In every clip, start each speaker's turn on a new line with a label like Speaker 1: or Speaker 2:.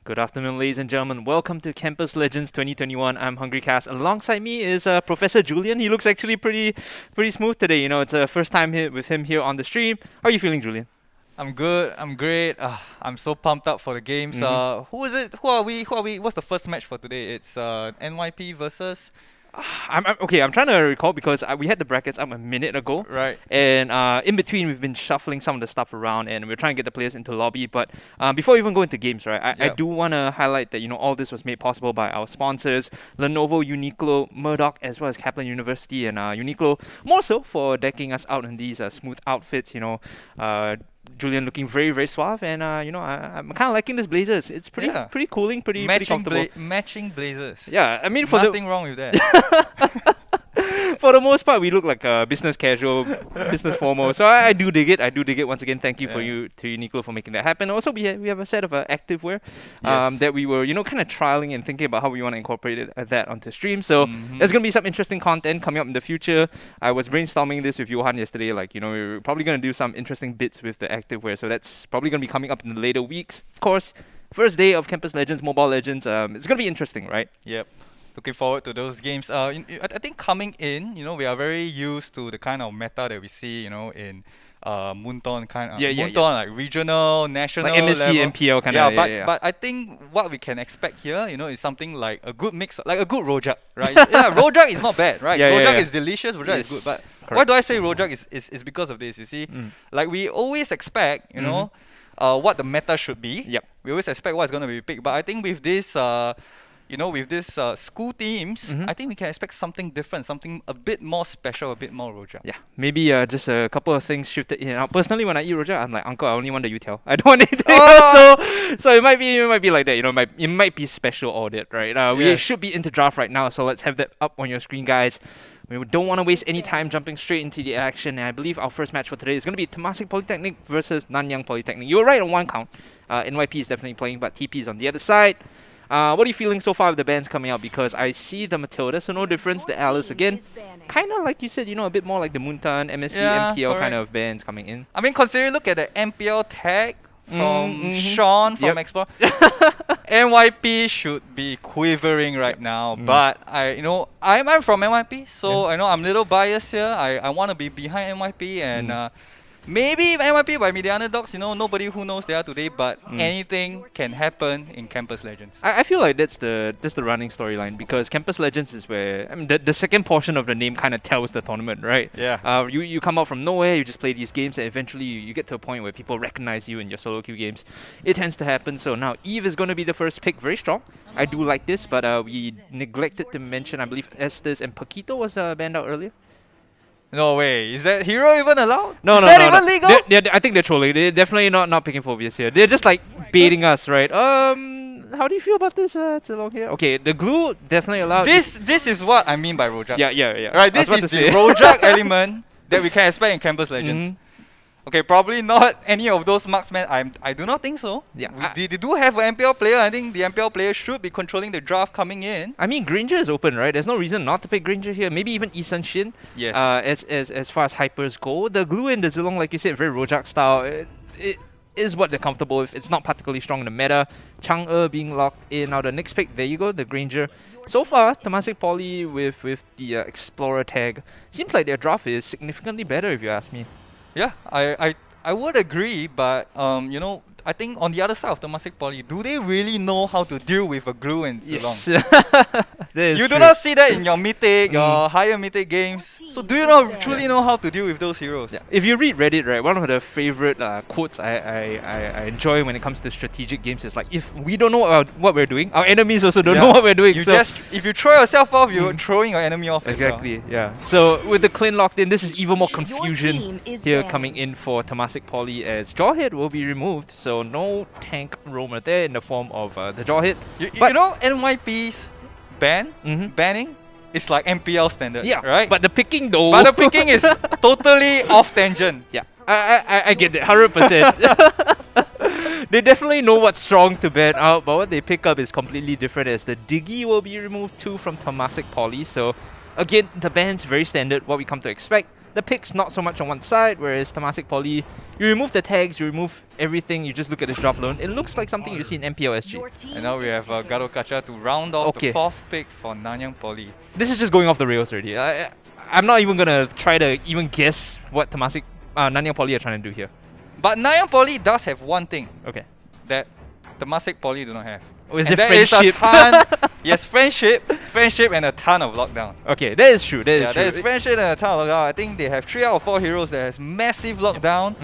Speaker 1: Good afternoon, ladies and gentlemen. Welcome to Campus Legends 2021. I'm Hungry Cass. Alongside me is Professor Julian. He looks actually pretty smooth today. You know, it's a first time with him here on the stream. How are you feeling, Julian?
Speaker 2: I'm good. I'm great. I'm so pumped up for the games. Who is it? Who are we? What's the first match for today? It's NYP versus.
Speaker 1: I'm okay. I'm trying to recall because we had the brackets up a minute ago.
Speaker 2: Right.
Speaker 1: And in between, we've been shuffling some of the stuff around, and we're trying to get the players into lobby. But before we even go into games, right, I do want to highlight that all this was made possible by our sponsors, Lenovo, Uniqlo, Murdoch, as well as Kaplan University, and Uniqlo more so for decking us out in these smooth outfits. Julian looking very, very suave, and I'm kind of liking this blazer. It's pretty cooling, pretty comfortable.
Speaker 2: Matching blazers.
Speaker 1: Yeah, I mean
Speaker 2: nothing wrong with that.
Speaker 1: For the most part, we look like business casual, business formal. So I do dig it. I do dig it. Once again, thank you to Uniqlo for making that happen. Also, we have a set of activewear that we were kind of trialing and thinking about how we want to incorporate that onto stream. So there's gonna be some interesting content coming up in the future. I was brainstorming this with Johan yesterday. We're probably gonna do some interesting bits with the activewear. So that's probably gonna be coming up in the later weeks. Of course, first day of Campus Legends, Mobile Legends. It's gonna be interesting, right?
Speaker 2: Yep. Looking forward to those games. I think coming in, we are very used to the kind of meta that we see, in Moonton Moonton, like regional, national
Speaker 1: like MSC,
Speaker 2: level.
Speaker 1: MPL kind of.
Speaker 2: But I think what we can expect here, is something like a good mix, like a good rojak, right? Yeah, rojak is not bad, right? Rojak is delicious, rojak is good. But why do I say rojak is because of this? You see, like we always expect, what the meta should be.
Speaker 1: Yep.
Speaker 2: We always expect what's going to be picked. But I think with this. With this school teams, I think we can expect something different, something a bit more special, a bit more rojak.
Speaker 1: Yeah, maybe just a couple of things shifted in and out. Personally, when I eat rojak, I'm like, Uncle, I only want the UTEL. I don't want anything else. So it might be like that. It might be special audit, right? We should be into draft right now, so let's have that up on your screen, guys. We don't want to waste any time jumping straight into the action. And I believe our first match for today is going to be Temasek Polytechnic versus Nanyang Polytechnic. You were right on one count. NYP is definitely playing, but TP is on the other side. What are you feeling so far with the bands coming out? Because I see the Matilda, so no difference. The Alice again, kind of like you said, a bit more like the Moonton, MSC, MPL kind of bands coming in.
Speaker 2: I mean, look at the MPL tag from Sean from Explore. NYP should be quivering right now, but I'm from NYP, so I know I'm a little biased here. I want to be behind NYP and. Maybe NYP might be the underdogs, nobody who knows they are today, but anything can happen in Campus Legends.
Speaker 1: I feel like that's the running storyline because Campus Legends is where the second portion of the name kind of tells the tournament, right?
Speaker 2: Yeah.
Speaker 1: You come out from nowhere, you just play these games, and eventually you get to a point where people recognize you in your solo queue games. It tends to happen. So now Eve is going to be the first pick, very strong. I do like this, but we neglected to mention, I believe Estes and Paquito was banned out earlier.
Speaker 2: No way. Is that hero even allowed?
Speaker 1: No.
Speaker 2: Is that even legal?
Speaker 1: I think they're trolling. They're definitely not picking Phobias here. They're just like baiting us, right? How do you feel about this? It's a long here. Okay, the glue definitely allowed.
Speaker 2: This is what I mean by rojak.
Speaker 1: Yeah.
Speaker 2: Right, this is the rojak element that we can expect in Campus Legends. Okay, probably not any of those marksmen. I do not think so.
Speaker 1: Yeah,
Speaker 2: they do have an MPL player. I think the MPL player should be controlling the draft coming in.
Speaker 1: I mean, Granger is open, right? There's no reason not to pick Granger here. Maybe even Isan Shin.
Speaker 2: Yes.
Speaker 1: As far as hypers go, the glue and the Zilong, like you said, very rojak style. It is what they're comfortable with. It's not particularly strong in the meta. Chang'e being locked in. Now the next pick, there you go, the Granger. So far, Temasek Poly with the Explorer tag seems like their draft is significantly better, if you ask me.
Speaker 2: Yeah, I would agree, but I think on the other side of Temasek Poly, do they really know how to deal with a glue and Zilong?
Speaker 1: Yes.
Speaker 2: You do not see that in your mythic, your higher mythic games. So do you truly know how to deal with those heroes?
Speaker 1: Yeah. If you read Reddit, right, one of the favorite quotes I enjoy when it comes to strategic games is like, if we don't know what we're doing, our enemies also don't know what we're doing.
Speaker 2: If you throw yourself off, you're throwing your enemy off.
Speaker 1: Exactly, yeah. So with the Clin locked in, this is even more confusion here coming in for Temasek Poly as Jawhead will be removed. So no tank roamer there in the form of the Jawhead.
Speaker 2: NYP's banning is like MPL standard, right?
Speaker 1: But the picking though.
Speaker 2: But the picking is totally off tangent.
Speaker 1: Yeah, I get it, 100%. They definitely know what's strong to ban out, but what they pick up is completely different as the Diggy will be removed too from Temasek Poly. So again, the ban's very standard, what we come to expect. the picks not so much on one side, whereas Temasek Poly, you remove the tags, you remove everything, you just look at this draft alone. It looks like something you see in MPLSG.
Speaker 2: And now we have Garo Kacha to round off the 4th pick for Nanyang Poly.
Speaker 1: This is just going off the rails already. I'm not even gonna try to even guess what Nanyang Poly are trying to do here.
Speaker 2: But Nanyang Poly does have one thing.
Speaker 1: Okay.
Speaker 2: That Temasek Poly do not have.
Speaker 1: Oh, is
Speaker 2: and
Speaker 1: it
Speaker 2: that is
Speaker 1: friendship?
Speaker 2: a ton. Yes, friendship and a ton of lockdown.
Speaker 1: Okay, that is true. That is true.
Speaker 2: There is friendship and a ton of lockdown. I think they have 3 out of 4 heroes that has massive lockdown.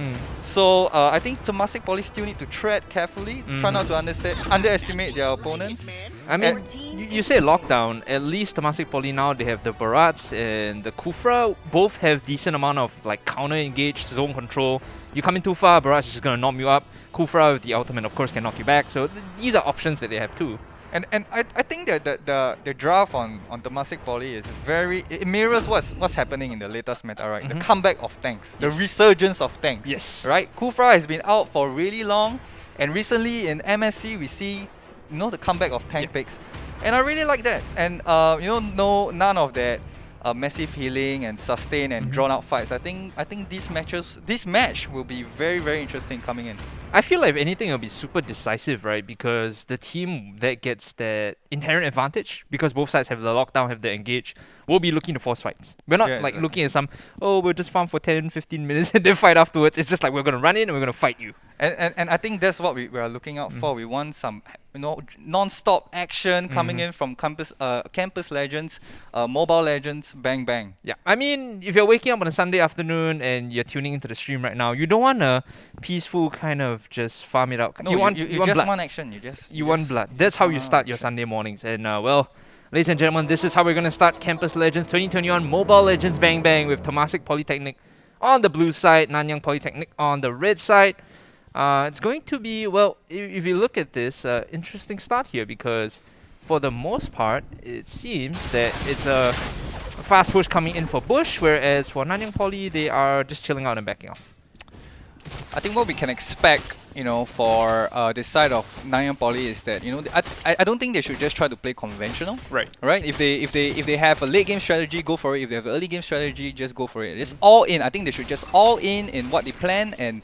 Speaker 2: So I think Temasek Poly still need to tread carefully, try not to underestimate their opponents.
Speaker 1: I mean, you say lockdown. At least Temasek Poly now they have the Barats and the Kufra. Both have decent amount of like counter engaged zone control. You come in too far, Barats is just gonna knock you up. Kufra with the ultimate, of course, can knock you back. So these are options that they have too.
Speaker 2: And I think that the draft on Temasek Poly is it mirrors what's happening in the latest meta, right? The comeback of tanks, the resurgence of tanks.
Speaker 1: Yes.
Speaker 2: Right? Kufra has been out for really long, and recently in MSC we see the comeback of tank picks, and I really like that. And none of that massive healing and sustain and drawn out fights. I think this match will be very, very interesting coming in.
Speaker 1: I feel like if anything, it'll be super decisive, right? Because the team that gets that inherent advantage, because both sides have the lockdown, have the engage, will be looking to force fights. We're not looking at we'll just farm for 10, 15 minutes and then fight afterwards. It's just like we're going to run in and we're going to fight you.
Speaker 2: And I think that's what we are looking out for. We want some non-stop action coming in from campus legends, mobile legends, bang bang.
Speaker 1: Yeah, I mean, if you're waking up on a Sunday afternoon and you're tuning into the stream right now, you don't want a peaceful kind of just farm it out.
Speaker 2: No, you just
Speaker 1: blood.
Speaker 2: want action. You
Speaker 1: want blood. That's how you start your Sunday mornings. And well, ladies and gentlemen, this is how we're gonna start Campus Legends 2021 Mobile Legends Bang Bang with Temasek Polytechnic on the blue side, Nanyang Polytechnic on the red side. It's going to be, well, if you look at this, interesting start here, because for the most part, it seems that it's a fast push coming in for Bush, whereas for Nanyang Poly, they are just chilling out and backing off.
Speaker 2: I think what we can expect, for this side of Nanyang Poly is that, I don't think they should just try to play conventional.
Speaker 1: Right.
Speaker 2: Right. If they have a late game strategy, go for it. If they have an early game strategy, just go for it. It's all in. I think they should just all in what they plan and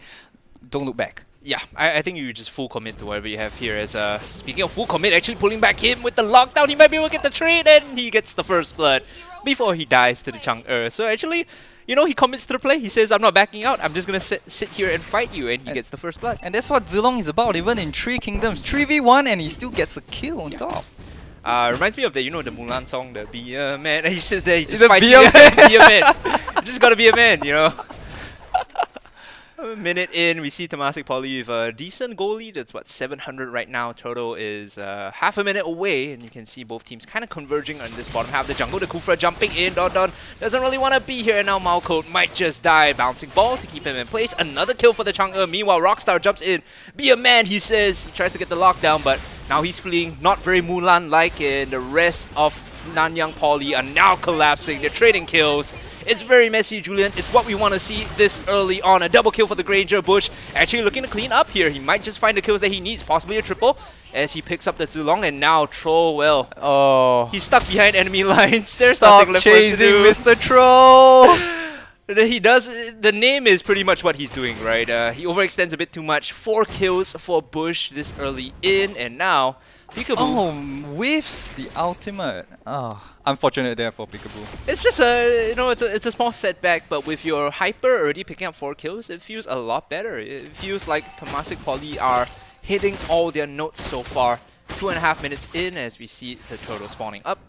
Speaker 2: don't look back.
Speaker 1: Yeah, I think you just full commit to whatever you have here. As speaking of full commit, actually pulling back in with the lockdown, he might be able to get the trade, and he gets the first blood before he dies to the Chang'e. So actually, he commits to the play. He says, I'm not backing out. I'm just going to sit here and fight you, and he gets the first blood.
Speaker 2: And that's what Zilong is about, even in 3 Kingdoms. 3v1 and he still gets a kill on top.
Speaker 1: Reminds me of the, the Mulan song, the Be a Man. And he says that he just
Speaker 2: a
Speaker 1: fights
Speaker 2: be a
Speaker 1: you.
Speaker 2: man.
Speaker 1: Be a man. You just gotta be a man, A minute in, we see Temasek Poly with a decent goal lead. It's 700 right now. Total is half a minute away, and you can see both teams kind of converging on this bottom half of the jungle. The Kufra jumping in, Don doesn't really want to be here, and now Malcoat might just die. Bouncing ball to keep him in place. Another kill for the Chang'e. Meanwhile, Rockstar jumps in. Be a man, he says. He tries to get the lockdown, but now he's fleeing. Not very Mulan-like, and the rest of Nanyang Poly are now collapsing. They're trading kills. It's very messy, Julian. It's what we want to see this early on. A double kill for the Granger. Bush actually looking to clean up here. He might just find the kills that he needs, possibly a triple, as he picks up the Zulong. And now Troll, well, he's stuck behind enemy lines. There's nothing left for him to do.
Speaker 2: Mr. Troll!
Speaker 1: He does. The name is pretty much what he's doing, right? He overextends a bit too much. 4 kills for Bush this early in, and now Peekaboo.
Speaker 2: Whiffs the ultimate. Unfortunate there for Peekaboo.
Speaker 1: It's just it's a small setback, but with your hyper already picking up 4 kills, it feels a lot better. It feels like Temasek Poly are hitting all their notes so far. 2.5 minutes in, as we see the turtle spawning up.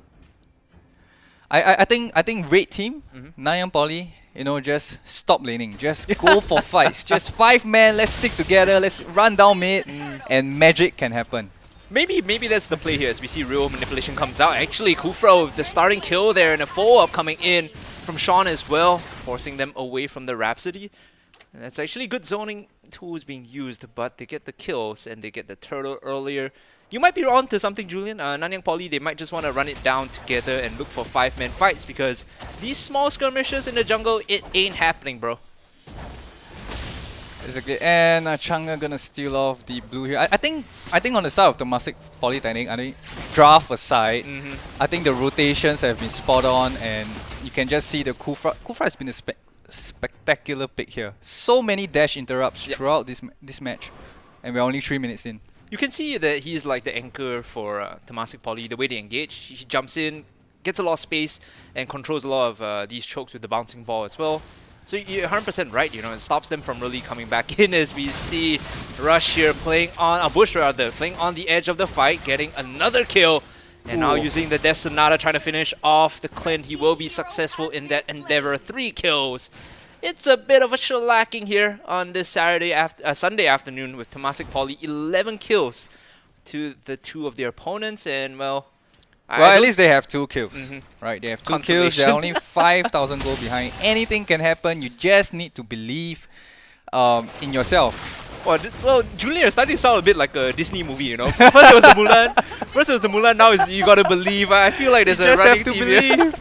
Speaker 2: I think red team, Nanyang Poly, just stop laning. Just go for fights. Just 5 men, let's stick together, let's run down mid, and magic can happen.
Speaker 1: Maybe that's the play here, as we see real manipulation comes out. Actually, Kufra with the starting kill there, and a follow-up coming in from Sean as well, forcing them away from the Rhapsody. And that's actually good zoning tools being used, but they get the kills and they get the turtle earlier. You might be on to something, Julian. Nanyang Poly, they might just want to run it down together and look for 5-man fights, because these small skirmishes in the jungle, it ain't happening, bro.
Speaker 2: Exactly, and Chang'e gonna steal off the blue here. I think on the side of Temasek Polytechnic, draft aside, I think the rotations have been spot on, and you can just see the Kufra has been spectacular pick here. So many dash interrupts throughout this match, and we're only 3 minutes in.
Speaker 1: You can see that he's like the anchor for Temasek Poly. The way they engage, he jumps in, gets a lot of space, and controls a lot of these chokes with the bouncing ball as well. So you're 100% right, you know, it stops them from really coming back in as we see Rush here playing on, Bush rather, playing on the edge of the fight, getting another kill. And now using the Death Sonata trying to finish off the Clint. He will be successful in that endeavor. 3 kills. It's a bit of a shellacking here on this Sunday afternoon with Temasek Poly. 11 kills to the 2 of their opponents, and well,
Speaker 2: at least they have 2 kills, right? They have 2 kills. They're only 5,000 gold behind. Anything can happen. You just need to believe in yourself.
Speaker 1: Well, Julian is starting to sound a bit like a Disney movie, you know. First it was the Mulan. Now it's you gotta believe. I feel like there's a running theme here.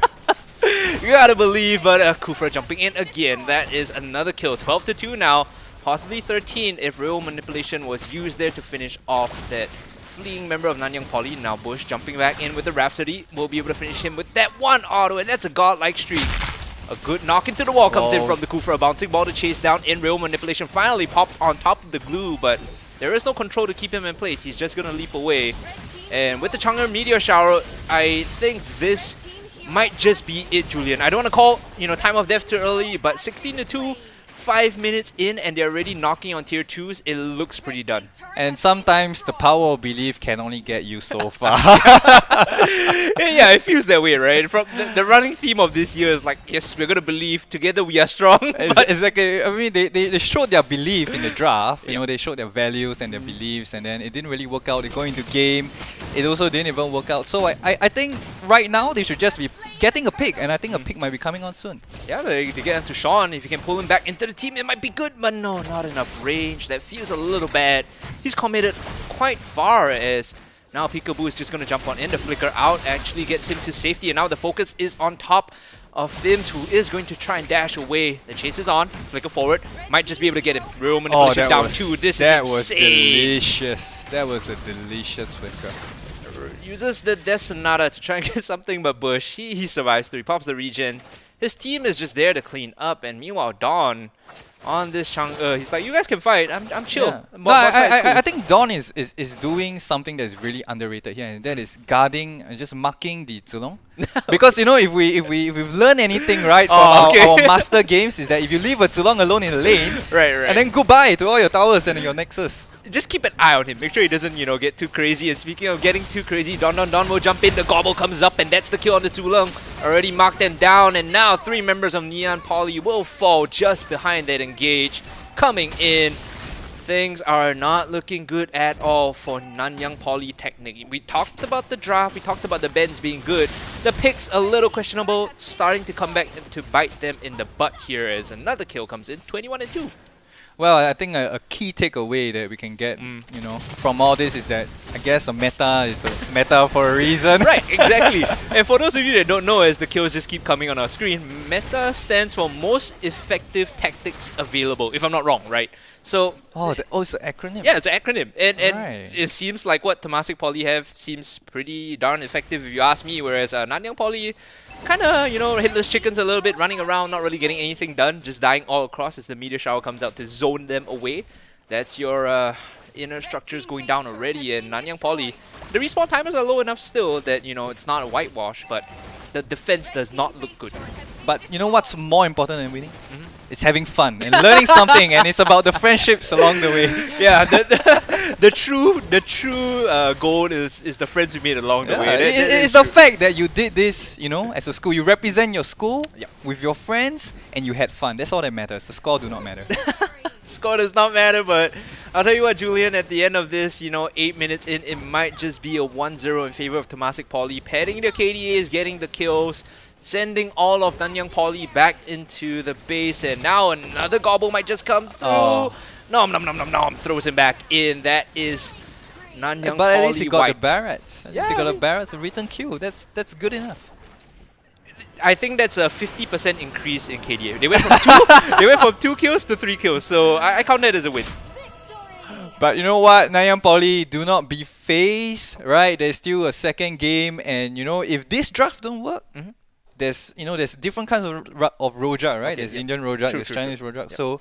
Speaker 1: You gotta believe, but Kufra jumping in again. That is another kill. 12-2 now, possibly 13 if real manipulation was used there to finish off that fleeing member of Nanyang Poly. Now Bush jumping back in with the Rhapsody. We'll be able to finish him with that one auto, and that's a godlike streak. A good knock into the wall comes in from the Kufra. Bouncing ball to chase down in real manipulation. Finally popped on top of the glue, but there is no control to keep him in place. He's just gonna leap away. And with the Chang'e Meteor Shower, I think this might just be it, Julian. I don't want to call, you know, time of death too early, but 16-2, 5 minutes in, and they're already knocking on tier 2s. It looks pretty done.
Speaker 2: And sometimes the power of belief can only get you so far.
Speaker 1: Yeah, it feels that way, right? From the running theme of this year is like, yes, we're gonna believe together we are strong.
Speaker 2: Exactly. I mean, they showed their belief in the draft. You know, they showed their values and their beliefs, and then it didn't really work out. They go into game, it also didn't even work out. So I think right now they should just be getting a pick, and I think a pick might be coming on soon.
Speaker 1: Yeah, they get into Sean. If you can pull him back into the team, it might be good, but no, not enough range. That feels a little bad. He's committed quite far as now Peekaboo is just going to jump on in. The flicker out actually gets him to safety, and now the focus is on top of Fims, who is going to try and dash away. The chase is on. Flicker forward. Might just be able to get him. Real manipulation down 2.
Speaker 2: That was delicious. That was a delicious flicker.
Speaker 1: Uses the Death Sonata to try and get something, but Bush, he survives through. He pops the regen. His team is just there to clean up, and meanwhile Dawn on this Chang'e, he's like, you guys can fight. I'm chill.
Speaker 2: Yeah. No, I think Dawn is doing something that's really underrated here, and that is guarding, just marking the Zulong. Because you know, if we've learned anything right from our master games, is that if you leave a Zulong alone in the lane,
Speaker 1: right,
Speaker 2: and then goodbye to all your towers and your nexus.
Speaker 1: Just keep an eye on him. Make sure he doesn't, you know, get too crazy. And speaking of getting too crazy, Don will jump in. The gobble comes up, and that's the kill on the Zulong. Already marked them down, and now 3 members of Neon Poly will fall just behind that engage. Coming in, things are not looking good at all for Nanyang Polytechnic. We talked about the draft. We talked about the bends being good. The picks a little questionable, starting to come back to bite them in the butt here as another kill comes in. 21-2.
Speaker 2: Well, I think a key takeaway that we can get, you know, from all this is that I guess a meta is a meta for a reason.
Speaker 1: Right, exactly. And for those of you that don't know, as the kills just keep coming on our screen, meta stands for most effective tactics available, if I'm not wrong, right? So
Speaker 2: it's an acronym.
Speaker 1: Yeah, it's an acronym, and it seems like what Temasek Poly have seems pretty darn effective if you ask me. Whereas Nanyang Poly, kind of, you know, headless chickens a little bit, running around, not really getting anything done, just dying all across as the meteor shower comes out to zone them away. That's your inner structures going down already. And Nanyang Poly, the respawn timers are low enough still that, you know, it's not a whitewash, but the defense does not look good.
Speaker 2: But you know what's more important than winning? It's having fun and learning something, and it's about the friendships along the way.
Speaker 1: Yeah, the true goal is the friends you made along the way.
Speaker 2: It's the fact that you did this, you know, as a school. You represent your school with your friends, and you had fun. That's all that matters. The score do not matter.
Speaker 1: Score does not matter, but I'll tell you what, Julian, at the end of this, you know, 8 minutes in, it might just be a 1-0 in favor of Temasek Poly. Padding their KDAs, getting the kills, sending all of Nanyang Poly back into the base, and now another gobble might just come through. Nom, throws him back in. That is Nanyang Poly.
Speaker 2: But at least he got
Speaker 1: wiped.
Speaker 2: the Barretts. At least he got a Barretts, a return kill. That's good enough.
Speaker 1: I think that's a 50% increase in KDA. They went from 2 kills to 3 kills, so I count that as a win.
Speaker 2: But you know what, Nanyang Poly, do not be phased, right? There's still a second game, and you know, if this draft don't work, there's different kinds of rojak, right?
Speaker 1: Okay,
Speaker 2: There's
Speaker 1: yeah.
Speaker 2: Indian rojak,
Speaker 1: True,
Speaker 2: there's
Speaker 1: true,
Speaker 2: Chinese
Speaker 1: true.
Speaker 2: rojak.
Speaker 1: Yep.
Speaker 2: So,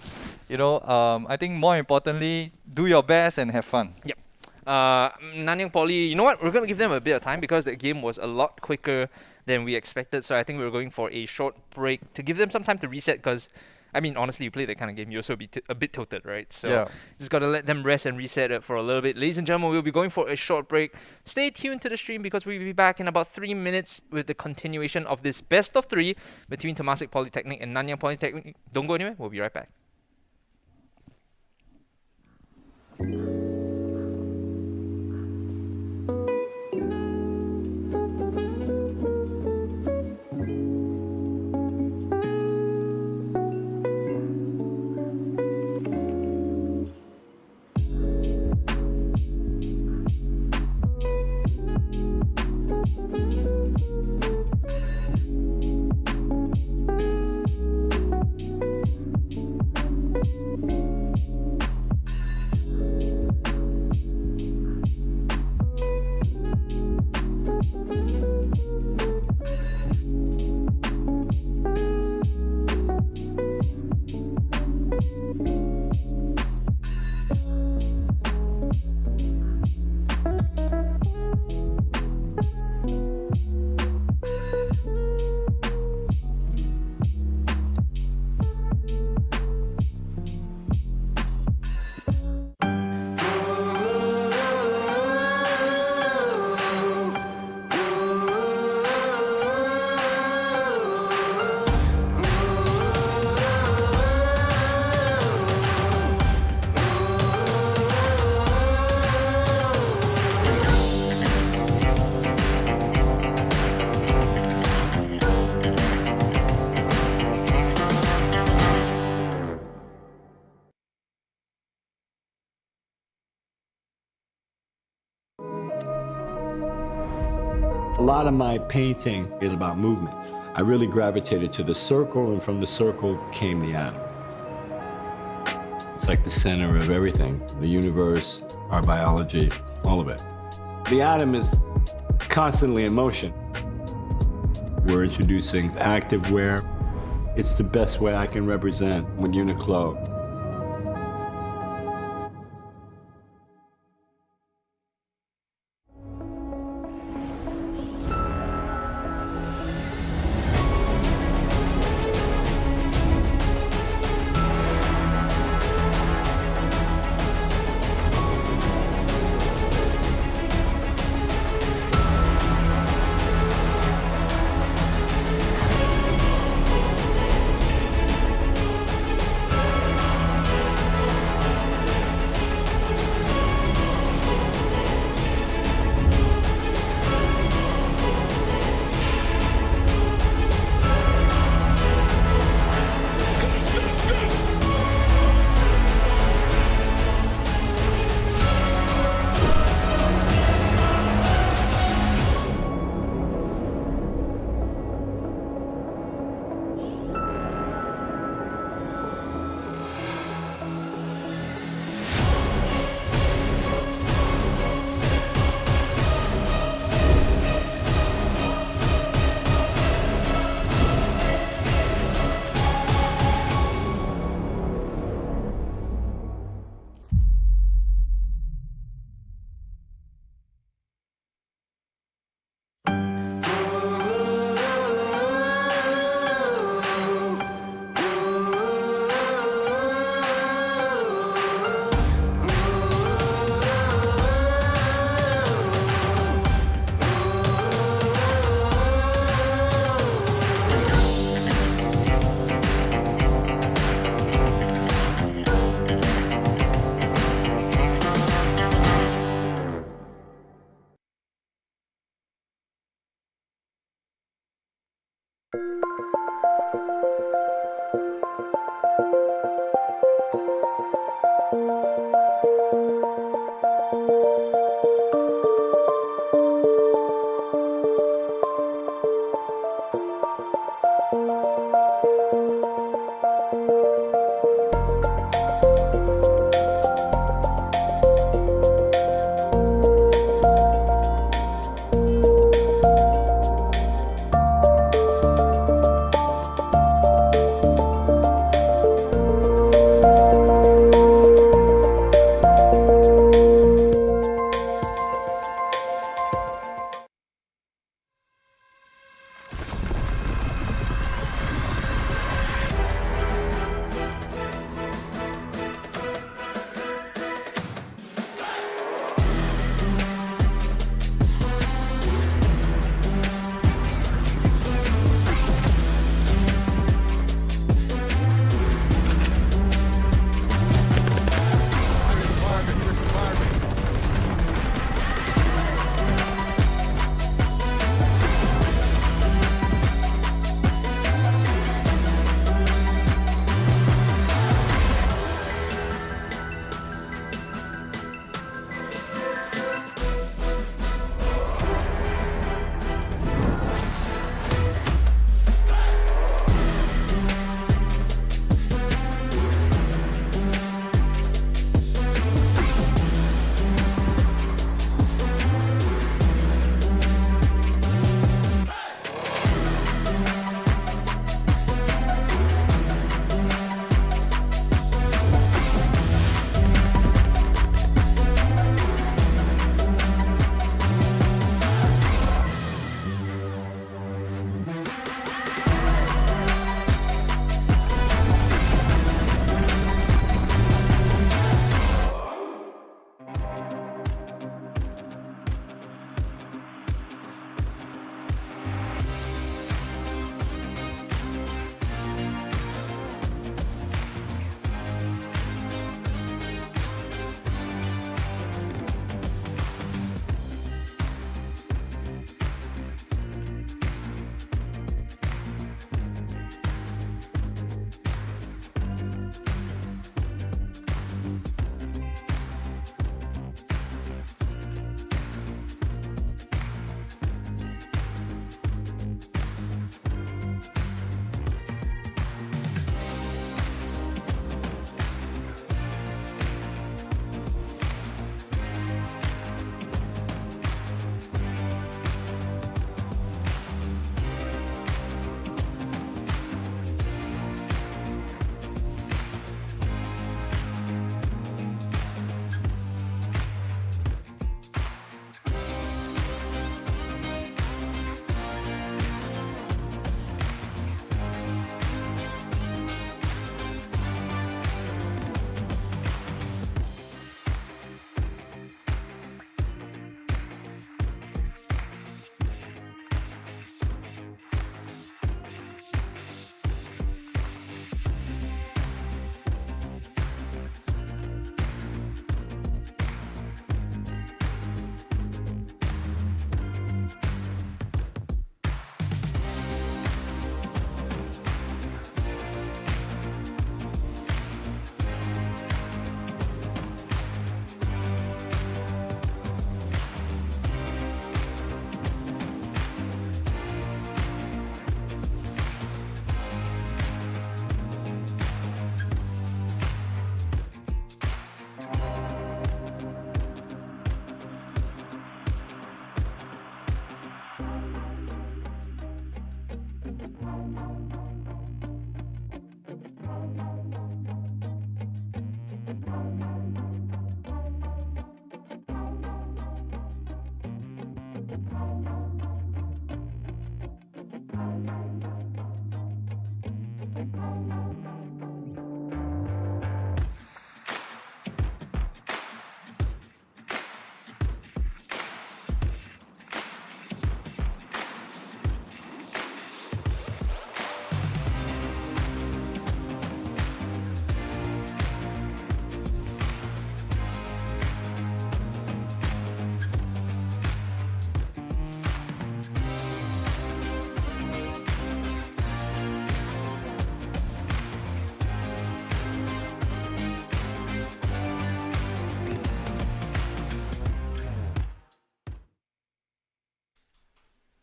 Speaker 2: I think more importantly, do your best and have fun.
Speaker 1: Yep. Nanyang Poly, you know what? We're going to give them a bit of time because the game was a lot quicker than we expected. So I think we're going for a short break to give them some time to reset because, I mean, honestly, you play that kind of game, you also be a bit tilted, right? So
Speaker 2: Yeah.
Speaker 1: just got to let them rest and reset it for a little bit. Ladies and gentlemen, we'll be going for a short break. Stay tuned to the stream because we'll be back in about 3 minutes with the continuation of this best of 3 between Temasek Polytechnic and Nanyang Polytechnic. Don't go anywhere. We'll be right back.
Speaker 3: A lot of my painting is about movement. I really gravitated to the circle, and from the circle came the atom. It's like the center of everything, the universe, our biology, all of it. The atom is constantly in motion. We're introducing activewear. It's the best way I can represent with Uniqlo.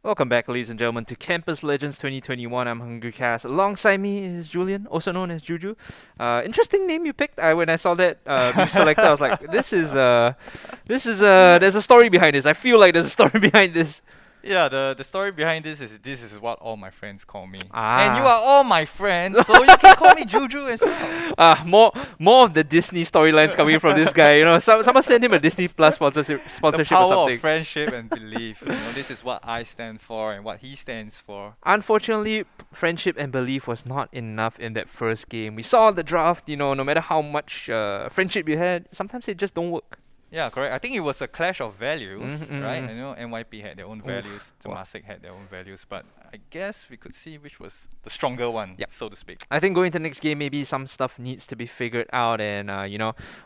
Speaker 1: Welcome back, ladies and gentlemen, to Campus Legends 2021. I'm Hungry Cass. Alongside me is Julian, also known as Juju. Interesting name you picked. When I saw that being selected, I was like, there's a story behind this. I feel like there's a story behind this.
Speaker 2: Yeah, the story behind this is what all my friends call me.
Speaker 1: Ah.
Speaker 2: And you are all my friends, so you can call me Juju as well.
Speaker 1: More of the Disney storylines coming from this guy. You know, someone send him a Disney Plus sponsorship
Speaker 2: The
Speaker 1: or
Speaker 2: power
Speaker 1: something.
Speaker 2: of friendship and belief. This is what I stand for and what he stands for.
Speaker 1: Unfortunately, friendship and belief was not enough in that first game. We saw the draft. No matter how much friendship you had, sometimes it just don't work.
Speaker 2: Yeah, correct. I think it was a clash of values,
Speaker 1: Mhm,
Speaker 2: right?
Speaker 1: mhm.
Speaker 2: NYP had their own
Speaker 1: Oof,
Speaker 2: values,
Speaker 1: wow.
Speaker 2: Temasek had their own values, but I guess we could see which was the stronger one,
Speaker 1: Yep.
Speaker 2: so to speak.
Speaker 1: I think going to the next game, maybe some stuff needs to be figured out. And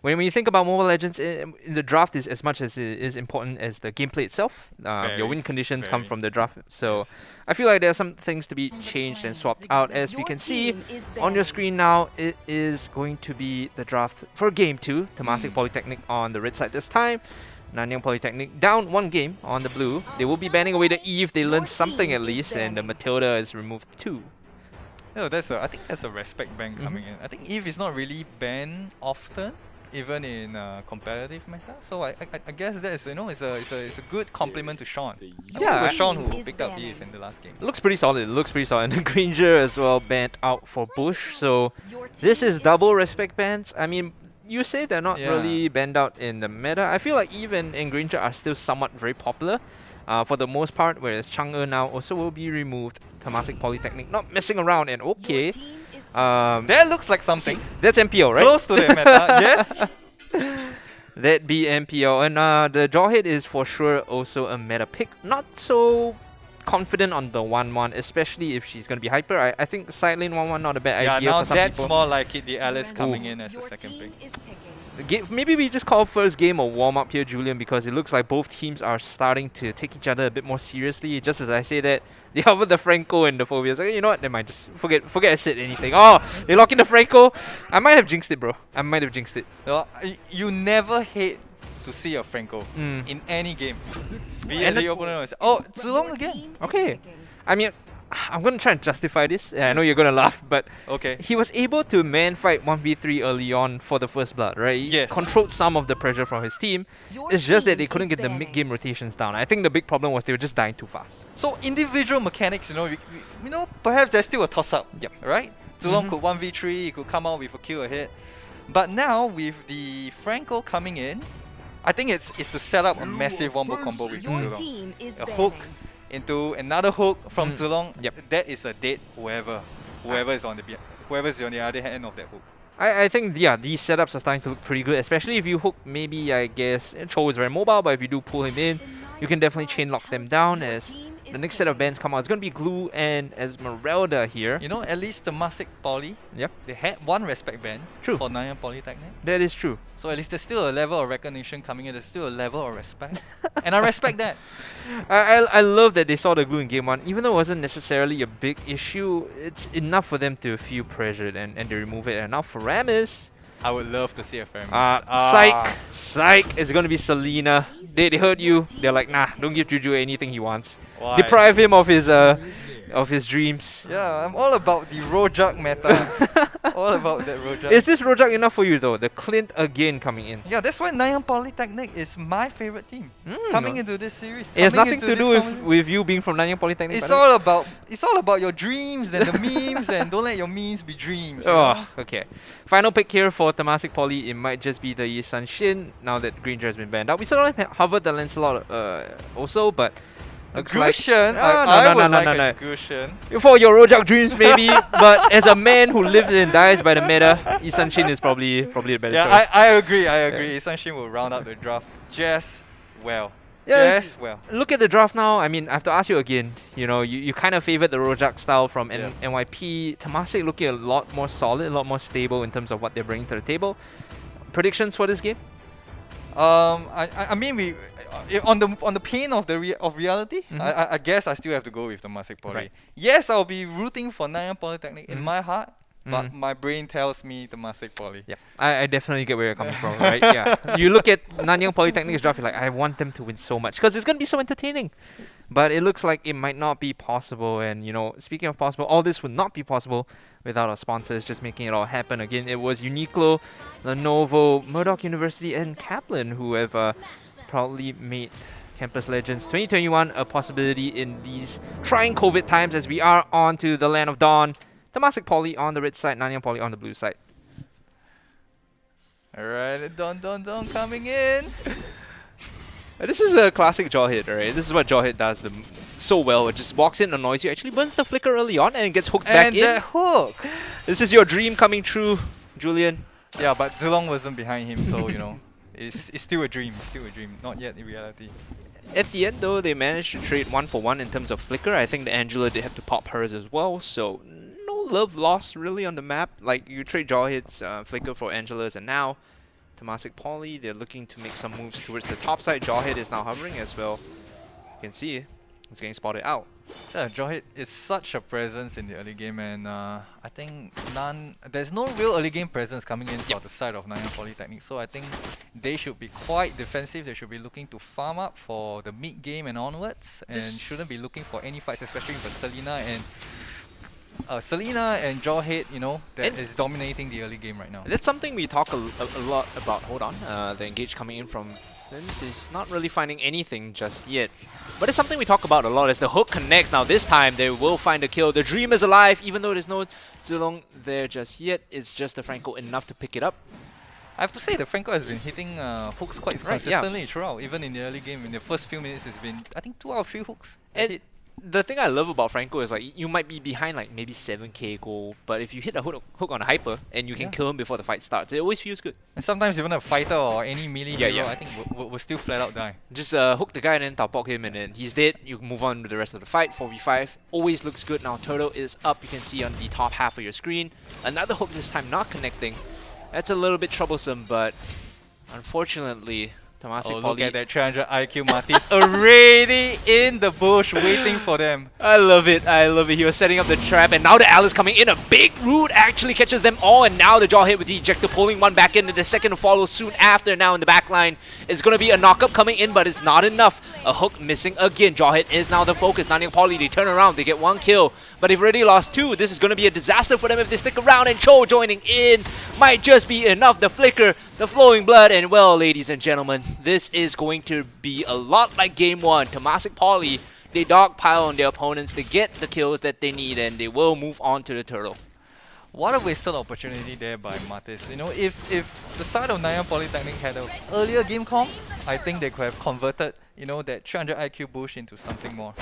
Speaker 1: when you think about Mobile Legends, in the draft is as much as it is important as the gameplay itself. Your
Speaker 2: Very,
Speaker 1: win conditions come
Speaker 2: very.
Speaker 1: from the draft, so
Speaker 2: Yes.
Speaker 1: I feel like there are some things to be changed and swapped out. As we can see on your screen now, it is going to be the draft for Game 2. Temasek Polytechnic on the red side this time. Nanyang Polytechnic down one game on the blue. They will be banning away the E if they learn something at least, and the Matilda is removed too.
Speaker 2: No, I think that's a respect ban coming in. I think Eve is not really banned often, even in competitive meta. So I guess that is it's a good compliment to Sean.
Speaker 1: Yeah,
Speaker 2: it was
Speaker 1: I-
Speaker 2: Sean who picked up Eve in the last game.
Speaker 1: Looks pretty solid. And the Granger as well banned out for Bush. So this is double respect bans. I mean, you say they're not
Speaker 2: Yeah.
Speaker 1: really banned out in the meta. I feel like even and Granger are still somewhat very popular for the most part, whereas Chang'e now also will be removed. Temasek Polytechnic not messing around, and okay.
Speaker 2: That looks like something.
Speaker 1: That's MPL, right?
Speaker 2: Close to the meta, yes.
Speaker 1: That be MPL. And the Jawhead is for sure also a meta pick. Not so confident on the 1-1, especially if she's going to be hyper. I think side lane 1-1 not a bad
Speaker 2: Yeah,
Speaker 1: idea
Speaker 2: now
Speaker 1: for some
Speaker 2: that's
Speaker 1: people.
Speaker 2: more like it. The Alice coming in as the second pick.
Speaker 1: Maybe we just call first game a warm-up here, Julian, because it looks like both teams are starting to take each other a bit more seriously. Just as I say that, they offer the Franco and the Phobias. Okay, you know what? Never mind. Just forget I said anything. Oh, they lock in the Franco. I might have jinxed it, bro. I might have jinxed it.
Speaker 2: No, you never hate to see a Franco
Speaker 1: Mm.
Speaker 2: in any game. Be
Speaker 1: And
Speaker 2: it
Speaker 1: the-
Speaker 2: the opponent or oh, Zilong again.
Speaker 1: Okay. I mean, I'm going to try and justify this. I know you're going to laugh, but
Speaker 2: Okay.
Speaker 1: he was able to man fight 1v3 early on for the first blood, right? He
Speaker 2: Yes.
Speaker 1: controlled some of the pressure from his team. It's just that they couldn't get the mid-game rotations down. I think the big problem was they were just dying too fast.
Speaker 2: So individual mechanics, perhaps there's still a toss-up.
Speaker 1: Yep.
Speaker 2: Right? Zilong
Speaker 1: Mhm.
Speaker 2: could 1v3, he could come out with a kill ahead. But now with the Franco coming in, I think it's to set up a massive wombo combo with Zilong. A hook into another hook from
Speaker 1: Mm.
Speaker 2: Zilong.
Speaker 1: Yep.
Speaker 2: That is a dead whoever's on the other end of that hook.
Speaker 1: I think, yeah, these setups are starting to look pretty good, especially if you hook, maybe, I guess, Cho is very mobile, but if you do pull him in, you can definitely chain lock them down. As the next set of bans come out, it's going to be Glue and Esmeralda here.
Speaker 2: At least the Temasek Poly,
Speaker 1: Yep,
Speaker 2: they had one respect ban
Speaker 1: True.
Speaker 2: for Nanyang Polytechnic.
Speaker 1: that is true.
Speaker 2: So at least there's still a level of recognition coming in. There's still a level of respect, and I respect that.
Speaker 1: I love that they saw the Glue in Game 1. Even though it wasn't necessarily a big issue, it's enough for them to feel pressured and they remove it. And now for Ramis,
Speaker 2: I would love to see a Faramis.
Speaker 1: Psych, it's gonna be Selena. They heard you. They're like, nah, don't give Juju anything he wants.
Speaker 2: Why?
Speaker 1: Deprive him of his dreams.
Speaker 2: Yeah, I'm all about the Rojak meta. All about that Rojak.
Speaker 1: Is this Rojak enough for you though? The Clint again coming in.
Speaker 2: Yeah, that's why Nanyang Polytechnic is my favorite team coming into this series.
Speaker 1: It has
Speaker 2: coming
Speaker 1: nothing
Speaker 2: into
Speaker 1: to do
Speaker 2: this
Speaker 1: with,
Speaker 2: competition.
Speaker 1: with you being from Nanyang Polytechnic.
Speaker 2: It's
Speaker 1: by the way.
Speaker 2: all about your dreams and the memes, and don't let your memes be dreams. you know?
Speaker 1: Oh, okay. Final pick here for Temasek Poly. It might just be the Yi Sun Shin now that Granger has been banned out. We saw Harvard the Lancelot also, but looks like
Speaker 2: Gushun,
Speaker 1: Ah,
Speaker 2: I
Speaker 1: no,
Speaker 2: would
Speaker 1: no,
Speaker 2: like
Speaker 1: no,
Speaker 2: a
Speaker 1: no.
Speaker 2: Gushun.
Speaker 1: for your Rojak dreams maybe, but as a man who lives and dies by the meta, Yi Sun Shin is probably a better
Speaker 2: Yeah,
Speaker 1: choice.
Speaker 2: I agree. Isanshin will round out the draft just well.
Speaker 1: Yeah,
Speaker 2: Just well.
Speaker 1: Look at the draft now. I mean, I have to ask you again. You kind of favored the Rojak style from
Speaker 2: Yeah.
Speaker 1: NYP. Temasek looking a lot more solid, a lot more stable in terms of what they're bringing to the table. Predictions for this game?
Speaker 2: I mean on the pain of of reality,
Speaker 1: Mhm.
Speaker 2: I guess I still have to go with the Temasek Poly.
Speaker 1: Right.
Speaker 2: Yes, I'll be rooting for Nanyang Polytechnic in
Speaker 1: Mhm.
Speaker 2: my heart, but my brain tells me Temasek Poly.
Speaker 1: Yeah, I definitely get where you're coming from, right? Yeah, you look at Nanyang Polytechnic's draft, you're like, I want them to win so much because it's gonna be so entertaining. But it looks like it might not be possible. And you know, speaking of possible, all this would not be possible without our sponsors just making it all happen. Again, it was Uniqlo, Lenovo, Murdoch University, and KAPLAN who have proudly made Campus Legends 2021 a possibility in these trying COVID times as we are on to the land of dawn. Temasek Poly on the red side, Nanyang Poly on the blue side.
Speaker 2: Alright, Don coming in.
Speaker 1: This is a classic jaw hit, right? This is what jaw hit does so well. It just walks in, annoys you, actually burns the flicker early on, and gets hooked back in.
Speaker 2: And that hook!
Speaker 1: This is your dream coming true, Julian.
Speaker 2: Yeah, but Zilong wasn't behind him, so you know, it's still a dream, not yet in reality.
Speaker 1: At the end, though, they managed to trade 1-for-1 in terms of flicker. I think the Angela did have to pop hers as well, so no love lost really on the map. Like, you trade jaw hits, flicker for Angela's, and now Temasek Poly, they're looking to make some moves towards the top side. Jaw hit is now hovering as well. You can see it's getting spotted out.
Speaker 2: Yeah, Jawhead is such a presence in the early game, and I think there's no real early game presence coming in for the side of Nanyang Polytechnic, so I think they should be quite defensive. They should be looking to farm up for the mid game and onwards, and shouldn't be looking for any fights, especially with Selena and Jawhead, you know, that is dominating the early game right now.
Speaker 1: That's something we talk a lot about. Hold on, the engage coming in from Sims is not really finding anything just yet. But it's something we talk about a lot as the hook connects. Now this time they will find a kill. The dream is alive, even though there's no Zilong there just yet. It's just the Franco enough to pick it up.
Speaker 2: I have to say the Franco has been hitting hooks quite consistently throughout. Even in the early game, in the first few minutes, it's been, I think, 2 out of 3 hooks.
Speaker 1: And the thing I love about Franco is like you might be behind like maybe 7k gold, but if you hit a hook on a hyper and you can kill him before the fight starts, it always feels good.
Speaker 2: And sometimes even a fighter or any melee hero, I think will still flat out die.
Speaker 1: Just hook the guy and then talpok him and then he's dead. You move on to the rest of the fight. 4v5 always looks good. Now Turtle is up. You can see on the top half of your screen. Another hook this time not connecting. That's a little bit troublesome, but unfortunately Temasek Poly.
Speaker 2: Look at that 300 IQ Matis already in the bush waiting for them.
Speaker 1: I love it. I love it. He was setting up the trap and now the Alice coming in. A big root actually catches them all, and now the jaw hit with the ejector pulling one back in, and the second to follow soon after. Now in the back line is going to be a knockup coming in, but it's not enough. A hook missing again. Jaw hit is now the focus. Nanyang Poly, they turn around. They get 1 kill, but they've already lost 2. This is going to be a disaster for them if they stick around, and Cho joining in might just be enough. The flicker, the flowing blood, and well, ladies and gentlemen, this is going to be a lot like game 1. Temasek Poly, they dogpile on their opponents to get the kills that they need, and they will move on to the Turtle.
Speaker 2: What a wasted opportunity there by Matis. You know, if the side of Nanyang Polytechnic had an earlier game comp, I think they could have converted, you know, that 300 IQ bush into something more.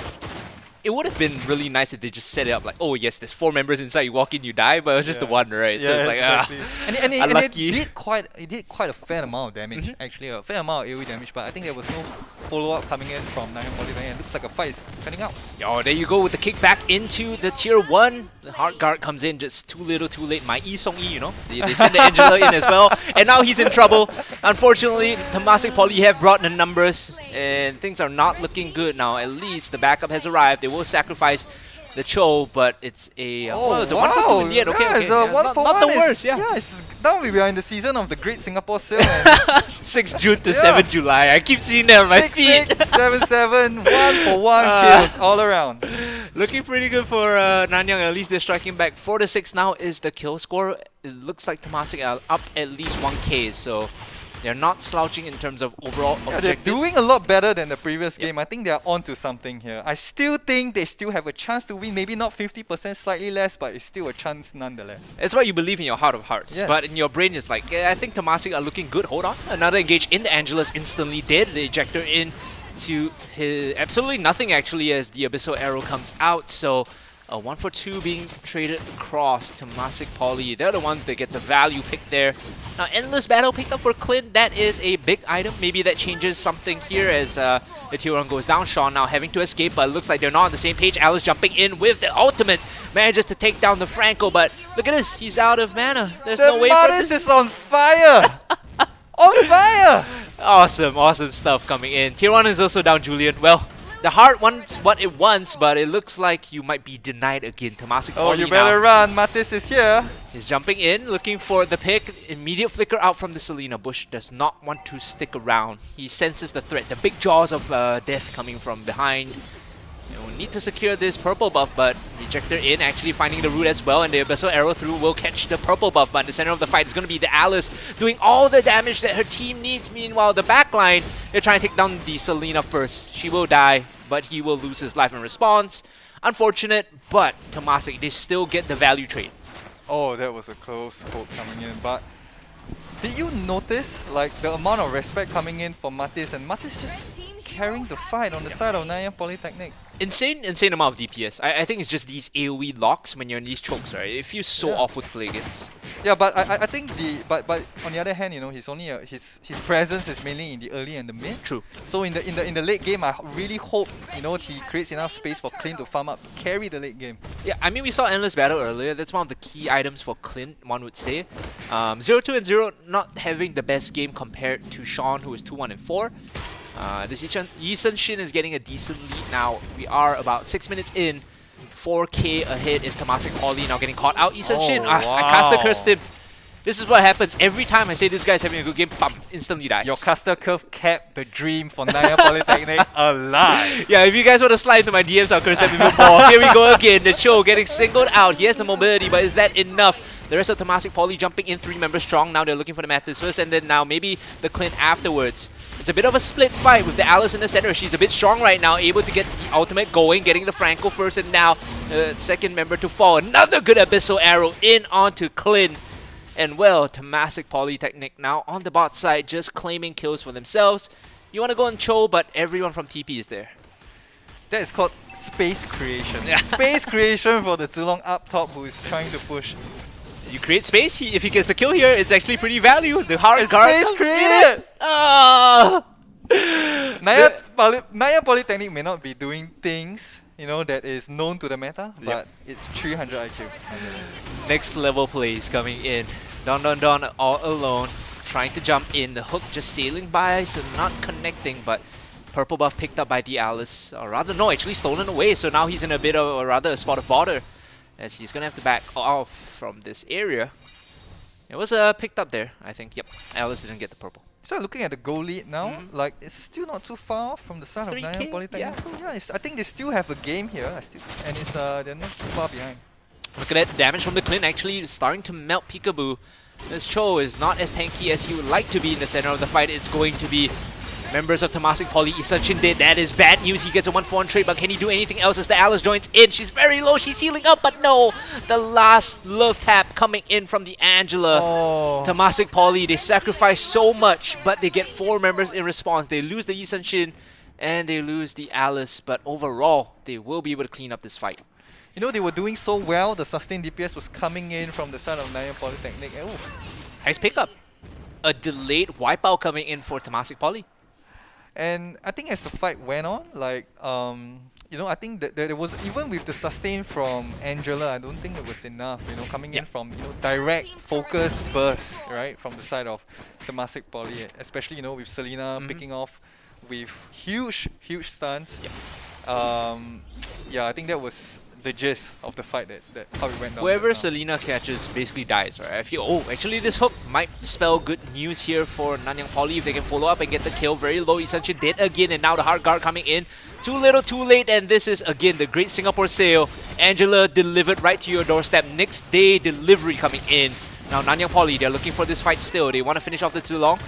Speaker 1: It would have been really nice if they just set it up like, oh yes, there's 4 members inside, you walk in, you die, but it was just the one, right?
Speaker 2: Yeah,
Speaker 1: so it's like,
Speaker 2: exactly. And
Speaker 1: unlucky.
Speaker 2: it did quite a fair amount of damage, actually, a fair amount of AoE damage, but I think there was no follow-up coming in from Nanyang Polytechnic, and it looks like a fight is turning out.
Speaker 1: Oh, there you go with the kick back into the tier 1. The hard guard comes in just too little, too late. My Song Yi, you know, they send the Angela in as well, and now he's in trouble. Unfortunately, Temasek Poly have brought the numbers, and things are not looking good now. At least the backup has arrived. They will sacrifice the Cho, but it's a it's a 1-for-2 in the end. Okay,
Speaker 2: it's a 1 for
Speaker 1: not
Speaker 2: 1
Speaker 1: the worst. Yeah,
Speaker 2: now we are in the season of the Great Singapore Sale.
Speaker 1: 6 June to 7 July. I keep seeing that on my feed.
Speaker 2: 6, 7, 7, 1-for-1 kills all around.
Speaker 1: Looking pretty good for Nanyang. At least they're striking back. 4-6 now is the kill score. It looks like Temasek are up at least 1k, so they're not slouching in terms of overall objectives.
Speaker 2: They're doing a lot better than the previous game. I think they're onto something here. I still think they still have a chance to win. Maybe not 50%, slightly less, but it's still a chance nonetheless.
Speaker 1: It's what you believe in your heart of hearts.
Speaker 2: Yes.
Speaker 1: But in your brain, it's like, I think Temasek are looking good. Hold on. Another engage in the Angelus instantly dead. The ejector in to his absolutely nothing actually as the Abyssal Arrow comes out. So a 1-for-2 being traded across Temasek Poly. They're the ones that get the value pick there. Now, Endless Battle picked up for Clint. That is a big item. Maybe that changes something here as the tier 1 goes down. Sean now having to escape, but it looks like they're not on the same page. Alice jumping in with the ultimate. Manages to take down the Franco, but look at this. He's out of mana. There's no way for this.
Speaker 2: Is on fire! On fire!
Speaker 1: Awesome, awesome stuff coming in. Tier 1 is also down, Julian. Well, the heart wants what it wants, but it looks like you might be denied again. Temasek Poly
Speaker 2: you better run. Matis is here.
Speaker 1: He's jumping in, looking for the pick. Immediate flicker out from the Selena. Bush does not want to stick around. He senses the threat, the big jaws of death coming from behind. And we'll need to secure this purple buff, but Ejector in, actually finding the root as well, and the Abyssal Arrow through will catch the purple buff, but in the center of the fight is going to be the Alice doing all the damage that her team needs. Meanwhile, the backline, they're trying to take down the Selena first. She will die, but he will lose his life in response. Unfortunate, but Temasek, they still get the value trade.
Speaker 2: Oh, that was a close hook coming in, but did you notice like the amount of respect coming in for Matis, and Matis just carrying the fight on the side of Nanyang Polytechnic?
Speaker 1: Insane amount of DPS. I think it's just these AoE locks when you're in these chokes, right? It feels so awful to play against.
Speaker 2: Yeah, but I think but on the other hand, you know, he's only his presence is mainly in the early and the mid.
Speaker 1: True.
Speaker 2: So in the late game, I really hope, you know, he creates enough space for Clint to farm up, to carry the late game.
Speaker 1: Yeah, I mean, we saw Endless Battle earlier. That's one of the key items for Clint, one would say. 0-2 and 0 not having the best game compared to Sean, who is 2-1 and 4. This Yi Sun Shin is getting a decent lead now. We are about 6 minutes in. 4k ahead is Temasek Poly now getting caught out. Yi Sun Shin, I caster cursed him. This is what happens every time I say this guy's having a good game, bam, instantly dies.
Speaker 2: Your caster curve kept the dream for Nanyang Polytechnic alive.
Speaker 1: Yeah, if you guys want to slide into my DMs, I'll curse them even more. Here we go again, the Cho getting singled out. He has the mobility, but is that enough? The rest of Temasek Poly jumping in 3 members strong. Now they're looking for the Mathis first, and then now maybe the Clint afterwards. It's a bit of a split fight with the Alice in the center. She's a bit strong right now, able to get the ultimate going, getting the Franco first, and now second member to fall. Another good Abyssal Arrow in onto Clint. And well, Temasek Polytechnic now on the bot side, just claiming kills for themselves. You want to go on Cho, but everyone from TP is there.
Speaker 2: That is called space creation. Space creation for the Zilong up top who is trying to push.
Speaker 1: You create space, if he gets the kill here, it's actually pretty value. The hard guard
Speaker 2: space created! Nanyang Polytechnic may not be doing things, you know, that is known to the meta, but it's 300 IQ.
Speaker 1: Next level plays coming in. Don all alone, trying to jump in. The hook just sailing by, so not connecting, but purple buff picked up by the Alice. Or rather, no, actually stolen away, so now he's in a bit of, or rather a spot of bother, as he's gonna have to back off from this area. It was picked up there, I think. Yep, Alice didn't get the purple.
Speaker 2: So looking at the goal lead now, like it's still not too far off from the side of Nanyang Polytechnic.
Speaker 1: Yeah.
Speaker 2: So yeah, I think they still have a game here, and it's they're not too far behind.
Speaker 1: Look at that, the damage from the Clint actually starting to melt Peekaboo. This Cho is not as tanky as he would like to be in the center of the fight. It's going to be members of Temasek Poly. Yi Sun Shin did. That is bad news. He gets a 1-4 trade, but can he do anything else as the Alice joins in? She's very low. She's healing up, but no. The last love tap coming in from the Angela. Temasek Poly, they sacrifice so much, but they get 4 members in response. They lose the Yi Sun Shin and they lose the Alice, but overall, they will be able to clean up this fight.
Speaker 2: You know, they were doing so well. The sustained DPS was coming in from the side of Nanyang Polytechnic.
Speaker 1: Nice pickup. A delayed wipeout coming in for Temasek Poly.
Speaker 2: And I think as the fight went on, like, you know, I think that there was, even with the sustain from Angela, I don't think it was enough, you know, coming in from, you know, direct focus burst, right, from the side of Temasek Poly, especially, you know, with Selena picking off with huge stuns. Yeah, I think that was the gist of the fight, that how it went down.
Speaker 1: Whoever Selena catches basically dies, right? I feel, actually this hook might spell good news here for Nanyang Poly if they can follow up and get the kill. Very low, Yi Sun Shin did again, and now the hard guard coming in. Too little, too late, and this is again the great Singapore sale. Angela delivered right to your doorstep. Next day delivery coming in. Now Nanyang Poly, they're looking for this fight still. They want to finish off the Zilong.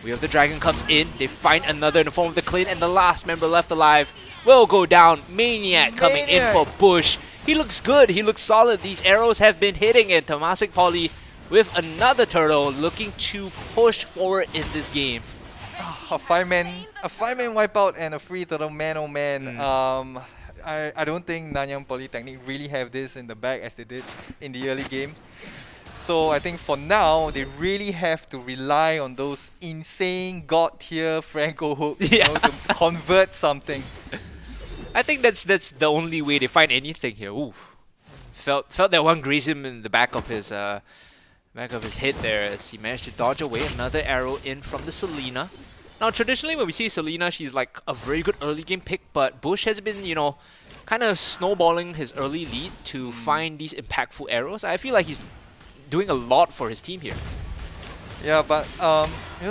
Speaker 1: We have the Dragon comes in. They find another in the form of the Clint, and the last member left alive will go down. Maniac coming in for Bush. He looks good. He looks solid. These arrows have been hitting it. Temasek Poly with another turtle looking to push forward in this game.
Speaker 2: A five-man wipeout and a free turtle man-oh-man. I don't think Nanyang Polytechnic really have this in the bag as they did in the early game. So I think for now, they really have to rely on those insane god-tier Franco hooks, you know, to convert something.
Speaker 1: I think that's the only way they find anything here. Ooh, felt that one graze him in the back of his head there as he managed to dodge away. Another arrow in from the Selena. Now traditionally when we see Selena, she's like a very good early game pick, but Bush has been, you know, kind of snowballing his early lead to find these impactful arrows. I feel like he's
Speaker 4: doing a lot for his team here.
Speaker 2: Yeah, but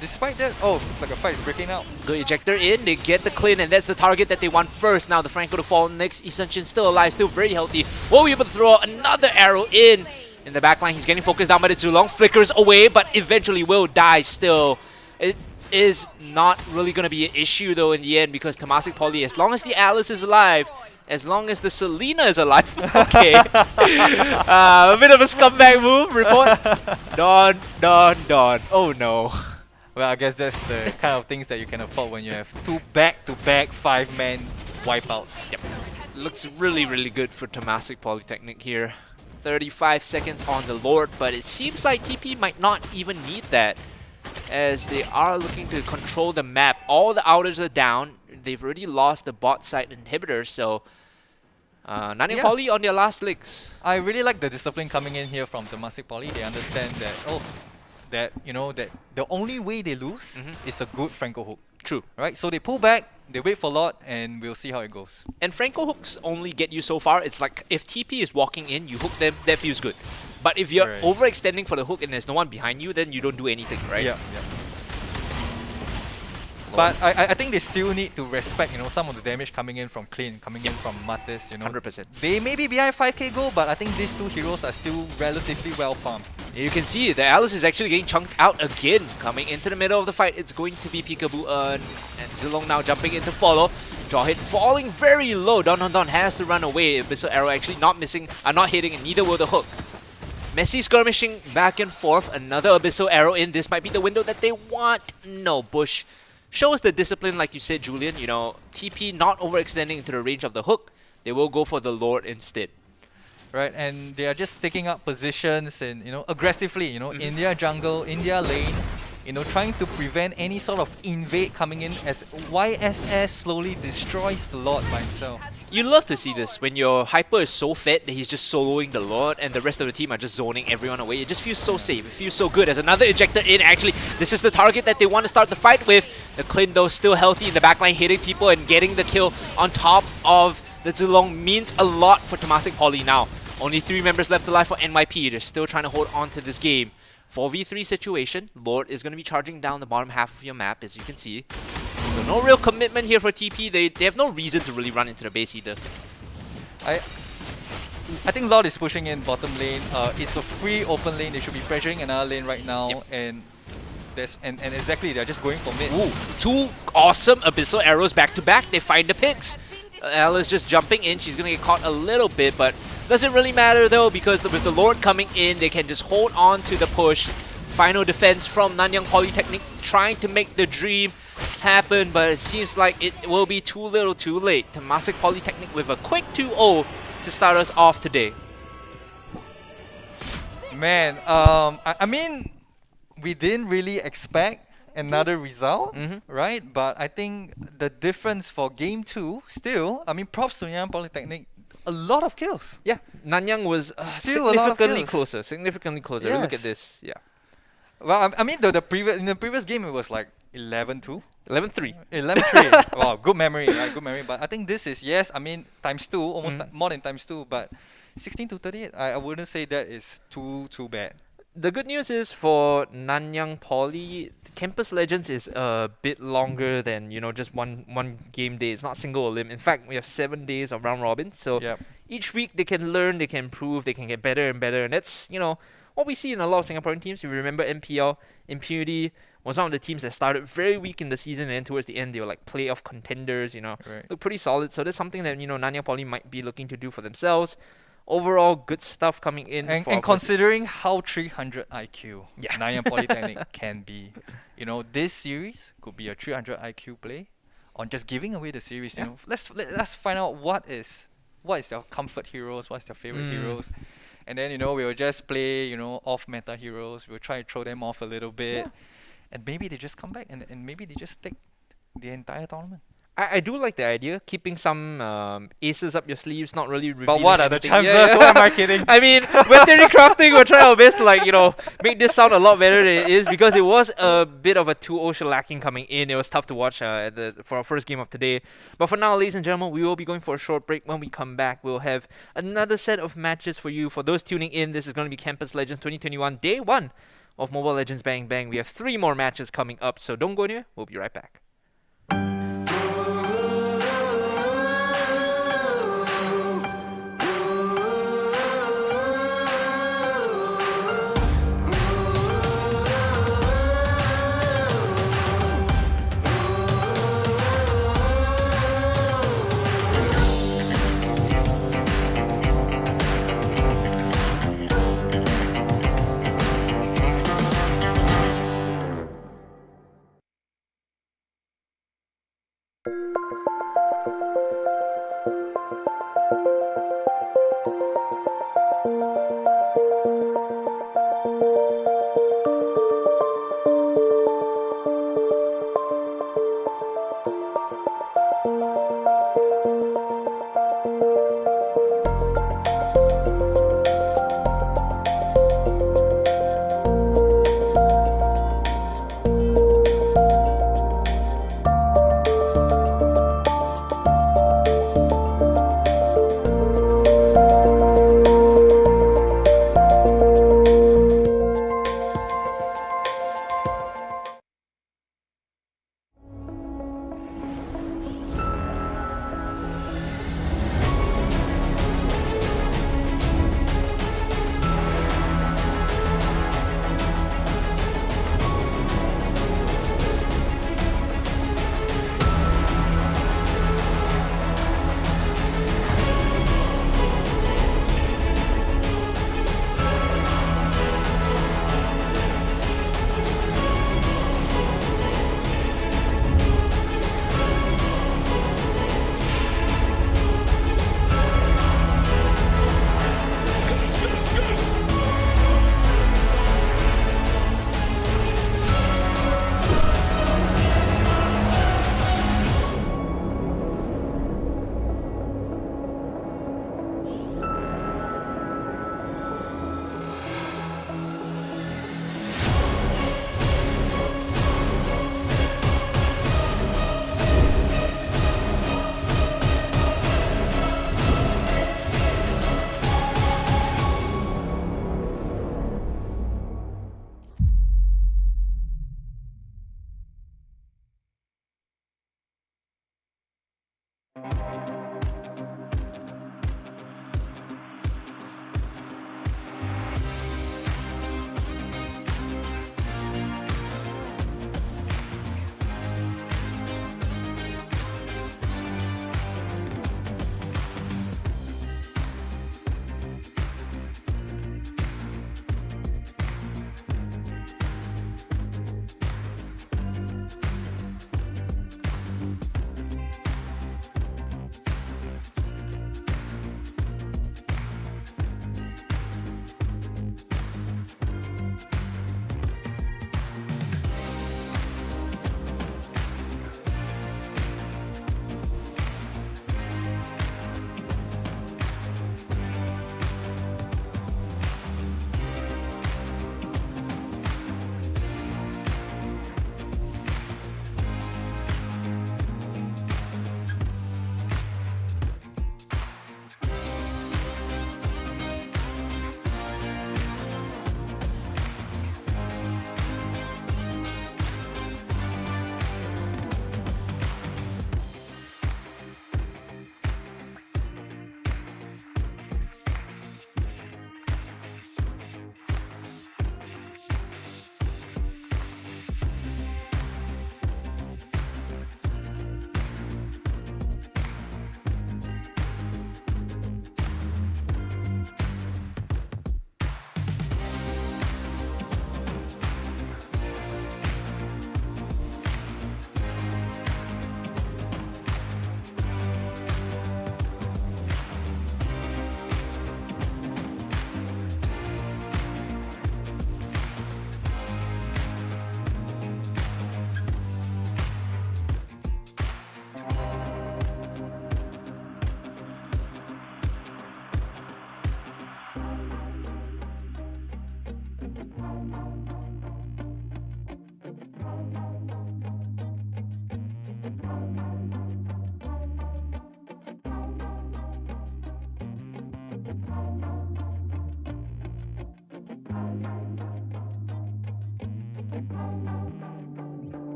Speaker 2: despite that, looks like a fight is breaking out.
Speaker 4: Good ejector in, they get the clean, and that's the target that they want first. Now the Franco to fall next. Isenchin still alive, still very healthy. Will be able to throw another arrow in the backline. He's getting focused down by the Zulong, flickers away, but eventually will die still. It is not really going to be an issue though in the end, because Temasek Poly, as long as the Alice is alive, as long as the Selena is alive. Okay. A bit of a scumbag move, report. Dawn. Oh no.
Speaker 2: Well, I guess that's the kind of things that you can afford when you have two back-to-back 5-man wipeouts.
Speaker 4: Yep. Looks really, really good for Temasek Polytechnic here. 35 seconds on the Lord, but it seems like TP might not even need that, as they are looking to control the map. All the outers are down. They've already lost the bot side inhibitor, so Nanyang Poly on their last legs.
Speaker 2: I really like the discipline coming in here from Temasek Poly. They understand that that the only way they lose is a good Franco hook.
Speaker 4: True.
Speaker 2: Right? So they pull back, they wait for lot, and we'll see how it goes.
Speaker 4: And Franco hooks only get you so far. It's like if TP is walking in, you hook them, that feels good. But if you're overextending for the hook and there's no one behind you, then you don't do anything, right?
Speaker 2: Yeah. But I think they still need to respect, some of the damage coming in from Clean, coming in from Matis,
Speaker 4: 100%.
Speaker 2: They may be behind 5k gold, but I think these two heroes are still relatively well farmed.
Speaker 4: You can see the Alice is actually getting chunked out again. Coming into the middle of the fight, it's going to be Peekaboo and Zilong now jumping in to follow. Jawhead falling very low. Don has to run away. Abyssal Arrow actually not hitting, and neither will the hook. Messi skirmishing back and forth. Another Abyssal Arrow in. This might be the window that they want. No, Bush shows the discipline, like you said, Julian. TP not overextending into the range of the hook. They will go for the Lord instead.
Speaker 2: Right, and they are just taking up positions and aggressively, India jungle, India lane, trying to prevent any sort of invade coming in as YSS slowly destroys the Lord by himself.
Speaker 4: You love to see this when your hyper is so fed that he's just soloing the Lord and the rest of the team are just zoning everyone away. It just feels so safe. It feels so good. As another ejector in, actually, this is the target that they want to start the fight with. The Clint, though, still healthy in the backline, hitting people and getting the kill on top of the Zilong means a lot for Temasek Poly now. Only 3 members left alive for NYP. They're still trying to hold on to this game. 4v3 situation. Lord is going to be charging down the bottom half of your map, as you can see. So no real commitment here for TP. They have no reason to really run into the base either.
Speaker 2: I think Lord is pushing in bottom lane. It's a free open lane. They should be pressuring another lane right now. Yep. And exactly, they're just going for mid.
Speaker 4: Ooh, 2 awesome Abyssal Arrows back to back. They find the picks. Ella's just jumping in. She's going to get caught a little bit, but doesn't really matter though, because with the Lord coming in, they can just hold on to the push. Final defense from Nanyang Polytechnic, trying to make the dream happen, but it seems like it will be too little too late. Temasek Polytechnic with a quick 2-0 to start us off today.
Speaker 2: Man, I mean, we didn't really expect another result, right? But I think the difference for game 2, still, I mean, props to Nanyang Polytechnic. A lot of kills.
Speaker 1: Yeah, Nanyang was
Speaker 2: still
Speaker 1: significantly closer. Significantly closer.
Speaker 2: Yes.
Speaker 1: Look at this. Yeah.
Speaker 2: Well, I mean, in the previous game it was like 11-2.
Speaker 1: 11-3.
Speaker 2: 11-3. Wow, good memory, right? Good memory. But I think this is, yes, I mean, times 2, almost more than times 2. But 16-38, I wouldn't say that is too bad.
Speaker 1: The good news is for Nanyang Poly, Campus Legends is a bit longer than just one game day. It's not single elim. In fact, we have 7 days of round robin. So each week they can learn, they can improve, they can get better and better. And that's what we see in a lot of Singaporean teams. If you remember MPL, Impunity was one of the teams that started very weak in the season, and then towards the end they were like playoff contenders. Look pretty solid. So that's something that Nanyang Poly might be looking to do for themselves. Overall, good stuff coming in.
Speaker 2: And considering how 300 IQ Nanyang Polytechnic can be, this series could be a 300 IQ play on just giving away the series. Let's find out what is their comfort heroes, what's their favorite heroes, and then we'll just play off meta heroes. We'll try to throw them off a little bit, and maybe they just come back and maybe they just take the entire tournament.
Speaker 1: I do like the idea, keeping some aces up your sleeves, not really
Speaker 2: But
Speaker 1: revealing
Speaker 2: what are the
Speaker 1: anything.
Speaker 2: chances?
Speaker 1: Yeah, yeah.
Speaker 2: What am I kidding?
Speaker 1: I mean, with theory crafting, we're trying our best to make this sound a lot better than it is, because it was a bit of a 2-0 shellacking coming in. It was tough to watch for our first game of today. But for now, ladies and gentlemen, we will be going for a short break. When we come back, we'll have another set of matches for you. For those tuning in, this is going to be Campus Legends 2021 Day 1 of Mobile Legends Bang Bang. We have 3 more matches coming up, so don't go anywhere. We'll be right back.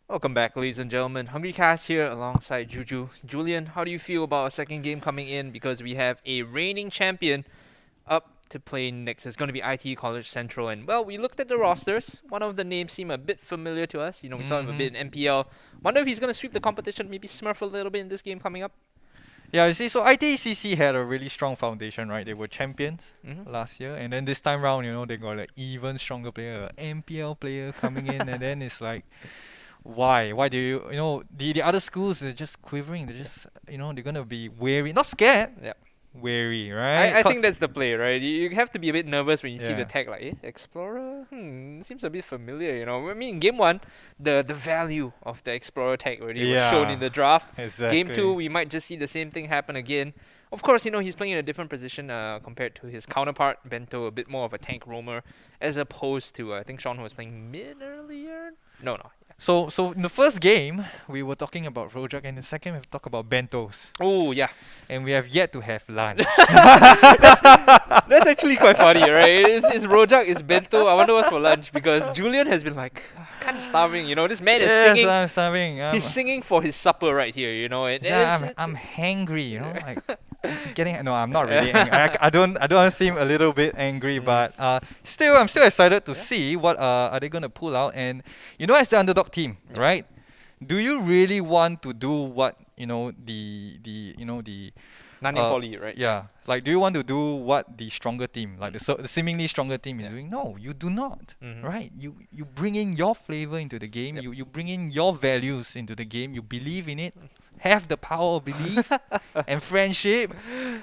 Speaker 1: Welcome back, ladies and gentlemen. Hungry Cast here alongside Juju. Julian, how do you feel about a second game coming in? Because we have a reigning champion up to play next. It's going to be IT College Central. And, well, we looked at the rosters. One of the names seemed a bit familiar to us. You know, we saw him a bit in MPL. Wonder if he's going to sweep the competition, maybe smurf a little bit in this game coming up.
Speaker 2: Yeah, you see, so ITECC had a really strong foundation, right? They were champions last year, and then this time round, you know, they got an even stronger player, an MPL player coming in, and then it's like, why? Why do you know, the other schools are just quivering. They're just, you know, they're gonna be wary, not scared, wary, right?
Speaker 1: I think that's the play, right? You have to be a bit nervous when you see the
Speaker 2: Yeah.
Speaker 1: tag like, Explorer? Seems a bit familiar, you know. I mean, in game 1, the value of the Explorer tag already was shown in the draft.
Speaker 2: Exactly.
Speaker 1: Game 2, we might just see the same thing happen again. Of course, you know, he's playing in a different position compared to his counterpart, Bento, a bit more of a tank roamer, as opposed to, I think Sean who was playing mid earlier? No.
Speaker 2: So in the first game, we were talking about Rojak, and in the second, we talked about bentos,
Speaker 1: Oh, yeah.
Speaker 2: and we have yet to have lunch.
Speaker 1: That's actually quite funny, right? It's Rojak, it's Bento. I wonder what's for lunch, because Julian has been like, kind of starving, you know. This man is
Speaker 2: Yes,
Speaker 1: singing.
Speaker 2: I'm starving.
Speaker 1: He's singing for his supper right here, you know. And
Speaker 2: I'm hangry, you know, like getting. No, I'm not really angry. I don't seem a little bit angry, but still, I'm still excited to see what are they gonna pull out. And you know, as the underdog team, right? Do you really want to do what you know the
Speaker 1: Nanyang Poly, right?
Speaker 2: yeah, like do you want to do what the stronger team, like the seemingly stronger team is doing? No, you do not, right? You bring in your flavor into the game. You bring in your values into the game. You believe in it. Have the power of belief and friendship,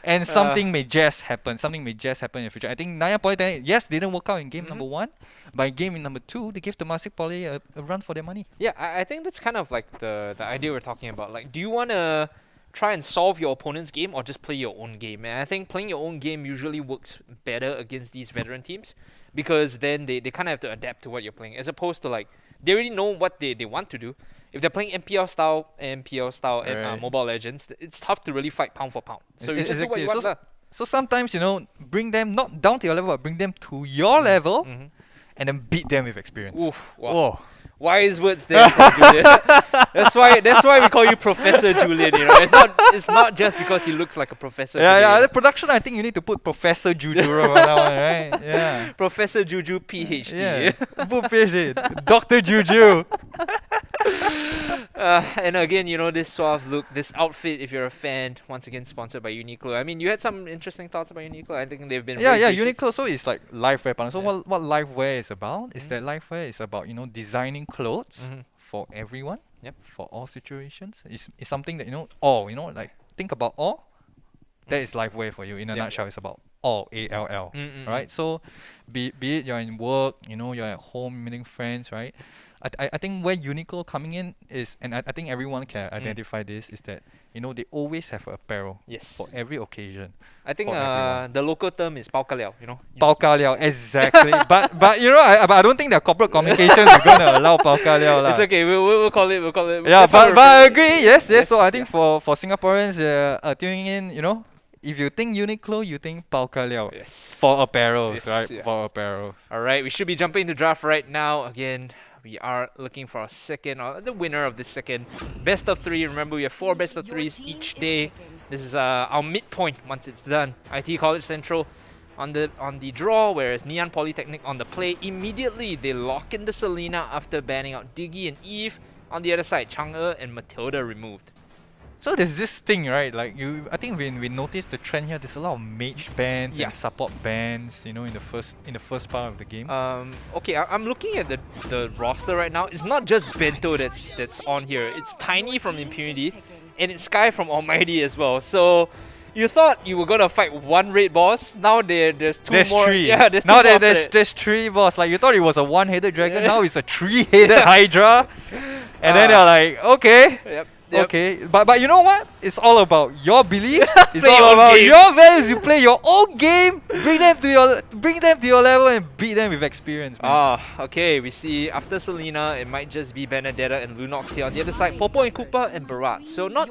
Speaker 2: and something may just happen. Something may just happen in the future. I think Nanyang Polytechnic, yes, didn't work out in game number 1. By game in number 2, they gave Temasek Poly a run for their money.
Speaker 1: Yeah, I think that's kind of like the idea we're talking about. Like, do you want to try and solve your opponent's game or just play your own game? And I think playing your own game usually works better against these veteran teams, because then they kind of have to adapt to what you're playing, as opposed to like, they already know what they want to do. If they're playing MPL style and
Speaker 2: Right.
Speaker 1: Mobile Legends, it's tough to really fight pound for pound. So you just do what you want.
Speaker 2: So sometimes, you know, bring them not down to your level, but bring them to your level, and then beat them with experience.
Speaker 1: Oof, wow.
Speaker 2: Whoa.
Speaker 1: Wise words there from Julian. That's why we call you Professor Julian, you know. It's not just because he looks like a professor.
Speaker 2: Yeah. The production, I think you need to put Professor Juju on that one, right? Yeah.
Speaker 1: Professor Juju PhD.
Speaker 2: Yeah. Put PhD. Dr. Juju.
Speaker 1: And again, you know, this suave look, this outfit, if you're a fan, once again sponsored by Uniqlo. I mean, you had some interesting thoughts about Uniqlo. I think they've been very gracious.
Speaker 2: Uniqlo. So it's like livewear partner. So what livewear is about is that livewear is about, you know, designing clothes for everyone, for all situations. It's something that, you know, all, you know, like think about all. That is livewear for you in a nutshell. It's about all, ALL, right? So be it you're in work, you know, you're at home meeting friends, right? I think where Uniqlo coming in is, and I think everyone can identify this, is that, you know, they always have apparel for every occasion.
Speaker 1: I think the local term is pao ka liao, you know.
Speaker 2: Pao ka liao, exactly. but you know, I don't think their corporate communications are gonna allow pao ka liao lah.
Speaker 1: It's okay. We'll call it.
Speaker 2: Yeah, but I agree. Yes. So I think for Singaporeans tuning in, you know, if you think Uniqlo, you think pao ka liao.
Speaker 1: Yes.
Speaker 2: For apparels,
Speaker 1: Yes,
Speaker 2: right?
Speaker 1: yeah.
Speaker 2: For apparels.
Speaker 1: All right, we should be jumping into draft right now. Again, we are looking for our second, or the winner of the second best of 3. Remember, we have 4 best of 3s each day. This is our midpoint once it's done. IT College Central on the draw, whereas Nanyang Polytechnic on the play. Immediately, they lock in the Selena after banning out Diggy and Eve. On the other side, Chang'e and Matilda removed.
Speaker 2: So there's this thing, right? Like I think when we noticed the trend here, there's a lot of mage bans and support bans, you know, in the first part of the game.
Speaker 1: Okay, I'm looking at the roster right now. It's not just Bento that's on here. It's Tiny from Impunity, and it's Sky from Almighty as well. So you thought you were gonna fight one raid boss. Now there's more.
Speaker 2: 3.
Speaker 1: Yeah, there's 2
Speaker 2: now
Speaker 1: more.
Speaker 2: there's 3 boss. Like you thought it was a one-headed dragon. Now it's a 3-headed Hydra. And then they're like, okay.
Speaker 1: Yep.
Speaker 2: Okay, but you know what? It's all about your beliefs. It's
Speaker 1: Play your
Speaker 2: all
Speaker 1: own
Speaker 2: about
Speaker 1: game.
Speaker 2: your values. You play your own game. Bring them to your level and beat them with experience, man.
Speaker 1: Okay. We see after Selena, it might just be Benedetta and Lunox here. On the other side, Popo and Koopa and Barat. So not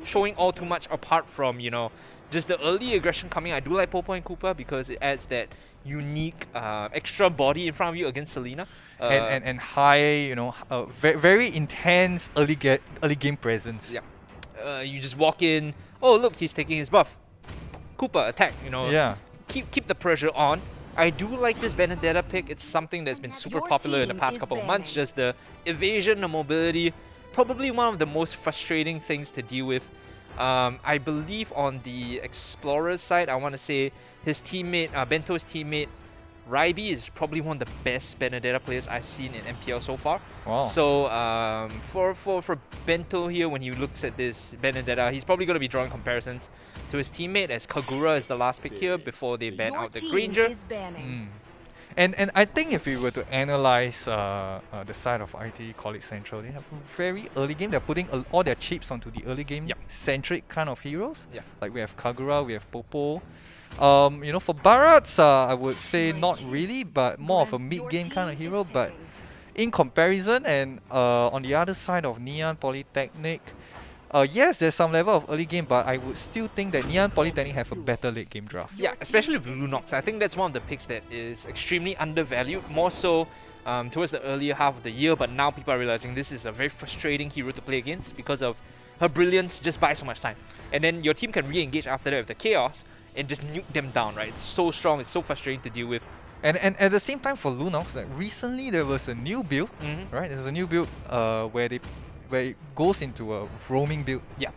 Speaker 1: showing all too much apart from, you know, just the early aggression coming. I do like Popo and Koopa because it adds that unique extra body in front of you against Selena.
Speaker 2: And high, very intense early game presence.
Speaker 1: Yeah. You just walk in. Oh, look, he's taking his buff. Koopa, attack.
Speaker 2: Yeah.
Speaker 1: Keep the pressure on. I do like this Benedetta pick. It's something that's been super popular in the past couple of months. Just the evasion, the mobility. Probably one of the most frustrating things to deal with. I believe on the Explorer's side, I want to say his teammate, Bento's teammate, Raibi is probably one of the best Benedetta players I've seen in MPL so far.
Speaker 2: Wow.
Speaker 1: So for Bento here, when he looks at this Benedetta, he's probably going to be drawing comparisons to his teammate, as Kagura is the last pick here before they ban out the Granger.
Speaker 2: And I think if we were to analyze the side of IT College Central, they have a very early game. They're putting all their chips onto the early game centric kind of heroes.
Speaker 1: Yeah.
Speaker 2: Like we have Kagura, we have Popo. For Barats, I would say not really, but more of a mid-game kind of hero. But in comparison, and on the other side of Neon Polytechnic, yes, there's some level of early game, but I would still think that Neon Polytechnic have a better late game draft.
Speaker 1: Yeah, especially with Lunox. I think that's one of the picks that is extremely undervalued, more so towards the earlier half of the year, but now people are realizing this is a very frustrating hero to play against because of her brilliance just buys so much time. And then your team can re-engage after that with the Chaos and just nuke them down, right? It's so strong, it's so frustrating to deal with.
Speaker 2: And at the same time for Lunox, like recently there was a new build, right? There was a new build where it goes into a roaming build.
Speaker 1: Yeah.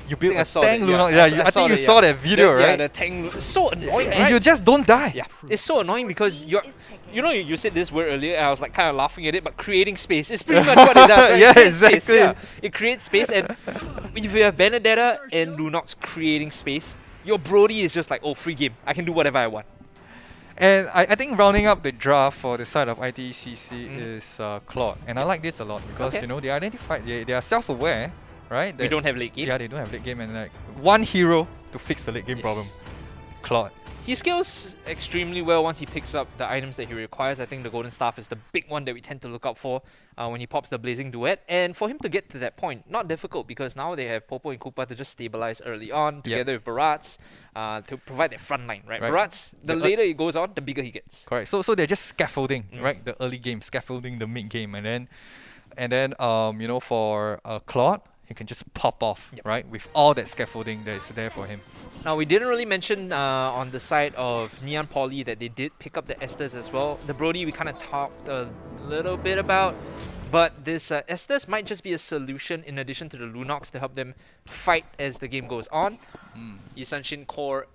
Speaker 2: You build a
Speaker 1: I saw
Speaker 2: tank
Speaker 1: that,
Speaker 2: Lunox.
Speaker 1: yeah.
Speaker 2: I think you saw that video, right?
Speaker 1: Yeah, the tank. It's so annoying,
Speaker 2: And
Speaker 1: right?
Speaker 2: you just don't die.
Speaker 1: Yeah, it's so annoying because you said this word earlier, and I was like kind of laughing at it, but creating space is pretty much what it does, right?
Speaker 2: Yeah,
Speaker 1: It creates space,
Speaker 2: exactly.
Speaker 1: yeah. It creates space, and if you have Benedetta and Lunox creating space, your Brody is just like, oh, free game. I can do whatever I want.
Speaker 2: And I think rounding up the draft for the side of ITECC is Claude. And I like this a lot because, they identified, they are self-aware, right?
Speaker 1: We don't have late game.
Speaker 2: Yeah, they don't have late game, and like one hero to fix the late game problem. Claude.
Speaker 1: He scales extremely well once he picks up the items that he requires. I think the Golden Staff is the big one that we tend to look out for when he pops the Blazing Duet. And for him to get to that point, not difficult because now they have Popo and Koopa to just stabilize early on together with Barats to provide that front line, right? Barats, the later it goes on, the bigger he gets.
Speaker 2: Correct. So they're just scaffolding, right? The early game, scaffolding the mid game, and then for Claude, he can just pop off, right? With all that scaffolding that is there for him.
Speaker 1: Now, we didn't really mention on the side of Neon Poly that they did pick up the Esthers as well. The Brody we kind of talked a little bit about, but this Esthers might just be a solution in addition to the Lunox to help them fight as the game goes on.
Speaker 4: Yisanshin Core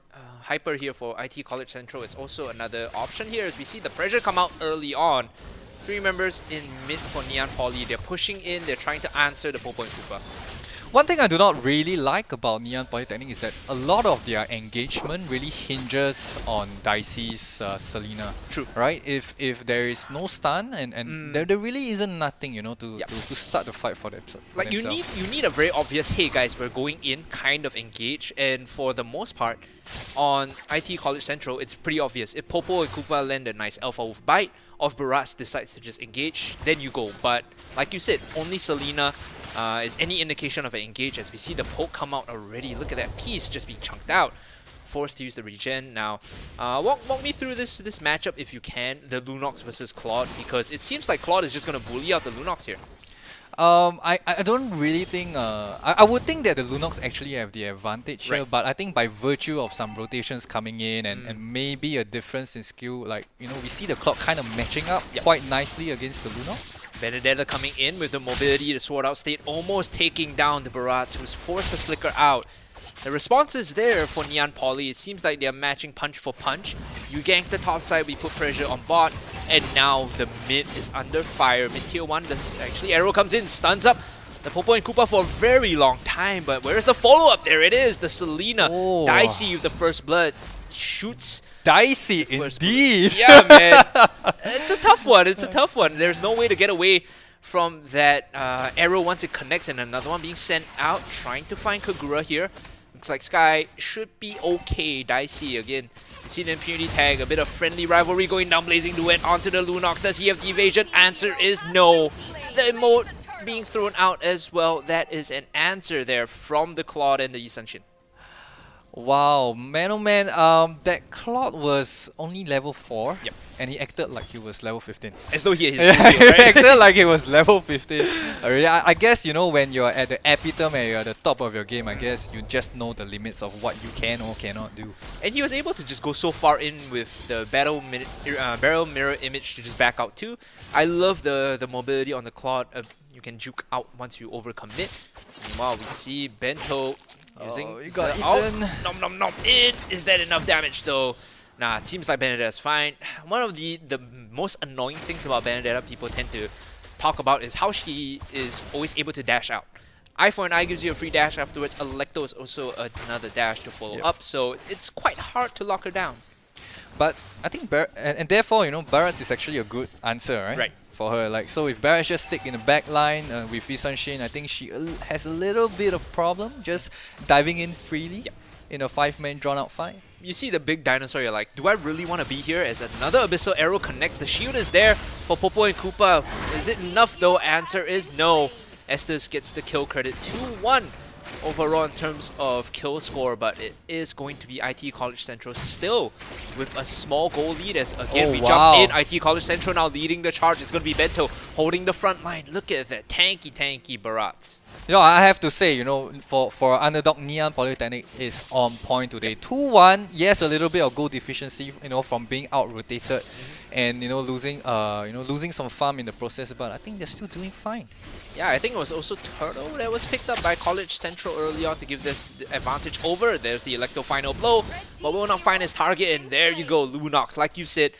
Speaker 4: Hyper here for IT College Central is also another option here as we see the pressure come out early on. 3 members in mid for Neon Poly. They're pushing in, they're trying to answer the Popo and Koopa.
Speaker 2: One thing I do not really like about Neon Polytechnic is that a lot of their engagement really hinges on Dicey's Selena.
Speaker 1: True.
Speaker 2: Right? If there is no stun and there really isn't nothing, to start the fight for themselves.
Speaker 4: Like you need a very obvious, hey guys, we're going in kind of engage, and for the most part on IT College Central it's pretty obvious. If Popo and Koopa land a nice Alpha Wolf bite, or if Barats decides to just engage, then you go. But like you said, only Selena is any indication of an engage as we see the poke come out already. Look at that piece just being chunked out. Forced to use the regen. Now, walk me through this matchup if you can, the Lunox versus Claude, because it seems like Claude is just going to bully out the Lunox here.
Speaker 2: I don't really think I would think that the Lunox actually have the advantage here, but I think by virtue of some rotations coming in and maybe a difference in skill, like we see the Claude kind of matching up quite nicely against the Lunox.
Speaker 4: Benedetta coming in with the mobility, the sword out state, almost taking down the Barats, who's forced to flicker out. The response is there for Neon Poly. It seems like they're matching punch for punch. You gank the top side, we put pressure on bot, and now the mid is under fire. Mid tier 1, actually Arrow comes in, stuns up the Popo and Koopa for a very long time, but where's the follow-up? There it is, the Selena. Dicey with the first blood shoots.
Speaker 2: Dicey indeed.
Speaker 4: Yeah, man. It's a tough one. It's a tough one. There's no way to get away from that arrow once it connects, and another one being sent out, trying to find Kagura here. Looks like Sky should be okay. Dicey again. You see the Impunity tag, a bit of friendly rivalry going down. Blazing Duet onto the Lunox. Does he have the evasion? Answer is no. The emote being thrown out as well. That is an answer there from the Claude and the Yisanshin.
Speaker 2: Wow, man, oh man, that Claude was only level 4,
Speaker 4: Yep.
Speaker 2: and he acted like he was level 15.
Speaker 4: As though he is.
Speaker 2: Yeah, he
Speaker 4: right?
Speaker 2: acted like he was level 15. Already, I guess, you know, when you're at the epitome and you're at the top of your game, I guess you just know the limits of what you can or cannot do.
Speaker 4: And he was able to just go so far in with the barrel mirror image to just back out too. I love the mobility on the Claude. You can juke out once you overcommit. Meanwhile, we see Bento using
Speaker 2: you got
Speaker 4: the out.
Speaker 2: eaten.
Speaker 4: Nom nom nom in. Is that enough damage though? Nah, it seems like Benedetta's fine. One of the most annoying things about Benedetta people tend to talk about is how she is always able to dash out. Eye for an eye gives you a free dash afterwards. Electo is also another dash to follow up, so it's quite hard to lock her down.
Speaker 2: But I think and therefore, you know, Barrett's is actually a good answer, right?
Speaker 4: Right.
Speaker 2: For her, like, so if Barrett just stick in the back line with Visanshin, I think she has a little bit of problem just diving in freely in a 5-man drawn-out fight.
Speaker 4: You see the big dinosaur, you're like, do I really want to be here? As another Abyssal Arrow connects, the shield is there for Popo and Koopa. Is it enough though? Answer is no. Estes gets the kill credit, 2-1 overall in terms of kill score, but it is going to be IT College Central still with a small goal lead as again we jump in. IT College Central now leading the charge. It's going to be Bento holding the front line. Look at that tanky Barats.
Speaker 2: You know, I have to say, you know, for underdog, Ngee Ann Polytechnic is on point today. 2-1, yes, a little bit of goal deficiency, you know, from being out-rotated and, you know, losing some farm in the process, but I think they're still doing fine.
Speaker 4: Yeah, I think it was also Turtle that was picked up by College Central early on to give this advantage over. There's the Electo final blow, but will not find his target, and there you go, Lunox, like you said,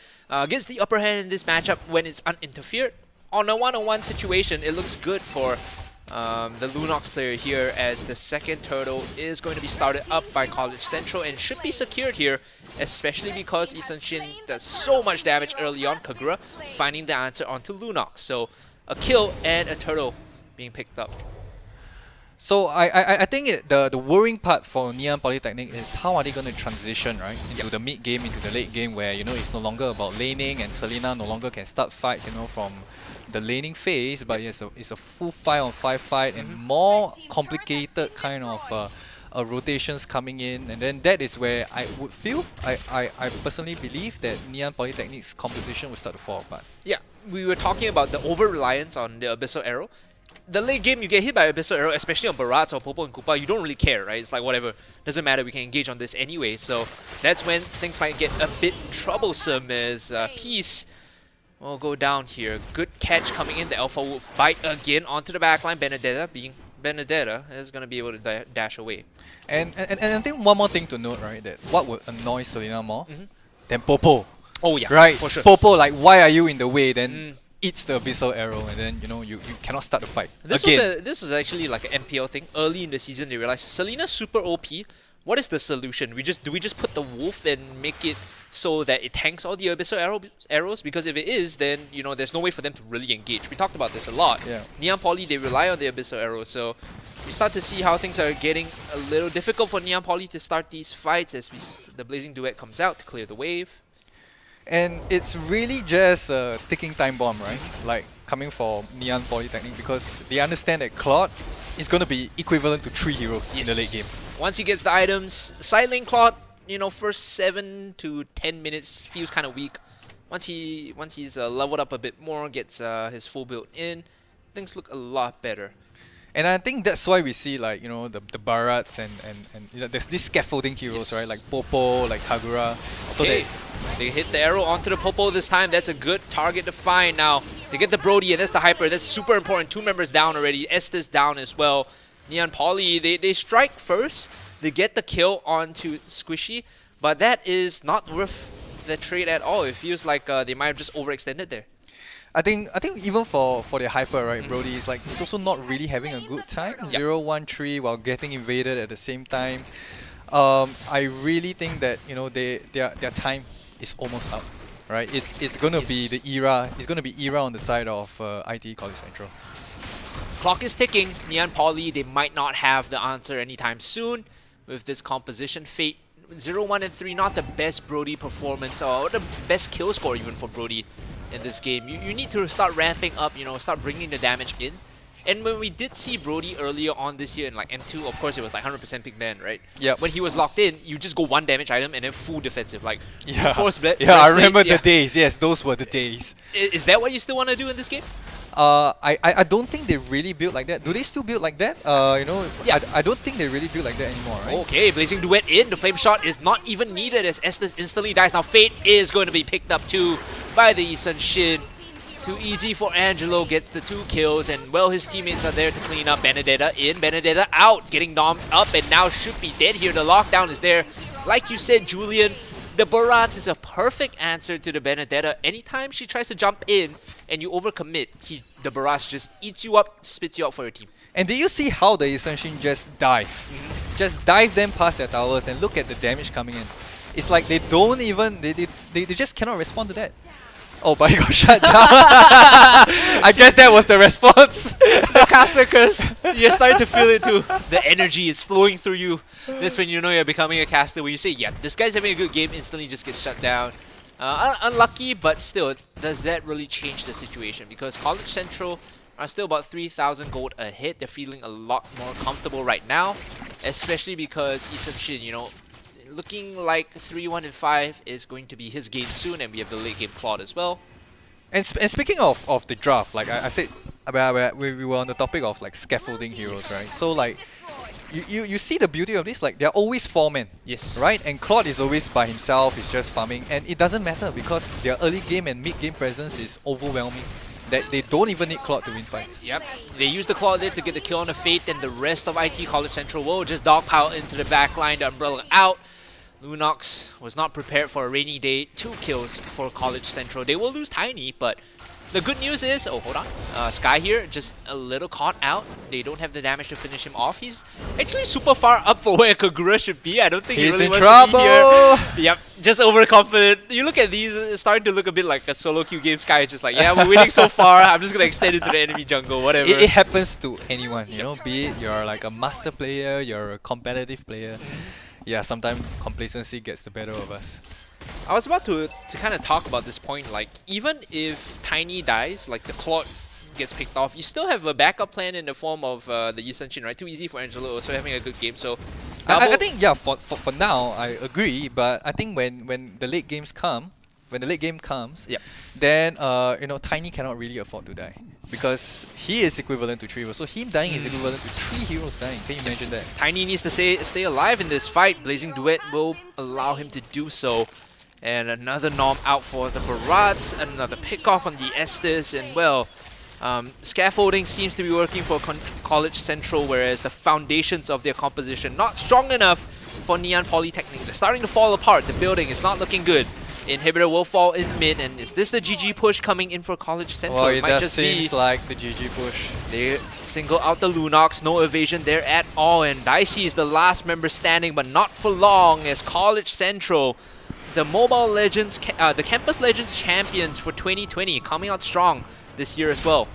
Speaker 4: gets the upper hand in this matchup when it's uninterfered. On a one-on-one situation, it looks good for the Lunox player here, as the second turtle is going to be started up by College Central and should be secured here, especially because Isanshin does so much damage early on. Kagura finding the answer onto Lunox. So a kill and a turtle being picked up.
Speaker 2: So I think the worrying part for Ngee Ann Polytechnic is how are they going to transition, right, into the mid game, into the late game, where, you know, it's no longer about laning and Selena no longer can start fights, you know, from the laning phase, but yes, it's a full 5-on-5 fight and more complicated kind of rotations coming in, and then that is where I would feel, I personally believe that Ngee Ann Polytechnic's composition will start to fall apart.
Speaker 4: Yeah, we were talking about the over-reliance on the Abyssal Arrow. The late game, you get hit by Abyssal Arrow, especially on Barats or Popo and Koopa, you don't really care, right? It's like, whatever, doesn't matter, we can engage on this anyway. So that's when things might get a bit troublesome, as Peace will go down here. Good catch coming in, the Alpha Wolf bite again onto the backline. Benedetta is going to be able to dash away.
Speaker 2: And I think one more thing to note, right, that what would annoy Selena more than Popo.
Speaker 4: Oh yeah,
Speaker 2: right?
Speaker 4: for sure.
Speaker 2: Popo, like, why are you in the way? Then eats the Abyssal Arrow, and then, you know, you cannot start the fight.
Speaker 4: This was actually like an MPL thing. Early in the season, they realized Selena's super OP. What is the solution? Do we just put the wolf and make it so that it tanks all the Abyssal arrows? Because if it is, then, you know, there's no way for them to really engage. We talked about this a lot.
Speaker 2: Yeah.
Speaker 4: Ngee Ann Poly, they rely on the Abyssal arrows, so we start to see how things are getting a little difficult for Ngee Ann Poly to start these fights as the Blazing Duet comes out to clear the wave.
Speaker 2: And it's really just a ticking time bomb, right? Like, coming for Ngee Ann Polytechnic, because they understand that Claude is going to be equivalent to 3 heroes in the late game.
Speaker 4: Once he gets the items, side lane Claude, you know, first 7 to 10 minutes feels kind of weak. Once he's leveled up a bit more, gets his full build in, things look a lot better.
Speaker 2: And I think that's why we see, like, you know, the Barats and you know, there's these scaffolding heroes, right? Like Popo, like Kagura. So
Speaker 4: they hit the arrow onto the Popo this time. That's a good target to find now. They get the Brody, and that's the Hyper. That's super important. 2 members down already. Estes down as well. Ngee Ann Poly, they strike first. They get the kill onto Squishy, but that is not worth the trade at all. It feels like they might have just overextended there.
Speaker 2: I think even for the Hyper, right, Brody is like, he's also not really having a good time. 0-1-3 while getting invaded at the same time. I really think that, you know, their time is almost up, right? It's gonna be the era. It's gonna be era on the side of ITE College Central.
Speaker 4: Clock is ticking. Ngee Ann Poly, they might not have the answer anytime soon with this composition. Fate 0-1-3, not the best Brody performance or the best kill score even for Brody in this game. You need to start ramping up, you know, start bringing the damage in. And when we did see Brody earlier on this year in like N2, of course it was like 100% pick ban, right?
Speaker 2: Yep.
Speaker 4: When he was locked in, you just go 1 damage item and then full defensive, like
Speaker 2: Yeah.
Speaker 4: force
Speaker 2: Yeah, I
Speaker 4: breastplate,
Speaker 2: remember
Speaker 4: yeah.
Speaker 2: the days. Yes, those were the days.
Speaker 4: Is that what you still want to do in this game?
Speaker 2: I don't think they really build like that. Do they still build like that?
Speaker 4: Yeah.
Speaker 2: I don't think they really build like that anymore, right?
Speaker 4: Okay, Blazing Duet in. The Flame Shot is not even needed as Estes instantly dies. Now Fate is going to be picked up too by the Sun Shin. Too easy for Angelo, gets the 2 kills, and well, his teammates are there to clean up. Benedetta in, Benedetta out, getting nommed up, and now should be dead here. The lockdown is there. Like you said, Julian, the Barats is a perfect answer to the Benedetta. Anytime she tries to jump in and you overcommit, the Barats just eats you up, spits you out for your team.
Speaker 2: And did you see how the Isunshin just dive? Just dive them past their towers and look at the damage coming in. It's like they don't even, they just cannot respond to that. Oh, but he got shut down. I guess that was the response.
Speaker 4: The caster curse, you're starting to feel it too. The energy is flowing through you. That's when you know you're becoming a caster, where you say, yeah, this guy's having a good game, instantly just gets shut down. Unlucky, but still, does that really change the situation? Because College Central are still about 3,000 gold ahead. They're feeling a lot more comfortable right now, especially because Isunshin, you know, looking like 3-1 and 5 is going to be his game soon, and we have the late game Claude as well.
Speaker 2: And speaking of the draft, like I said, we were on the topic of like scaffolding heroes, right? So like, you see the beauty of this, like they're always 4-men.
Speaker 4: Yes.
Speaker 2: Right? And Claude is always by himself, he's just farming, and it doesn't matter because their early game and mid game presence is overwhelming. That they don't even need Claude to win fights.
Speaker 4: Yep, they use the Claude there to get the kill on the Fate, and the rest of IT College Central will just dogpile into the backline, the Umbrella out. Lunox was not prepared for a rainy day. 2 kills for College Central. They will lose Tiny, but the good news is, oh, hold on. Sky here, just a little caught out. They don't have the damage to finish him off. He's actually super far up for where Kagura should be. I don't think he
Speaker 2: He's
Speaker 4: really
Speaker 2: in
Speaker 4: wants
Speaker 2: trouble.
Speaker 4: to be here. Yep, just overconfident. You look at these, it's starting to look a bit like a solo queue game. Sky is just like, yeah, we're winning so far. I'm just going to extend it to the enemy jungle, whatever.
Speaker 2: It happens to anyone, you know, be it you're like a master player, you're a competitive player. Yeah, sometimes complacency gets the better of us.
Speaker 4: I was about to kind of talk about this point, like, even if Tiny dies, like the Claude gets picked off, you still have a backup plan in the form of the Yusunshin, right? Too easy for Angelo, also having a good game, so...
Speaker 2: I think, yeah, for now, I agree, but I think when the late games come, when the late game comes,
Speaker 4: Yep.
Speaker 2: then, you know, Tiny cannot really afford to die. Because he is equivalent to 3 heroes, so him dying is equivalent to 3 heroes dying. Can you imagine that?
Speaker 4: Tiny needs to stay alive in this fight. Blazing Duet will allow him to do so. And another nom out for the Barats, another pick off on the Estes, and well, scaffolding seems to be working for College Central, whereas the foundations of their composition not strong enough for Neon Polytechnic. They're starting to fall apart. The building is not looking good. Inhibitor will fall in mid, and is this the GG push coming in for College Central?
Speaker 2: Well,
Speaker 4: it
Speaker 2: it
Speaker 4: might
Speaker 2: does
Speaker 4: just
Speaker 2: seems
Speaker 4: be
Speaker 2: like the GG push.
Speaker 4: they single out the Lunox, no evasion there at all, and Dicey is the last member standing, but not for long, as College Central, the Mobile Legends, the Campus Legends champions for 2020, coming out strong this year as well.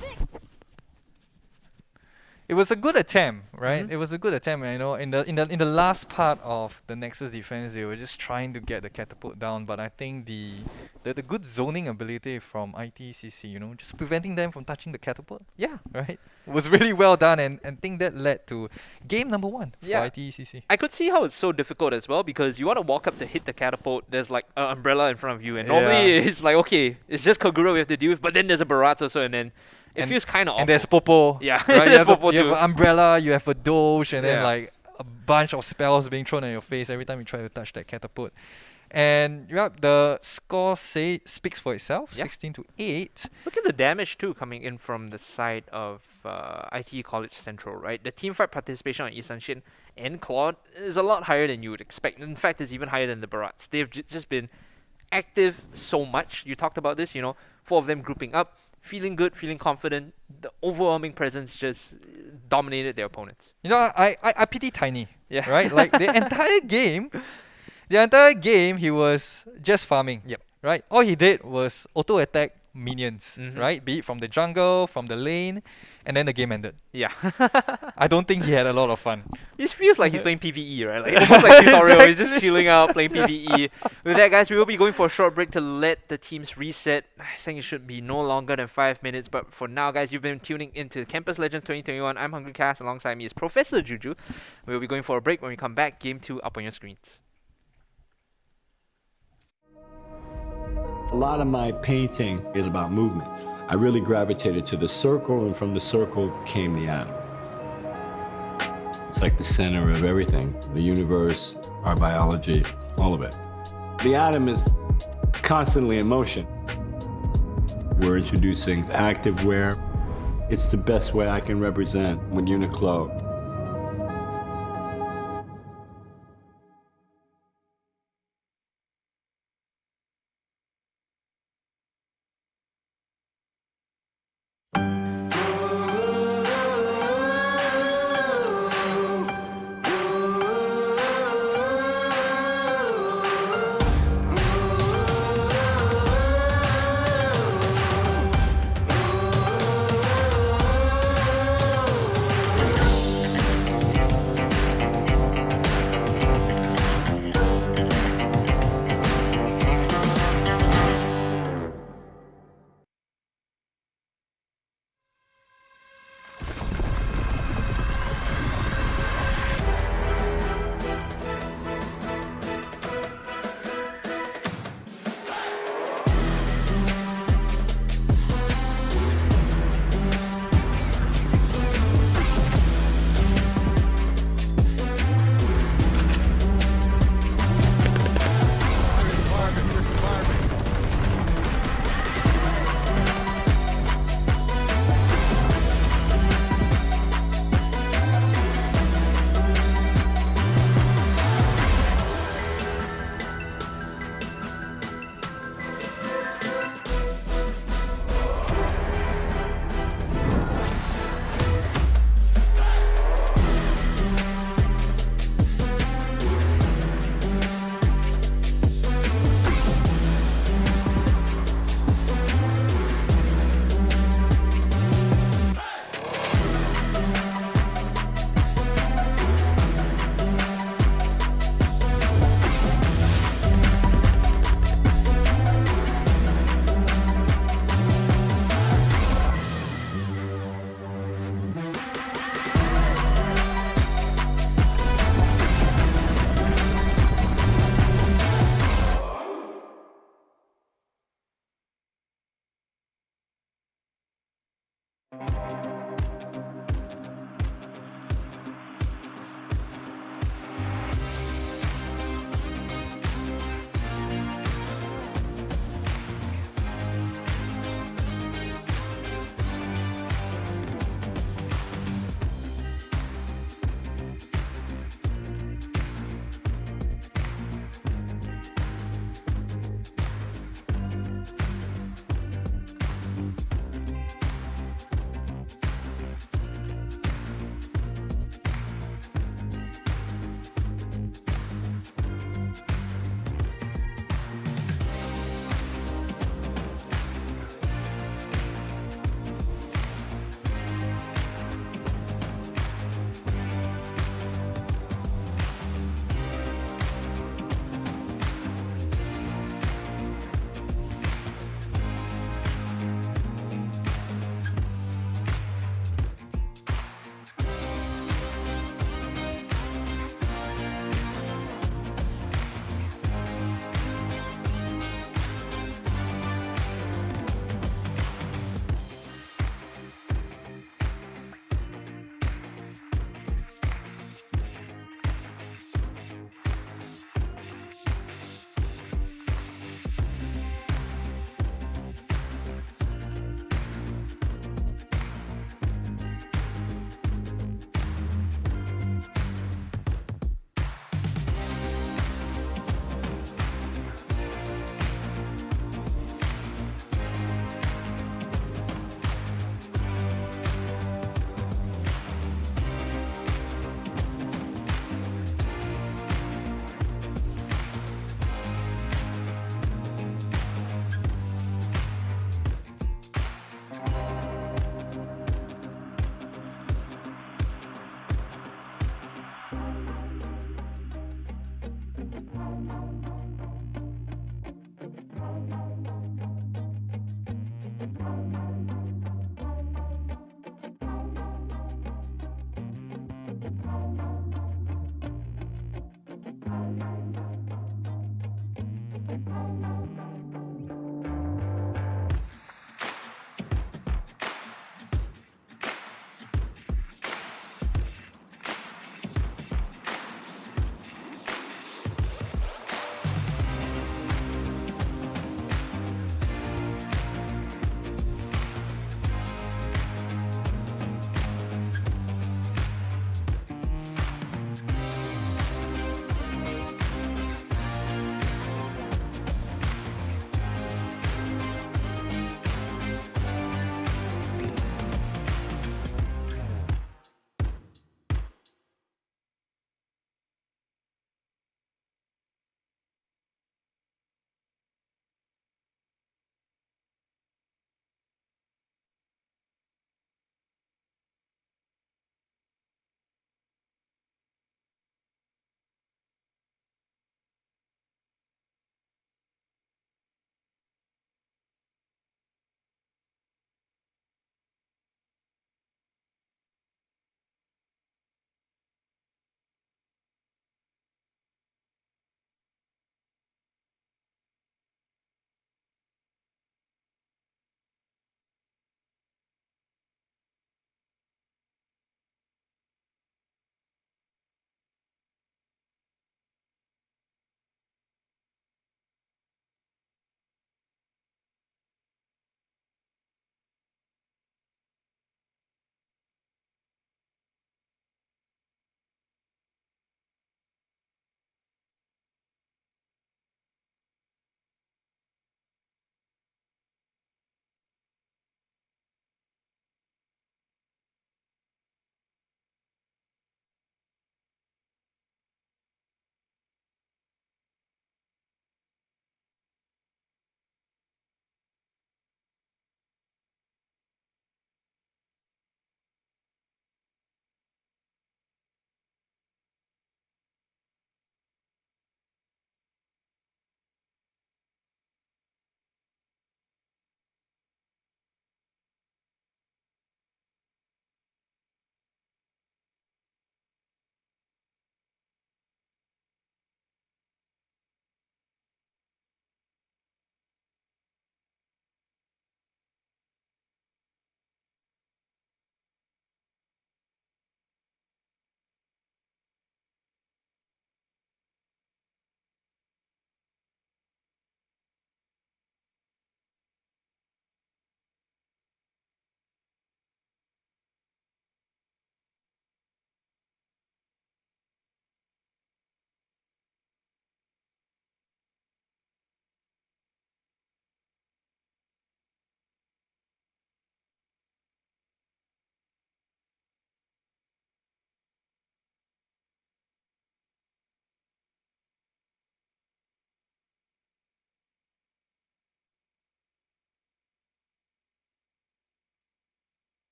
Speaker 2: It was a good attempt, right? It was a good attempt, you know. In the last part of the Nexus defense, they were just trying to get the catapult down, but I think the good zoning ability from ITECC, you know, just preventing them from touching the catapult, yeah, right, was really well done, and I think that led to game number 1 for
Speaker 1: Yeah.
Speaker 2: ITECC.
Speaker 1: I could see how it's so difficult as well, because you want to walk up to hit the catapult, there's like an umbrella in front of you, and normally
Speaker 2: Yeah.
Speaker 1: it's like, okay, it's just Kogura we have to deal with, but then there's a Barat also, and then it
Speaker 2: And-
Speaker 1: feels kind of awful.
Speaker 2: And there's Popo.
Speaker 1: Yeah,
Speaker 2: right?
Speaker 1: there's
Speaker 2: you have,
Speaker 1: Popo
Speaker 2: you have
Speaker 1: too.
Speaker 2: an umbrella, you have a Doge, and then
Speaker 1: Yeah.
Speaker 2: like a bunch of spells being thrown at your face every time you try to touch that catapult. And yeah, the score speaks for itself,
Speaker 1: Yeah.
Speaker 2: 16-8.
Speaker 1: Look at the damage too coming in from the side of IT College Central, right? The teamfight participation on Isanshin and Claude is a lot higher than you would expect. In fact, it's even higher than the Barats. They've just been active so much. You talked about this, you know, 4 of them grouping up, feeling good, feeling confident. The overwhelming presence just dominated their opponents.
Speaker 2: You know, I pity Tiny.
Speaker 1: Yeah.
Speaker 2: Right? Like the entire game, he was just farming.
Speaker 1: Yep.
Speaker 2: Right? All he did was auto attack minions,
Speaker 1: Mhm.
Speaker 2: right? Be it from the jungle, from the lane. and then the game ended.
Speaker 1: Yeah.
Speaker 2: I don't think he had a lot of fun.
Speaker 1: It feels like he's playing PvE, right? Like almost like tutorial. He's just chilling out, playing PvE. With that, guys, we will be going for a short break to let the teams reset. I think it should be no longer than 5 minutes. But for now, guys, you've been tuning into Campus Legends 2021. I'm Hungry Cast. Alongside me is Professor Juju. We will be going for a break. When we come back, Game 2 up on your screens.
Speaker 3: A lot of my painting is about movement. I really gravitated to the circle, and from the circle came the atom. It's like the center of everything, the universe, our biology, all of it. The atom is constantly in motion. We're introducing activewear. It's the best way I can represent when Uniqlo.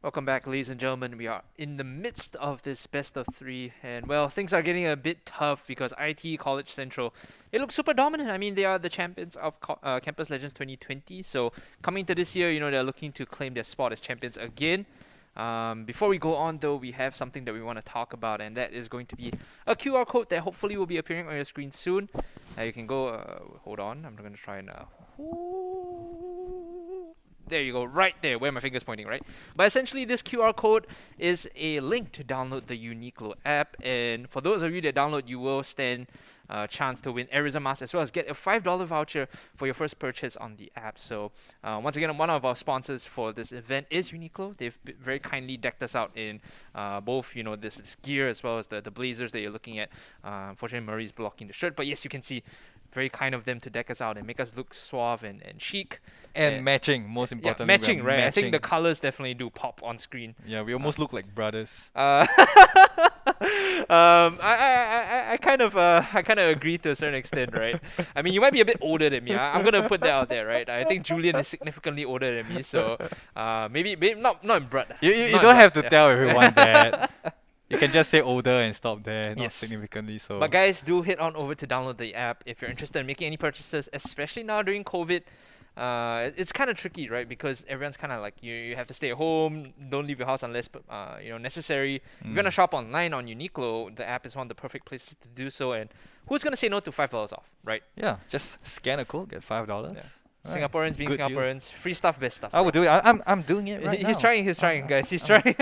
Speaker 1: Welcome back, ladies and gentlemen. We are in the midst of this best of 3, and well, things are getting a bit tough because IT College Central, it looks super dominant. I mean, they are the champions of Campus Legends 2020, so coming to this year, you know, they're looking to claim their spot as champions again. Before we go on, though, we have something that we want to talk about, and that is going to be a QR code that hopefully will be appearing on your screen soon. You can go, hold on, I'm going to try and there you go, right there, where my finger's pointing, right? But essentially, this QR code is a link to download the Uniqlo app, and for those of you that download, you will stand a chance to win Arizona Mask as well as get a $5 voucher for your first purchase on the app. So once again, one of our sponsors for this event is Uniqlo. They've very kindly decked us out in both, you know, this gear as well as the blazers that you're looking at. Unfortunately, Murray's blocking the shirt, but yes, you can see very kind of them to deck us out and make us look suave and chic.
Speaker 2: And matching, most importantly.
Speaker 1: Yeah, matching, right? I think the colors definitely do pop on screen.
Speaker 2: Yeah, we almost look like brothers.
Speaker 1: I kind of agree to a certain extent, right? I mean, you might be a bit older than me. I'm gonna put that out there, right? I think Julian is significantly older than me, so maybe not in blood.
Speaker 2: You don't have to tell everyone that. You can just say older and stop there, not significantly so.
Speaker 1: But guys, do head on over to download the app if you're interested in making any purchases, especially now during COVID. It's kind of tricky, right? Because everyone's kind of like, you have to stay at home, don't leave your house unless you know, necessary. If you're gonna shop online on Uniqlo, the app is one of the perfect places to do so. And who's gonna say no to $5 off, right?
Speaker 2: Yeah, just scan a code, get $5.
Speaker 1: Yeah. Singaporeans being Singaporeans, free stuff, best stuff.
Speaker 2: I will do it. I'm doing it right now.
Speaker 1: He's trying, guys. He's trying.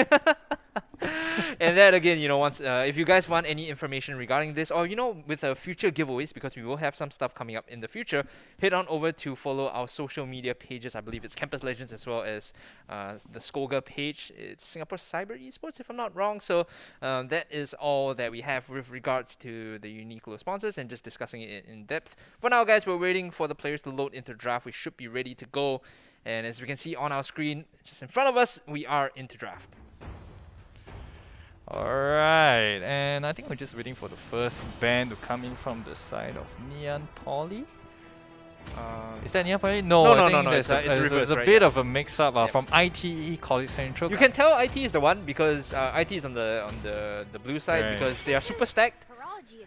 Speaker 1: And then again, you know, once if you guys want any information regarding this, or you know, with future giveaways, because we will have some stuff coming up in the future, head on over to follow our social media pages. I believe it's Campus Legends as well as the SCOGA page. It's Singapore Cybersports, if I'm not wrong. So that is all that we have with regards to the Uniqlo sponsors and just discussing it in depth. For now, guys, we're waiting for the players to load into draft. We should be ready to go. And as we can see on our screen, just in front of us, we are into draft.
Speaker 2: Alright, and I think we're just waiting for the first band to come in from the side of Neon Poly. Is that Neon Poly? No, I think
Speaker 1: it's
Speaker 2: there's a bit of a mix-up from ITE College Central.
Speaker 1: You can tell IT is the one because IT is on the blue side because they are super stacked.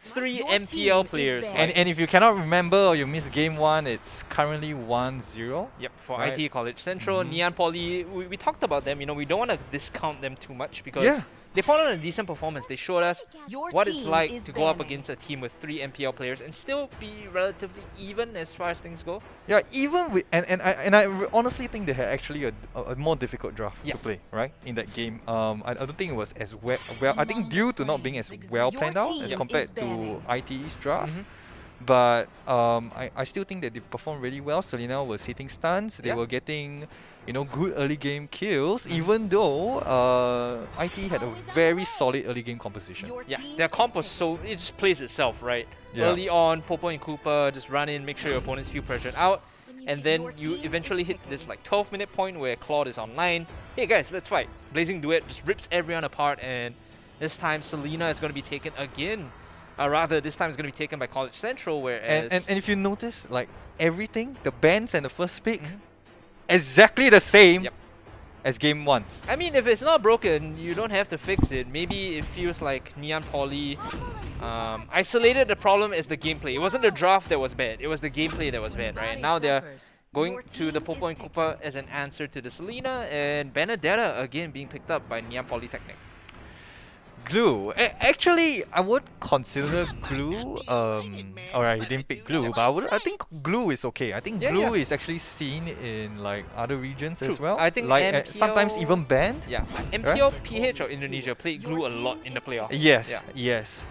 Speaker 1: 3 MPL players.
Speaker 2: And if you cannot remember or you missed game 1, it's currently 1-0.
Speaker 1: Yep, for IT College Central. Neon Poly, we talked about them. You know, we don't want to discount them too much because they put on a decent performance. They showed us what it's like to go up against a team with 3 MPL players and still be relatively even as far as things go.
Speaker 2: Yeah, even with I honestly think they had actually a more difficult draft to play, right? In that game. I don't think it was as well. I think due to not being as well planned out as compared to ITE's draft. But I still think that they performed really well. Selena was hitting stuns. They were getting, you know, good early game kills, even though IT had a very solid early game composition.
Speaker 1: Yeah, their comp was so, it just plays itself, right? Early on, Popo and Koopa just run in, make sure your opponents feel pressured out, and then you eventually hit this like 12-minute point where Claude is online. Hey guys, let's fight. Blazing Duet just rips everyone apart, and this time Selena is going to be taken again. Rather, this time it's going to be taken by College Central, whereas...
Speaker 2: And if you notice, like, everything, the bands and the first pick, exactly the same as game 1.
Speaker 1: I mean, if it's not broken, you don't have to fix it. Maybe it feels like Neon Poly isolated the problem as the gameplay. It wasn't the draft that was bad, it was the gameplay that was bad, right? Now they're going to the Popo and Koopa as an answer to the Selena, and Benedetta again being picked up by Neon Polytechnic.
Speaker 2: Glue. Actually, I would consider Glue. Alright, he didn't pick Glue, but I think Glue is okay. I think Glue is actually seen in like other regions as well.
Speaker 1: I think
Speaker 2: like sometimes even banned.
Speaker 1: Yeah, MPL PH of Indonesia played Glue a lot in the playoffs.
Speaker 2: Yes, yes.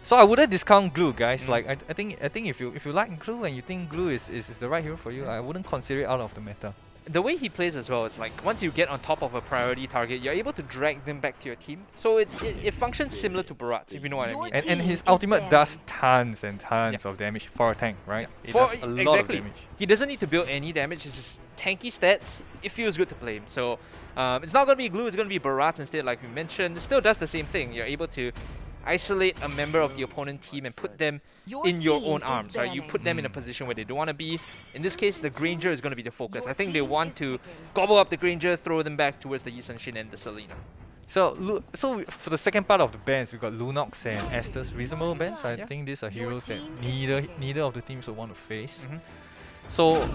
Speaker 2: So I wouldn't discount Glue, guys. Like I think if you like Glue and you think Glue is the right hero for you, I wouldn't consider it out of the meta.
Speaker 1: The way he plays as well, it's like once you get on top of a priority target, you're able to drag them back to your team. So it functions similar to Barat's, if you know what I mean.
Speaker 2: And his ultimate does tons and tons of damage for a tank, right? It does a lot of damage.
Speaker 1: He doesn't need to build any damage, it's just tanky stats. It feels good to play him. So it's not going to be Glue, it's going to be Barat instead, like we mentioned. It still does the same thing. You're able to isolate a member of the opponent team and put them in your own arms, right? You put them in a position where they don't want to be. In this case, the Granger is going to be the focus. I think they want to gobble up the Granger, throw them back towards the Yi Shin and the Selena.
Speaker 2: So, for the second part of the bans, we got Lunox and Estes, reasonable bans. I think these are heroes that neither of the teams will want to face. So,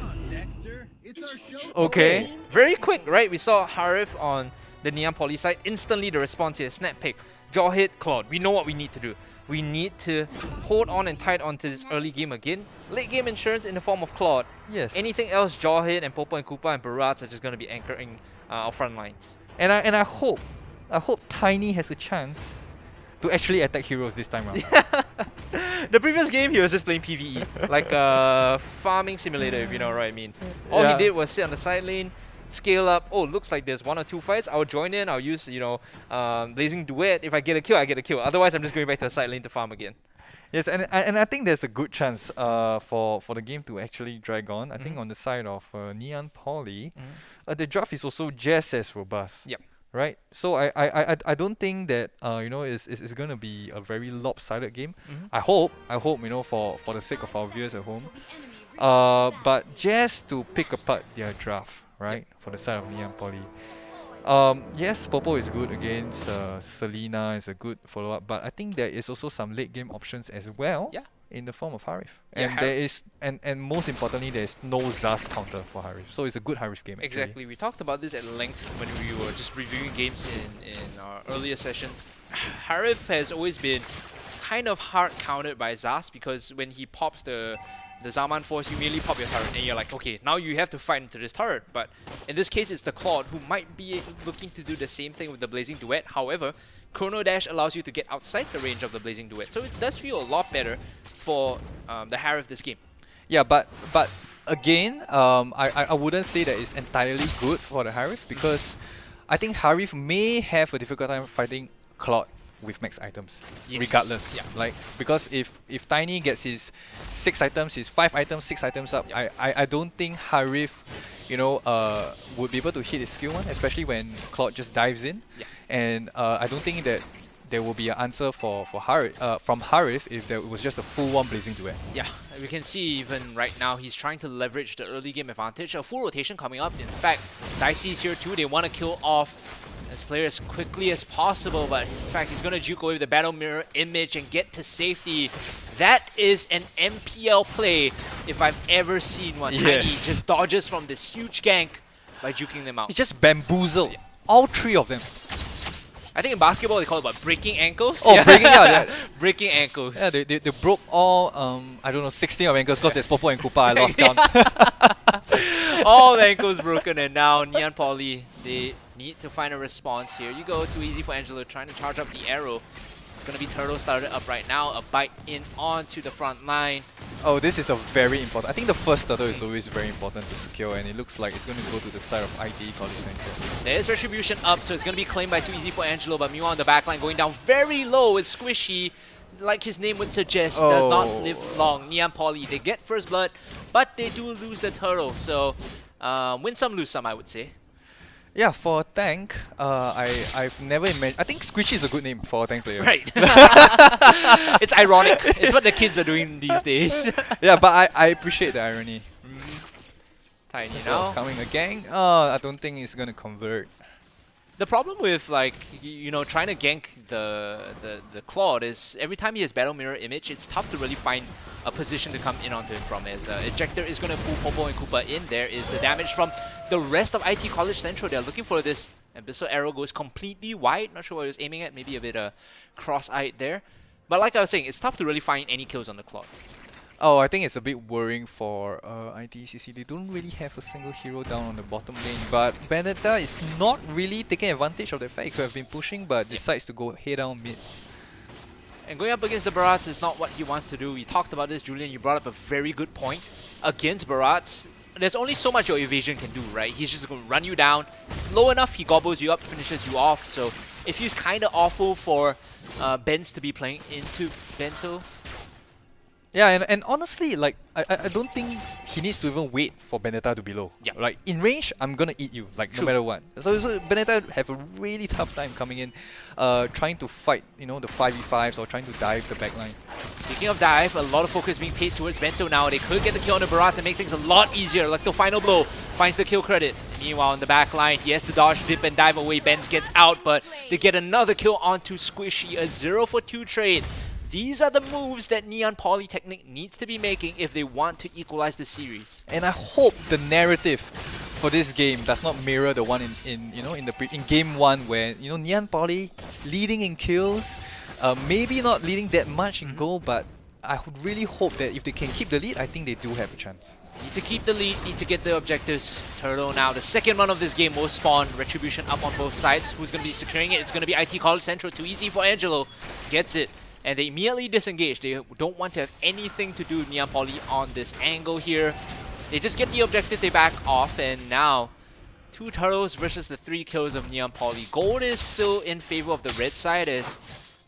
Speaker 2: okay,
Speaker 1: very quick, right? We saw Harif on the Neon Poly side. Instantly, the response here: snap pick, jaw hit, Claude. We know what we need to do. We need to hold on and tight onto this early game again. Late game insurance in the form of Claude.
Speaker 2: yes.
Speaker 1: Anything else, jaw hit and Popo and Koopa and Barats are just going to be anchoring our front lines.
Speaker 2: And I hope Tiny has a chance to actually attack heroes this time around.
Speaker 1: The previous game, he was just playing PvE, like a farming simulator, if you know what I mean. All he did was sit on the side lane, scale up. Oh, looks like there's 1 or 2 fights. I'll join in. I'll use, Blazing Duet. If I get a kill, I get a kill. Otherwise, I'm just going back to the side lane to farm again.
Speaker 2: Yes, and I think there's a good chance for the game to actually drag on. I think on the side of Neon Poly, the draft is also just as robust.
Speaker 1: Yep.
Speaker 2: Right, so I don't think that it's going to be a very lopsided game. I hope for the sake of our viewers at home. But just to pick apart their draft, right, for the side of Neon Poly. Yes, Popo is good against Selena, is a good follow-up, but I think there is also some late game options as well.
Speaker 1: Yeah.
Speaker 2: In the form of Harif.
Speaker 1: Yeah,
Speaker 2: And there is and most importantly there is no Zaz counter for Harif. So it's a good Harif game. Actually.
Speaker 1: Exactly. We talked about this at length when we were just reviewing games in our earlier sessions. Harif has always been kind of hard countered by Zaz because when he pops the Zaman Force, you immediately pop your turret and you're like, okay, now you have to fight into this turret. But in this case, it's the Claude who might be looking to do the same thing with the Blazing Duet. However, Chrono Dash allows you to get outside the range of the Blazing Duet. So it does feel a lot better for the Harif this game.
Speaker 2: Yeah, but again, I wouldn't say that it's entirely good for the Harif because I think Harif may have a difficult time fighting Claude with max items, regardless.
Speaker 1: Yeah.
Speaker 2: Like because if Tiny gets his 6 items, his 5 items, 6 items up, I don't think Harif, would be able to hit his skill 1, especially when Claude just dives in.
Speaker 1: Yeah.
Speaker 2: And I don't think that there will be an answer for Harif from Harif if there was just a full 1 Blazing Duet.
Speaker 4: Yeah, we can see even right now he's trying to leverage the early game advantage. A full rotation coming up. In fact, Dicey is here too. They want to kill off this player as quickly as possible, but in fact he's going to juke away with the Battle Mirror image and get to safety. That is an MPL play if I've ever seen one.
Speaker 2: Yes.
Speaker 4: Tiny just dodges from this huge gank by juking them out.
Speaker 2: He just bamboozled all 3 of them.
Speaker 4: I think in basketball they call it what, breaking ankles?
Speaker 2: Oh, breaking out.
Speaker 4: Breaking ankles.
Speaker 2: Yeah, they broke all, 16 of ankles because there's Popo and Koopa. I lost count.
Speaker 4: All the ankles broken, and now Neon Poly, they need to find a response here. You go too easy for Angelo, trying to charge up the arrow. It's going to be Turtle started up right now. A bite in onto the front line.
Speaker 2: Oh, this is a very important. I think the first turtle is always very important to secure, and it looks like it's going to go to the side of ITE College Center.
Speaker 4: There's Retribution up, so it's going to be claimed by too easy for Angelo, but meanwhile on the backline going down very low is Squishy. Like his name would suggest, does not live long. Neon Poly, they get first blood, but they do lose the turtle, so win some, lose some, I would say.
Speaker 2: Yeah, for a tank, I've never imagined. I think Squishy is a good name for a tank player.
Speaker 4: Right. It's ironic. It's what the kids are doing these days.
Speaker 2: Yeah, but I appreciate the irony.
Speaker 4: Tiny
Speaker 2: So
Speaker 4: now.
Speaker 2: coming a gang, I don't think it's gonna convert.
Speaker 4: The problem with trying to gank the Claude is every time he has Battle Mirror image, it's tough to really find a position to come in onto him from. As Ejector is going to pull Popo and Koopa in. There is the damage from the rest of IT College Central. They're looking for this. Abyssal arrow goes completely wide. Not sure what he was aiming at. Maybe a bit cross-eyed there. But like I was saying, it's tough to really find any kills on the Claude.
Speaker 2: Oh, I think it's a bit worrying for ITECC. They don't really have a single hero down on the bottom lane, but Benedetta is not really taking advantage of the fact he could have been pushing, but decides to go head down mid.
Speaker 4: And going up against the Barats is not what he wants to do. We talked about this, Julian. You brought up a very good point. Against Barats, there's only so much your evasion can do, right? He's just going to run you down. Low enough, he gobbles you up, finishes you off. So it feels kind of awful for Benz to be playing into Bento.
Speaker 2: Yeah, and honestly, like I don't think he needs to even wait for Benetta to be low.
Speaker 4: Yeah.
Speaker 2: Like in range, I'm gonna eat you, like no
Speaker 4: True.
Speaker 2: matter what. So Benetta have a really tough time coming in, trying to fight, the 5v5s or trying to dive the backline.
Speaker 4: Speaking of dive, a lot of focus being paid towards Bento now. They could get the kill on the Barats and make things a lot easier. Like the final blow finds the kill credit. Meanwhile, in the back line, he has to dodge, dip, and dive away. Benz gets out, but they get another kill onto Squishy. A 0-for-2 trade. These are the moves that Neon Polytechnic needs to be making if they want to equalize the series.
Speaker 2: And I hope the narrative for this game does not mirror the one in game 1 where Neon Poly leading in kills, maybe not leading that much in goal, but I would really hope that if they can keep the lead, I think they do have a chance.
Speaker 4: Need to keep the lead, need to get the objectives. Turtle now, the second run of this game will spawn. Retribution up on both sides. Who's going to be securing it? It's going to be IT College Central. Too easy for Angelo. Gets it. And they immediately disengage. They don't want to have anything to do with Neon Poly on this angle here. They just get the objective, they back off, and now 2 turtles versus the 3 kills of Neon Poly. Gold is still in favor of the red side as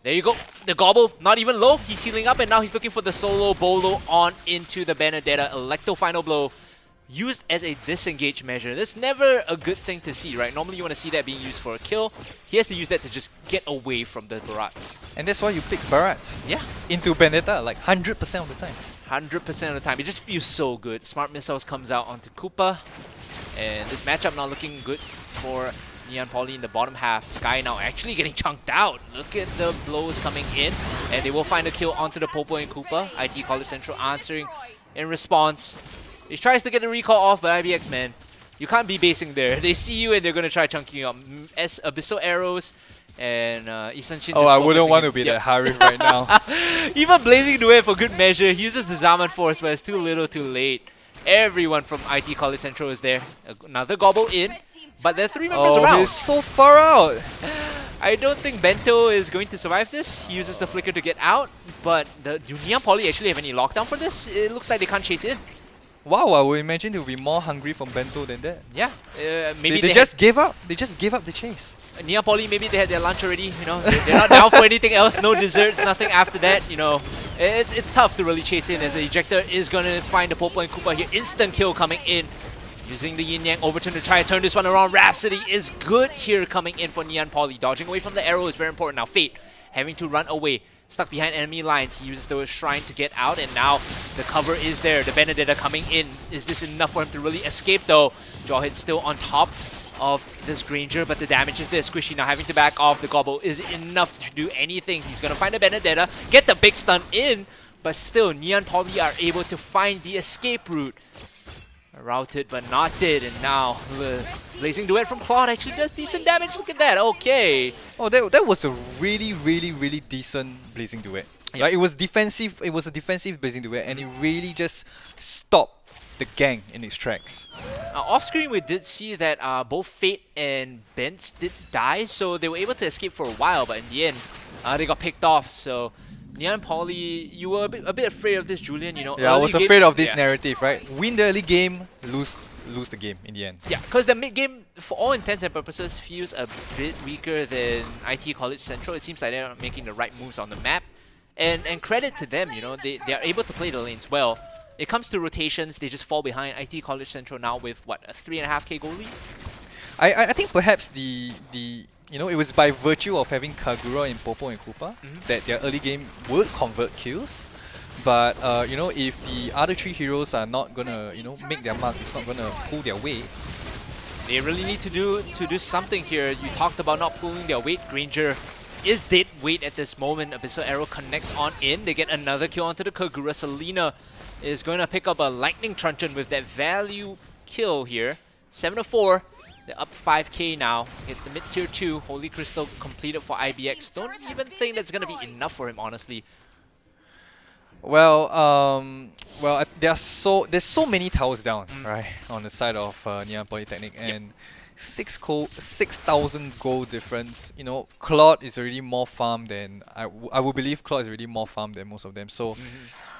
Speaker 4: there you go. The Gobble, not even low. He's healing up, and now he's looking for the solo bolo on into the Benedetta. Electo final blow used as a disengage measure. That's never a good thing to see, right? Normally you want to see that being used for a kill. He has to use that to just get away from the Barats.
Speaker 2: And that's why you pick Barats into Benedetta like 100% of the time.
Speaker 4: 100% of the time. It just feels so good. Smart Missiles comes out onto Koopa. And this matchup not looking good for Neon Poly in the bottom half. Sky now actually getting chunked out. Look at the blows coming in. And they will find a kill onto the Popo and Koopa. IT College Central answering in response. He tries to get the recall off, but IBX, man, you can't be basing there. They see you and they're going to try chunking you up. Abyssal Arrows and Isanshin.
Speaker 2: Oh, I wouldn't want to be that Harif right now.
Speaker 4: Even Blazing Duet for good measure. He uses the Zaman Force, but it's too little too late. Everyone from IT College Central is there. Another Gobble in, but there are 3 members around.
Speaker 2: He's so far out.
Speaker 4: I don't think Bento is going to survive this. He uses the Flicker to get out, but do Neon Poly actually have any lockdown for this? It looks like they can't chase in.
Speaker 2: Wow, I would imagine they would be more hungry from Bento than that.
Speaker 4: Yeah, maybe
Speaker 2: they just gave up. They just gave up the chase.
Speaker 4: Neon Poly, maybe they had their lunch already, they're not down for anything else, no desserts, nothing after that, It's tough to really chase in as the ejector is going to find the Popo and Koopa here. Instant kill coming in. Using the Yin Yang Overturn to try and turn this one around. Rhapsody is good here coming in for Neon Poly. Dodging away from the arrow is very important. Now Fate having to run away. Stuck behind enemy lines. He uses the Shrine to get out, and now the cover is there. The Benedetta coming in. Is this enough for him to really escape though? Jawhead still on top of this Granger, but the damage is there. Squishy now having to back off. The Gobble is enough to do anything. He's going to find a Benedetta, get the big stun in, but still Neon Poly are able to find the escape route. Routed but not dead, and now the Blazing Duet from Claude actually does decent damage. Look at that. Okay.
Speaker 2: Oh, that was a really decent Blazing Duet.
Speaker 4: Yep.
Speaker 2: Right? It was defensive. It was a defensive Blazing Duet, and it really just stopped the gang in its tracks.
Speaker 4: Off screen, we did see that both Fate and Bence did die, so they were able to escape for a while, but in the end, they got picked off. So Neon Poly, you were a bit afraid of this, Julian.
Speaker 2: Yeah, I was afraid of this narrative, right? Win the early game, lose the game in the end.
Speaker 4: Yeah, because the mid game, for all intents and purposes, feels a bit weaker than IT College Central. It seems like they're not making the right moves on the map, and credit to them. They are able to play the lanes well. It comes to rotations, they just fall behind. IT College Central now with what, a 3.5k goal lead?
Speaker 2: I think perhaps it was by virtue of having Kagura and Popo and Koopa that their early game would convert kills. But if the other 3 heroes are not gonna make their mark, it's not gonna pull their weight.
Speaker 4: They really need to do something here. You talked about not pulling their weight. Granger is dead weight at this moment. Abyssal Arrow connects on in. They get another kill onto the Kagura. Selena is going to pick up a Lightning Truncheon with that value kill here. 7-4. They're up 5k now. Hit the mid tier 2. Holy Crystal completed for IBX. Don't even think that's going to be enough for him, honestly.
Speaker 2: Well, there's so many towers down, right, on the side of Neon Polytechnic, and 6,000 gold difference. Claude is already more farmed than I would believe. Claude is already more farmed than most of them. So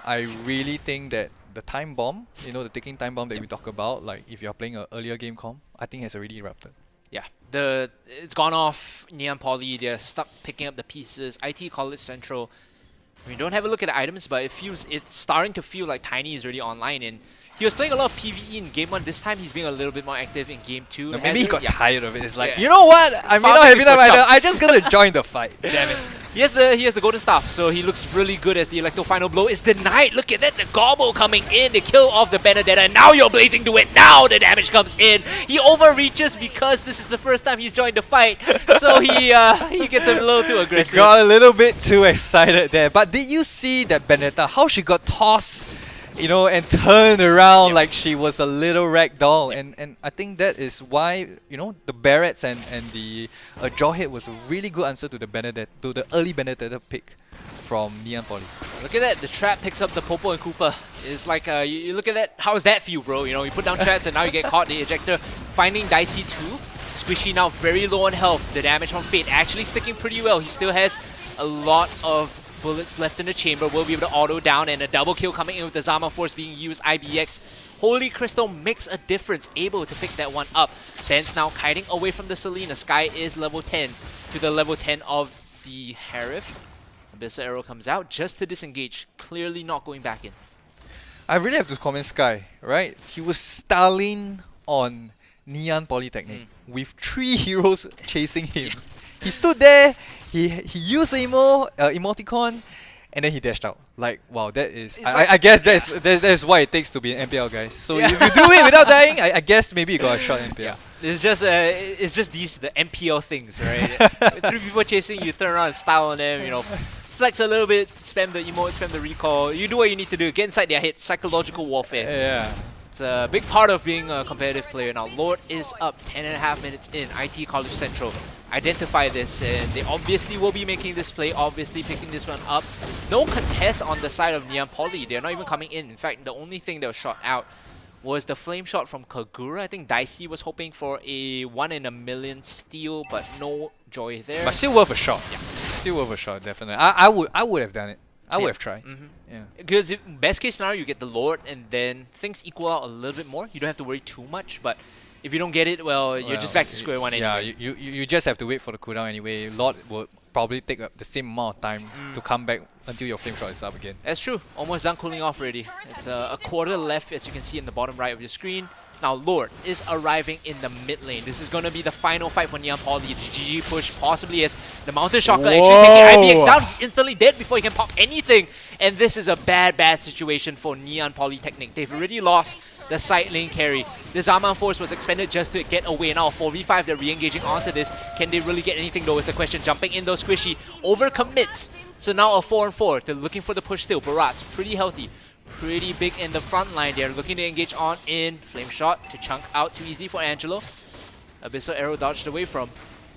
Speaker 2: I really think that the time bomb, the ticking time bomb that we talk about, like if you're playing an earlier game comp, I think has already erupted.
Speaker 4: Yeah, it's gone off. Neon Poly, they're stuck picking up the pieces. IT College Central, I mean, don't have a look at the items, but it's starting to feel like Tiny is really online, and he was playing a lot of PvE in Game 1. This time he's being a little bit more active in Game 2.
Speaker 2: No, maybe he got tired of it. It's like,
Speaker 4: Yeah.
Speaker 2: you know what? I may not have enough
Speaker 4: for
Speaker 2: item. I'm
Speaker 4: chumps.
Speaker 2: just gonna join the fight. Damn it.
Speaker 4: He has the golden staff, so he looks really good as the Electro final blow is denied. Look at that, the gobble coming in, the kill off the Benedetta. Now you're blazing to it. Now the damage comes in. He overreaches because this is the first time he's joined the fight, so he gets a little too aggressive.
Speaker 2: Got a little bit too excited there. But did you see that Benedetta, how she got tossed, you know, and turned around like she was a little rag doll? And I think that is why, you know, the Barretts and the Jawhead was a really good answer to the Benedetta, to the early Benedetta pick from Neon Poly.
Speaker 4: Look at that, the trap picks up the Popo and Koopa. It's like, you look at that, how's that feel, bro? You know, you put down traps and now you get caught, the ejector finding Dicey too. Squishy now very low on health. The damage from Fate actually sticking pretty well. He still has a lot of bullets left in the chamber. Will be able to auto down, and a double kill coming in with the Zama Force being used. IBX Holy Crystal makes a difference, able to pick that one up. Ben's now kiting away from the Selena. Sky is level 10 to the level 10 of the Harif. Abyssal Arrow comes out just to disengage, clearly not going back in.
Speaker 2: I really have to comment Sky, right? He was styling on Neon Polytechnic with 3 heroes chasing him. He stood there, he used the emoticon, and then he dashed out. Like, wow, that is... I guess that's what it takes to be an MPL, guys. So if you do it without dying, I guess maybe you got a shot MPL.
Speaker 4: It's just the MPL things, right? 3 people chasing you, turn around and style on them, you know, flex a little bit, spam the emote, spam the recall. You do what you need to do, get inside their head, psychological warfare.
Speaker 2: Yeah.
Speaker 4: It's a big part of being a competitive player. Now, Lord is up 10.5 minutes in. IT College Central identify this, and they obviously will be making this play, obviously picking this one up. No contest on the side of Neon Poly. They're not even coming in. In fact, the only thing that was shot out was the flame shot from Kagura. I think Dicey was hoping for a 1 in a million steal, but no joy there.
Speaker 2: But still worth a shot. Yeah, still worth a shot, definitely. I would have done it. I would have tried. Yeah.
Speaker 4: Because best case scenario, you get the Lord, and then things equal out a little bit more. You don't have to worry too much, but if you don't get it, well, you're just back to square one anyway.
Speaker 2: Yeah, you just have to wait for the cooldown anyway. Lord will probably take the same amount of time to come back until your flame shot is up again.
Speaker 4: That's true. Almost done cooling off already. It's a quarter left, as you can see in the bottom right of your screen. Now Lord is arriving in the mid lane. This is going to be the final fight for Neon Poly. The GG push possibly as the Mountain Shocker actually taking IBX down. He's instantly dead before he can pop anything. And this is a bad situation for Neon Polytechnic. They've already lost the side lane carry. The Zaman Force was expended just to get away. Now 4v5, they're re-engaging onto this. Can they really get anything though is the question. Jumping in though, Squishy overcommits. So now a 4-on-4. They're looking for the push still. Barat's pretty healthy. Pretty big in the front line. They're looking to engage on in. Flame shot to chunk out too easy for Angelo. Abyssal Arrow dodged away from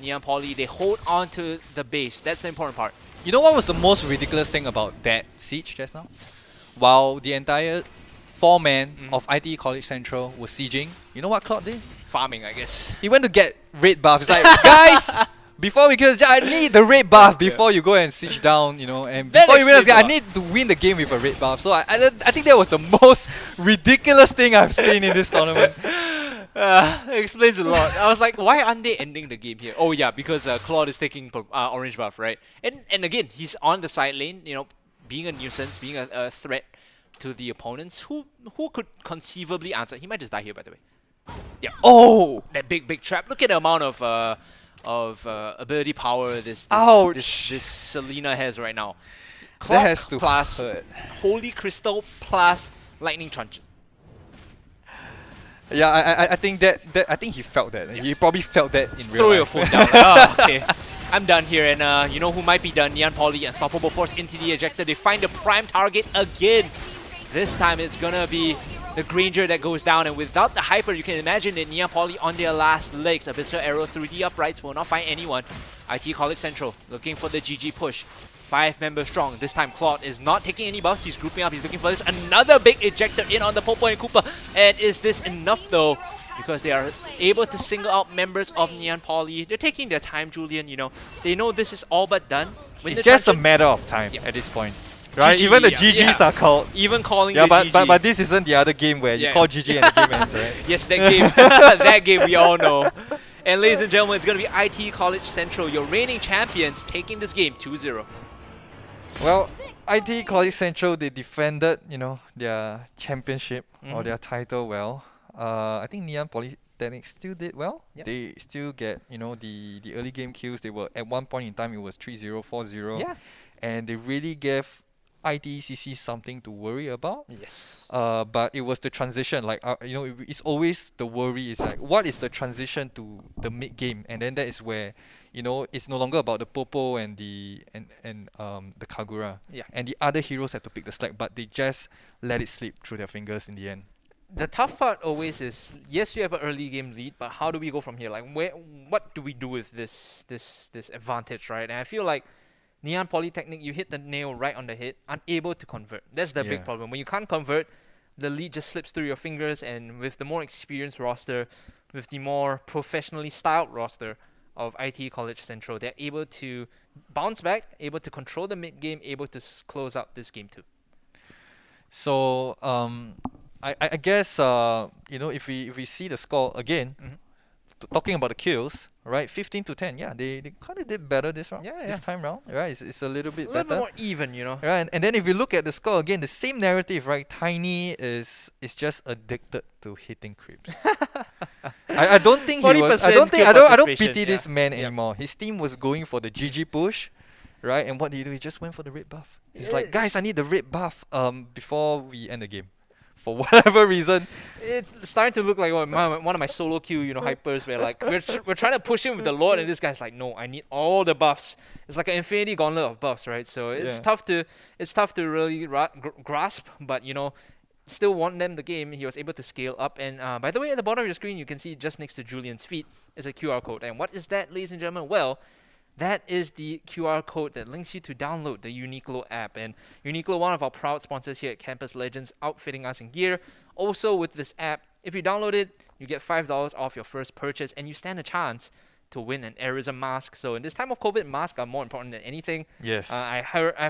Speaker 4: Neon Poly. They hold on to the base. That's the important part.
Speaker 2: You know what was the most ridiculous thing about that siege just now? While the entire 4-man of ITE College Central was sieging, you know what Claude did?
Speaker 4: Farming, I guess.
Speaker 2: He went to get red buff. It's like, guys, before we kill, I need the red buff before you go and siege down, you know, and before you realize, I need to win the game with a red buff. So I think that was the most ridiculous thing I've seen in this tournament.
Speaker 4: It explains a lot. I was like, why aren't they ending the game here? Oh yeah, because Claude is taking orange buff, right? And again, he's on the side lane, you know, being a nuisance, being a threat to the opponents. Who could conceivably answer? He might just die here, by the way. Yeah. Oh, that big trap. Look at the amount of ability power this Selena has right now. Clock
Speaker 2: that has to
Speaker 4: plus
Speaker 2: hurt.
Speaker 4: Holy Crystal plus Lightning Truncheon.
Speaker 2: Yeah, I think I think he felt that. Yeah. He probably felt that in
Speaker 4: Just
Speaker 2: real
Speaker 4: throw
Speaker 2: life.
Speaker 4: your phone down. Oh, okay. I'm done here, and you know who might be done? Neon Poly, Unstoppable Force into the ejector. They find the prime target again. This time it's gonna be the Granger that goes down, and without the Hyper, you can imagine that Neon Poly on their last legs. Abyssal Arrow through the uprights will not find anyone. IT College Central looking for the GG push. 5 members strong. This time Claude is not taking any buffs. He's grouping up. He's looking for this. Another big ejector in on the Popo and Koopa. And is this enough though? Because they are able to single out members of Neon Poly. They're taking their time, Julian. You know, they know this is all but done. When
Speaker 2: It's just a matter of time at this point. Right?
Speaker 4: GG,
Speaker 2: Even the
Speaker 4: yeah.
Speaker 2: GGs are called.
Speaker 4: Even calling
Speaker 2: Yeah,
Speaker 4: the
Speaker 2: but,
Speaker 4: GG.
Speaker 2: but this isn't the other game where you call GG and the game ends, right?
Speaker 4: Yes, that game. That game we all know. And ladies and gentlemen, it's going to be IT College Central, your reigning champions, taking this game 2-0.
Speaker 2: Well, IT College Central, they defended, their championship or
Speaker 1: Mhm.
Speaker 2: their title well. I think Ngee Ann Polytechnic still did well.
Speaker 1: Yep.
Speaker 2: They still get, the early game kills. They were at one point in time it was 3-0, 4-0,
Speaker 1: Yeah.
Speaker 2: and they really gave ITECC something to worry about.
Speaker 1: Yes.
Speaker 2: But it was the transition. Like it's always the worry is like what is the transition to the mid game, and then that is where it's no longer about the Popo and the Kagura.
Speaker 1: Yeah.
Speaker 2: And the other heroes have to pick the slack, but they just let it slip through their fingers in the end.
Speaker 1: The tough part always is, yes, you have an early game lead, but how do we go from here? Like, what do we do with this advantage, right? And I feel like Ngee Ann Polytechnic, you hit the nail right on the head, unable to convert. That's the big
Speaker 2: Yeah.
Speaker 1: problem. When you can't convert, the lead just slips through your fingers, and with the more experienced roster, with the more professionally styled roster of IT College Central, they're able to bounce back, able to control the mid game, able to close out this game too.
Speaker 2: So I guess if we see the score again,
Speaker 1: Mhm.
Speaker 2: talking about the kills, right? 15-10. Yeah, they kind of did better this round.
Speaker 1: Yeah,
Speaker 2: This
Speaker 1: yeah.
Speaker 2: time round, right? It's a little
Speaker 1: A
Speaker 2: bit
Speaker 1: little bit
Speaker 2: better.
Speaker 1: more even, you know.
Speaker 2: Right, and then if you look at the score again, the same narrative, right? Tiny is just addicted to hitting creeps. I don't think he was. I
Speaker 1: 40%
Speaker 2: don't think.
Speaker 1: kill
Speaker 2: I don't
Speaker 1: participation,
Speaker 2: pity this
Speaker 1: yeah.
Speaker 2: man
Speaker 1: Yep.
Speaker 2: anymore. His team was going for the GG push, right? And what did he do? He just went for the red buff. He's like, guys, I
Speaker 1: Yes.
Speaker 2: need the red buff before we end the game, for whatever reason.
Speaker 1: It's starting to look like one of my solo queue, hypers where like we're trying to push him with the Lord, and this guy's like, no, I need all the buffs. It's like an infinity gauntlet of buffs, right? So it's
Speaker 2: Yeah.
Speaker 1: tough to really grasp, but still won them the game. He was able to scale up, and by the way, at the bottom of your screen, you can see just next to Julian's feet is a QR code. And what is that, ladies and gentlemen? Well, that is the QR code that links you to download the Uniqlo app. And Uniqlo, one of our proud sponsors here at Campus Legends, outfitting us in gear. Also with this app, if you download it, you get $5 off your first purchase, and you stand a chance to win an Airism mask. So in this time of COVID, masks are more important than anything.
Speaker 2: Yes.
Speaker 1: I've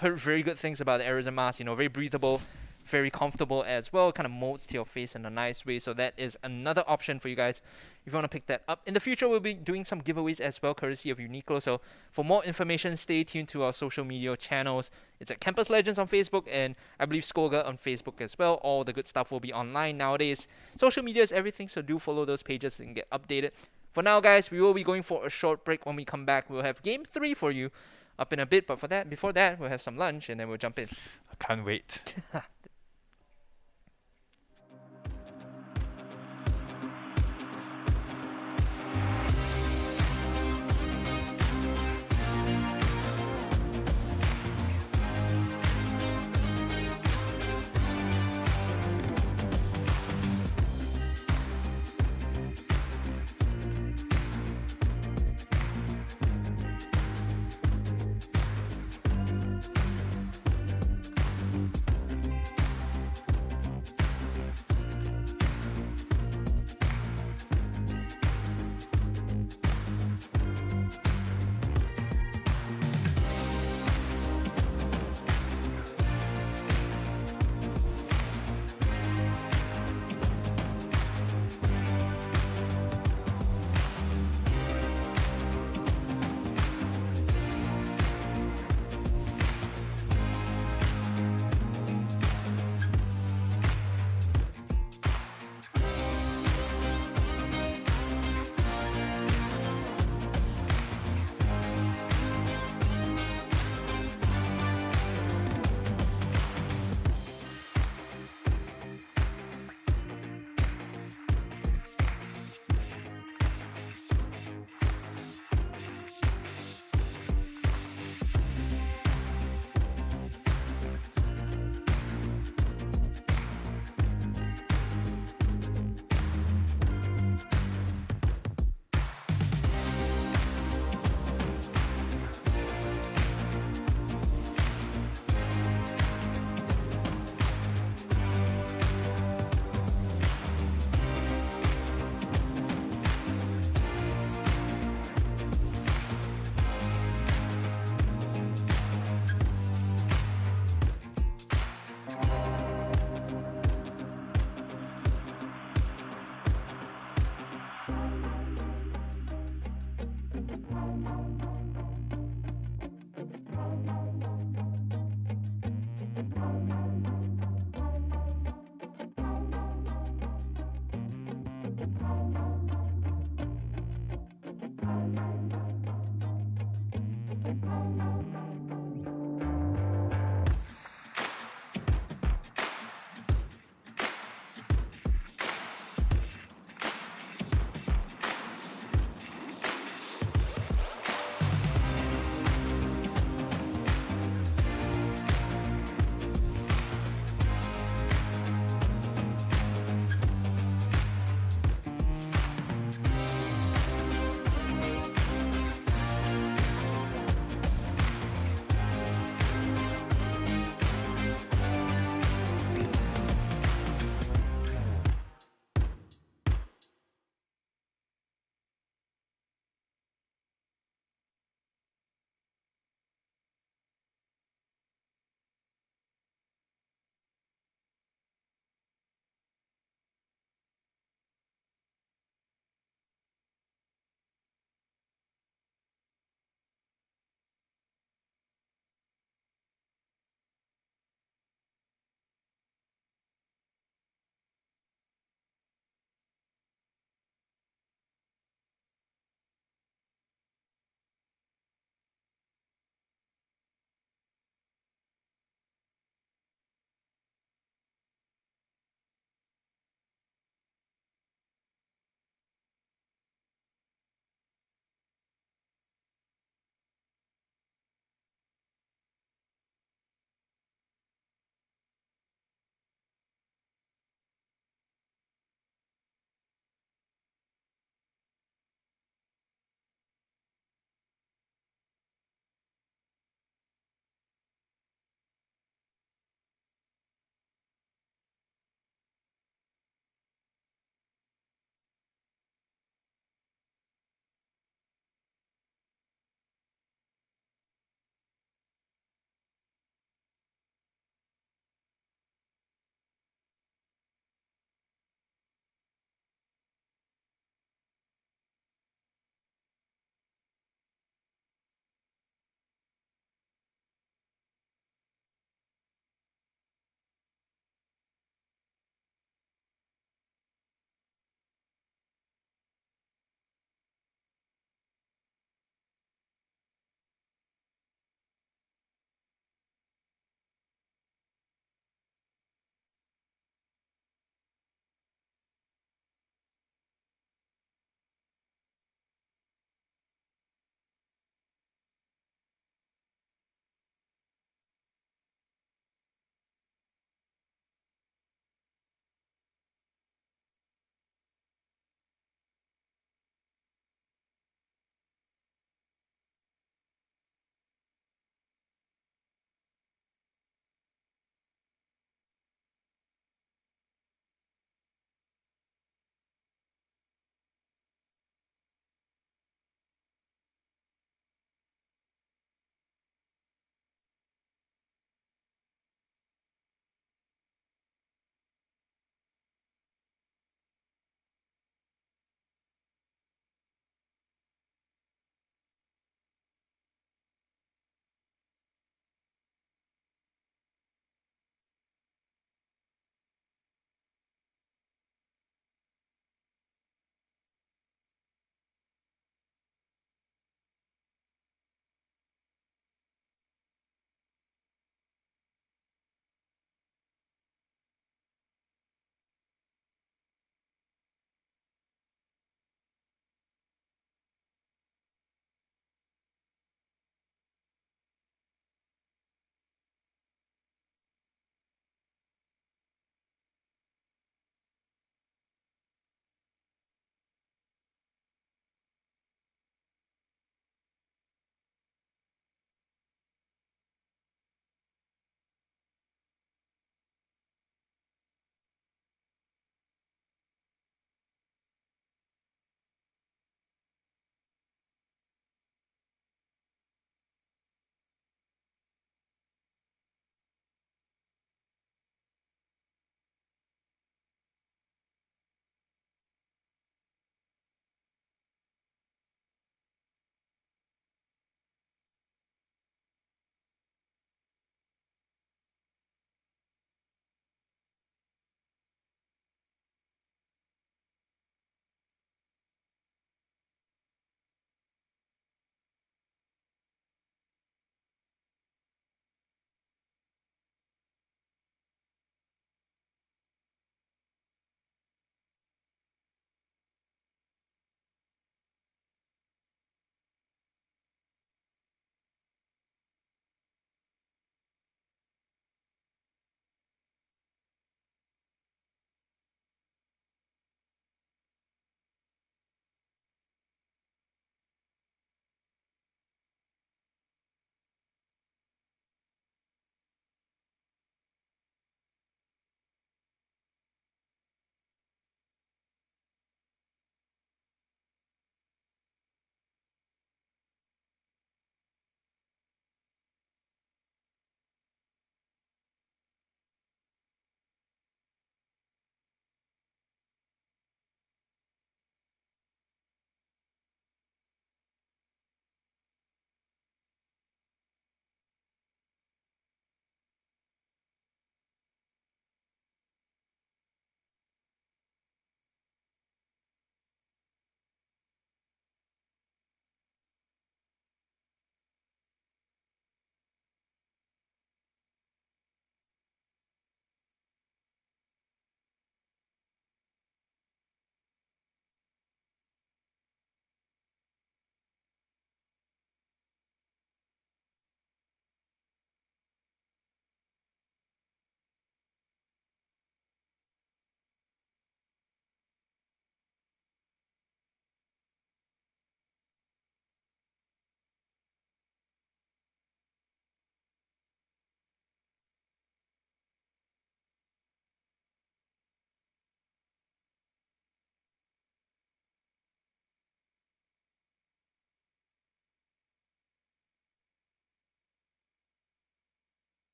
Speaker 1: heard very good things about the Airism mask. Very breathable, very comfortable as well. Kind of molds to your face in a nice way. So that is another option for you guys if you want to pick that up. In the future, we'll be doing some giveaways as well, courtesy of Uniqlo. So for more information, stay tuned to our social media channels. It's at Campus Legends on Facebook, and I believe SCOGA on Facebook as well. All the good stuff will be online nowadays. Social media is everything, so do follow those pages and get updated. For now, guys, we will be going for a short break. When we come back, we'll have Game 3 for you up in a bit. But before that, we'll have some lunch, and then we'll jump in.
Speaker 2: I can't wait.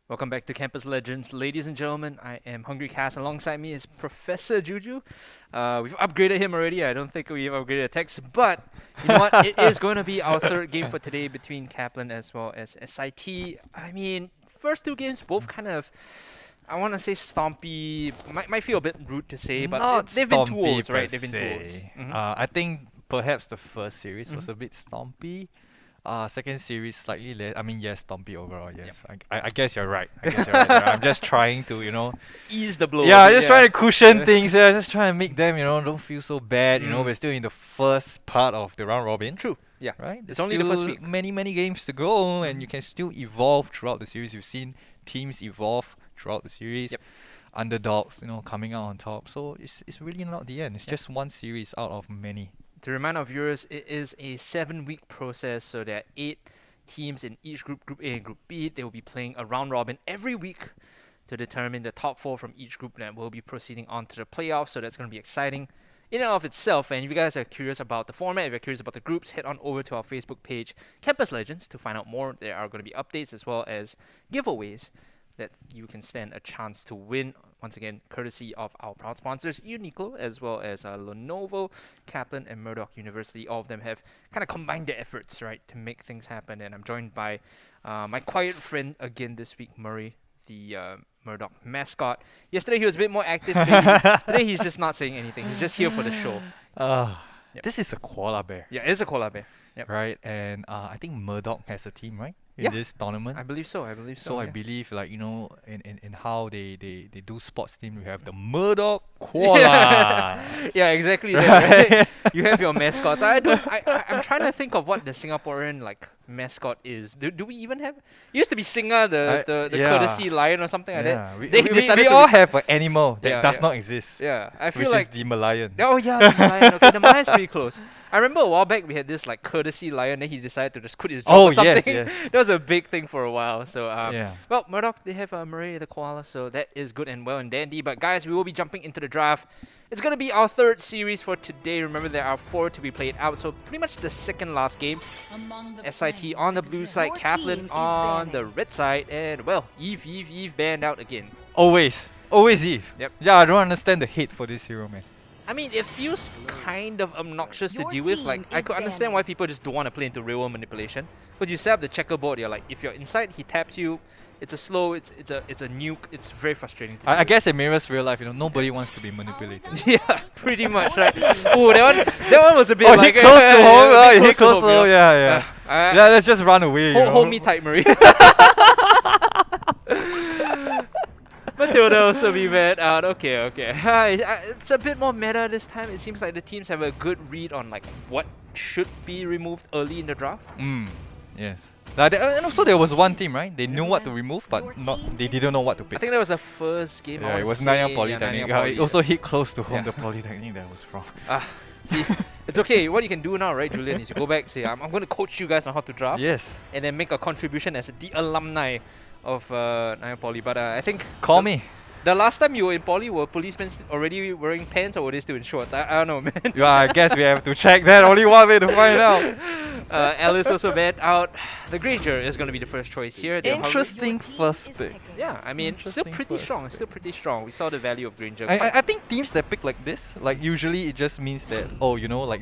Speaker 1: Welcome back to Campus Legends, ladies and gentlemen. I am Hungry Cass. Alongside me is Professor Juju. We've upgraded him already. I don't think we've upgraded Tex, but you know what? It is going to be our third game for today between KAPLAN as well as SIT. I mean, first two games both kind of, I want to say stompy. Might feel a bit rude to say, but they've been tools, right? They've been tools.
Speaker 2: I think perhaps the first series was a bit stompy. Second series slightly less. I mean, yes, stompy overall. Yes, I guess you're right. I'm just trying to,
Speaker 1: Ease the blow.
Speaker 2: Yeah, just trying to cushion things. Yeah, just trying to make them, don't feel so bad. We're still in the first part of the round robin.
Speaker 1: True. Yeah.
Speaker 2: Right.
Speaker 1: It's only the first week.
Speaker 2: Many games to go, and you can still evolve throughout the series. You've seen teams evolve throughout the series.
Speaker 1: Yep.
Speaker 2: Underdogs, coming out on top. So it's really not the end. It's just one series out of many.
Speaker 1: To remind our viewers, it is a 7-week process, so there are 8 teams in each group, Group A and Group B. They will be playing a round robin every week to determine the top 4 from each group that will be proceeding on to the playoffs, so that's going to be exciting in and of itself. And if you guys are curious about the format, if you're curious about the groups, head on over to our Facebook page, Campus Legends, to find out more. There are going to be updates as well as giveaways that you can stand a chance to win. Once again, courtesy of our proud sponsors, Uniqlo, as well as Lenovo, KAPLAN, and Murdoch University. All of them have kind of combined their efforts, right, to make things happen. And I'm joined by my quiet friend again this week, Murray, the Murdoch mascot. Yesterday he was a bit more active. Today he's just not saying anything. He's just here for the show.
Speaker 2: This is a koala bear.
Speaker 1: Yeah, it is a koala bear. Yep.
Speaker 2: Right, and I think Murdoch has a team, right?
Speaker 1: Yeah.
Speaker 2: In this tournament.
Speaker 1: I believe so.
Speaker 2: So I believe, in how they do sports team, we have the Murdoch koala.
Speaker 1: Yeah, exactly. That, right? You have your mascots. I'm trying to think of what the Singaporean mascot is. Do we even have? It used to be Singa, the courtesy lion or something like that.
Speaker 2: We all have an animal that does not exist.
Speaker 1: Yeah, I feel
Speaker 2: which is the Malayan.
Speaker 1: Oh yeah, the Malayan. Okay, the Malayan's pretty close. I remember a while back we had this courtesy lion. Then he decided to just quit his job or something.
Speaker 2: Yes.
Speaker 1: That was a big thing for a while. So well, Murdoch, they have Murray the koala, so that is good and well and dandy. But guys, we will be jumping into the draft. It's gonna be our third series for today. Remember, there are 4 to be played out, so pretty much the second last game. SIT on the blue side, KAPLAN on the red side, and well, Eve banned out again.
Speaker 2: Always Eve.
Speaker 1: Yep.
Speaker 2: Yeah, I don't understand the hate for this hero, man.
Speaker 1: I mean, it feels kind of obnoxious to deal with. I could understand why people just don't want to play into real world manipulation. But you set up the checkerboard, you're like, if you're inside, he taps you. It's a slow, it's a nuke. It's very frustrating.
Speaker 2: I guess it mirrors real life. Nobody wants to be manipulated.
Speaker 1: Yeah, pretty much, right? Ooh, that one was a bit
Speaker 2: hit close to home. Hit close to home. Yeah. Let's just run away.
Speaker 1: Hold me tight, Marie. Matilda also be banned out. Okay. It's a bit more meta this time. It seems like the teams have a good read on what should be removed early in the draft.
Speaker 2: Yes. And also there was one team, right? They knew what to remove, but they didn't know what to pick.
Speaker 1: I think that was the first game.
Speaker 2: Yeah, it was Nanyang Polytechnic. It also hit close to home, the Polytechnic that was from.
Speaker 1: See, it's okay. What you can do now, right, Julian, is you go back, say, I'm going to coach you guys on how to draft.
Speaker 2: Yes.
Speaker 1: And then make a contribution as the alumni of Nanyang Poly. But I think...
Speaker 2: Call me.
Speaker 1: The last time you were in Poly, were policemen already wearing pants or were they still in shorts? I don't know, man.
Speaker 2: Yeah, I guess we have to check that. Only one way to find out.
Speaker 1: Alice also banned out. The Granger is going to be the first choice here.
Speaker 2: Interesting first pick.
Speaker 1: Yeah, I mean, still pretty strong. We saw the value of Granger.
Speaker 2: I think teams that pick like this, usually it just means that,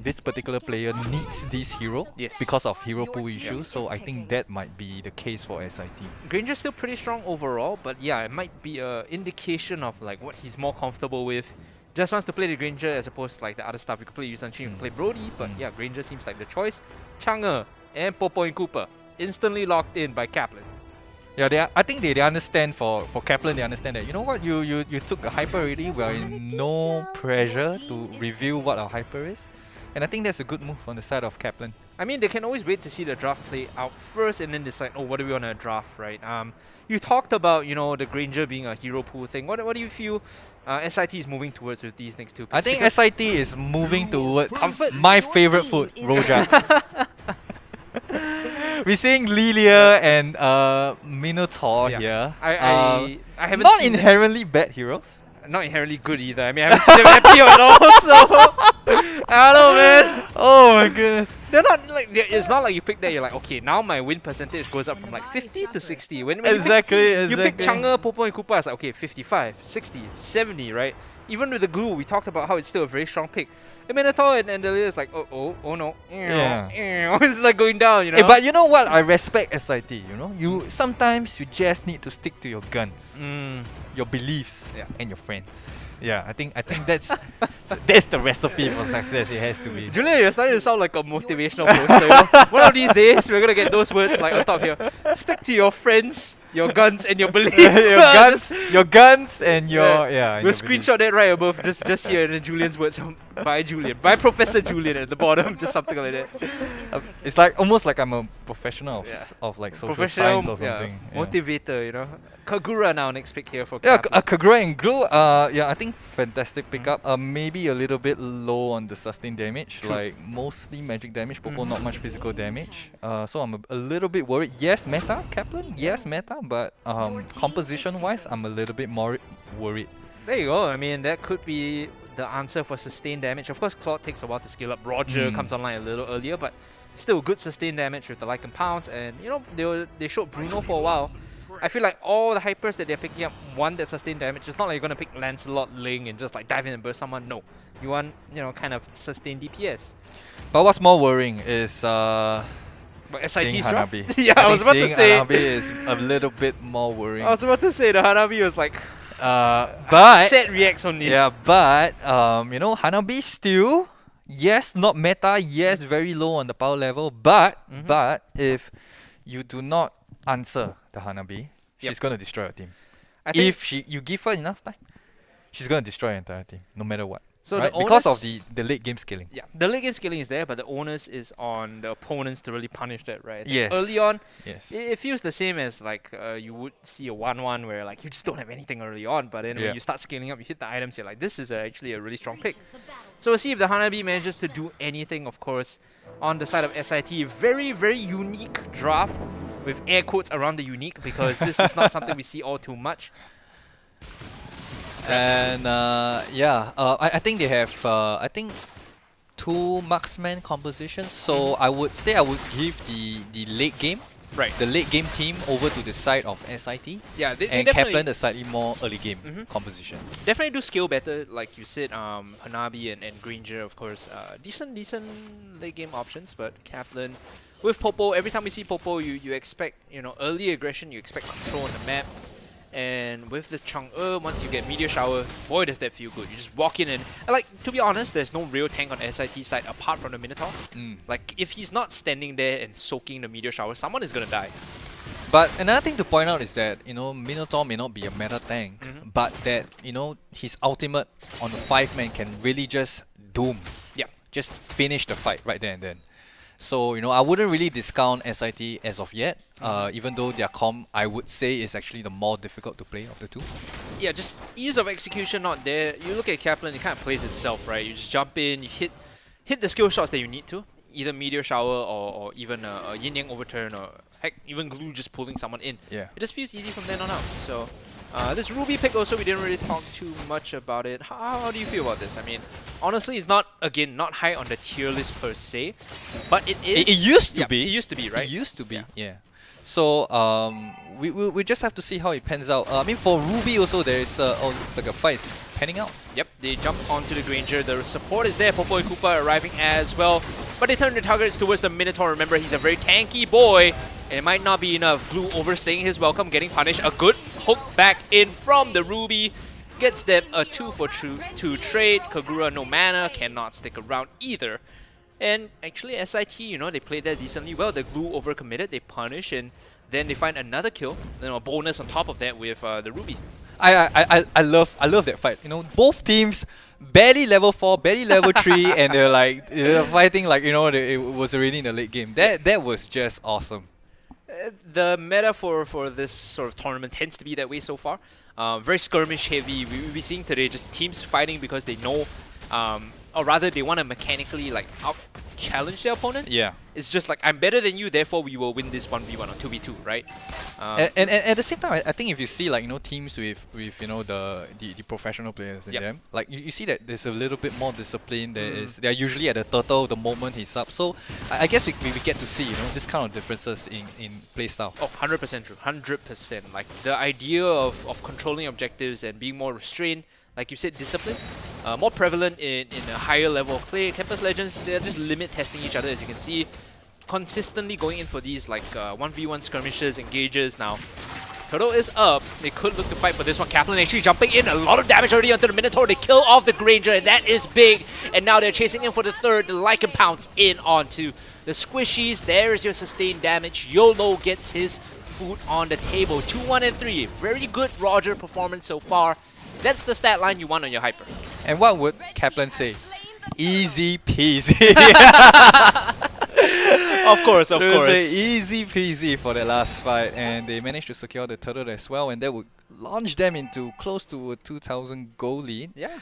Speaker 2: this particular player needs this hero because of hero pool issues. So I think that might be the case for SIT.
Speaker 1: Granger's still pretty strong overall, but yeah, it might be an indication of what he's more comfortable with. Just wants to play the Granger as opposed to the other stuff. You could play Yusan Shin, you could play Brody, but yeah, Granger seems like the choice. Chang'e and Popo and Cooper instantly locked in by KAPLAN.
Speaker 2: Yeah, I think they understand for KAPLAN, they understand that, you know what, you took the hyper already, we are in no pressure to reveal what our hyper is. And I think that's a good move on the side of KAPLAN.
Speaker 1: I mean, they can always wait to see the draft play out first and then decide, what do we want to draft, right? You talked about, the Granger being a hero pool thing. What do you feel SIT is moving towards with these next 2 picks?
Speaker 2: I think SIT is moving towards my favorite food, Rojak. We're seeing Lilia and Minotaur here.
Speaker 1: I haven't
Speaker 2: not
Speaker 1: seen
Speaker 2: inherently bad heroes.
Speaker 1: Not inherently good either. I mean, I haven't seen them happy at all, so... I don't know, man.
Speaker 2: Oh my goodness.
Speaker 1: They're not like it's not like you pick that. You're like, okay, now my win percentage goes up from like 50 to 60. When
Speaker 2: Exactly,
Speaker 1: you pick
Speaker 2: exactly.
Speaker 1: Chang'e, Popo, and Koopa, it's like okay, 55, 60, 70, right? Even with the glue, we talked about how it's still a very strong pick. The Minotaur and the Leer is like, oh no,
Speaker 2: Yeah.
Speaker 1: it's like going down, you know.
Speaker 2: Hey, but you know what? I respect SIT. You know, sometimes you just need to stick to your guns, your beliefs,
Speaker 1: Yeah.
Speaker 2: and your friends. Yeah, I think that's that's the recipe for success. It has to be.
Speaker 1: Julian, you're starting to sound like a motivational poster. You know? One of these days, we're gonna get those words like on top here. Stick to your friends, your guns, and your beliefs.
Speaker 2: your guns, and your yeah. and
Speaker 1: We'll
Speaker 2: your beliefs.
Speaker 1: screenshot that right above, just here, and then Julian's words by Julian, by Professor Julian at the bottom, just something like that.
Speaker 2: It's like almost like I'm a professional of,
Speaker 1: Yeah.
Speaker 2: of like social
Speaker 1: Professional,
Speaker 2: science or something. Yeah.
Speaker 1: motivator, you know. Kagura now next pick here for
Speaker 2: Yeah,
Speaker 1: KAPLAN.
Speaker 2: Kagura and Glue, yeah, I think fantastic pickup. Maybe a little bit low on the sustained damage,
Speaker 1: True.
Speaker 2: like mostly magic damage, Popo not much physical damage. So I'm a little bit worried. Yes, meta, KAPLAN, yes, meta, but composition-wise, I'm a little bit more worried.
Speaker 1: There you go. I mean, that could be the answer for sustained damage. Of course, Claude takes a while to scale up. Roger comes online a little earlier, but still good sustained damage with the Lycan Pounce. And, you know, they showed Bruno for a while. I feel like all the hypers that they're picking up want that sustained damage. It's not like you're going to pick Lancelot, Ling, and just like dive in and burst someone. No. You want, you know, kind of sustained DPS.
Speaker 2: But what's more worrying is
Speaker 1: But
Speaker 2: seeing
Speaker 1: SIT's draft?
Speaker 2: Hanabi.
Speaker 1: Yeah, I was about to
Speaker 2: seeing
Speaker 1: say.
Speaker 2: Hanabi is a little bit more worrying.
Speaker 1: I was about to say the Hanabi was like
Speaker 2: But
Speaker 1: set reacts only.
Speaker 2: yeah, but you know, Hanabi still, yes, not meta, yes, very low on the power level, but if you do not answer the Hanabi, she's gonna destroy your team.
Speaker 1: I think
Speaker 2: If you give her enough time, she's gonna destroy your entire team, no matter what.
Speaker 1: so.
Speaker 2: Right?
Speaker 1: The
Speaker 2: Because of
Speaker 1: onus-
Speaker 2: the late game scaling.
Speaker 1: Yeah, the late game scaling is there, but the onus is on the opponents to really punish that, right? I think
Speaker 2: Yes.
Speaker 1: Early on,
Speaker 2: Yes.
Speaker 1: it feels the same as like you would see a 1-1 where like you just don't have anything early on, but then
Speaker 2: Yeah.
Speaker 1: when you start scaling up, you hit the items, you're like, this is actually a really strong pick. So we'll see if the Hanabi manages to do anything, of course, on the side of SIT. Very, very unique draft with air quotes around the unique because this is not something we see all too much.
Speaker 2: And yeah, I think they have I think 2 marksman compositions. So I would say I would give the late game,
Speaker 1: Right.
Speaker 2: the late game team over to the side of SIT,
Speaker 1: Yeah, they
Speaker 2: and
Speaker 1: definitely,
Speaker 2: KAPLAN the slightly more early game composition.
Speaker 1: definitely do scale better, like you said. Hanabi and Granger, of course, decent late game options. But KAPLAN with Popo, every time we see Popo, you expect, you know, early aggression, you expect control on the map. And with the Chang'e, once you get Meteor Shower, boy does that feel good. You just walk in and like, to be honest, there's no real tank on SIT side apart from the Minotaur. Like if he's not standing there and soaking the Meteor Shower, someone is gonna die.
Speaker 2: But another thing to point out is that, you know, Minotaur may not be a meta tank, but that, you know, his ultimate on the 5-man can really just doom.
Speaker 1: Yeah.
Speaker 2: Just finish the fight right there and then. So, you know, I wouldn't really discount SIT as of yet, even though their comp, I would say, is actually the more difficult to play of the two.
Speaker 1: Yeah, just ease of execution not there. You look at KAPLAN, it kind of plays itself, right? You just jump in, you hit the skill shots that you need to, either Meteor Shower or even a Yin Yang Overturn, or heck, even Glue just pulling someone in.
Speaker 2: Yeah.
Speaker 1: It just feels easy from then on out. So this Ruby pick also, we didn't really talk too much about it. How do you feel about this? I mean, honestly, it's not, again, not high on the tier list per se, but it is.
Speaker 2: It used to
Speaker 1: yeah,
Speaker 2: be.
Speaker 1: It used to be, right?
Speaker 2: It used to be, yeah. So we just have to see how it pans out. I mean, for Ruby also, there is looks like a fight is panning out.
Speaker 1: Yep, they jump onto the Granger. The support is there. Popo and Koopa arriving as well. But they turn their targets towards the Minotaur. Remember, he's a very tanky boy. And it might not be enough. Glue overstaying his welcome, getting punished. A good hook back in from the Ruby. Gets them a 2 for 2 trade. Kagura no mana, cannot stick around either. And actually, SIT, you know, they played that decently well. The Glue overcommitted, they punish, and then they find another kill. Then a bonus on top of that with the Ruby.
Speaker 2: I love that fight. You know, both teams barely level 4, barely level 3, and they're fighting like, you know, it was already in the late game. That was just awesome.
Speaker 1: The meta for this sort of tournament tends to be that way so far. Very skirmish heavy. We're seeing today just teams fighting because they know, or rather they want to mechanically like
Speaker 4: challenge their opponent.
Speaker 2: Yeah.
Speaker 4: It's just like, I'm better than you, therefore we will win this 1v1 or 2v2, right?
Speaker 2: And at the same time, I think if you see like teams with the professional players in them, like you see that there's a little bit more discipline. They're usually at the turtle the moment he's up. So I guess we get to see this kind of differences in play style.
Speaker 4: Oh, 100% true, 100%. Like the idea of controlling objectives and being more restrained, like you said, discipline, more prevalent in a higher level of play. Campus Legends, they're just limit testing each other, as you can see. Consistently going in for these like 1v1 skirmishes, engages. Now, Turtle is up. They could look to fight for this one. KAPLAN actually jumping in. A lot of damage already onto the Minotaur. They kill off the Granger, and that is big. And now they're chasing in for the third. The Lycan pounce in onto the Squishies. There's your sustained damage. YOLO gets his food on the table. 2, 1, and 3. Very good Roger performance so far. That's the stat line you want on your Hyper.
Speaker 2: And what would KAPLAN say? Easy peasy.
Speaker 4: Of course, of course.
Speaker 2: Easy peasy for the last fight, and they managed to secure the turtle as well, and that would launch them into close to a 2,000 gold lead.
Speaker 4: Yeah.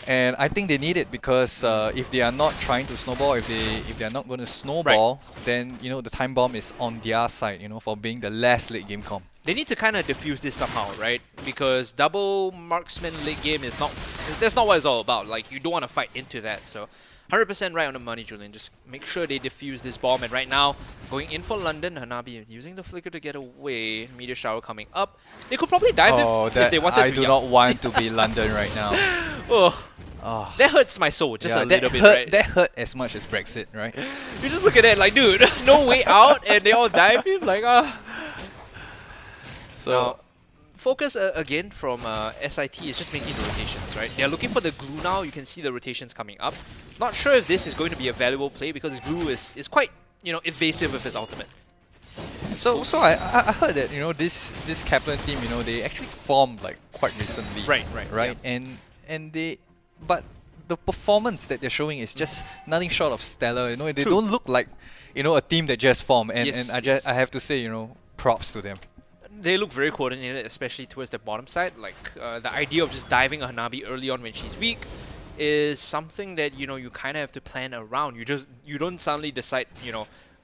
Speaker 2: And I think they need it because if they are not trying to snowball, if they are not going to snowball, then the time bomb is on their side. For being the last late game comp.
Speaker 4: They need to kind of diffuse this somehow, right? Because double marksman late game is not, that's not what it's all about. Like, you don't want to fight into that. So 100% right on the money, Julian. Just make sure they defuse this bomb. And right now, going in for London, Hanabi using the flicker to get away. Meteor shower coming up. They could probably dive if they wanted to.
Speaker 2: I do not want to be London right now.
Speaker 4: Oh, that hurts my soul just a little bit, right?
Speaker 2: That hurt as much as Brexit, right?
Speaker 4: You just look at that like, dude, no way out, and they all dive him. Like, So, now, focus again from SIT is just making the rotations, right? They're looking for the glue now. You can see the rotations coming up. Not sure if this is going to be a valuable play because glue is quite, evasive with his ultimate.
Speaker 2: So I heard that this KAPLAN team they actually formed like quite recently. Right. Yeah. But the performance that they're showing is just nothing short of stellar. They don't look like a team that just formed. And I have to say props to them.
Speaker 4: They look very coordinated, especially towards the bottom side. Like the idea of just diving a Hanabi early on when she's weak is something that you kind of have to plan around. You don't suddenly decide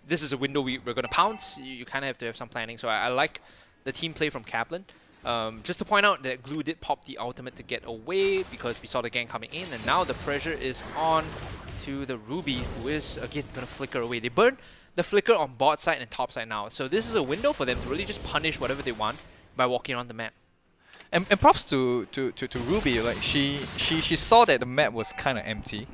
Speaker 4: this is a window we're gonna pounce. You kind of have to have some planning. So I like the team play from KAPLAN. Just to point out that Glue did pop the ultimate to get away because we saw the gang coming in, and now the pressure is on to the Ruby, who is again gonna flicker away. They burn the flicker on bot side and top side now, so this is a window for them to really just punish whatever they want by walking around the map.
Speaker 2: And props to Ruby. Like she saw that the map was kind of empty.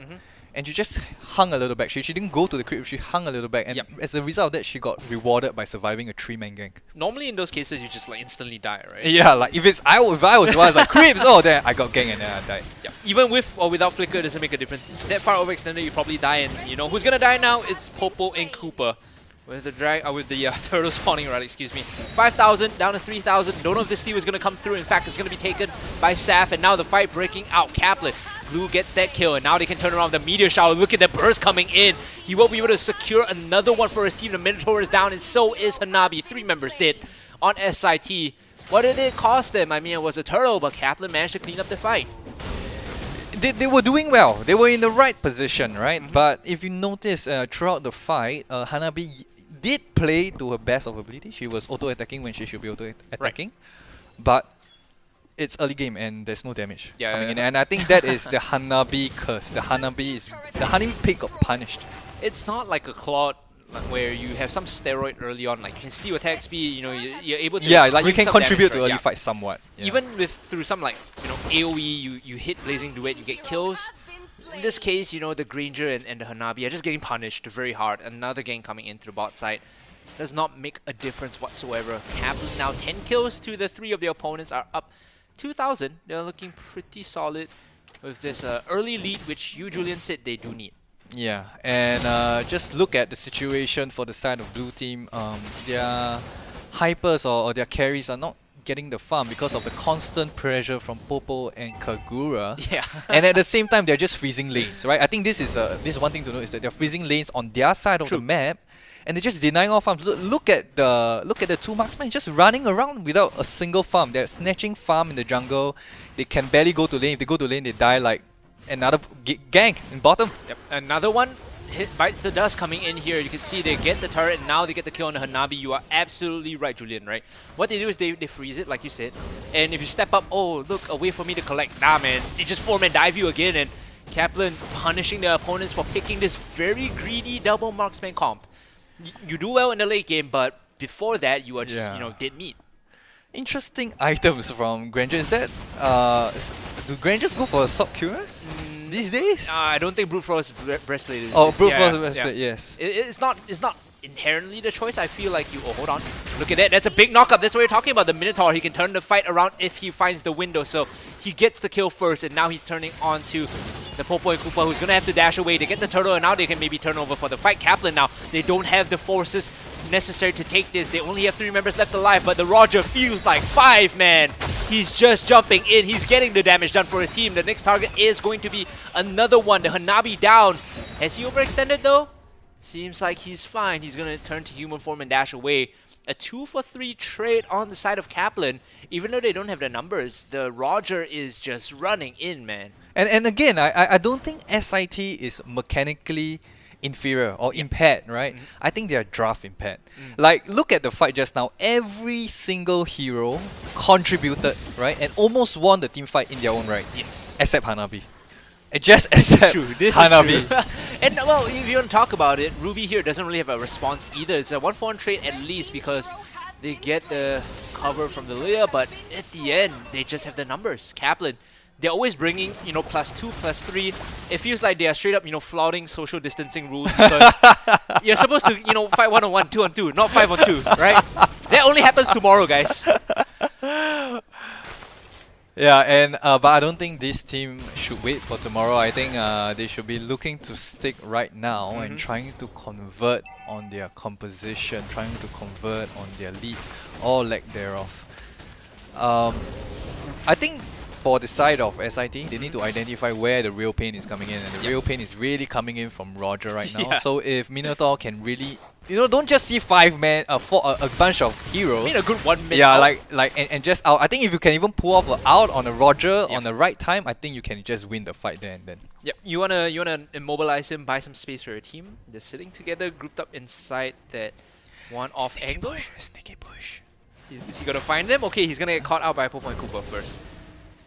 Speaker 2: And she just hung a little back. She didn't go to the crypt, she hung a little back. And as a result of that, she got rewarded by surviving a 3-man gank.
Speaker 4: Normally in those cases, you just like instantly die, right?
Speaker 2: Yeah, like if I was the one who's like, crypts, oh, then I got ganked and then I died.
Speaker 4: Yeah. Even with or without flicker, it doesn't make a difference. That far overextended, you probably die. And who's gonna die now? It's Popo and Cooper. With the turtle spawning, right, excuse me. 5,000 down to 3,000. Don't know if this steal is going to come through. In fact, it's going to be taken by Saf. And now the fight breaking out. KAPLAN. Glue gets that kill. And now they can turn around the meteor shower. Look at the burst coming in. He will be able to secure another one for his team. The Minotaur is down, and so is Hanabi. 3 members did on SIT. What did it cost them? I mean, it was a turtle, but KAPLAN managed to clean up the fight.
Speaker 2: They were doing well. They were in the right position, right? But if you notice throughout the fight, Hanabi did play to her best of ability. She was auto-attacking when she should be auto-attacking. But it's early game and there's no damage coming in. And I think that is the Hanabi curse. The Hanabi pick got punished.
Speaker 4: It's not like a Claude where you have some steroid early on. Like you can steal attack speed, you're able to
Speaker 2: like you can contribute to early fight somewhat. Yeah.
Speaker 4: Even through some like AoE, you hit Blazing Duet, you get kills. In this case, the Granger and the Hanabi are just getting punished very hard. Another gang coming in through the bot side does not make a difference whatsoever. KAPLAN now 10 kills to the 3 of their opponents are up 2,000. They're looking pretty solid with this early lead, which you, Julian, said they do need.
Speaker 2: Yeah, and just look at the situation for the side of blue team. Their hypers or their carries are not getting the farm because of the constant pressure from Popo and Kagura.
Speaker 4: Yeah. And
Speaker 2: at the same time, they're just freezing lanes, right? I think this is one thing to note is that they're freezing lanes on their side of the map, and they're just denying all farms. Look at the 2 marksmen just running around without a single farm. They're snatching farm in the jungle. They can barely go to lane. If they go to lane, they die like another gank in bottom.
Speaker 4: Yep. Another one bites the dust coming in here. You can see they get the turret and now they get the kill on the Hanabi. You are absolutely right, Julian, right? What they do is they freeze it, like you said. And if you step up, oh, look, a way for me to collect. Nah, man. They just 4-man dive you again. And KAPLAN punishing their opponents for picking this very greedy double marksman comp. You do well in the late game, but before that, you are just, dead meat.
Speaker 2: Interesting items from Granger. Is that, do Grangers go for Assault Curious these days?
Speaker 4: I don't think Brute Force Breastplate is.
Speaker 2: Oh, Brute Force Breastplate, yes.
Speaker 4: It's not inherently the choice. I feel like oh, hold on. Look at that. That's a big knockup. That's what you're talking about. The Minotaur, he can turn the fight around if he finds the window. So he gets the kill first, and now he's turning on to the Popo and Koopa, who's going to have to dash away to get the turtle, and now they can maybe turn over for the fight. KAPLAN now, they don't have the forces necessary to take this. They only have 3 members left alive, but the Roger feels like 5, man. He's just jumping in. He's getting the damage done for his team. The next target is going to be another one. The Hanabi down. Has he overextended though? Seems like he's fine. He's going to turn to human form and dash away. A 2-for-3 trade on the side of KAPLAN. Even though they don't have the numbers, the Roger is just running in, man.
Speaker 2: And again, I don't think SIT is mechanically inferior or impaired, right? I think they are draft impaired. Like, look at the fight just now. Every single hero contributed, right? And almost won the team fight in their own right.
Speaker 4: Yes.
Speaker 2: Except Hanabi. Just except Hanabi.
Speaker 4: And well, if you want to talk about it, Ruby here doesn't really have a response either. It's a 1-for-1 trade at least because they get the cover from the Leah, but at the end, they just have the numbers. KAPLAN, they're always bringing, +2, +3. It feels like they are straight up, flouting social distancing rules because you're supposed to, fight 1-on-1, 2-on-2, not 5-on-2, right? That only happens tomorrow, guys.
Speaker 2: Yeah, and but I don't think this team should wait for tomorrow. I think they should be looking to stick right now and trying to convert on their composition, trying to convert on their lead or lack thereof. I think for the side of SIT, they need to identify where the real pain is coming in, and the real pain is really coming in from Roger right now. So if Minotaur can really, don't just see 5 men, a bunch of heroes.
Speaker 4: I mean, a good 1 minute.
Speaker 2: Yeah,
Speaker 4: out.
Speaker 2: and just out. I think if you can even pull off out on a Roger on the right time, I think you can just win the fight there and then.
Speaker 4: Yep, you wanna immobilize him, buy some space for your team. They're sitting together, grouped up inside that one off angle.
Speaker 2: Sneaky push.
Speaker 4: Is he gonna find them? Okay, he's gonna get caught out by Popo and Koopa first.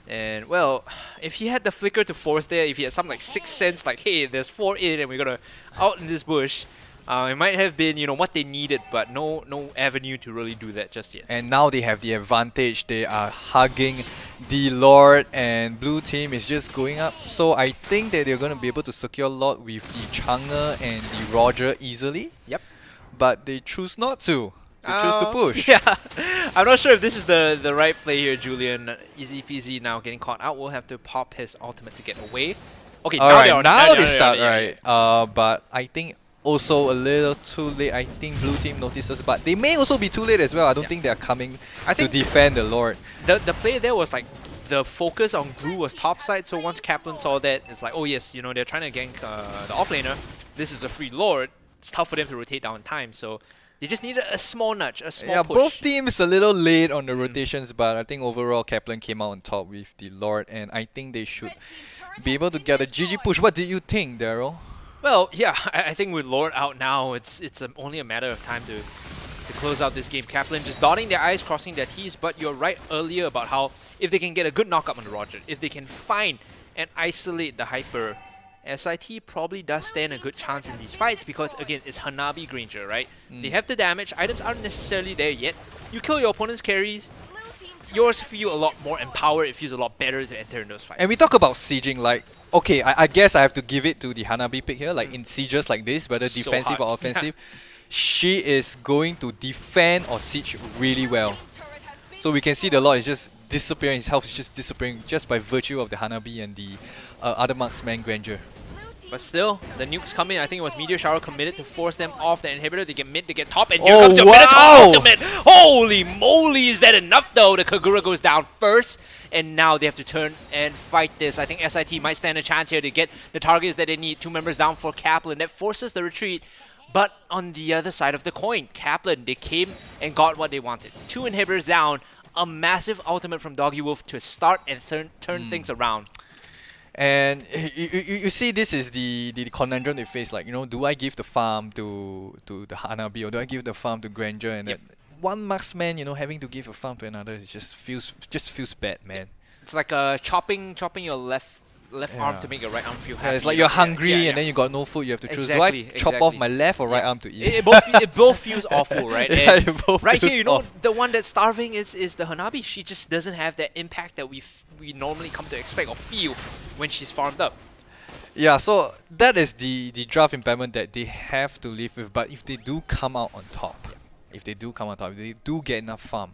Speaker 4: And well, if he had the flicker to force there, if he had some 6th sense, like, hey, there's 4 in and we're gonna out in this bush, it might have been, what they needed, but no avenue to really do that just yet.
Speaker 2: And now they have the advantage. They are hugging the Lord, and blue team is just going up. So I think that they're gonna be able to secure Lord with the Chang'e and the Roger easily.
Speaker 4: Yep.
Speaker 2: But they choose not to. They choose to push.
Speaker 4: Yeah, I'm not sure if this is the right play here, Julian. Easy peasy now getting caught out. We'll have to pop his ultimate to get away. Okay,
Speaker 2: now they start, right? But I think also a little too late. I think blue team notices, but they may also be too late as well. I don't think they are coming to defend the Lord.
Speaker 4: The play there was like the focus on Gru was topside, so once KAPLAN saw that, it's like, oh yes, they're trying to gank the offlaner. This is a free Lord. It's tough for them to rotate down in time, so they just needed a small nudge, a small push.
Speaker 2: Both teams a little late on the rotations, but I think overall KAPLAN came out on top with the Lord, and I think they should be able to get a GG push. What did you think, Daryl?
Speaker 4: Well, yeah, I think with Lord out now, it's only a matter of time to close out this game. KAPLAN just dotting their I's, crossing their T's, but you're right earlier about how if they can get a good knockup on the Roger, if they can find and isolate the Hyper, SIT probably does stand a good chance in these fights because, again, it's Hanabi Granger, right? They have the damage. Items aren't necessarily there yet. You kill your opponent's carries, yours feel a lot more empowered. It feels a lot better to enter in those fights.
Speaker 2: And we talk about sieging, like, okay, I guess I have to give it to the Hanabi pick here, like in sieges like this, whether
Speaker 4: So
Speaker 2: defensive
Speaker 4: hard.
Speaker 2: or offensive. She is going to defend or siege really well. So we can see the Lord is just disappearing, his health is just disappearing just by virtue of the Hanabi and the other marksman Granger.
Speaker 4: But still, the nukes come in. I think it was Meteor Shower committed to force them off the inhibitor. They get mid, they get top, and here comes your Minotaur ultimate. Holy moly, is that enough though? The Kagura goes down first, and now they have to turn and fight this. I think SIT might stand a chance here to get the targets that they need. 2 members down for KAPLAN. That forces the retreat. But on the other side of the coin, KAPLAN, they came and got what they wanted. 2 inhibitors down, a massive ultimate from Doggy Wolf to start and turn things around.
Speaker 2: And you see, this is the conundrum they face. Like, do I give the farm to the Hanabi, or do I give the farm to Granger? And
Speaker 4: Yep.
Speaker 2: that one marksman, having to give a farm to another, it just feels bad, man.
Speaker 4: It's like chopping your left arm
Speaker 2: Yeah.
Speaker 4: to make your right arm feel
Speaker 2: Yeah,
Speaker 4: happy.
Speaker 2: it's like
Speaker 4: you
Speaker 2: you're
Speaker 4: know?
Speaker 2: hungry
Speaker 4: Yeah, yeah.
Speaker 2: and then you got no food. You have to choose.
Speaker 4: Exactly,
Speaker 2: Do I chop off
Speaker 4: exactly.
Speaker 2: my left or right arm to eat?
Speaker 4: It both feels awful, right?
Speaker 2: Yeah,
Speaker 4: And
Speaker 2: it both
Speaker 4: right
Speaker 2: feels
Speaker 4: here,
Speaker 2: off.
Speaker 4: the one that's starving is the Hanabi. She just doesn't have that impact that we normally come to expect or feel when she's farmed up.
Speaker 2: Yeah, so that is the draft impairment that they have to live with. But if they do come out on top, if they do get enough farm,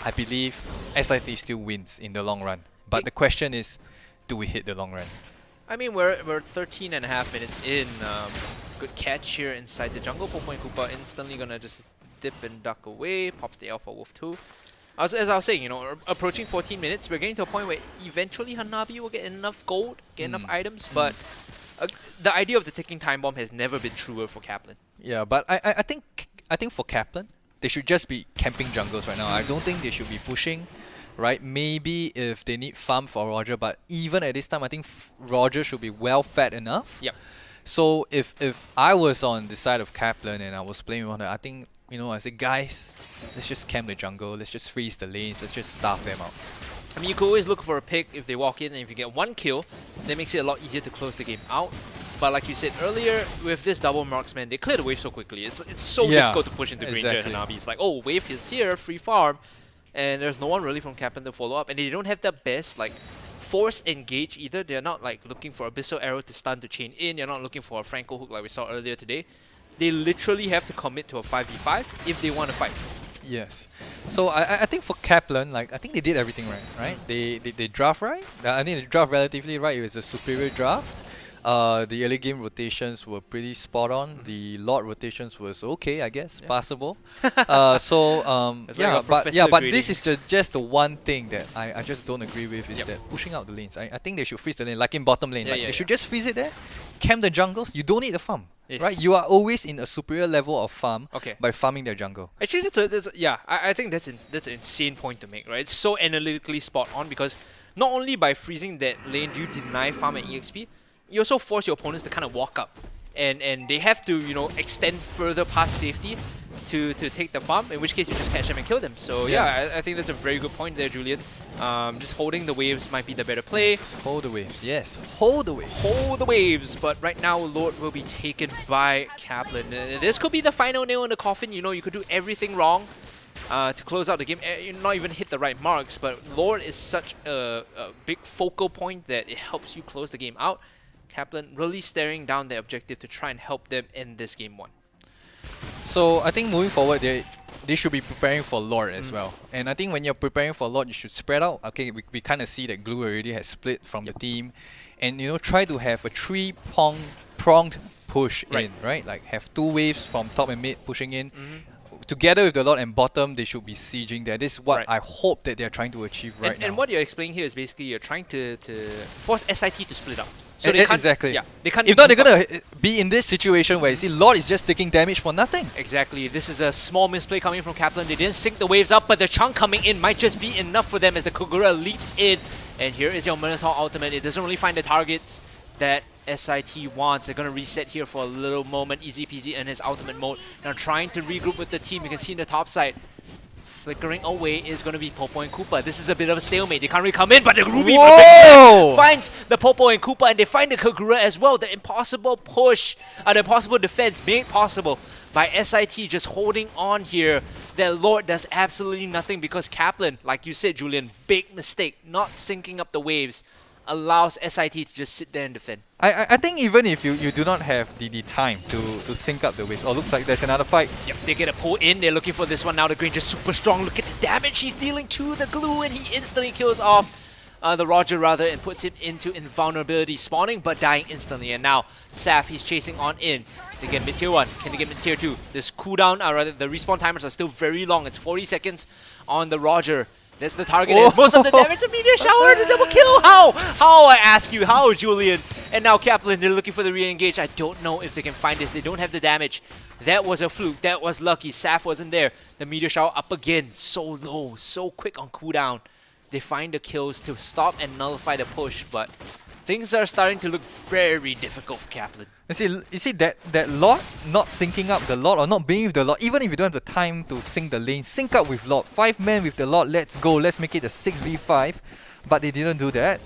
Speaker 2: I believe SIT still wins in the long run. But the question is, do we hit the long run?
Speaker 4: I mean, we're 13 and a half minutes in. Good catch here inside the jungle. Popo and Koopa instantly gonna just dip and duck away. Pops the Alpha Wolf too. As I was saying, approaching 14 minutes, we're getting to a point where eventually Hanabi will get enough gold, get enough items, but the idea of the ticking time bomb has never been truer for KAPLAN.
Speaker 2: Yeah, but I think for KAPLAN, they should just be camping jungles right now. I don't think they should be pushing, right? Maybe if they need farm for Roger, but even at this time, I think Roger should be well fed enough.
Speaker 4: Yep.
Speaker 2: So if I was on the side of KAPLAN and I was playing with her, I think, I said, guys, let's just camp the jungle, let's just freeze the lanes, let's just starve them out.
Speaker 4: I mean, you could always look for a pick if they walk in, and if you get one kill, that makes it a lot easier to close the game out. But like you said earlier, with this double marksman, they clear the wave so quickly. It's so difficult to push into Granger and
Speaker 2: exactly.
Speaker 4: Hanabi. It's like, oh, wave is here, free farm, and there's no one really from KAPLAN to follow up, and they don't have the best force engage either. They're not looking for Abyssal Arrow to stun to chain in. You're not looking for a Franco hook like we saw earlier today. They literally have to commit to a 5v5 if they want to fight.
Speaker 2: Yes. So I think for KAPLAN, I think they did everything right? They draft right. I think they draft relatively right. It was a superior draft. The early game rotations were pretty spot on. The Lord rotations was okay, I guess, passable.
Speaker 4: It's like
Speaker 2: yeah,
Speaker 4: a
Speaker 2: but
Speaker 4: professor
Speaker 2: this is just the one thing that I just don't agree with is
Speaker 4: Yep.
Speaker 2: that pushing out the lanes. I think they should freeze the lane, like in bottom lane.
Speaker 4: Yeah,
Speaker 2: Like
Speaker 4: yeah,
Speaker 2: they should
Speaker 4: yeah.
Speaker 2: just freeze it there, camp the jungles. You don't need the farm,
Speaker 4: Yes.
Speaker 2: right? You are always in a superior level of farm
Speaker 4: Okay.
Speaker 2: by farming their jungle.
Speaker 4: Actually, I think that's an insane point to make, right? It's so analytically spot on because not only by freezing that lane do you deny farm and EXP, you also force your opponents to kind of walk up, and they have to extend further past safety to take the farm. In which case, you just catch them and kill them. So yeah, I think that's a very good point there, Julian. Just holding the waves might be the better play.
Speaker 2: Just hold the waves. Yes, hold the waves.
Speaker 4: Hold the waves, but right now Lord will be taken by KAPLAN. This could be the final nail in the coffin. You could do everything wrong to close out the game. Not even hit the right marks, but Lord is such a big focal point that it helps you close the game out. KAPLAN really staring down their objective to try and help them end this game 1.
Speaker 2: So I think moving forward, they should be preparing for Lord as well. And I think when you're preparing for Lord, you should spread out. Okay, we kind of see that Glue already has split from the team, and try to have a pronged push
Speaker 4: Right.
Speaker 2: in, right? Like have 2 waves from top and mid pushing in. Together with the Lord and bottom, they should be sieging there. This is what
Speaker 4: Right.
Speaker 2: I hope that they're trying to achieve right now.
Speaker 4: And what you're explaining here is basically you're trying to force SIT to split up. So they can't,
Speaker 2: exactly.
Speaker 4: Yeah, they can't.
Speaker 2: If not, they're
Speaker 4: group up.
Speaker 2: gonna be in this situation where you see Lord is just taking damage for nothing.
Speaker 4: Exactly. This is a small misplay coming from KAPLAN. They didn't sync the waves up, but the chunk coming in might just be enough for them as the Kogura leaps in. And here is your Minotaur ultimate. It doesn't really find the target that SIT wants. They're going to reset here for a little moment. Easy peasy in his ultimate mode. Now trying to regroup with the team. You can see in the top side. Flickering away is going to be Popo and Koopa. This is a bit of a stalemate. They can't really come in, but the Ruby finds the Popo and Koopa, and they find the Kagura as well. The impossible push, the impossible defense made possible by SIT just holding on here. That Lord does absolutely nothing because KAPLAN, like you said, Julian, big mistake, not syncing up the waves, allows SIT to just sit there and defend.
Speaker 2: I think even if you do not have the time to sync up the waves, looks like there's another fight.
Speaker 4: Yep, they get a pull in. They're looking for this one now. The Granger's super strong. Look at the damage he's dealing to the Glue, and he instantly kills off the Roger rather and puts him into invulnerability spawning, but dying instantly. And now Saf, he's chasing on in. They get mid tier 1. Can they get mid tier 2? This cooldown, rather the respawn timers are still very long. It's 40 seconds on the Roger. That's the target. Is most of the damage. A meteor shower, the double kill. How? How, I ask you? How, Julian? And now KAPLAN, they're looking for the re-engage. I don't know if they can find this. They don't have the damage. That was a fluke. That was lucky. Saf wasn't there. The meteor shower up again. So low. So quick on cooldown. They find the kills to stop and nullify the push, but things are starting to look very difficult for KAPLAN.
Speaker 2: You see that lot not syncing up the lot or not being with the lot, even if you don't have the time to sync the lane, sync up with lot. 5 men with the lot, let's go, let's make it a 6v5. But they didn't do that.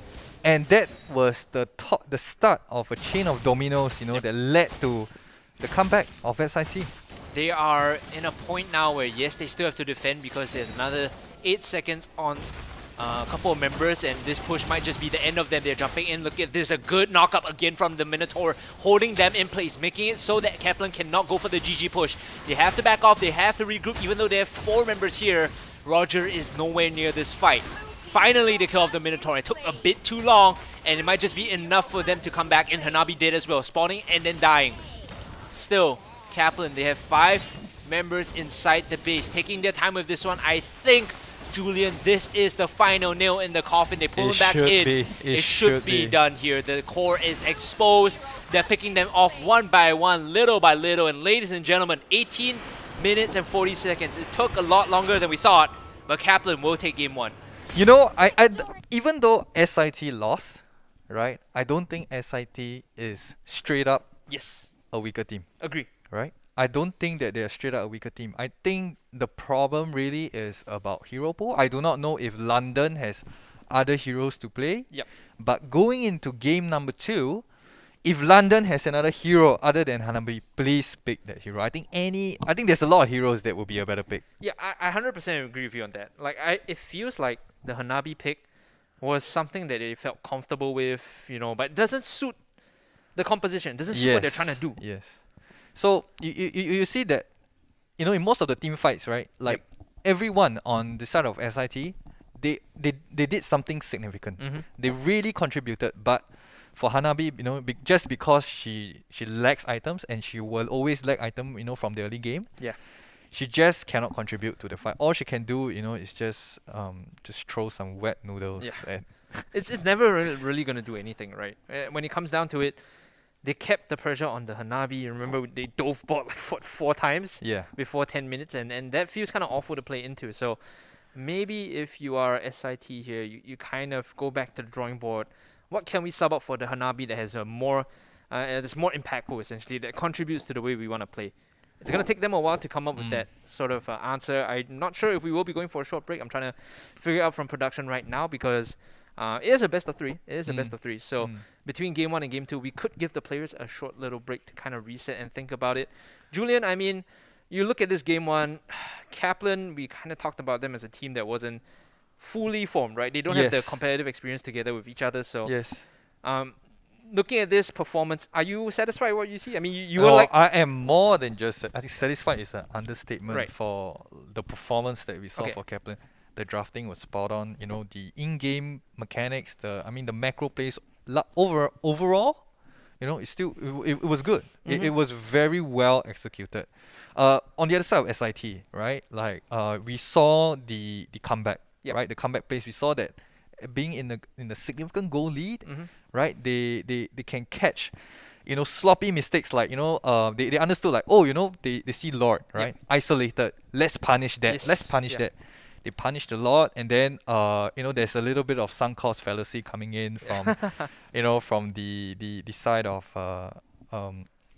Speaker 2: And that was the start of a chain of dominoes, that led to the comeback of SIT.
Speaker 4: They are in a point now where, yes, they still have to defend because there's another 8 seconds on a couple of members, and this push might just be the end of them. They're jumping in. Look at this, a good knock-up again from the Minotaur, holding them in place, making it so that KAPLAN cannot go for the GG push. They have to back off, they have to regroup, even though they have 4 members here. Roger is nowhere near this fight. Finally, they kill off the Minotaur. It took a bit too long, and it might just be enough for them to come back, and Hanabi did as well, spawning and then dying. Still, KAPLAN, they have 5 members inside the base, taking their time with this one. I think, Julian, this is the final nail in the coffin. They pull him back in. It should be done here. The core is exposed. They're picking them off one by one, little by little. And ladies and gentlemen, 18 minutes and 40 seconds. It took a lot longer than we thought, but KAPLAN will take game 1.
Speaker 2: Even though SIT lost, right, I don't think SIT is straight up a weaker team.
Speaker 1: Agree.
Speaker 2: Right? I don't think that they're straight up a weaker team. I think the problem really is about hero pool. I do not know if London has other heroes to play.
Speaker 1: Yep.
Speaker 2: But going into game number 2, if London has another hero other than Hanabi, please pick that hero. I think there's a lot of heroes that will be a better pick.
Speaker 1: Yeah, I 100% agree with you on that. It feels like the Hanabi pick was something that they felt comfortable with, but it doesn't suit the composition. It doesn't suit what they're trying to do.
Speaker 2: Yes. So you see that, in most of the team fights, right? Like everyone on the side of SIT, they did something significant. They really contributed. But for Hanabi, just because she lacks items and she will always lack item, from the early game.
Speaker 1: Yeah.
Speaker 2: She just cannot contribute to the fight. All she can do, is just throw some wet noodles.
Speaker 1: Yeah.
Speaker 2: And
Speaker 1: It's never really going to do anything, right? When it comes down to it, they kept the pressure on the Hanabi. Remember, they dove bot 4 times before 10 minutes, and that feels kind of awful to play into. So maybe if you are SIT here, you kind of go back to the drawing board. What can we sub up for the Hanabi that has that's more impactful, essentially, that contributes to the way we want to play? It's going to take them a while to come up with that sort of answer. I'm not sure if we will be going for a short break. I'm trying to figure out from production right now because it is a best of 3. It is a best of 3. So between game 1 and game 2, we could give the players a short little break to kind of reset and think about it. Julian, I mean, you look at this game 1, KAPLAN, we kind of talked about them as a team that wasn't fully formed, right? They don't have the competitive experience together with each other. So looking at this performance, are you satisfied with what you see? I mean, you were like...
Speaker 2: I am more than just... I think satisfied is an understatement
Speaker 1: Right.
Speaker 2: for the performance that we saw for KAPLAN. The drafting was spot on. The in-game mechanics, the macro plays, overall, it's still... It was good. It was very well executed. On the other side of SIT, right? We saw the comeback, right? The comeback plays. We saw that being in the significant goal lead, right? They can catch, sloppy mistakes like they understood like they see Lord, right? Isolated. Let's punish that. Let's punish that. They punish the Lord, and then there's a little bit of sunk cost fallacy coming in from from the side of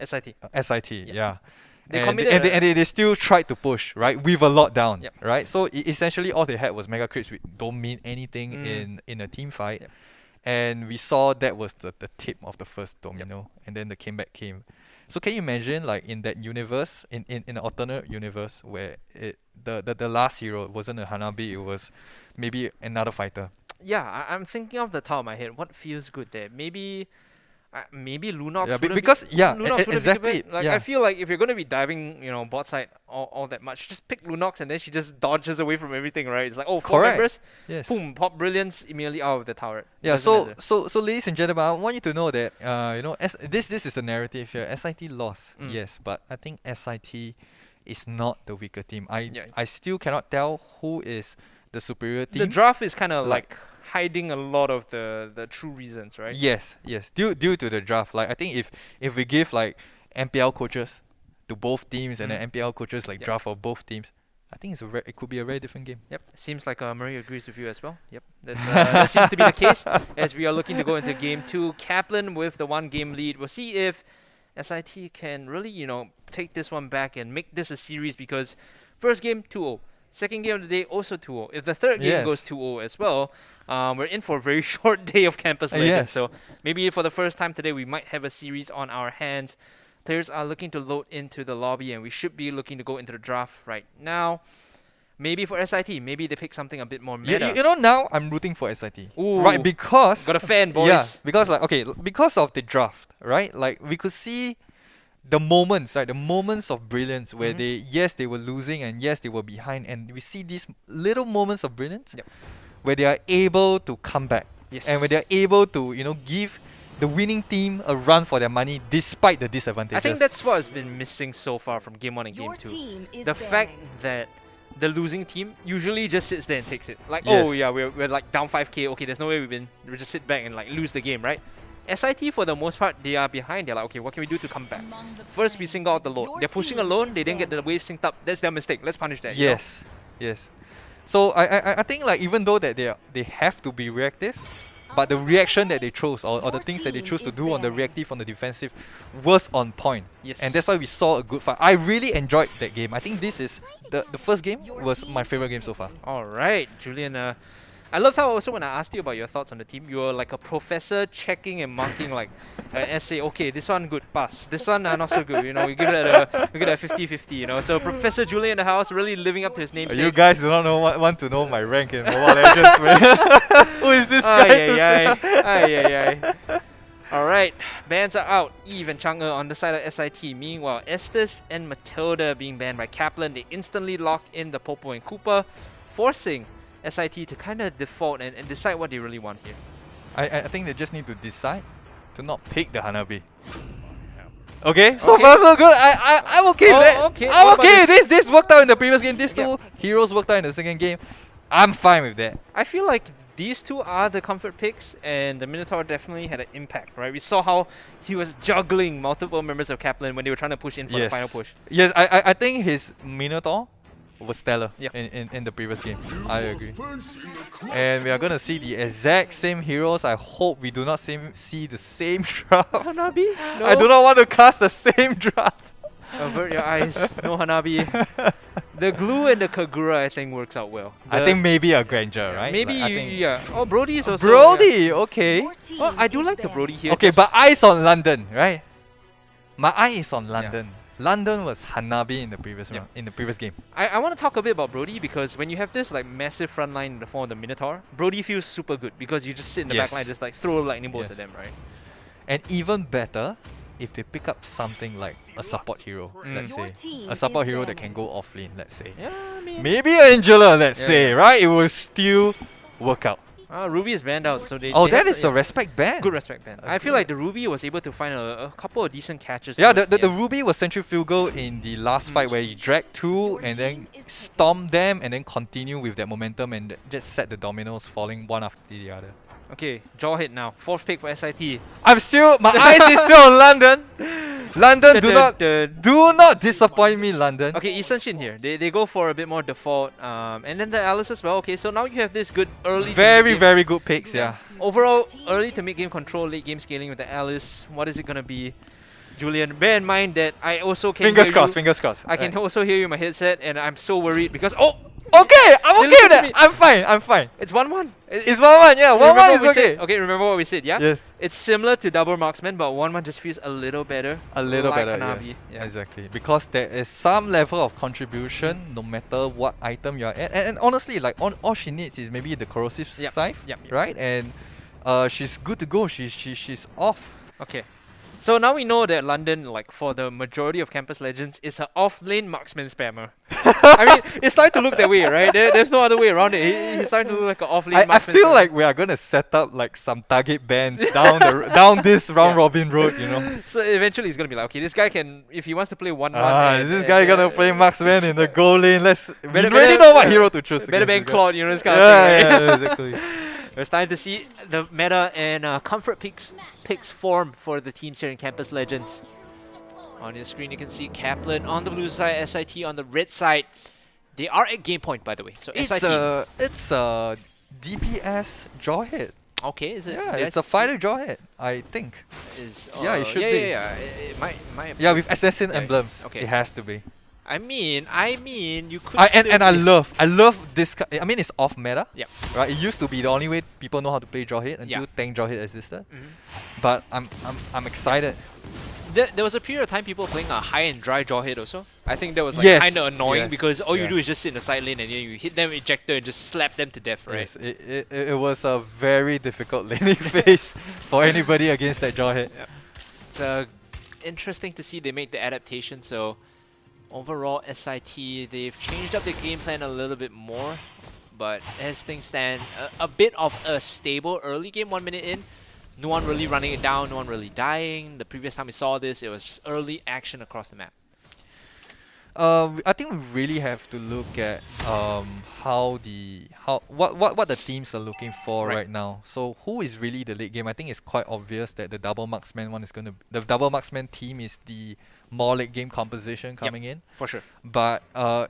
Speaker 1: SIT.
Speaker 2: SIT, yeah.
Speaker 1: They
Speaker 2: they still tried to push, right, with a lot down, right? So essentially all they had was mega crits, which don't mean anything in a team fight. And we saw that was the tip of the first domino, and then the comeback came. So can you imagine, like, in that universe, in an alternate universe where the last hero wasn't a Hanabi, it was maybe another fighter.
Speaker 1: Yeah, I'm thinking off the top of my head, what feels good there? Maybe Lunox.
Speaker 2: Exactly.
Speaker 1: I feel like if you're gonna be diving, bot side all that much, just pick Lunox and then she just dodges away from everything, right? It's like, oh, 4 members, boom, pop brilliance immediately out of the tower.
Speaker 2: Yeah. So ladies and gentlemen, I want you to know that this is a narrative here. SIT lost, yes, but I think SIT is not the weaker team. I still cannot tell who is the superior team.
Speaker 1: The draft is kind of like hiding a lot of the true reasons, right?
Speaker 2: Yes. Due to the draft, like I think if we give like MPL coaches to both teams and then MPL coaches like draft for both teams, I think it could be a very different game.
Speaker 1: Yep, seems like Murray agrees with you as well. Yep, that seems to be the case as we are looking to go into game 2. KAPLAN with the 1-game lead. We'll see if SIT can really, take this one back and make this a series, because first game 2-0, second game of the day also 2-0. If the third game goes 2-0 as well, we're in for a very short day of Campus Legends.
Speaker 2: Yes.
Speaker 1: So maybe for the first time today, we might have a series on our hands. Players are looking to load into the lobby, and we should be looking to go into the draft right now. Maybe for SIT, maybe they pick something a bit more meta.
Speaker 2: Now I'm rooting for SIT.
Speaker 1: Ooh.
Speaker 2: Right, because...
Speaker 1: Got a fan, boys.
Speaker 2: Yeah, because because of the draft, right? Like, we could see the moments, right? The moments of brilliance where they were losing, and yes, they were behind. And we see these little moments of brilliance where they are able to come back.
Speaker 1: Yes.
Speaker 2: And where they are able to, give the winning team a run for their money despite the disadvantages.
Speaker 1: I think that's what has been missing so far from game 1 and game 2. The fact that the losing team usually just sits there and takes it. Like, oh yeah, we're like down 5k. Okay, there's no way we just sit back and like lose the game, right? SIT for the most part, they are behind. They're like, okay, what can we do to come back? First, we single out the load. They're pushing alone. They didn't get the wave synced up. That's their mistake. Let's punish that.
Speaker 2: Yes, yes. So I think like even though that they have to be reactive, but the reaction that they chose or the things that they choose to do on the reactive, on the defensive, was on point.
Speaker 1: Yes.
Speaker 2: And that's why we saw a good fight. I really enjoyed that game. I think this is the first game was my favorite game so far.
Speaker 1: All right, Julian. I love how also when I asked you about your thoughts on the team, you were like a professor checking and marking like an essay. Okay, this one good, pass. This one not so good. We give it a 50-50. So Professor Julian in the house, really living up to his namesake.
Speaker 2: You guys do not want to know my rank in Mobile Legends, man. Who is this guy to say?
Speaker 1: All right, bans are out. Eve and Chang'e on the side of SIT. Meanwhile, Estes and Matilda being banned by KAPLAN. They instantly lock in the Popo and Koopa, forcing SIT to kind of default and decide what they really want here.
Speaker 2: I think they just need to decide to not pick the Hanabi. Okay, so far so good. I'm okay with that.
Speaker 1: Okay.
Speaker 2: I'm okay with this. This worked out in the previous game. These two heroes worked out in the second game. I'm fine with that.
Speaker 1: I feel like these two are the comfort picks, and the Minotaur definitely had an impact, right? We saw how he was juggling multiple members of KAPLAN when they were trying to push in for the final push.
Speaker 2: Yes, I think his Minotaur was stellar in the previous game. I agree. And we are going to see the exact same heroes. I hope we do not see the same draft.
Speaker 1: Hanabi? No.
Speaker 2: I do not want to cast the same draft.
Speaker 1: Avert your eyes. No Hanabi. The glue and the Kagura, I think, works out well.
Speaker 2: I think maybe a Granger, right?
Speaker 1: Maybe,
Speaker 2: like,
Speaker 1: Oh, Brody is also...
Speaker 2: Brody, okay.
Speaker 1: Well, I do like the Brody here.
Speaker 2: Okay, but eyes on London, right? My eye is on London. London was Hanabi in the previous round, in the previous game.
Speaker 1: I want to talk a bit about Brody, because when you have this like massive front line in the form of the Minotaur, Brody feels super good because you just sit in the back line, just like throw lightning bolts at them, right?
Speaker 2: And even better if they pick up something like a support hero, let's say. A support hero that can go off lane, let's say.
Speaker 1: Yeah, I mean...
Speaker 2: Maybe Angela, let's say, right? It will still work out.
Speaker 1: Ruby is banned out, so they...
Speaker 2: Oh, that is a respect ban.
Speaker 1: Good respect ban. I feel like the Ruby was able to find a couple of decent catches.
Speaker 2: Yeah, the Ruby was centrifugal in the last fight where he dragged two and then stomped them and then continue with that momentum and just set the dominoes falling one after the other.
Speaker 1: Okay, jaw hit now. 4th pick for SIT.
Speaker 2: My eyes is still on London. London, do not disappoint me, London.
Speaker 1: Okay, Eastern Shin here. They go for a bit more default. And then the Alice as well. Okay, so now you have this good early...
Speaker 2: Very good picks, yeah.
Speaker 1: Overall, early to mid-game control, late-game scaling with the Alice. What is it going to be? Julian, bear in mind that I also can
Speaker 2: Fingers crossed.
Speaker 1: I can also hear you in my headset, and I'm so worried because... Oh!
Speaker 2: Okay, I'm okay with that. I'm fine.
Speaker 1: It's 1-1.
Speaker 2: It's 1-1, yeah. 1-1 is okay.
Speaker 1: Okay, remember what we said, yeah?
Speaker 2: Yes.
Speaker 1: It's similar to double marksman, but 1-1 just feels a little better.
Speaker 2: A little
Speaker 1: like
Speaker 2: better,
Speaker 1: Hanabi.
Speaker 2: Yeah. Exactly. Because there is some level of contribution no matter what item you're at. And honestly, like all she needs is maybe the corrosive scythe, right? And she's good to go. She's off.
Speaker 1: Okay. So now we know that London, like for the majority of Campus Legends, is an off-lane marksman spammer. I mean, it's starting to look that way, right? There's no other way around it. He's starting to look like an off-lane marksman.
Speaker 2: I feel like we are gonna set up like some target bans down this round robin road,
Speaker 1: So eventually he's gonna be like, okay, this guy can, if he wants to play 1-1.
Speaker 2: Is this guy gonna play marksman in the goal lane? We already know what hero to choose.
Speaker 1: Better ban Claude, this kind of thing, right?
Speaker 2: Yeah, exactly.
Speaker 1: We're starting to see the meta and comfort picks form for the teams here in Campus Legends.
Speaker 4: On your screen, you can see KAPLAN on the blue side, SIT on the red side. They are at game point, by the way. So
Speaker 2: It's
Speaker 4: SIT.
Speaker 2: a DPS draw hit.
Speaker 4: Okay, is it?
Speaker 2: Yeah, it's a fighter draw hit, I think. Yeah, it should
Speaker 4: yeah,
Speaker 2: be.
Speaker 4: Yeah, it might.
Speaker 2: Yeah, with assassin
Speaker 4: Yeah,
Speaker 2: emblems.
Speaker 4: okay.
Speaker 2: It has to be.
Speaker 4: I mean, you could.
Speaker 2: And I love this. I mean, it's off meta.
Speaker 4: Yeah.
Speaker 2: Right. It used to be the only way people know how to play draw hit until tank draw hit existed. But I'm excited.
Speaker 4: There was a period of time people playing a high and dry draw hit also. I think that was like
Speaker 2: Yes,
Speaker 4: kind of annoying
Speaker 2: yes,
Speaker 4: because all you
Speaker 2: yeah.
Speaker 4: do is just sit in the side lane and then you hit them with ejector and just slap them to death, right?
Speaker 2: Yes, it was a very difficult laning phase for anybody against that draw hit.
Speaker 4: It's interesting to see they make the adaptation. So overall, SIT, they've changed up their game plan a little bit more, but as things stand, a bit of a stable early game, 1 minute in. No one really running it down, no one really dying. The previous time we saw this, it was just early action across the map.
Speaker 2: I think we really have to look at what the teams are looking for right now. So who is really the late game? I think it's quite obvious that the double marksman the double marksman team is the more late game composition coming in.
Speaker 4: For sure.
Speaker 2: But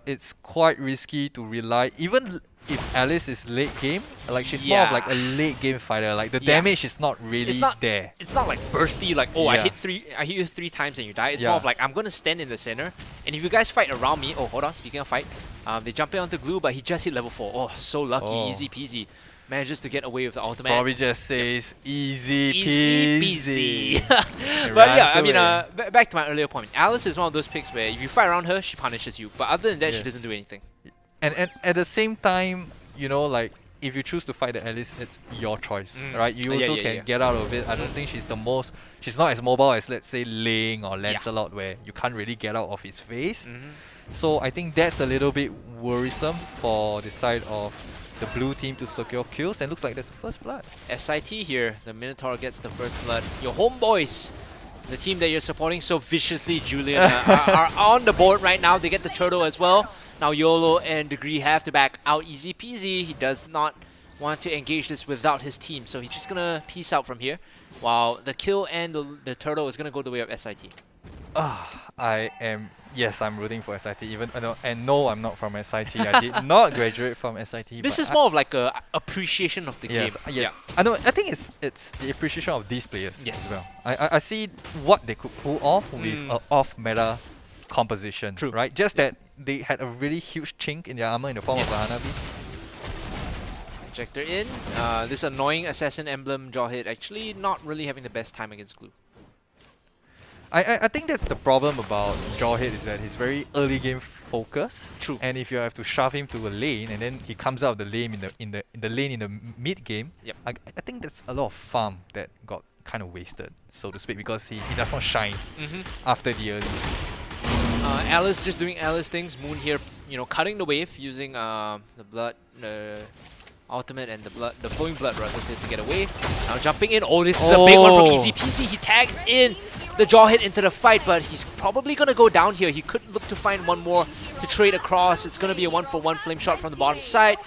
Speaker 2: it's quite risky to rely, even if Alice is late game, like she's more of like a late game fighter. Like the damage is not really there.
Speaker 4: It's not like bursty, like, oh, I
Speaker 2: Yeah.
Speaker 4: hit you 3 times and you die. It's
Speaker 2: Yeah.
Speaker 4: more of like, I'm gonna stand in the center, and if you guys fight around me, oh, hold on, speaking of fight, they jump in onto glue, but he just hit level 4. Oh, so lucky, easy peasy. Manages to get away with the ultimate.
Speaker 2: Probably just says easy
Speaker 4: Easy
Speaker 2: peasy.
Speaker 4: peasy. But yeah, I mean,
Speaker 2: away.
Speaker 4: back to my earlier point. Alice is one of those picks where if you fight around her, she punishes you. But other than that, she
Speaker 2: Yeah.
Speaker 4: doesn't do anything.
Speaker 2: And at the same time, you know, like if you choose to fight the Alice, it's your choice, right? You also can get out of it. I don't think she's not as mobile as, let's say, Ling or Lancelot, where you can't really get out of his face. So I think that's a little bit worrisome for the side of the blue team to secure kills, and looks like there's the first blood.
Speaker 4: SIT here, the Minotaur gets the first blood. Your homeboys, the team that you're supporting so viciously, Julian, are on the board right now. They get the turtle as well. Now YOLO and Degree have to back out easy peasy. He does not want to engage this without his team, so he's just gonna peace out from here, while the kill and the turtle is gonna go the way of SIT.
Speaker 2: I'm rooting for SIT, and no, I'm not from SIT. I did not graduate from SIT.
Speaker 4: This
Speaker 2: but
Speaker 4: is more of like a appreciation of the
Speaker 2: yes,
Speaker 4: game.
Speaker 2: yes. I know. I think it's the appreciation of these players
Speaker 4: Yes.
Speaker 2: as well. I see what they could pull off with an off-meta composition.
Speaker 4: True.
Speaker 2: Right? Just that they had a really huge chink in their armor in the form of a Hanabi.
Speaker 4: Ejector in. This annoying assassin emblem jaw hit actually not really having the best time against glue.
Speaker 2: I think that's the problem about Jawhead, is that he's very early game focused.
Speaker 4: True.
Speaker 2: And if you have to shove him to a lane and then he comes out of the lane in the lane in the mid game, I think that's a lot of farm that got kind of wasted, so to speak, because he does not shine after the early.
Speaker 4: Alice just doing Alice things. Moon here, you know, cutting the wave using the blood, the ultimate and the flowing blood rather to get away. Now jumping in. Oh, this is a big one from Easy Peasy. He tags in the jaw hit into the fight, but he's probably gonna go down here. He could look to find one more to trade across. It's gonna be a 1-for-1 flame shot from the bottom side.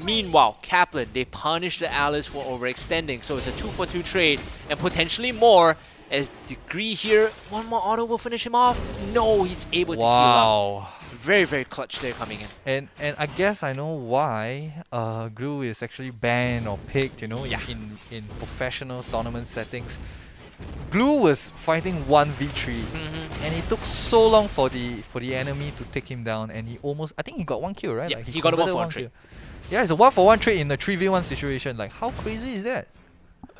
Speaker 4: Meanwhile, KAPLAN, they punish the Alice for overextending, so it's a 2-for-2 trade and potentially more. As Degree here, one more auto will finish him off. No, he's able to heal up. Very, very clutch there coming in.
Speaker 2: And I guess I know why Glue is actually banned or picked, you know, in professional tournament settings. Glue was fighting 1v3 and it took so long for the enemy to take him down, and he almost, I think he got 1 kill, right?
Speaker 4: Yeah,
Speaker 2: like
Speaker 4: he got a
Speaker 2: converted
Speaker 4: 1-for-1
Speaker 2: one
Speaker 4: trade.
Speaker 2: kill. Yeah, it's a 1-for-1 trade in a 3v1 situation. Like, how crazy is that?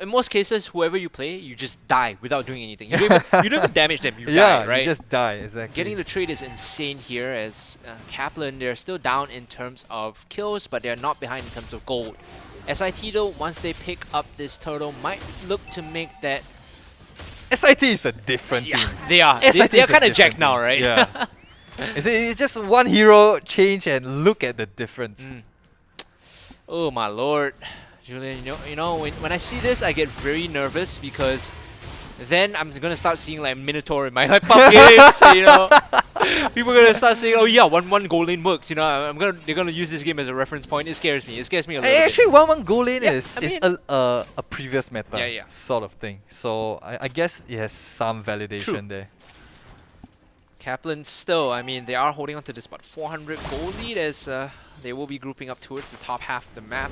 Speaker 4: In most cases, whoever you play, you just die without doing anything. You don't even damage them, you die, right?
Speaker 2: You just die, exactly.
Speaker 4: Getting the trade is insane here, as KAPLAN, they're still down in terms of kills, but they're not behind in terms of gold. SIT though, once they pick up this turtle, might look to make that...
Speaker 2: SIT is a different team.
Speaker 4: They are.
Speaker 2: SIT
Speaker 4: They're
Speaker 2: is a
Speaker 4: kind of
Speaker 2: different
Speaker 4: jacked now,
Speaker 2: team.
Speaker 4: right?
Speaker 2: Yeah. It's just one hero change and look at the difference.
Speaker 4: Oh my lord. Julian, you know when I see this, I get very nervous, because then I'm gonna start seeing like Minotaur in my like pub games. You know, people are gonna start saying, "Oh yeah, 1-1 goal lane works." You know, they're gonna use this game as a reference point. It scares me. It scares me a little bit.
Speaker 2: Actually, 1-1 goal lane is
Speaker 4: I mean,
Speaker 2: a previous meta
Speaker 4: Yeah.
Speaker 2: sort of thing. So I guess it has some validation there.
Speaker 4: KAPLAN still, I mean, they are holding on to this about 400 goal lead as they will be grouping up towards the top half of the map.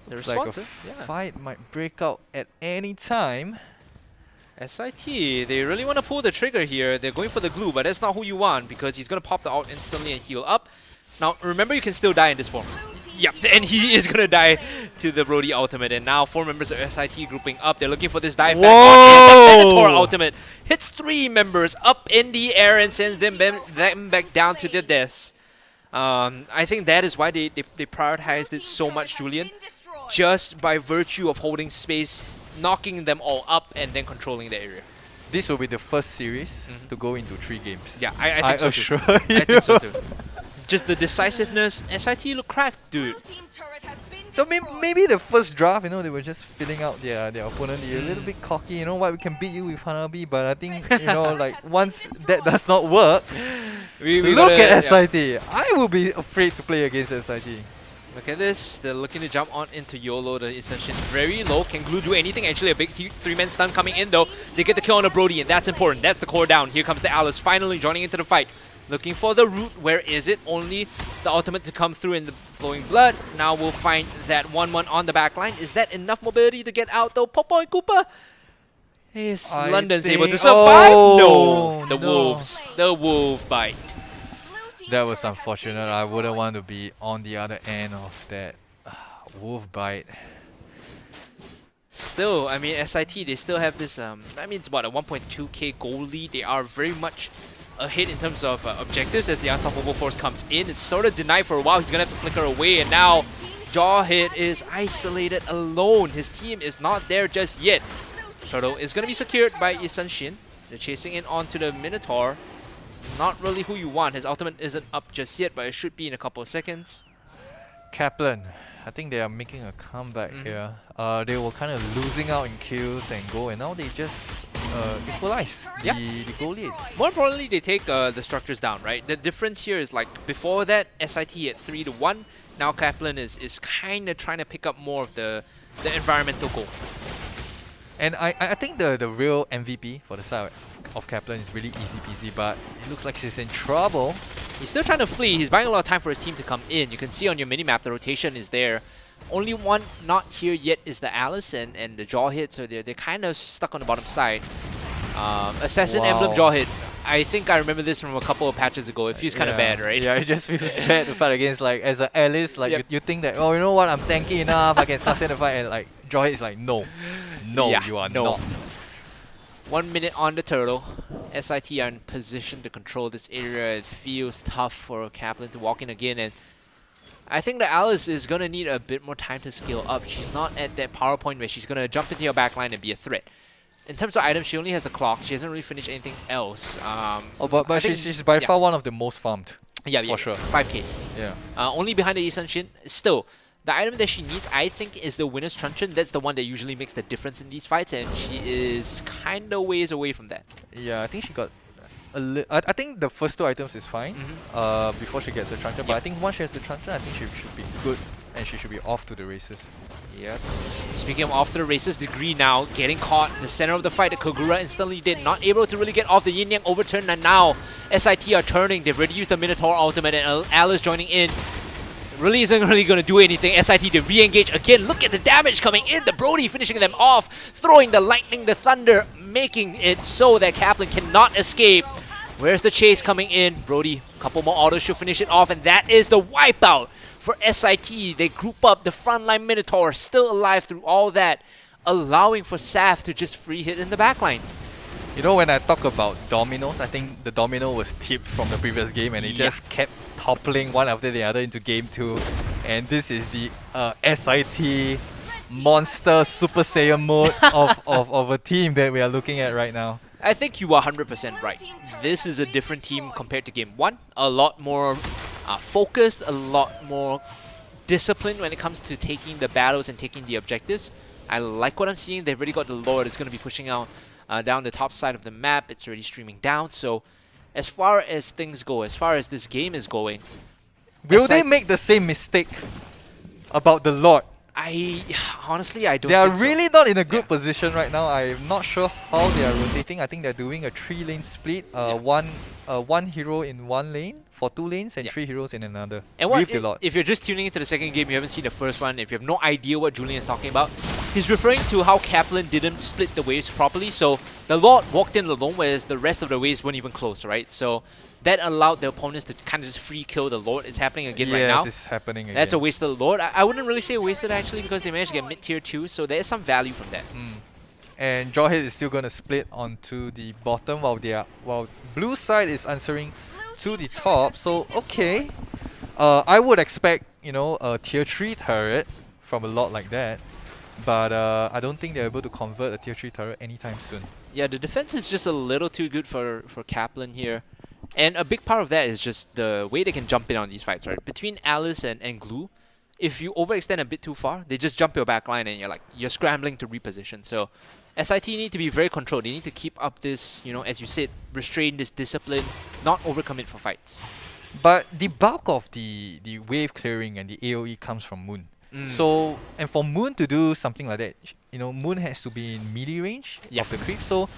Speaker 4: The
Speaker 2: Looks like a
Speaker 4: responsive, yeah.
Speaker 2: fight might break out at any time.
Speaker 4: SIT, they really want to pull the trigger here. They're going for the glue, but that's not who you want because he's going to pop the ult instantly and heal up. Now, remember, you can still die in this form. Yep, and he is going to die to the Brody ultimate. And now 4 members of SIT grouping up. They're looking for this dive back on. And the Minotaur ultimate hits 3 members up in the air and sends them back down to their deaths. I think that is why they prioritized it so much, Julian. Just by virtue of holding space, knocking them all up, and then controlling the area.
Speaker 2: This will be the first series to go into 3 games.
Speaker 4: Yeah, I think so too.
Speaker 2: assure you.
Speaker 4: I think so too. Just the decisiveness. SIT look cracked, dude.
Speaker 2: So maybe the first draft, you know, they were just filling out their opponent. They're a little bit cocky, you know what, we can beat you with Hanabi, but I think, you know, like once that does not work,
Speaker 4: we
Speaker 2: look
Speaker 4: gotta,
Speaker 2: at
Speaker 4: yeah.
Speaker 2: SIT. I will be afraid to play against SIT.
Speaker 4: Look at this. They're looking to jump on into YOLO. The Ascension very low. Can Glue do anything? Actually, a big 3-man stun coming in though. They get the kill on a Brody, and that's important. That's the core down. Here comes the Alice finally joining into the fight. Looking for the root. Where is it? Only the ultimate to come through in the flowing blood. Now we'll find that 1-1 on the back line. Is that enough mobility to get out though? Popo and Koopa? Is London's able to survive? No. The wolves. The wolf bite.
Speaker 2: That was unfortunate. I wouldn't want to be on the other end of that wolf bite.
Speaker 4: Still, I mean, SIT, they still have this, I mean, it's about a 1.2k goal lead. They are very much ahead in terms of objectives as the Unstoppable Force comes in. It's sort of denied for a while. He's going to have to flicker away, and now Jawhead is isolated alone. His team is not there just yet. Turtle is going to be secured by Isanshin. They're chasing in onto the Minotaur. Not really who you want. His ultimate isn't up just yet, but it should be in a couple of seconds.
Speaker 2: KAPLAN, I think they are making a comeback here. They were kind of losing out in kills and goal, and now they just equalize the goal lead.
Speaker 4: More importantly, they take the structures down, right? The difference here is like before that, SIT at 3-1. Now KAPLAN is kind of trying to pick up more of the environmental goal.
Speaker 2: And I think the real MVP for the side of KAPLAN is really easy peasy, but it looks like he's in trouble.
Speaker 4: He's still trying to flee. He's buying a lot of time for his team to come in. You can see on your minimap the rotation is there. Only one not here yet is the Alice and the Jawhead, so they're kind of stuck on the bottom side. Assassin Emblem Jawhead. I think I remember this from a couple of patches ago. It feels kind of bad, right?
Speaker 2: Yeah, it just feels bad to fight against, like, as an Alice, like, you think that, oh, you know what, I'm tanky enough, I can sustain the fight, and like, Jawhead is like, no, you are not.
Speaker 4: 1 minute on the turtle. SIT are in position to control this area. It feels tough for KAPLAN to walk in again, and I think the Alice is going to need a bit more time to scale up. She's not at that power point where she's going to jump into your backline and be a threat. In terms of items, she only has the clock. She hasn't really finished anything else.
Speaker 2: But she's by far one of the most farmed.
Speaker 4: Yeah,
Speaker 2: for sure.
Speaker 4: 5k.
Speaker 2: Yeah.
Speaker 4: Only behind the Isanshin. Still, the item that she needs, I think, is the Winner's Truncheon. That's the one that usually makes the difference in these fights, and she is kind of ways away from that.
Speaker 2: Yeah, I think she got I think the first 2 items is fine before she gets the Truncheon, but I think once she has the Truncheon, I think she should be good and she should be off to the races.
Speaker 4: Yep. Speaking of off to the races, Degree now getting caught in the center of the fight. The Kogura instantly did. Not able to really get off the Yin Yang overturn, and now SIT are turning. They've already used the Minotaur ultimate, and Alice joining in. Really isn't really going to do anything. SIT to re-engage again. Look at the damage coming in. The Brody finishing them off. Throwing the lightning, the thunder, making it so that KAPLAN cannot escape. Where's the chase coming in? Brody, a couple more autos should finish it off, and that is the wipeout for SIT. They group up the frontline Minotaur, still alive through all that, allowing for Saf to just free hit in the backline.
Speaker 2: You know, when I talk about dominoes, I think the domino was tipped from the previous game, and it just kept toppling one after the other into game 2. And this is the SIT monster Super Saiyan mode of a team that we are looking at right now.
Speaker 4: I think you are 100% right. This is a different team compared to game 1. A lot more focused, a lot more disciplined when it comes to taking the battles and taking the objectives. I like what I'm seeing. They've already got the Lord. It's going to be pushing out down the top side of the map. It's already streaming down. So as far as things go, as far as this game is going,
Speaker 2: will they make the same mistake about the Lord
Speaker 4: honestly, I don't
Speaker 2: They are
Speaker 4: think so.
Speaker 2: really not in a good
Speaker 4: Yeah.
Speaker 2: position right now. I'm not sure how they are rotating. I think they're doing a 3-lane split. One hero in one lane for 2 lanes and
Speaker 4: Yeah.
Speaker 2: 3 heroes in another.
Speaker 4: And what
Speaker 2: With the lot.
Speaker 4: if you're just tuning into the second game, you haven't seen the first one, if you have no idea what Julian is talking about, he's referring to how KAPLAN didn't split the waves properly. So the Lord walked in alone, whereas the rest of the waves weren't even close, right? So that allowed the opponents to kind of just free kill the Lord. It's happening again right now.
Speaker 2: Yes, it's happening again.
Speaker 4: That's a wasted Lord. I wouldn't really say wasted actually, because they managed to get mid-tier 2, so there is some value from that.
Speaker 2: And Jawhead is still gonna split onto the bottom while blue side is answering to the top. So okay, I would expect a tier 3 turret from a lot like that, but I don't think they're able to convert a tier 3 turret anytime soon.
Speaker 4: Yeah, the defense is just a little too good for KAPLAN here. And a big part of that is just the way they can jump in on these fights, right? Between Alice and Glue, if you overextend a bit too far, they just jump your back line and you're scrambling to reposition. So SIT need to be very controlled. They need to keep up this, as you said, restrain this discipline, not overcommit for fights.
Speaker 2: But the bulk of the wave clearing and the AoE comes from Moon. So, and for Moon to do something like that, Moon has to be in melee range of the creep. So,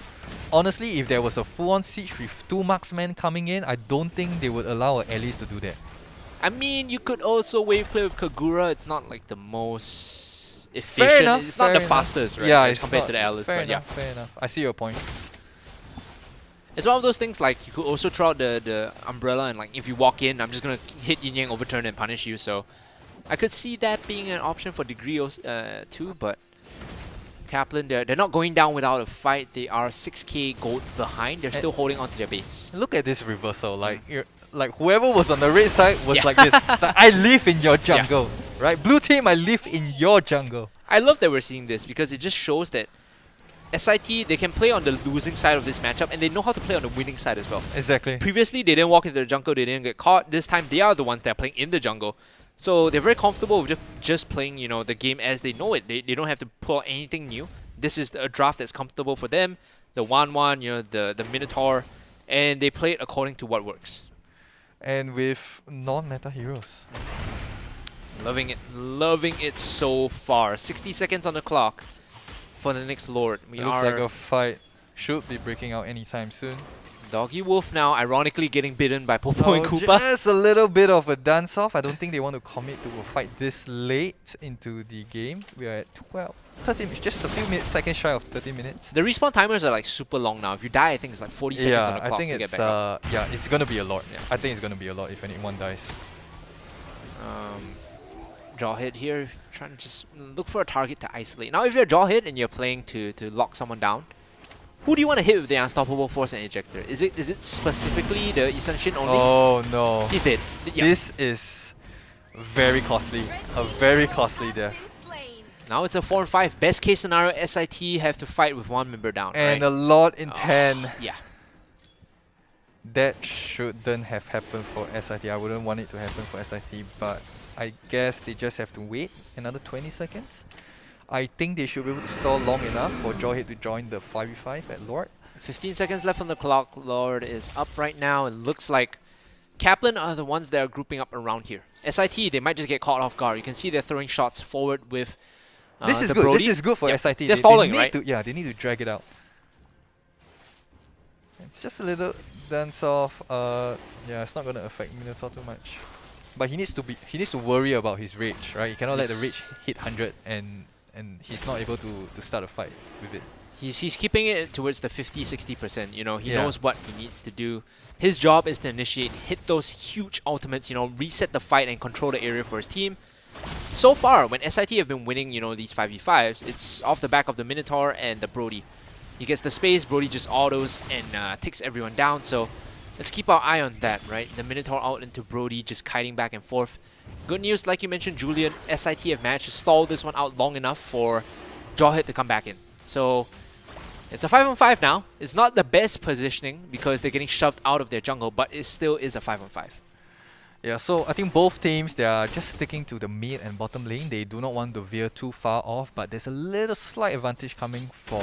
Speaker 2: honestly, if there was a full-on siege with 2 marksmen coming in, I don't think they would allow an Alice to do that.
Speaker 4: I mean, you could also wave clear with Kagura. It's not like the most efficient.
Speaker 2: Fair enough,
Speaker 4: it's not the
Speaker 2: fair enough.
Speaker 4: fastest, right?
Speaker 2: Yeah,
Speaker 4: as
Speaker 2: it's
Speaker 4: compared
Speaker 2: not-
Speaker 4: to the Alice.
Speaker 2: Fair
Speaker 4: But
Speaker 2: enough, fair enough. I see your point.
Speaker 4: it's one of those things like you could also throw out the umbrella and if you walk in, I'm just gonna hit Yin Yang overturn and punish you. So I could see that being an option for Degree too, but KAPLAN, they're not going down without a fight. They are 6k gold behind. They're still holding on to their base.
Speaker 2: Look at this reversal. Like whoever was on the red side was like this. It's like, I live in your jungle, right? Blue team, I live in your jungle.
Speaker 4: I love that we're seeing this because it just shows that SIT, they can play on the losing side of this matchup and they know how to play on the winning side as well.
Speaker 2: Exactly.
Speaker 4: Previously, they didn't walk into the jungle, they didn't get caught. This time, they are the ones that are playing in the jungle. So they're very comfortable with just playing, the game as they know it. They don't have to pull out anything new. This is a draft that's comfortable for them. The 1-1, the Minotaur, and they play it according to what works.
Speaker 2: And with non-meta heroes.
Speaker 4: Loving it so far. 60 seconds on the clock for the next Lord. We
Speaker 2: Looks
Speaker 4: are
Speaker 2: like a fight should be breaking out anytime soon.
Speaker 4: Doggy Wolf now, ironically getting bidden by Popo and Koopa.
Speaker 2: Just a little bit of a dance-off. I don't think they want to commit to a fight this late into the game. We are at 30 minutes, just a few minutes, seconds shy of 30 minutes.
Speaker 4: The respawn timers are super long now. If you die, I think it's 40 seconds on the clock
Speaker 2: I think
Speaker 4: to get
Speaker 2: it's
Speaker 4: back up.
Speaker 2: it's gonna be a lot.
Speaker 4: Yeah.
Speaker 2: I think it's gonna be a lot if anyone dies.
Speaker 4: Jawhead here, trying to just look for a target to isolate. Now, if you're Jawhead and you're playing to lock someone down, who do you want to hit with the Unstoppable Force and Ejector? Is it specifically the Isenshin only?
Speaker 2: Oh no.
Speaker 4: He's dead. Yeah.
Speaker 2: This is very costly. A very costly death.
Speaker 4: Now it's a 4-5. Best case scenario, SIT have to fight with one member down.
Speaker 2: And
Speaker 4: right?
Speaker 2: a lot in 10.
Speaker 4: Yeah.
Speaker 2: That shouldn't have happened for SIT. I wouldn't want it to happen for SIT, but I guess they just have to wait another 20 seconds. I think they should be able to stall long enough for Jawhead to join the 5v5 at Lord.
Speaker 4: 15 seconds left on the clock. Lord is up right now. It looks like KAPLAN are the ones that are grouping up around here. SIT, they might just get caught off guard. You can see they're throwing shots forward with
Speaker 2: This is
Speaker 4: the
Speaker 2: good.
Speaker 4: Brody.
Speaker 2: This is good for
Speaker 4: Yep.
Speaker 2: SIT.
Speaker 4: They're stalling,
Speaker 2: need
Speaker 4: right?
Speaker 2: to, they need to drag it out. It's just a little dance off. It's not gonna affect Minotaur too much. But he needs to worry about his rage, right? He cannot let the rage hit 100 and he's not able to start a fight with it.
Speaker 4: He's keeping it towards the 50-60%. He knows what he needs to do. His job is to initiate, hit those huge ultimates, reset the fight and control the area for his team. So far, when SIT have been winning, these 5v5s, it's off the back of the Minotaur and the Brody. He gets the space, Brody just autos and takes everyone down. So let's keep our eye on that, right? The Minotaur out into Brody, just kiting back and forth. Good news, like you mentioned, Julian, SIT have managed to stall this one out long enough for Jawhead to come back in. So it's a 5-on-5 now. It's not the best positioning because they're getting shoved out of their jungle, but it still is a 5-on-5.
Speaker 2: Yeah, so I think both teams, they are just sticking to the mid and bottom lane. They do not want to veer too far off, but there's a little slight advantage coming for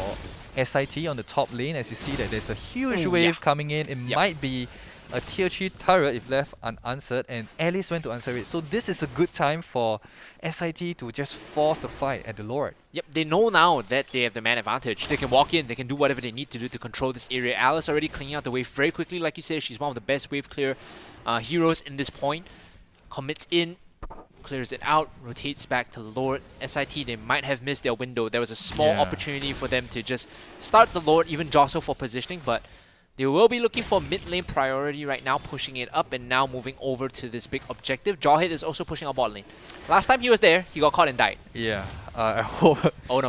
Speaker 2: SIT on the top lane. As you see that there's a huge wave coming in. It might be a tier 3 turret if left unanswered, and Alice went to answer it. So this is a good time for SIT to just force a fight at the Lord.
Speaker 4: Yep, they know now that they have the man advantage. They can walk in, they can do whatever they need to do to control this area. Alice already cleaning out the wave very quickly. Like you said, she's one of the best wave clear heroes in this point. Commits in, clears it out, rotates back to the Lord. SIT, they might have missed their window. There was a small opportunity for them to just start the Lord, even jostle for positioning, but they will be looking for mid lane priority right now, pushing it up and now moving over to this big objective. Jawhead is also pushing out bot lane. Last time he was there, he got caught and died.
Speaker 2: Yeah, I hope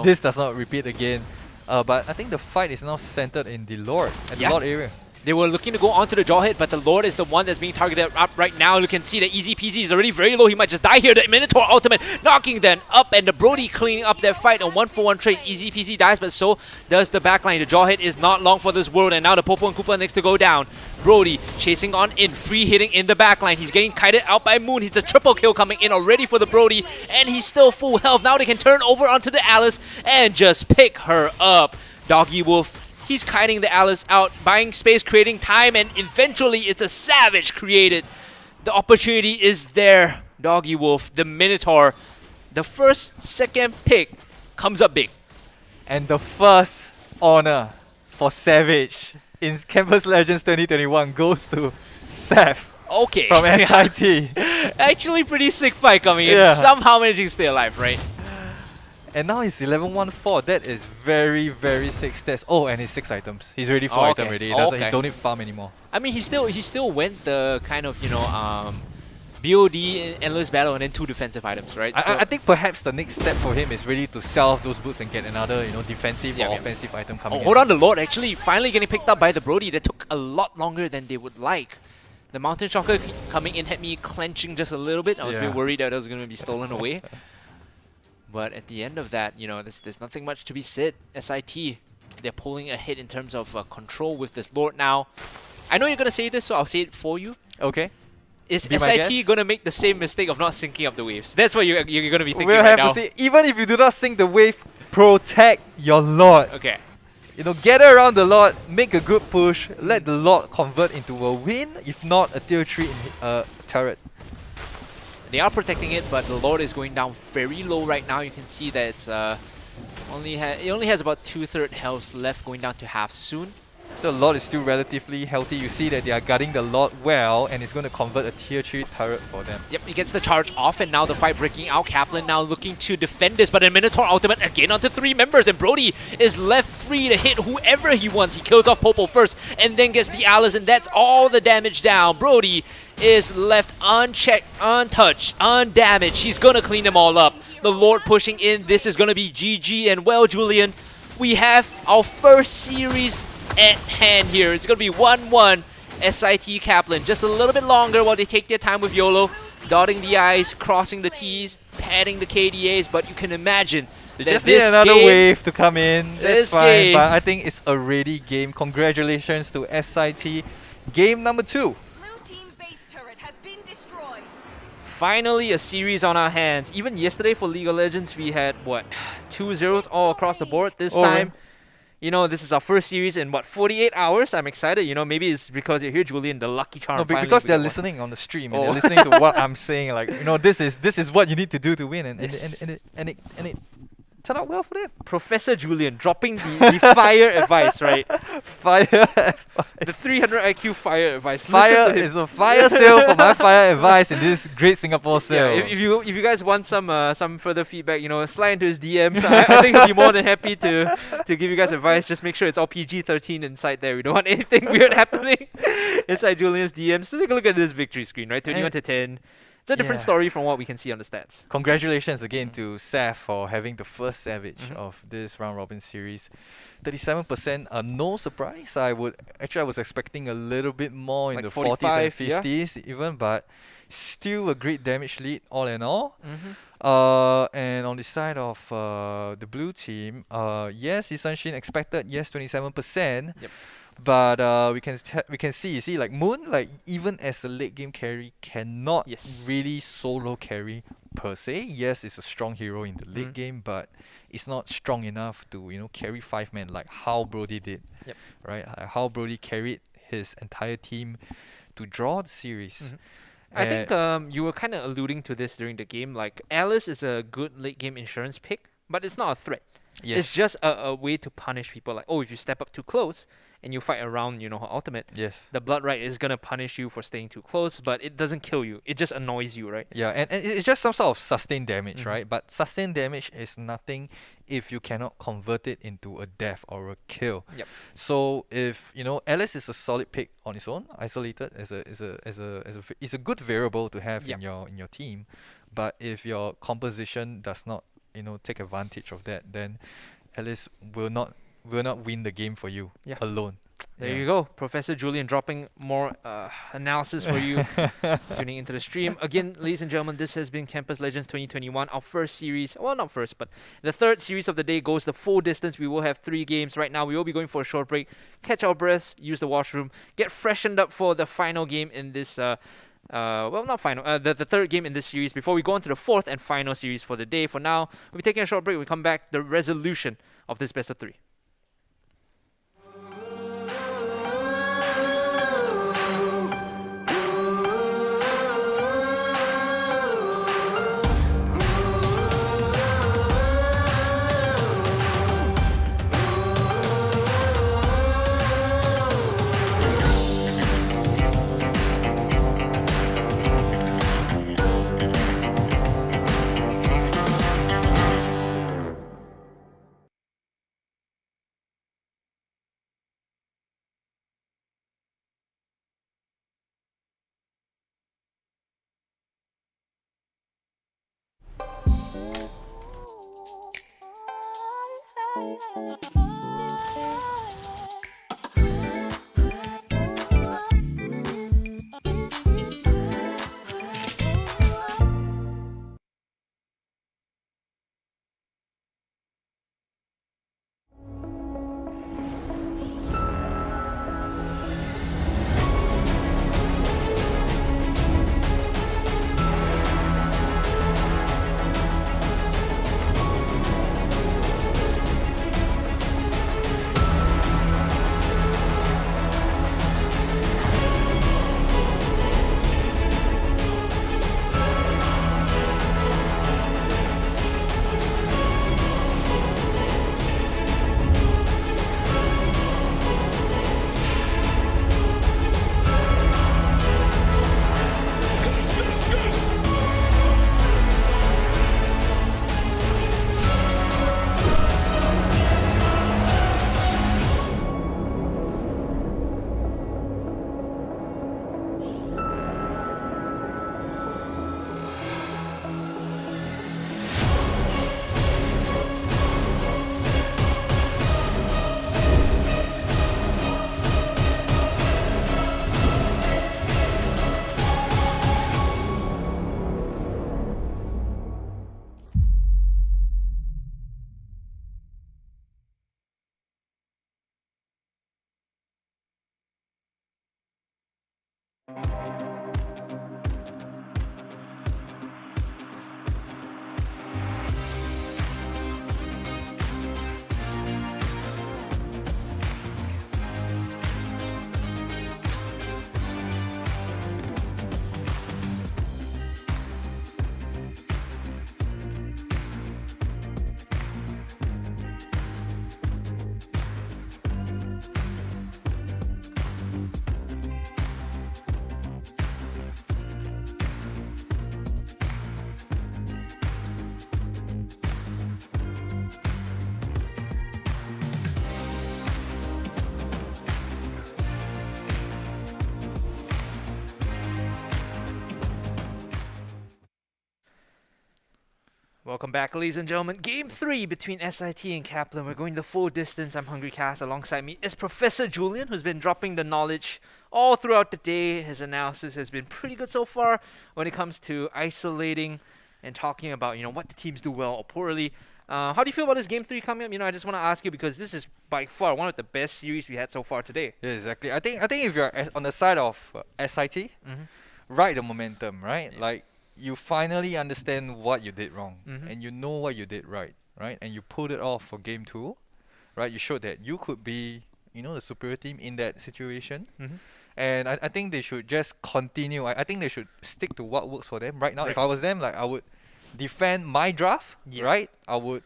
Speaker 2: this does not repeat again. But I think the fight is now centered in the Lord, at the Lord area.
Speaker 4: They were looking to go onto the Jawhead, but the Lord is the one that's being targeted up right now. You can see that Easy Peasy is already very low. He might just die here. The Minotaur ultimate knocking them up, and the Brody cleaning up their fight. A 1-for-1 trade. Easy Peasy dies, but so does the backline. The Jawhead is not long for this world, and now the Popo and Koopa next to go down. Brody chasing on in, free hitting in the backline. He's getting kited out by Moon. He's a triple kill coming in already for the Brody, and he's still full health. Now they can turn over onto the Alice and just pick her up. Doggy Wolf, he's kiting the Alice out, buying space, creating time, and eventually it's a Savage created. The opportunity is there. Doggy Wolf, the Minotaur, the first, second pick comes up big.
Speaker 2: And the first honor for Savage in Campus Legends 2021 goes to Seth.
Speaker 4: Okay.
Speaker 2: From SIT.
Speaker 4: Actually pretty sick fight coming in. Somehow managing to stay alive, right?
Speaker 2: And now he's 11-1-4. That is very, very sick stats. Oh, and he's 6 items. He's already 4 items already. He don't need farm anymore.
Speaker 4: I mean, he still went the kind of, you know, BOD endless battle and then 2 defensive items, right?
Speaker 2: I think perhaps the next step for him is really to sell off those boots and get another, you know, defensive or offensive item coming in.
Speaker 4: Hold on, the Lord actually finally getting picked up by the Brody. That took a lot longer than they would like. The Mountain Shocker coming in had me clenching just a little bit. I was a bit worried that it was going to be stolen away. But at the end of that, you know, there's nothing much to be said. SIT, they're pulling ahead in terms of control with this Lord now. I know you're going to say this, so I'll say it for you.
Speaker 2: Okay.
Speaker 4: Is SIT going to make the same mistake of not syncing up the waves? That's what you're going to be thinking
Speaker 2: we'll
Speaker 4: right
Speaker 2: have
Speaker 4: now.
Speaker 2: To see, even if you do not sync the wave, protect your Lord.
Speaker 4: Okay.
Speaker 2: You know, gather around the Lord, make a good push, let the Lord convert into a win, if not a tier 3 turret.
Speaker 4: They are protecting it, but the Lord is going down very low right now. You can see that it's it only has about 2/3 health left, going down to half soon.
Speaker 2: So Lord is still relatively healthy. You see that they are guarding the Lord well, and it's going to convert a tier 3 turret for them.
Speaker 4: Yep, he gets the charge off, and now the fight breaking out. KAPLAN now looking to defend this, but a Minotaur ultimate again onto 3 members, and Brody is left free to hit whoever he wants. He kills off Popo first, and then gets the Alice, and that's all the damage down. Brody is left unchecked, untouched, undamaged. He's gonna clean them all up. The Lord pushing in. This is gonna be GG, and well, Julian, we have our first series at hand here. It's gonna be 1-1 SIT KAPLAN. Just a little bit longer while they take their time with YOLO, dotting the I's, crossing the T's, padding the KDAs, but you can imagine
Speaker 2: they just need another wave to come in. That's fine, but I think it's already game. Congratulations to SIT. Game number 2.
Speaker 1: Finally, a series on our hands. Even yesterday for League of Legends, we had, what, 2 zeros all across the board. This time, you know, this is our first series in, what, 48 hours? I'm excited. You know, maybe it's because you're here, Julian, the lucky charm.
Speaker 2: No, because they're listening on the stream and they're listening to what I'm saying. Like, you know, this is what you need to do to win, and it turned out well for them.
Speaker 1: Professor Julian dropping the fire advice, right?
Speaker 2: Fire advice.
Speaker 1: The 300 IQ fire advice.
Speaker 2: Fire is a fire sale for my fire advice in this great Singapore sale.
Speaker 1: Yeah, if you guys want some further feedback, you know, slide into his DMs. I think he'll be more than happy to give you guys advice. Just make sure it's all PG-13 inside there. We don't want anything weird happening inside Julian's DMs. So take a look at this victory screen, right? 21-10. It's a different story from what we can see on the stats.
Speaker 2: Congratulations again to Seth for having the first Savage of this round robin series. 37%, no surprise. I was expecting a little bit more in
Speaker 1: like
Speaker 2: the
Speaker 1: 45,
Speaker 2: 40s and 50s even, but still a great damage lead all in all. And on the side of the blue team, yes, Isanshin expected 27%.
Speaker 1: Yep.
Speaker 2: But we can see, you see, like Moon, like even as a late game carry, cannot really solo carry per se. Yes, it's a strong hero in the late game, but it's not strong enough to, you know, carry 5 men like how Brody did. Right? How Brody carried his entire team to draw the series.
Speaker 1: I think you were kind of alluding to this during the game. Like, Alice is a good late game insurance pick, but it's not a threat.
Speaker 2: Yes.
Speaker 1: It's just a way to punish people. Like, oh, if you step up too close and you fight around, her ultimate,
Speaker 2: Yes.
Speaker 1: the Blood Right is going to punish you for staying too close, but it doesn't kill you. It just annoys you, right?
Speaker 2: Yeah, and it's just some sort of sustained damage, right? But sustained damage is nothing if you cannot convert it into a death or a kill.
Speaker 1: Yep.
Speaker 2: So if Alice is a solid pick on its own, isolated is a good variable to have
Speaker 1: Yep.
Speaker 2: in your team. But if your composition does not take advantage of that, then Alice will not win the game for you alone.
Speaker 1: There you go. Professor Julian dropping more analysis for you tuning into the stream. Again, ladies and gentlemen, this has been Campus Legends 2021, our first series. Well, not first, but the third series of the day goes the full distance. We will have 3 games. Right now, we will be going for a short break, catch our breaths, use the washroom, get freshened up for the final game in this not final, the third game in this series before we go on to the fourth and final series for the day. For now, we'll be taking a short break. We come back, the resolution of this best of 3. Welcome back, ladies and gentlemen. Game 3 between SIT and KAPLAN. We're going the full distance. I'm Hungry Cass. Alongside me is Professor Julian, who's been dropping the knowledge all throughout the day. His analysis has been pretty good so far when it comes to isolating and talking about, what the teams do well or poorly. How do you feel about this Game 3 coming up? I just want to ask you because this is by far one of the best series we had so far today.
Speaker 2: Yeah, exactly. I think if you're on the side of SIT, ride the momentum, right?
Speaker 1: Yeah.
Speaker 2: Like, you finally understand what you did wrong and you know what you did right? And you pulled it off for game 2, right? You showed that you could be, the superior team in that situation. And I think they should just continue. I think they should stick to what works for them right now. If I was them, like I would defend my draft, right? I would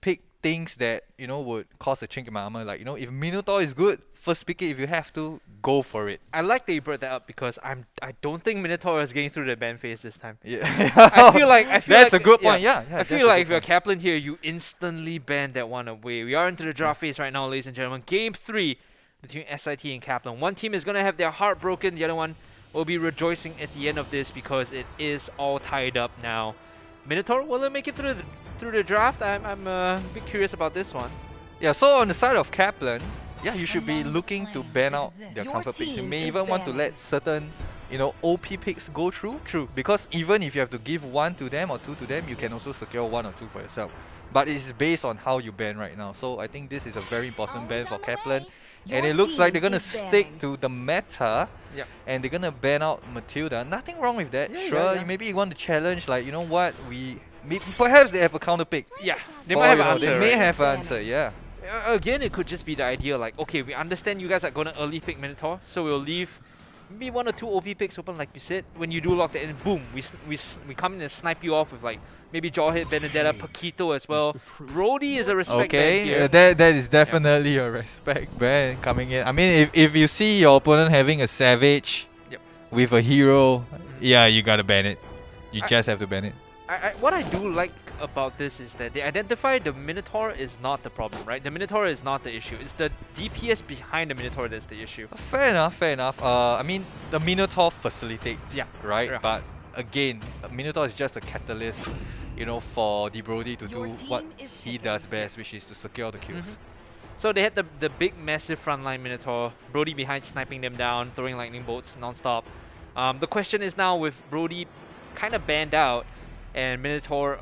Speaker 2: pick things that would cause a chink in my armor. Like if Minotaur is good, first pick it. If you have to, go for it.
Speaker 1: I like that you brought that up because I don't think Minotaur is getting through the ban phase this time.
Speaker 2: Yeah,
Speaker 1: I feel like
Speaker 2: that's a good point. Yeah,
Speaker 1: I feel like if you're KAPLAN here, you instantly ban that one away. We are into the draft phase right now, ladies and gentlemen. Game 3 between SIT and KAPLAN. One team is gonna have their heart broken. The other one will be rejoicing at the end of this because it is all tied up now. Minotaur, will it make it through the draft? I'm a bit curious about this one.
Speaker 2: Yeah, so on the side of KAPLAN, yeah, you should be looking to ban out their comfort picks. You may even want to let certain, OP picks go through.
Speaker 1: True.
Speaker 2: Because even if you have to give 1 to them or 2 to them, you can also secure 1 or 2 for yourself. But it's based on how you ban right now. So I think this is a very important ban for KAPLAN. And it looks like they're going to stick to the meta.
Speaker 1: Yeah.
Speaker 2: And they're going to ban out Matilda. Nothing wrong with that.
Speaker 1: Yeah,
Speaker 2: sure,
Speaker 1: yeah.
Speaker 2: maybe you want to challenge, like, what, perhaps they have a counter pick.
Speaker 1: Yeah, they
Speaker 2: Or,
Speaker 1: might have an answer.
Speaker 2: They may
Speaker 1: right?
Speaker 2: have an answer, yeah.
Speaker 1: Again, it could just be the idea like, okay, we understand you guys are gonna early pick Minotaur, so we'll leave maybe 1 or 2 OP picks open, like you said. When you do lock that in, boom, we come in and snipe you off with like maybe Jawhead, Benedetta, Paquito as well. Brody is a respect ban here.
Speaker 2: That is definitely a respect ban coming in. I mean, if you see your opponent having a Savage with a hero, yeah, you gotta ban it. You just have to ban it.
Speaker 1: What I do like about this is that they identify the Minotaur is not the problem, right? The Minotaur is not the issue. It's the DPS behind the Minotaur that's the issue.
Speaker 2: Fair enough. I mean, the Minotaur facilitates, right?
Speaker 1: Yeah.
Speaker 2: But again, Minotaur is just a catalyst, for the Brody to do what he does best, which is to secure the kills.
Speaker 1: So they had the big, massive frontline Minotaur. Brody behind sniping them down, throwing lightning bolts non-stop. The question is now with Brody kind of banned out, and Minotaur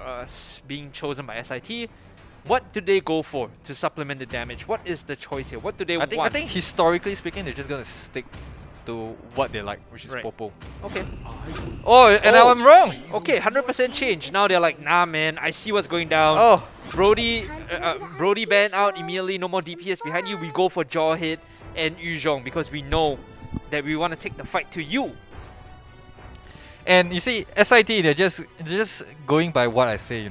Speaker 1: being chosen by SIT, what do they go for to supplement the damage? What is the choice here? What do they want?
Speaker 2: I think historically speaking, they're just gonna stick to what they like, which is Popo.
Speaker 1: Okay.
Speaker 2: Oh, and now I'm wrong.
Speaker 1: Okay, 100% change. Now they're like, nah, man, I see what's going down.
Speaker 2: Oh,
Speaker 1: Brody banned out immediately. No more DPS behind you. We go for Jawhead and Yuzhong because we know that we want to take the fight to you.
Speaker 2: and you see, SIT, they're just going by what I say,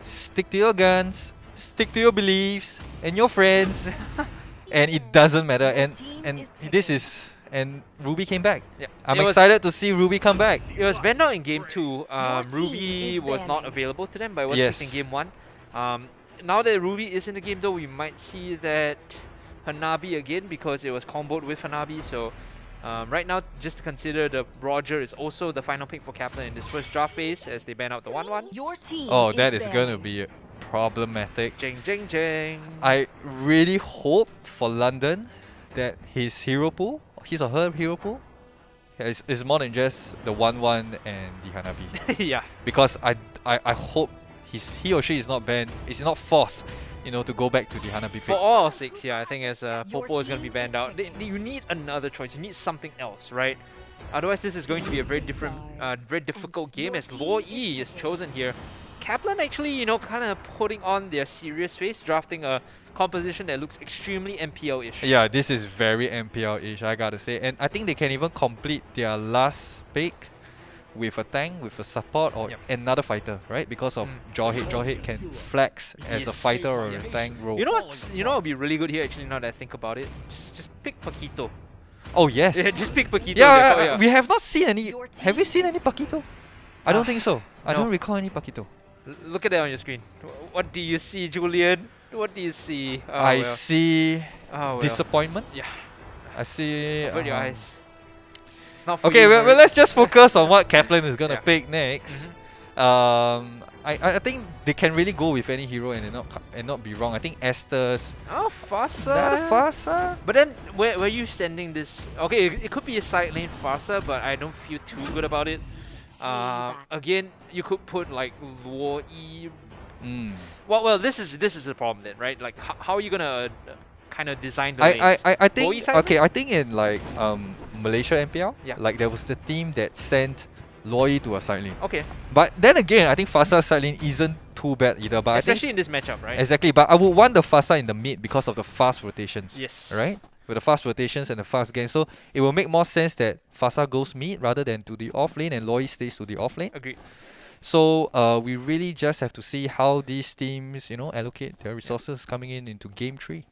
Speaker 2: Stick to your guns, stick to your beliefs and your friends, and it doesn't matter. And Ruby came back.
Speaker 1: Yeah.
Speaker 2: I'm excited to see Ruby come back.
Speaker 1: It was banned out in game 2. Ruby was not available to them, but it was picked in game 1. Now that Ruby is in the game, though, we might see that Hanabi again because it was comboed with Hanabi. So right now, just to consider the Roger is also the final pick for KAPLAN in this first draft phase as they ban out the 1-1.
Speaker 2: Oh, that is going to be problematic.
Speaker 1: Jing.
Speaker 2: I really hope for London that his hero pool, his or her hero pool, is more than just the 1-1 and the Hanabi.
Speaker 1: Yeah.
Speaker 2: Because I hope he or she is not banned, is not forced, to go back to the Hanabi pick.
Speaker 1: For all 6, I think as Popo is going to be banned out, you need another choice. You need something else, right? Otherwise, this is going to be a very difficult game as Luo Yi is chosen here. KAPLAN actually, kind of putting on their serious face, drafting a composition that looks extremely MPL-ish.
Speaker 2: Yeah, this is very MPL-ish, I gotta say. And I think they can even complete their last pick with a tank, with a support, or another fighter, right? Because of Jawhead. Jawhead can flex as a fighter or a tank role.
Speaker 1: You know what would be really good here actually now that I think about it? Just pick Paquito.
Speaker 2: Oh yes.
Speaker 1: Yeah, just pick Paquito.
Speaker 2: Yeah, we have not seen any. Have we seen any Paquito? I don't think so. I don't recall any Paquito.
Speaker 1: Look at that on your screen. What do you see, Julian? What do you see? Oh,
Speaker 2: I see disappointment.
Speaker 1: Yeah.
Speaker 2: I see.
Speaker 1: Avert your eyes. It's not for
Speaker 2: Okay,
Speaker 1: you,
Speaker 2: well, let's just focus on what KAPLAN is gonna pick next. I think they can really go with any hero and not be wrong. I think Esther's.
Speaker 1: Oh, Farsa.
Speaker 2: Farsa.
Speaker 1: But then, where are you sending this? Okay, it could be a side lane Farsa, but I don't feel too good about it. Again, you could put like Luo Yi. Well, this is the problem then, right? Like, how are you gonna kind of design the lanes?
Speaker 2: I think
Speaker 1: Luo Yi side
Speaker 2: okay.
Speaker 1: lane?
Speaker 2: I think in like Malaysia MPL, like there was a team that sent Luo Yi to a side lane.
Speaker 1: Okay.
Speaker 2: But then again, I think Farsa's side lane isn't too bad either. But
Speaker 1: especially in this matchup, right?
Speaker 2: Exactly. But I would want the Farsa in the mid because of the fast rotations.
Speaker 1: Yes.
Speaker 2: Right. with the fast rotations and the fast gank. So it will make more sense that Fasa goes mid rather than to the off lane and Loi stays to the off lane.
Speaker 1: Agreed.
Speaker 2: So we really just have to see how these teams, allocate their resources coming into game 3.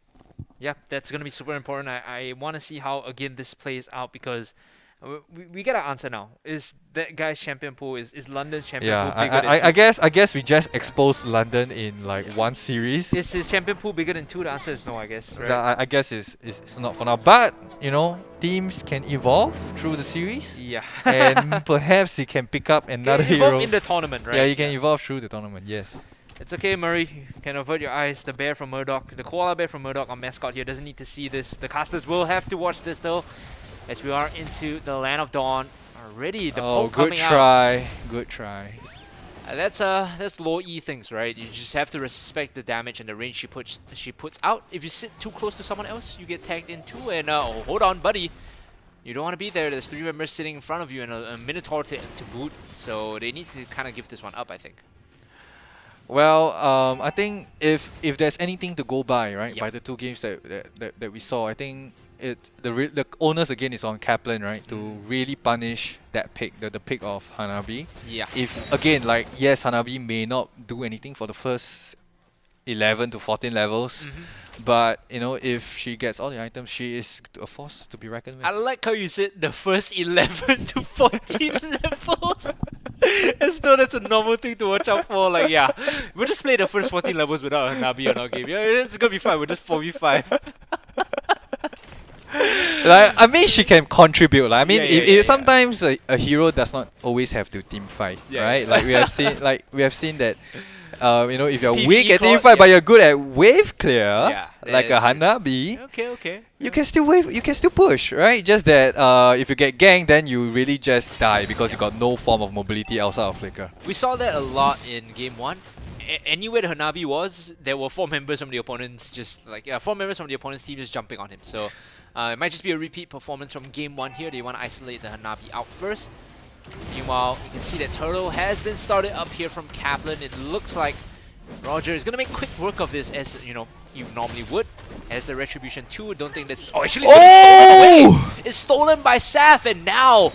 Speaker 1: Yeah, that's going to be super important. I want to see how, again, this plays out because we get an answer now. Is that guy's champion pool, is London's champion
Speaker 2: Yeah,
Speaker 1: pool bigger than
Speaker 2: I guess we just exposed London in like one series.
Speaker 1: Is his champion pool bigger than 2? The answer is no, I guess. Right?
Speaker 2: I guess it's not for now. But, teams can evolve through the series.
Speaker 1: Yeah.
Speaker 2: And perhaps he can pick up another
Speaker 1: Evolve
Speaker 2: hero.
Speaker 1: in the tournament, right?
Speaker 2: Yeah, you can evolve through the tournament, yes.
Speaker 1: It's okay, Murray. You can avert your eyes. The bear from Murdoch, the koala bear from Murdoch, our mascot here, doesn't need to see this. The casters will have to watch this though, as we are into the Land of Dawn already. The poke
Speaker 2: good
Speaker 1: coming out.
Speaker 2: try. Good try.
Speaker 4: That's low E things, right? You just have to respect the damage and the range she puts out. If you sit too close to someone else, you get tagged in too. And oh, hold on, buddy. You don't want to be there. There's 3 members sitting in front of you and a Minotaur to boot. So they need to kind of give this one up, I think.
Speaker 2: Well, I think if there's anything to go by, right,
Speaker 4: Yep.
Speaker 2: by the 2 games that we saw, I think the onus again is on KAPLAN, right, to really punish that pick, the pick of Hanabi.
Speaker 4: Yeah.
Speaker 2: If again, like, yes, Hanabi may not do anything for the first 11 to 14 levels, but if she gets all the items, she is a force to be reckoned with.
Speaker 4: I like how you said the first 11 to 14 levels. As though that's a normal thing to watch out for. Like, yeah, we'll just play the first 14 levels without a Nabi on our game. Yeah, it's gonna be fine. We'll just 4v5.
Speaker 2: Like, I mean, she can contribute. Like, I mean,
Speaker 4: Yeah.
Speaker 2: sometimes a hero does not always have to team fight,
Speaker 4: Yeah.
Speaker 2: right? Like we have seen that. If you're
Speaker 4: PvE
Speaker 2: weak at team
Speaker 4: call,
Speaker 2: fight, but
Speaker 4: yeah.
Speaker 2: you're good at wave clear,
Speaker 4: Yeah,
Speaker 2: like a
Speaker 4: that is
Speaker 2: Hanabi,
Speaker 4: Okay.
Speaker 2: you can still wave, you can still push, right? Just that if you get ganked, then you really just die because you got no form of mobility outside of Flicker.
Speaker 4: We saw that a lot in game 1. Anywhere the Hanabi was, there were 4 members from the opponent's 4 members from the opponent's team just jumping on him. So it might just be a repeat performance from game 1 here. They want to isolate the Hanabi out first. Meanwhile, you can see that Turtle has been started up here from KAPLAN. It looks like Roger is going to make quick work of this, as you normally would. As the Retribution 2, don't think this is... Oh, actually, it's stolen by Saf, and now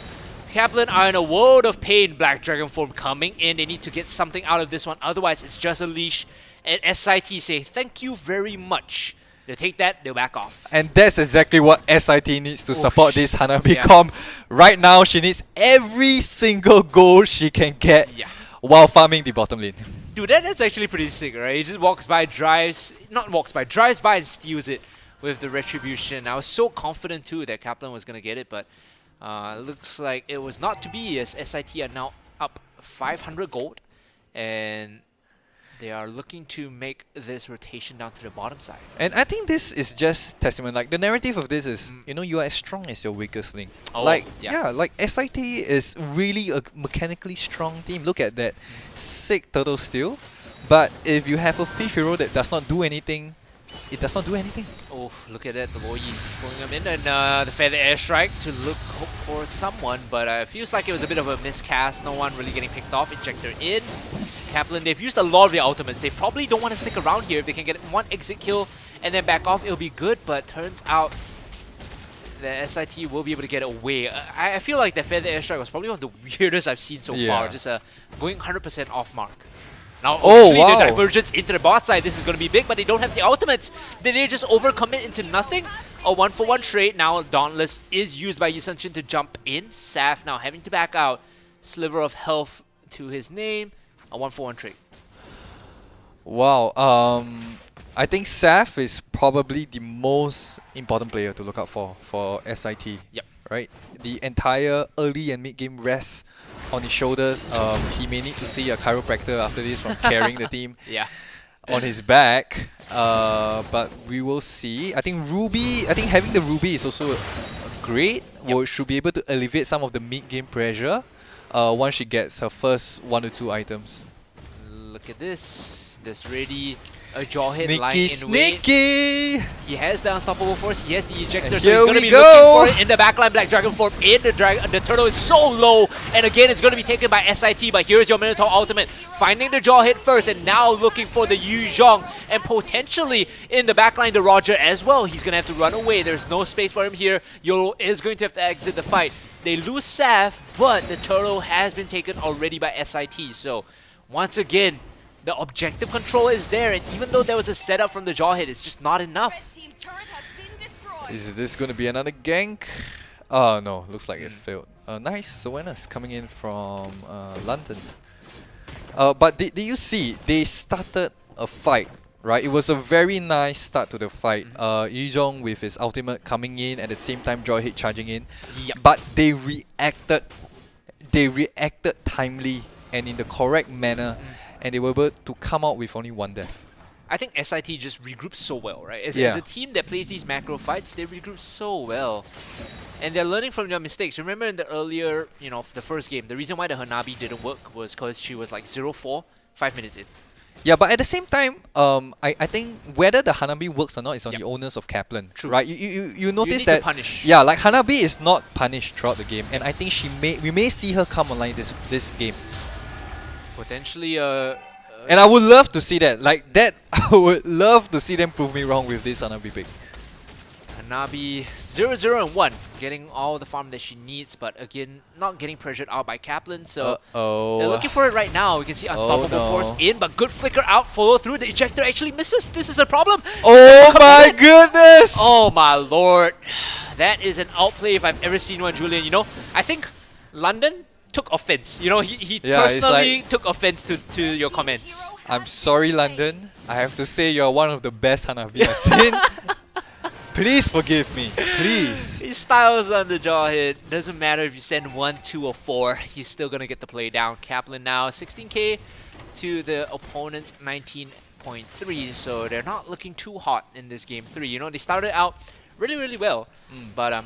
Speaker 4: KAPLAN are in a world of pain. Black Dragon form coming in. They need to get something out of this one, otherwise it's just a leash. And SIT say, thank you very much. They'll take that, they'll back off.
Speaker 2: And that's exactly what SIT needs to support this Hanabi comp. Right now, she needs every single gold she can get while farming the bottom lane.
Speaker 4: Dude, that's actually pretty sick, right? He just drives by and steals it with the Retribution. I was so confident too that KAPLAN was going to get it, but looks like it was not to be, as SIT are now up 500 gold. And they are looking to make this rotation down to the bottom side.
Speaker 2: And I think this is just testament. Like, the narrative of this is, you are as strong as your weakest link.
Speaker 4: Oh,
Speaker 2: like,
Speaker 4: yeah.
Speaker 2: like SIT is really a mechanically strong team. Look at that sick turtle steal. But if you have a 5th hero that does not do anything, it does not do anything.
Speaker 4: Oh, look at that. The Loi throwing him in, and the Feather Airstrike to hope for someone, but it feels like it was a bit of a miscast. No one really getting picked off. Injector in. KAPLAN, they've used a lot of their ultimates. They probably don't want to stick around here. If they can get 1 exit kill and then back off, it'll be good, but turns out the SIT will be able to get away. I feel like the Feather Airstrike was probably one of the weirdest I've seen so far. Just going 100% off mark. Now, the divergence into the bot side, this is going to be big, but they don't have the ultimates. Did they just overcommit into nothing? A 1-for-1 trade. Now, Dauntless is used by Yisun to jump in. Saf now having to back out. Sliver of health to his name. A 1-for-1 trade.
Speaker 2: Wow. I think Saf is probably the most important player to look out for SIT.
Speaker 4: Yep.
Speaker 2: Right? The entire early and mid game rests on his shoulders. He may need to see a chiropractor after this from carrying the team on his back. But we will see. I think having the Ruby is also great. Should be able to alleviate some of the mid game pressure once she gets her first 1 or 2 items.
Speaker 4: Look at this. This ready. A jaw hit lying in
Speaker 2: Sneaky!
Speaker 4: He has the unstoppable force, he has the ejector,
Speaker 2: And
Speaker 4: so he's
Speaker 2: here
Speaker 4: going to
Speaker 2: we
Speaker 4: be
Speaker 2: go.
Speaker 4: looking for it in the backline. Black Dragon form in the turtle is so low, and again it's going to be taken by SIT, but here's your Minotaur ultimate, finding the jaw hit first, and now looking for the Yu Zhong, and potentially in the backline the Roger as well. He's going to have to run away, there's no space for him here. YOLO is going to have to exit the fight. They lose Saf, but the turtle has been taken already by SIT, so once again, the objective control is there, and even though there was a setup from the jaw hit, it's just not enough.
Speaker 2: Is this going to be another gank? Oh no, looks like it failed. Nice, Soenas coming in from London. But did you see, they started a fight, right? It was a very nice start to the fight. Yu Zhong with his ultimate coming in, at the same time jaw hit charging in.
Speaker 4: Yep.
Speaker 2: But they reacted timely and in the correct manner. And they were able to come out with only one death.
Speaker 4: I think SIT just regroups so well, right? As
Speaker 2: Yeah.
Speaker 4: a team that plays these macro fights, they regroup so well. And they're learning from their mistakes. Remember in the earlier, the first game, the reason why the Hanabi didn't work was because she was like 0-4, 5 minutes in.
Speaker 2: Yeah, but at the same time, I think whether the Hanabi works or not is on the owners of KAPLAN.
Speaker 4: True.
Speaker 2: Right? You notice
Speaker 4: need
Speaker 2: that
Speaker 4: to punish.
Speaker 2: yeah, like Hanabi is not punished throughout the game, and I think we may see her come online this game.
Speaker 4: Potentially,
Speaker 2: And I would love to see that. Like that, I would love to see them prove me wrong with this Hanabi pick.
Speaker 4: Hanabi 0-0-1, getting all the farm that she needs, but again, not getting pressured out by KAPLAN, so they're looking for it right now. We can see Unstoppable
Speaker 2: no.
Speaker 4: Force in, but good flicker out, follow through. The ejector actually misses. This is a problem.
Speaker 2: Oh my goodness!
Speaker 4: Oh my lord. That is an outplay if I've ever seen one, Julian. I think London took offense. He
Speaker 2: Yeah, it's
Speaker 4: personally took offense to your comments.
Speaker 2: I'm sorry, London. I have to say you're one of the best Hanabi I've seen. Please forgive me. Please.
Speaker 4: His styles on the jaw hit. Doesn't matter if you send 1, 2, or 4. He's still going to get the play down. KAPLAN now 16k to the opponent's 19.3. So they're not looking too hot in this game 3. They started out really well, but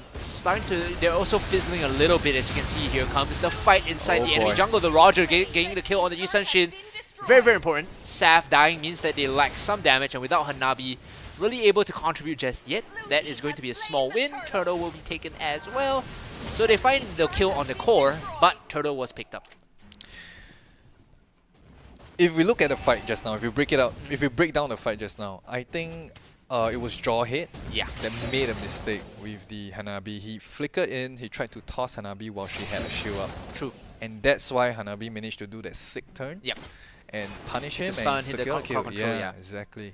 Speaker 4: they're also fizzling a little bit. As you can see, here comes the fight inside the enemy jungle. The Roger getting the kill on the Yisan Shin. Very important. Saf dying means that they lack some damage, and without Hanabi really able to contribute just yet, that is going to be a small win. Turtle will be taken as well. So they find the kill on the core, but Turtle was picked up.
Speaker 2: If we look at the fight just now, if we break down the fight just now, I think it was jaw hit that made a mistake with the Hanabi. He flickered in, he tried to toss Hanabi while she had a shield up.
Speaker 4: True.
Speaker 2: And that's why Hanabi managed to do that sick turn.
Speaker 4: Yep.
Speaker 2: And punish
Speaker 4: Hit
Speaker 2: him
Speaker 4: the stun,
Speaker 2: and
Speaker 4: hit the
Speaker 2: secure kill.
Speaker 4: control,
Speaker 2: Yeah, exactly.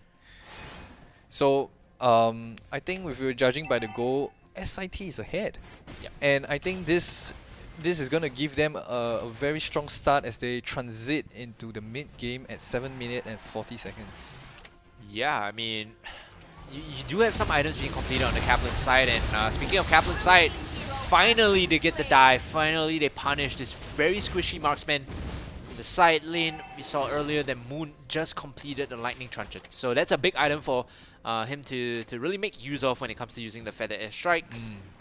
Speaker 2: So I think if we were judging by the goal, SIT is ahead.
Speaker 4: Yep.
Speaker 2: And I think this is going to give them a very strong start as they transit into the mid game at 7 minutes and 40 seconds.
Speaker 4: Yeah, I mean, you do have some items being completed on the KAPLAN side, and speaking of KAPLAN side, finally they get the dive. Finally they punish this very squishy marksman. The side lane, we saw earlier that Moon just completed the Lightning Truncheon. So that's a big item for him to really make use of when it comes to using the Feather Air Strike.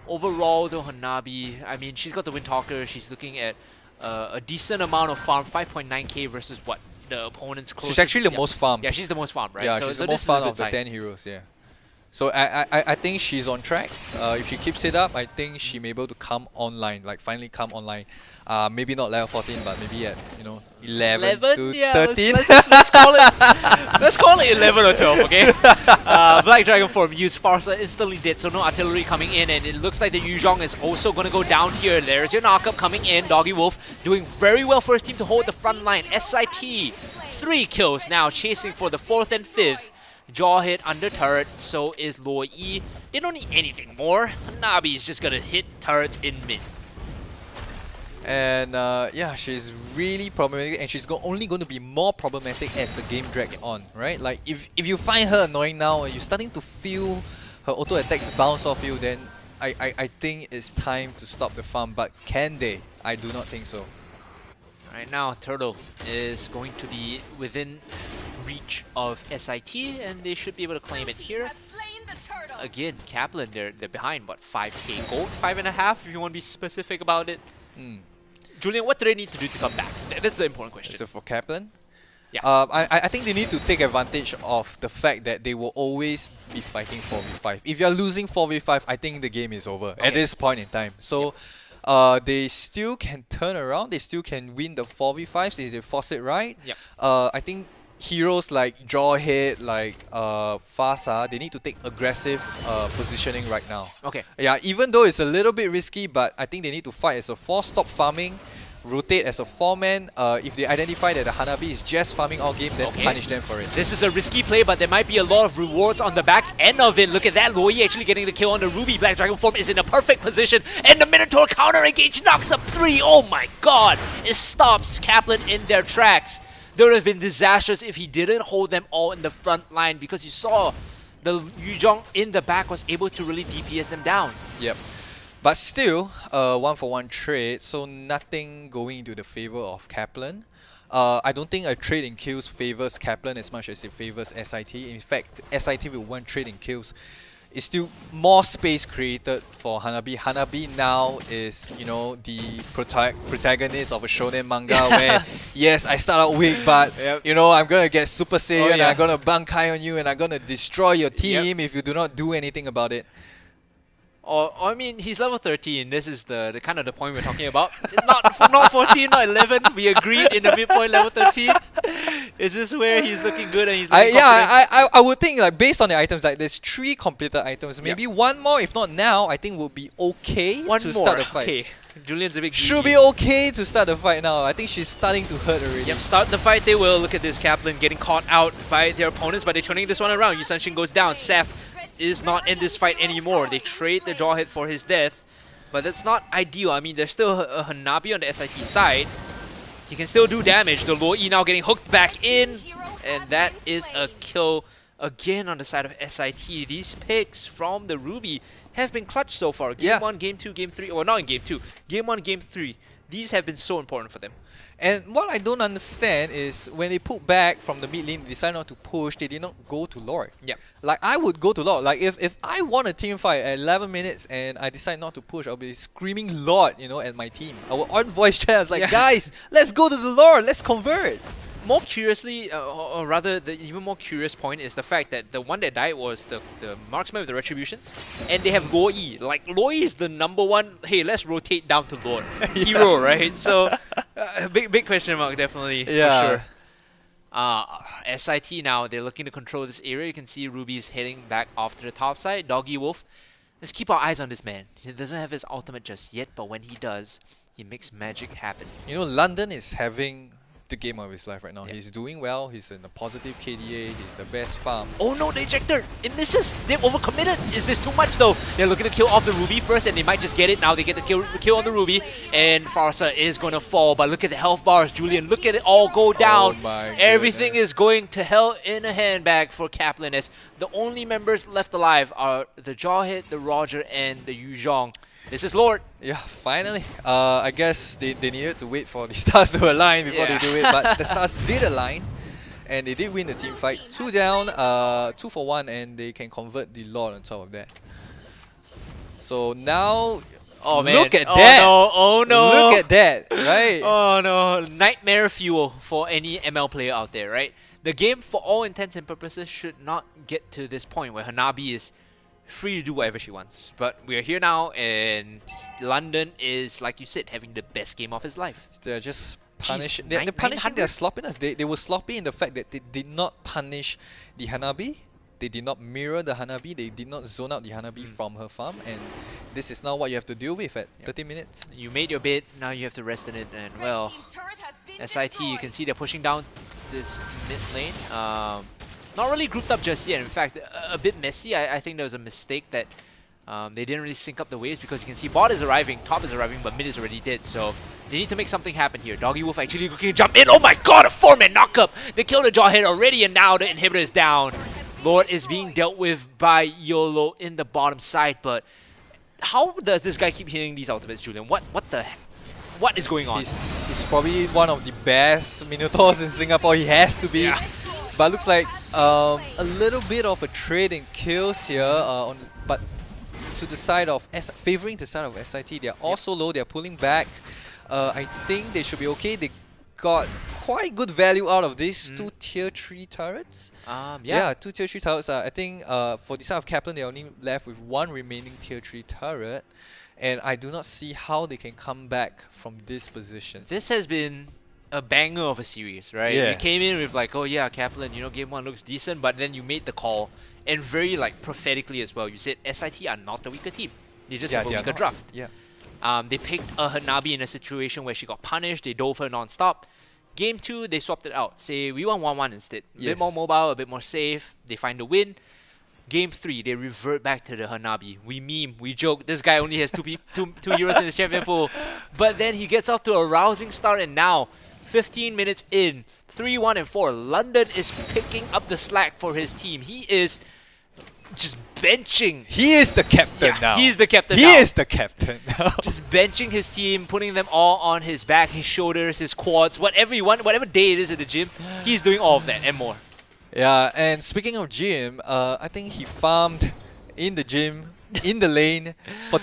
Speaker 4: Overall though, Hanabi, I mean, she's got the Windtalker. She's looking at a decent amount of farm, 5.9k versus what? The opponent's closest.
Speaker 2: She's actually the most farmed.
Speaker 4: Yeah, she's the most farmed, right?
Speaker 2: Yeah,
Speaker 4: so
Speaker 2: she's
Speaker 4: so
Speaker 2: the
Speaker 4: this
Speaker 2: most
Speaker 4: is a
Speaker 2: farmed
Speaker 4: good
Speaker 2: of the
Speaker 4: sign.
Speaker 2: 10 heroes, yeah. So I think she's on track. If she keeps it up, I think she may be able to come online, like finally come online. Maybe not level 14, but maybe at 11 to 13.
Speaker 4: Let's call it. Let's call it 11 or 12, okay? Black Dragon form used Farsa instantly dead, so no artillery coming in, and it looks like the Yu Zhong is also going to go down here. There's your knockup coming in. Doggy Wolf doing very well for his team to hold the front line. SIT 3 kills now, chasing for the 4th and 5th. Jaw hit under turret, so is Luo Yi. They don't need anything more. Hanabi is just gonna hit turrets in mid.
Speaker 2: And yeah, she's really problematic, and she's only going to be more problematic as the game drags on, right? Like if you find her annoying now, and you're starting to feel her auto attacks bounce off you, then I think it's time to stop the farm. But can they? I do not think so.
Speaker 4: Right now, Turtle is going to be within reach of SIT, and they should be able to claim it here. Again, KAPLAN, they're behind, what, 5k gold? 5.5 if you want to be specific about it. Julian, what do they need to do to come back? That's the important question.
Speaker 2: So for KAPLAN,
Speaker 4: Yeah.
Speaker 2: I think they need to take advantage of the fact that they will always be fighting 4v5. If you're losing 4v5, I think the game is over at this point in time. So they still can turn around, they still can win the 4v5s if they force it right.
Speaker 4: Yep.
Speaker 2: I think heroes like Jawhead, like Fasa, they need to take aggressive positioning right now.
Speaker 4: Okay.
Speaker 2: Yeah, even though it's a little bit risky, but I think they need to fight as a 4, stop farming, rotate as a 4-man. If they identify that the Hanabi is just farming all game, then punish them for it.
Speaker 4: This is a risky play, but there might be a lot of rewards on the back end of it. Look at that, Loi actually getting the kill on the Ruby. Black Dragon form is in a perfect position, and the Minotaur counter engage knocks up 3. Oh my god! It stops KAPLAN in their tracks. There would have been disastrous if he didn't hold them all in the front line, because you saw the Yuzhong in the back was able to really DPS them down.
Speaker 2: Yep. But still, 1-for-1 trade, so nothing going into the favor of KAPLAN. I don't think a trade in kills favors KAPLAN as much as it favors SIT. In fact, SIT with 1 trade in kills is still more space created for Hanabi. Hanabi now is, you know, the protagonist of a shonen manga where, yes, I start out weak, but, you know, I'm gonna get Super Saiyan, and I'm gonna bankai on you, and I'm gonna destroy your team if you do not do anything about it.
Speaker 4: Or I mean, he's level 13. This is the kind of the point we're talking about. not 14, not 11. We agreed in the midpoint, level 13. Is this where he's looking good and he's looking confident?
Speaker 2: I would think, like, based on the items, like there's 3 completed items. Maybe 1 more, if not now, I think would be okay to start the fight.
Speaker 4: Okay. Julian's a big
Speaker 2: Should
Speaker 4: greedy.
Speaker 2: be okay to start the fight now. I think she's starting to hurt already.
Speaker 4: Yep, start the fight they will. Look at this, KAPLAN getting caught out by their opponents, but they're turning this one around. Yusanshin goes down. Seth is not in this fight anymore. They trade the Jawhead for his death, but that's not ideal. I mean, there's still a Hanabi on the SIT side. He can still do damage. The Loi now getting hooked back in, and that is a kill again on the side of SIT. These picks from the Ruby have been clutch so far. Game 1, Game 2, Game 3, or not in Game 2. Game 1, Game 3. These have been so important for them.
Speaker 2: And what I don't understand is when they put back from the mid lane, they decide not to push, they did not go to Lord.
Speaker 4: Yep.
Speaker 2: Like, I would go to Lord. Like, if I won a team fight at 11 minutes and I decide not to push, I'll be screaming Lord, you know, at my team. I will on voice chat, I was like, guys, let's go to the Lord, let's convert.
Speaker 4: More curiously, or rather, the even more curious point is the fact that the one that died was the marksman with the retribution, and they have Loi. Like, Loi is the #1. Hey, let's rotate down to Lord hero, right? So, big question mark, definitely for sure. SIT now, they're looking to control this area. You can see Ruby's heading back off to the top side. Doggy Wolf, let's keep our eyes on this man. He doesn't have his ultimate just yet, but when he does, he makes magic happen.
Speaker 2: You know, London is having the game of his life right now. He's doing well, he's in a positive KDA, he's the best farm.
Speaker 4: Oh no, the ejector! It misses! They've overcommitted! Is this too much though? They're looking to kill off the Ruby first, and they might just get it. Now they get the kill on the Ruby, and Farsa is going to fall. But look at the health bars, Julian. Look at it all go down.
Speaker 2: Oh my
Speaker 4: Everything
Speaker 2: goodness.
Speaker 4: is going to hell in a handbag for KAPLAN, as the only members left alive are the Jawhead, the Roger, and the Yuzhong. This is Lord.
Speaker 2: Yeah, finally. I guess they needed to wait for the stars to align before they do it, but the stars did align, and they did win the team fight. 2 down, 2 for 1, and they can convert the Lord on top of that. So now,
Speaker 4: Oh man!
Speaker 2: look at that!
Speaker 4: No! Oh no!
Speaker 2: Look at that, right?
Speaker 4: Oh no! Nightmare fuel for any ML player out there, right? The game, for all intents and purposes, should not get to this point where Hanabi is free to do whatever she wants. But we are here now, and London is, like you said, having the best game of his life.
Speaker 2: They're just
Speaker 4: Jeez,
Speaker 2: they're punishing their
Speaker 4: 900?
Speaker 2: sloppiness. They were sloppy in the fact that they did not punish the Hanabi. They did not mirror the Hanabi. They did not zone out the Hanabi from her farm. And this is now what you have to deal with at 30 minutes.
Speaker 4: You made your bid, now you have to rest in it, and well, SIT, you can see they're pushing down this mid lane. Not really grouped up just yet. In fact, a bit messy. I think there was a mistake that they didn't really sync up the waves, because you can see bot is arriving, top is arriving, but mid is already dead. So they need to make something happen here. Doggy Wolf actually looking to jump in. Oh my god, a 4-man knockup! They killed the Jawhead already, and now the inhibitor is down. Lord is being dealt with by YOLO in the bottom side, but how does this guy keep hitting these ultimates, Julian? What is going on?
Speaker 2: He's probably one of the best Minotaurs in Singapore. He has to be.
Speaker 4: Yeah.
Speaker 2: But looks like a little bit of a trade in kills here, but to the side of favoring the side of SIT. They are also low. They are pulling back. I think they should be okay. They got quite good value out of these two tier 3 turrets.
Speaker 4: Yeah.
Speaker 2: Two tier 3 turrets. I think for the side of KAPLAN, they're only left with one remaining tier 3 turret. And I do not see how they can come back from this position.
Speaker 4: This has been a banger of a series, right?
Speaker 2: Yes.
Speaker 4: You came in with like, oh yeah, KAPLAN, you know, game 1 looks decent, but then you made the call, and very like prophetically as well, you said SIT are not the weaker team. They just have a weaker draft.
Speaker 2: Yeah.
Speaker 4: They picked a Hanabi in a situation where she got punished, they dove her non-stop. Game 2, they swapped it out. Say, we want 1-1 instead. A bit more mobile, a bit more safe. They find the win. Game 3, they revert back to the Hanabi. We meme, we joke, this guy only has two heroes in his champion pool. But then he gets off to a rousing start, and now, 15 minutes in, 3-1 and 4, London is picking up the slack for his team. He is just benching.
Speaker 2: He is the captain now.
Speaker 4: He's the captain
Speaker 2: He
Speaker 4: now.
Speaker 2: is the captain now.
Speaker 4: Just benching his team, putting them all on his back, his shoulders, his quads, whatever you want, whatever day it is at the gym, he's doing all of that and more.
Speaker 2: Yeah, and speaking of gym, I think he farmed in the gym, in the lane, for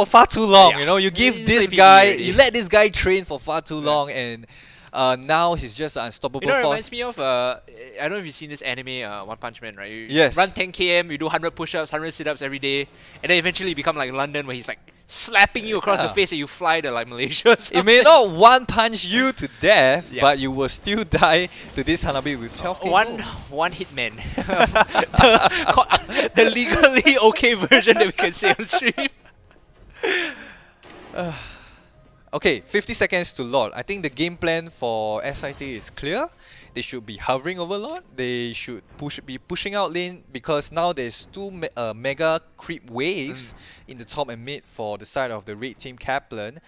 Speaker 2: far too long.
Speaker 4: Yeah.
Speaker 2: You know, you give
Speaker 4: He's
Speaker 2: this
Speaker 4: playing
Speaker 2: guy,
Speaker 4: PvE already.
Speaker 2: you let this guy train for far too long, and now he's just an unstoppable
Speaker 4: You know, it
Speaker 2: force.
Speaker 4: reminds me of, I don't know if you've seen this anime, One Punch Man, right? You
Speaker 2: Yes.
Speaker 4: run 10 km, you do 100 push-ups, 100 sit-ups every day, and then eventually you become like London, where he's like slapping you across the
Speaker 2: Yeah.
Speaker 4: face and you fly to like Malaysia or
Speaker 2: It
Speaker 4: something.
Speaker 2: may not one punch you to death,
Speaker 4: Yeah.
Speaker 2: but you will still die to this Hanabi with 12
Speaker 4: One hitman. The legally okay version that we can say on stream.
Speaker 2: Okay, 50 seconds to Lord. I think the game plan for SIT is clear. They should be hovering over Lord. They should be pushing out lane, because now there's two mega creep waves in the top and mid for the side of the red team KAPLAN.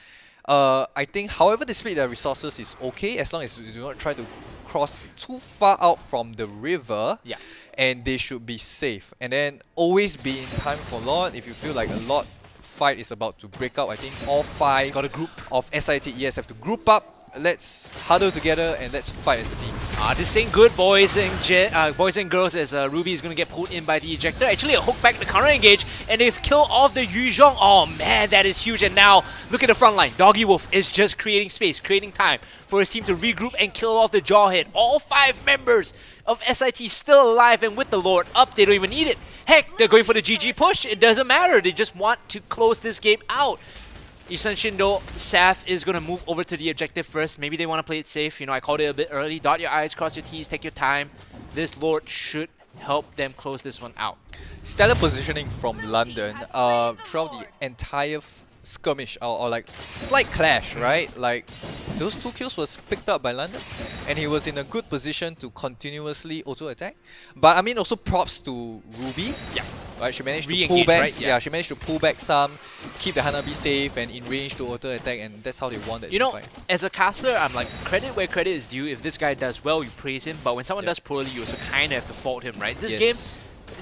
Speaker 2: I think however they split their resources is okay, as long as they do not try to cross too far out from the river.
Speaker 4: Yeah.
Speaker 2: And they should be safe. And then always be in time for Lord. If you feel like a Lord fight is about to break out, I think all 5
Speaker 4: Got a group.
Speaker 2: of SITES have to group up. Let's huddle together and let's fight as a team.
Speaker 4: This ain't good, boys and girls, as Ruby is going to get pulled in by the ejector. Actually, a hook back to counter engage, and they've killed off the Yuzhong. Oh man, that is huge. And now, look at the front line. Doggy Wolf is just creating space, creating time for his team to regroup and kill off the Jawhead. All 5 members of SIT still alive, and with the Lord up, they don't even need it. Heck, they're going for the GG push. It doesn't matter. They just want to close this game out. Isan Shindo, Saf is going to move over to the objective first. Maybe they want to play it safe. You know, I called it a bit early. Dot your I's, cross your T's, take your time. This Lord should help them close this one out.
Speaker 2: Stellar positioning from London throughout the entire skirmish or like slight clash, right? Like those 2 kills was picked up by London, and he was in a good position to continuously auto attack. But I mean, also props to Ruby.
Speaker 4: Yeah.
Speaker 2: Right, she managed to
Speaker 4: Re-engage,
Speaker 2: pull back.
Speaker 4: right?
Speaker 2: Yeah, she managed to pull back some, keep the Hanabi safe and in range to auto attack, and that's how they won that
Speaker 4: You know,
Speaker 2: fight.
Speaker 4: as a caster, I'm like, credit where credit is due. If this guy does well, you praise him. But when someone does poorly, you also kind of have to fault him, right? This game,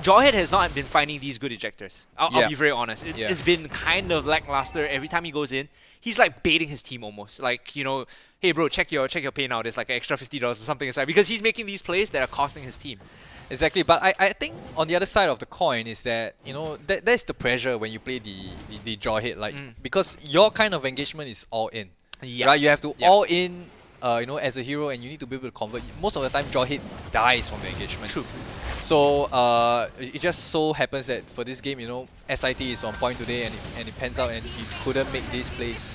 Speaker 4: Jawhead has not been finding these good ejectors. I'll be very honest. It's been kind of lackluster every time he goes in. He's like baiting his team almost. Like, you know, hey bro, check your pay now. There's like an extra $50 or something aside, because he's making these plays that are costing his team.
Speaker 2: Exactly, but I think on the other side of the coin is that, you know, that's the pressure when you play the Jawhead, like because your kind of engagement is all in.
Speaker 4: Yeah.
Speaker 2: Right? You have to all in, you know, as a hero, and you need to be able to convert. Most of the time, Jawhead dies from the engagement.
Speaker 4: True.
Speaker 2: So it just so happens that for this game, you know, SIT is on point today, and it pans out, and he couldn't make these plays.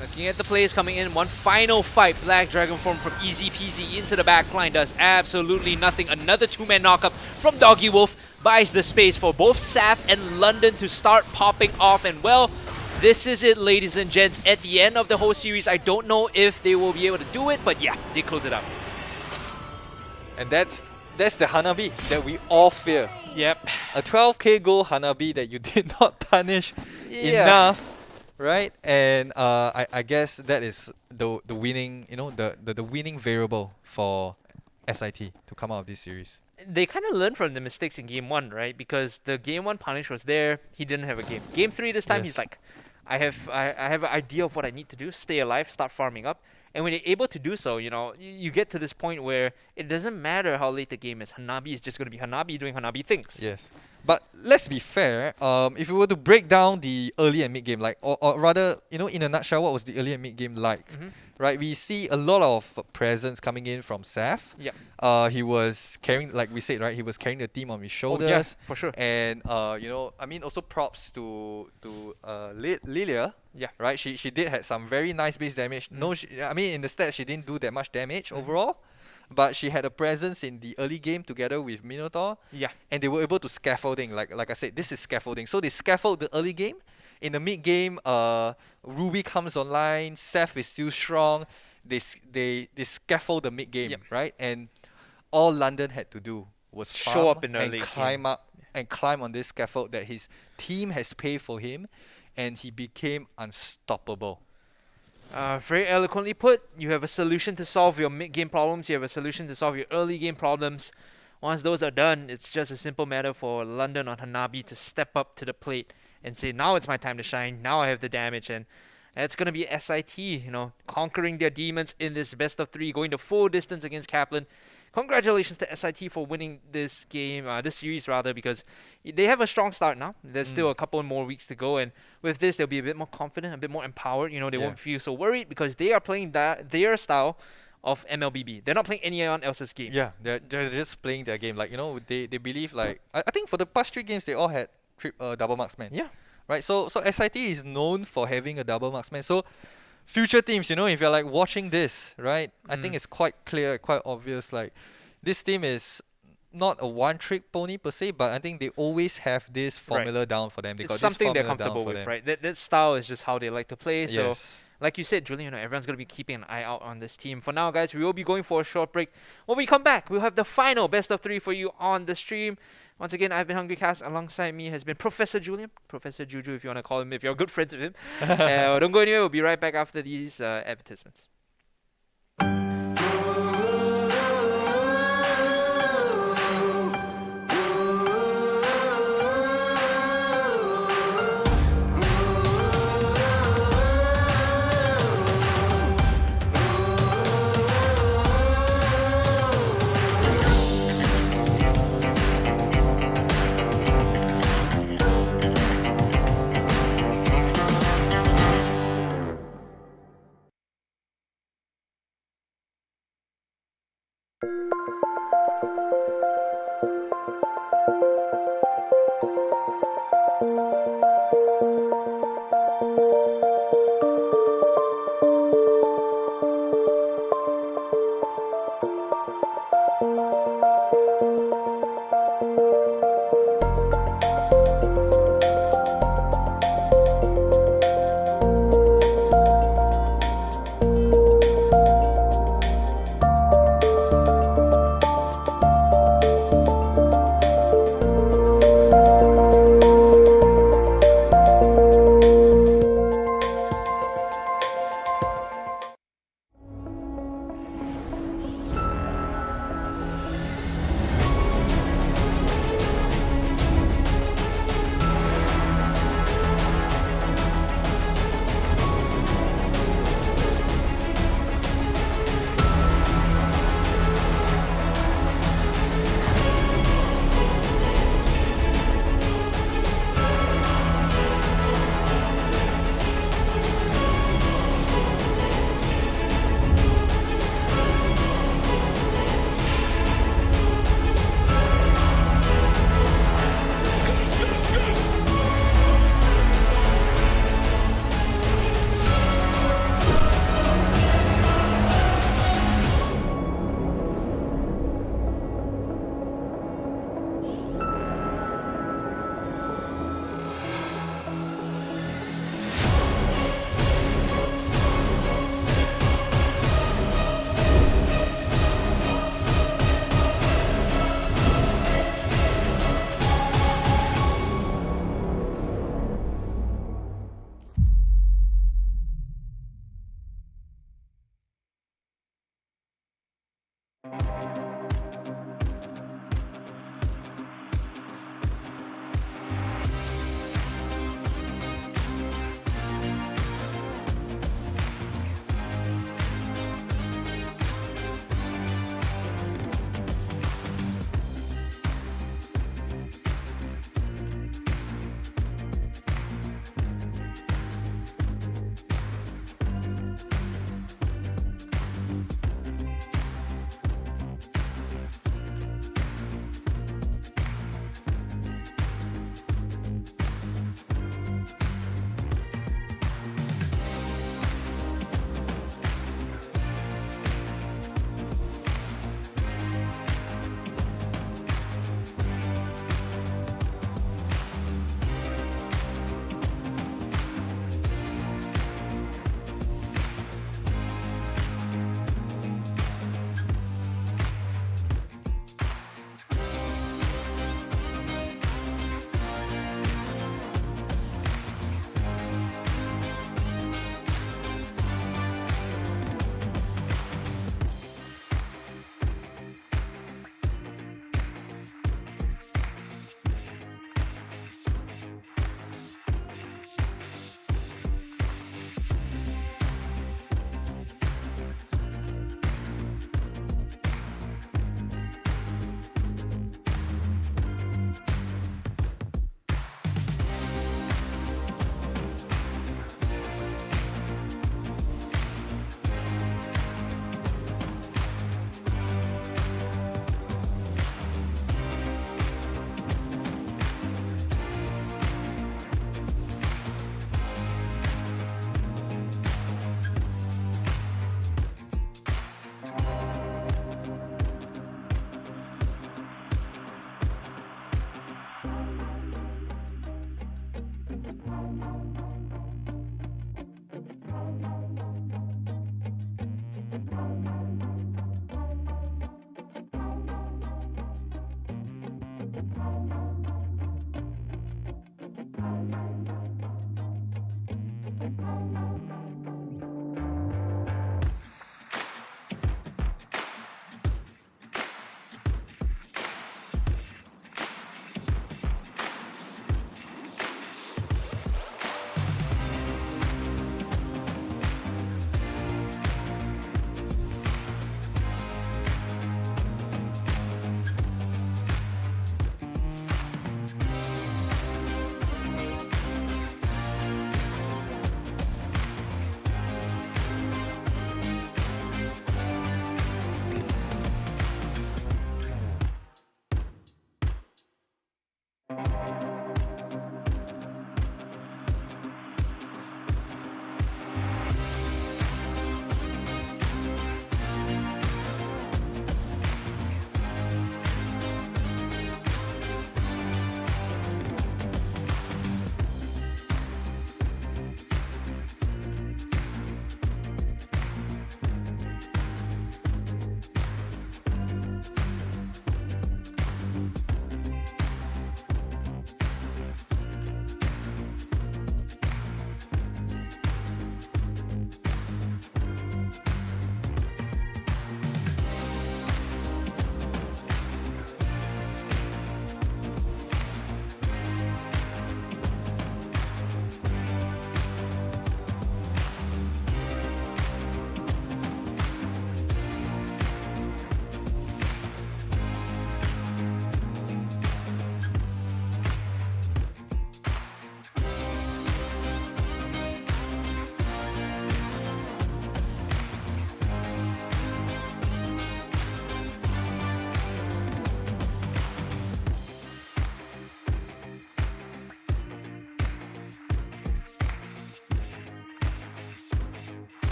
Speaker 4: Looking at the plays coming in, one final fight. Black Dragon Form from Easy Peasy into the back line does absolutely nothing. Another 2-man knockup from Doggy Wolf buys the space for both Saf and London to start popping off. And well, this is it, ladies and gents. At the end of the whole series, I don't know if they will be able to do it, but yeah, they close it up.
Speaker 2: And that's the Hanabi that we all fear.
Speaker 4: Yep.
Speaker 2: A 12k goal Hanabi that you did not punish enough. Right, and I guess that is the winning, you know, the winning variable for SIT to come out of this series.
Speaker 4: They kind of learned from the mistakes in Game 1, right? Because the Game 1 punish was there, he didn't have a game. Game 3 this time, he's like, I have an idea of what I need to do, stay alive, start farming up. And when you're able to do so, you know, you get to this point where it doesn't matter how late the game is. Hanabi is just going to be Hanabi doing Hanabi things.
Speaker 2: Yes. But let's be fair, if you were to break down the early and mid game, like, or rather, you know, in a nutshell, what was the early and mid game like? right? We see a lot of presence coming in from Seth.
Speaker 1: Yeah.
Speaker 2: He was carrying, like we said, right? He was carrying the team on his shoulders.
Speaker 1: Oh, yeah, for sure.
Speaker 2: And I mean, also props to Lilia.
Speaker 1: Yeah.
Speaker 2: Right. She did had some very nice base damage. No, I mean in the stats she didn't do that much damage overall, but she had a presence in the early game together with Minotaur.
Speaker 1: Yeah.
Speaker 2: And they were able to scaffolding. Like I said, this is scaffolding. So they scaffold the early game. In the mid game, Ruby comes online. Seth is still strong. They scaffold the mid game,
Speaker 1: Yep.
Speaker 2: right? And all London had to do was
Speaker 1: Show
Speaker 2: farm
Speaker 1: up in the
Speaker 2: and
Speaker 1: early
Speaker 2: climb
Speaker 1: game.
Speaker 2: up and climb on this scaffold that his team has paid for him, and he became unstoppable.
Speaker 1: Very eloquently put. You have a solution to solve your mid-game problems. You have a solution to solve your early game problems. Once those are done, it's just a simple matter for London or Hanabi to step up to the plate and say, now it's my time to shine. Now I have the damage, and it's gonna be SIT, conquering their demons in this best of 3, going the full distance against KAPLAN. Congratulations to SIT for winning this game, this series rather, because they have a strong start now. There's still a couple more weeks to go, and with this they'll be a bit more confident, a bit more empowered. They won't feel so worried because they are playing their style of MLBB. They're not playing anyone else's game.
Speaker 2: Yeah, they're just playing their game. Like, they believe, like, I think for the past 3 games they all had double marksman.
Speaker 1: Yeah.
Speaker 2: Right. So SIT is known for having a double marksman. So future teams, if you're like watching this, right, I think it's quite clear, quite obvious. Like, this team is not a one-trick pony per se, but I think they always have this formula down for them. They
Speaker 1: It's
Speaker 2: got this
Speaker 1: something they're
Speaker 2: formula down
Speaker 1: comfortable
Speaker 2: for
Speaker 1: with,
Speaker 2: them.
Speaker 1: right? That style is just how they like to play. So,
Speaker 2: Yes.
Speaker 1: like you said, Julian, everyone's going to be keeping an eye out on this team. For now, guys, we will be going for a short break. When we come back, we'll have the final best of 3 for you on the stream. Once again, I've been HungryCast. Alongside me has been Professor Julian. Professor Juju, if you want to call him, if you're good friends with him. Don't go anywhere. We'll be right back after these advertisements.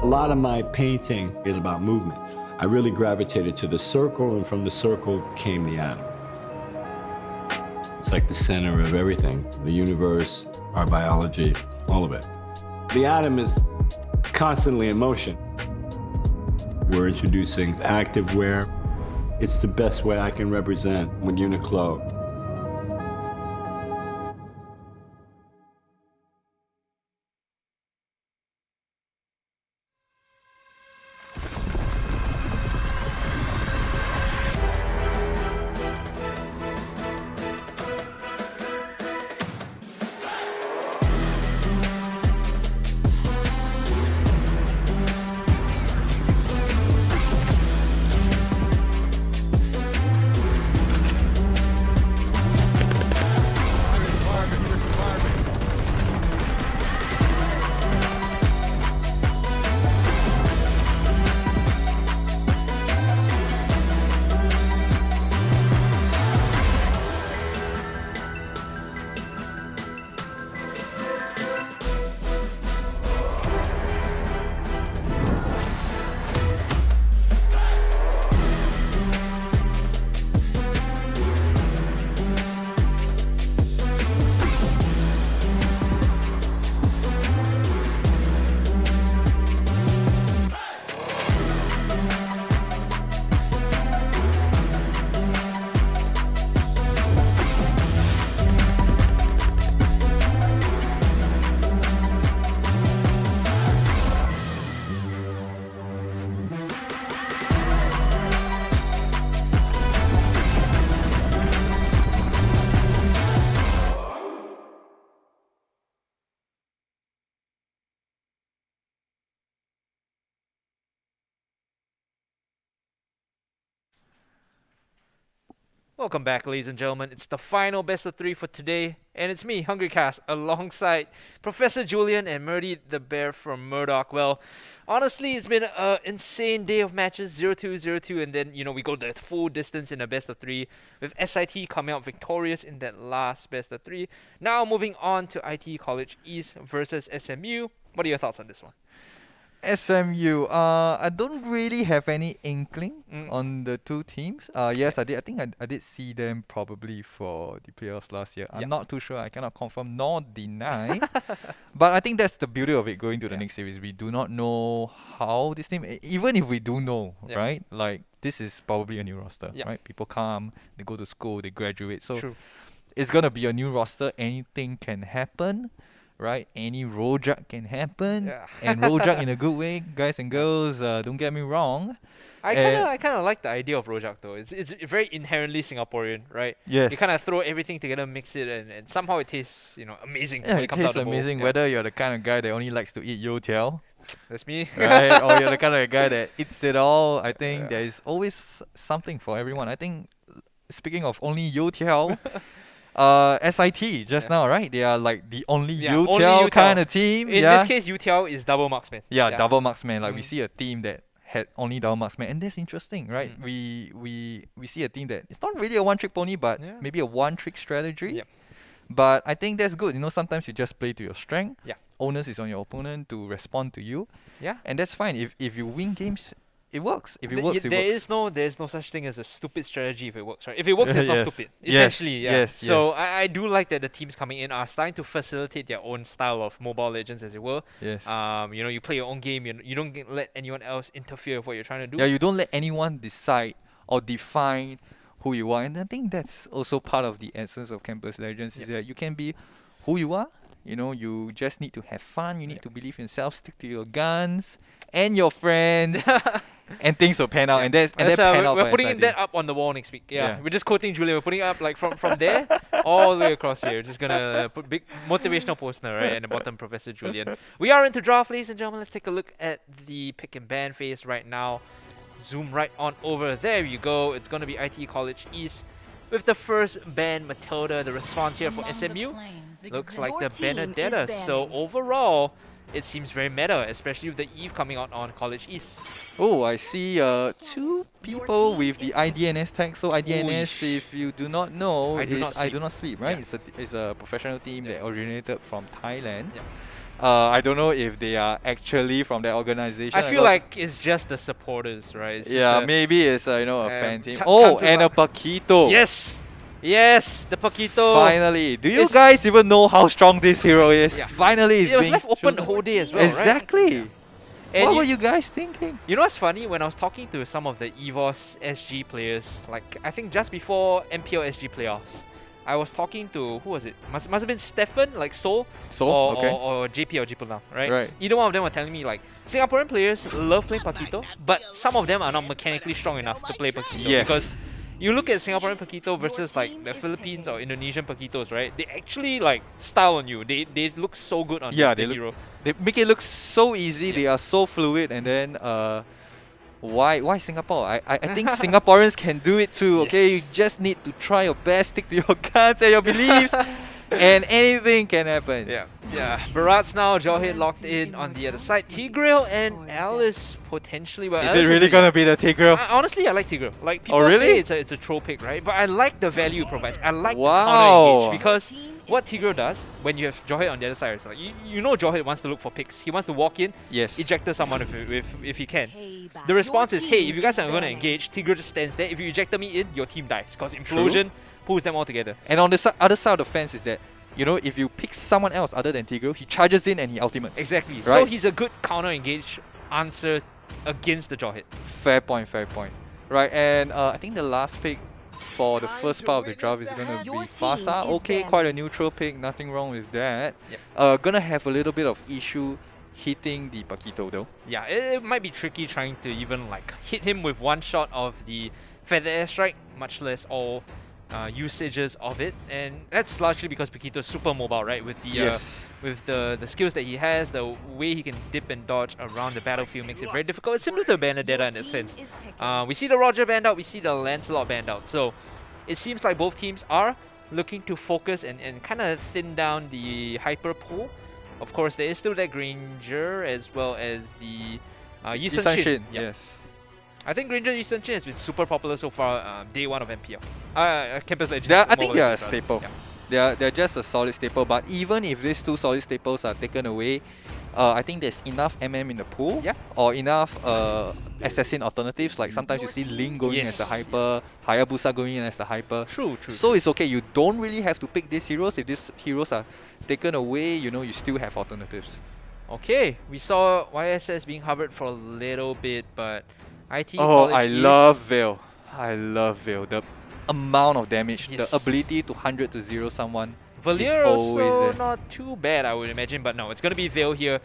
Speaker 3: A lot of my painting is about movement. I really gravitated to the circle, and from the circle came the atom. It's like the center of everything, the universe, our biology, all of it. The atom is constantly in motion. We're introducing activewear. It's the best way I can represent with Uniqlo.
Speaker 1: Welcome back, ladies and gentlemen. It's the final best of 3 for today, and it's me, HungryCast, alongside Professor Julian and Murdy the Bear from Murdoch. Well, honestly, it's been an insane day of matches, 0-2, 0-2, and then, we go the full distance in a best of 3, with SIT coming out victorious in that last best of 3. Now moving on to IT College East versus SMU. What are your thoughts on this one?
Speaker 2: SMU, I don't really have any inkling on the two teams. Yes, I did. I think I did see them probably for the playoffs last year. I'm not too sure. I cannot confirm nor deny. But I think that's the beauty of it going to the next series. We do not know how this team, even if we do know, right? Like, this is probably a new roster, right? People come, they go to school, they graduate. So it's going to be a new roster. Anything can happen. Right, any rojak can happen, and rojak in a good way, guys and girls. Don't get me wrong.
Speaker 1: I kind of like the idea of rojak though. It's very inherently Singaporean, right?
Speaker 2: Yes.
Speaker 1: You kind of throw everything together, mix it, and somehow it tastes amazing.
Speaker 2: Yeah,
Speaker 1: when
Speaker 2: it
Speaker 1: comes out
Speaker 2: tastes
Speaker 1: the bowl.
Speaker 2: amazing. Whether you're the kind of guy that only likes to eat youtiao,
Speaker 1: That's me.
Speaker 2: right, or you're the kind of guy that eats it all. I think there is always something for everyone. I think, speaking of only youtiao. SIT just now, right? They are like the only youtiao kind of team.
Speaker 1: In this case, youtiao is double marksman.
Speaker 2: Yeah, double marksman. Like we see a team that had only double marksman, and that's interesting, right? We see a team that it's not really a one-trick pony, but maybe a one-trick strategy.
Speaker 1: Yep.
Speaker 2: But I think that's good. Sometimes you just play to your strength.
Speaker 1: Yeah.
Speaker 2: Onus is on your opponent to respond to you.
Speaker 1: Yeah.
Speaker 2: And that's fine. If you win games, it works. If it works, it works.
Speaker 1: There's no such thing as a stupid strategy if it works, right? If it works, it's not stupid. Essentially, So I do like that the teams coming in are starting to facilitate their own style of Mobile Legends, as it were.
Speaker 2: Yes.
Speaker 1: You play your own game. You don't let anyone else interfere with what you're trying to do.
Speaker 2: Yeah, you don't let anyone decide or define who you are, and I think that's also part of the essence of Campus Legends. Is that you can be who you are. You just need to have fun. You need to believe in yourself. Stick to your guns and your friends. And things will pan out, and that pan out.
Speaker 1: We're putting that up on the wall next week. Yeah. We're just quoting Julia. We're putting it up like from there all the way across here. Just gonna put big motivational poster right at the bottom. Professor Julian. We are into draft, ladies and gentlemen. Let's take a look at the pick and ban phase right now. Zoom right on over. There you go. It's gonna be IT College East with the first ban, Matilda. The response here for SMU looks like the Benedetta. So overall, it seems very meta, especially with the Eve coming out on College East.
Speaker 2: Oh, I see two people with the IDNS tag. So IDNS, if you do not know, I do not sleep, right?
Speaker 1: Yeah.
Speaker 2: It's a professional team that originated from Thailand.
Speaker 1: Yeah.
Speaker 2: I don't know if they are actually from that organization.
Speaker 1: I feel like it's just the supporters, right? It's just
Speaker 2: yeah,
Speaker 1: the,
Speaker 2: maybe it's a fan team.
Speaker 1: ch-
Speaker 2: Oh,
Speaker 1: chances
Speaker 2: and
Speaker 1: are-
Speaker 2: a Paquito.
Speaker 1: Yes, yes, the Paquito.
Speaker 2: Finally, do you
Speaker 1: It's-
Speaker 2: guys even know how strong this hero is?
Speaker 1: Yeah.
Speaker 2: Finally, it's
Speaker 1: It was
Speaker 2: being
Speaker 1: left open the
Speaker 2: chosen.
Speaker 1: whole day as well, right?
Speaker 2: Exactly.
Speaker 1: And
Speaker 2: What
Speaker 1: you-
Speaker 2: were you guys thinking?
Speaker 1: You know what's funny? When I was talking to some of the EVOS SG players, like I think just before MPL SG playoffs, I was talking to, who was it? Must have been Stefan, like Seoul, or JP or Jipuna, right?
Speaker 2: Right.
Speaker 1: Either one of them were telling me like Singaporean players love playing Paquito, but some of them are not mechanically strong enough to play Paquito.
Speaker 2: Yes.
Speaker 1: Because you look at Singaporean Paquito versus like the Philippines or Indonesian Paquitos, right? They actually like style on you. They look so good on
Speaker 2: Yeah,
Speaker 1: the
Speaker 2: they look-
Speaker 1: hero.
Speaker 2: They make it look so easy. They are so fluid, and then why Singapore? I think Singaporeans can do it too. Okay, you
Speaker 1: Yes.
Speaker 2: just need to try your best, stick to your guns and your beliefs, and anything can happen.
Speaker 1: Yeah, yeah. Barat's now, Jawhead locked in on the other side. Tigreal and Alice potentially. Well,
Speaker 2: Is
Speaker 1: Alice
Speaker 2: it really gonna be the Tigreal?
Speaker 1: Honestly, I like Tigreal. Like people
Speaker 2: really?
Speaker 1: say it's a troll pick, right? But I like the value it provides. I like the
Speaker 2: Wow.
Speaker 1: counter engage because what Tigreal does when you have Jawhead on the other side is like you know Jawhead wants to look for picks. He wants to walk in,
Speaker 2: Yes.
Speaker 1: ejector someone if he can. The response is, hey, if you guys are going to engage, Tigreal just stands there. If you eject me in, your team dies because implosion pulls them all together.
Speaker 2: And on the other side of the fence is that, you know, if you pick someone else other than Tigreal, he charges in and he ultimates.
Speaker 1: Exactly. So
Speaker 2: Right.
Speaker 1: he's a good counter engage answer against the Jawhead.
Speaker 2: Fair point, fair point. Right, and I think the last pick for the first part of the draft is gonna be Fasa. Okay, quite a neutral pick, nothing wrong with that.
Speaker 1: Yep.
Speaker 2: Gonna have a little bit of issue hitting the Paquito though.
Speaker 1: Yeah, it might be tricky trying to even like hit him with one shot of the feather airstrike, much less all usages of it, and that's largely because Paquito's super mobile, right? With the
Speaker 2: Yes.
Speaker 1: with the skills that he has, the way he can dip and dodge around the battlefield makes it very difficult. It's similar to Benedetta in that sense. We see the Roger band out, we see the Lancelot band out, so it seems like both teams are looking to focus and kind of thin down the hyper pool. Of course, there is still that Granger as well as the Yi Sun Shin. Yep.
Speaker 2: Yes.
Speaker 1: I think Granger Yi Sun Shin has been super popular so far, day one of MPL. Campus Legends.
Speaker 2: I think
Speaker 1: Mobile
Speaker 2: they are a
Speaker 1: Legends, rather.
Speaker 2: staple.
Speaker 1: Yeah.
Speaker 2: They're just a solid staple. But even if these two solid staples are taken away, I think there's enough MM in the pool,
Speaker 1: Yeah.
Speaker 2: or enough assassin alternatives. Like sometimes you see Ling going as a
Speaker 1: Yes.
Speaker 2: hyper, Hayabusa going in as a hyper.
Speaker 1: True.
Speaker 2: So it's okay. You don't really have to pick these heroes. If these heroes are taken away, you know, you still have alternatives.
Speaker 1: Okay, we saw YSS being hovered for a little bit, but IT
Speaker 2: Oh,
Speaker 1: College
Speaker 2: I
Speaker 1: is-
Speaker 2: love Veil. I love Veil. The amount of damage,
Speaker 1: Yes.
Speaker 2: the ability to 100 to 0 someone.
Speaker 1: Valier
Speaker 2: always
Speaker 1: also
Speaker 2: there.
Speaker 1: not too bad, I would imagine, but no, it's gonna be Veil here.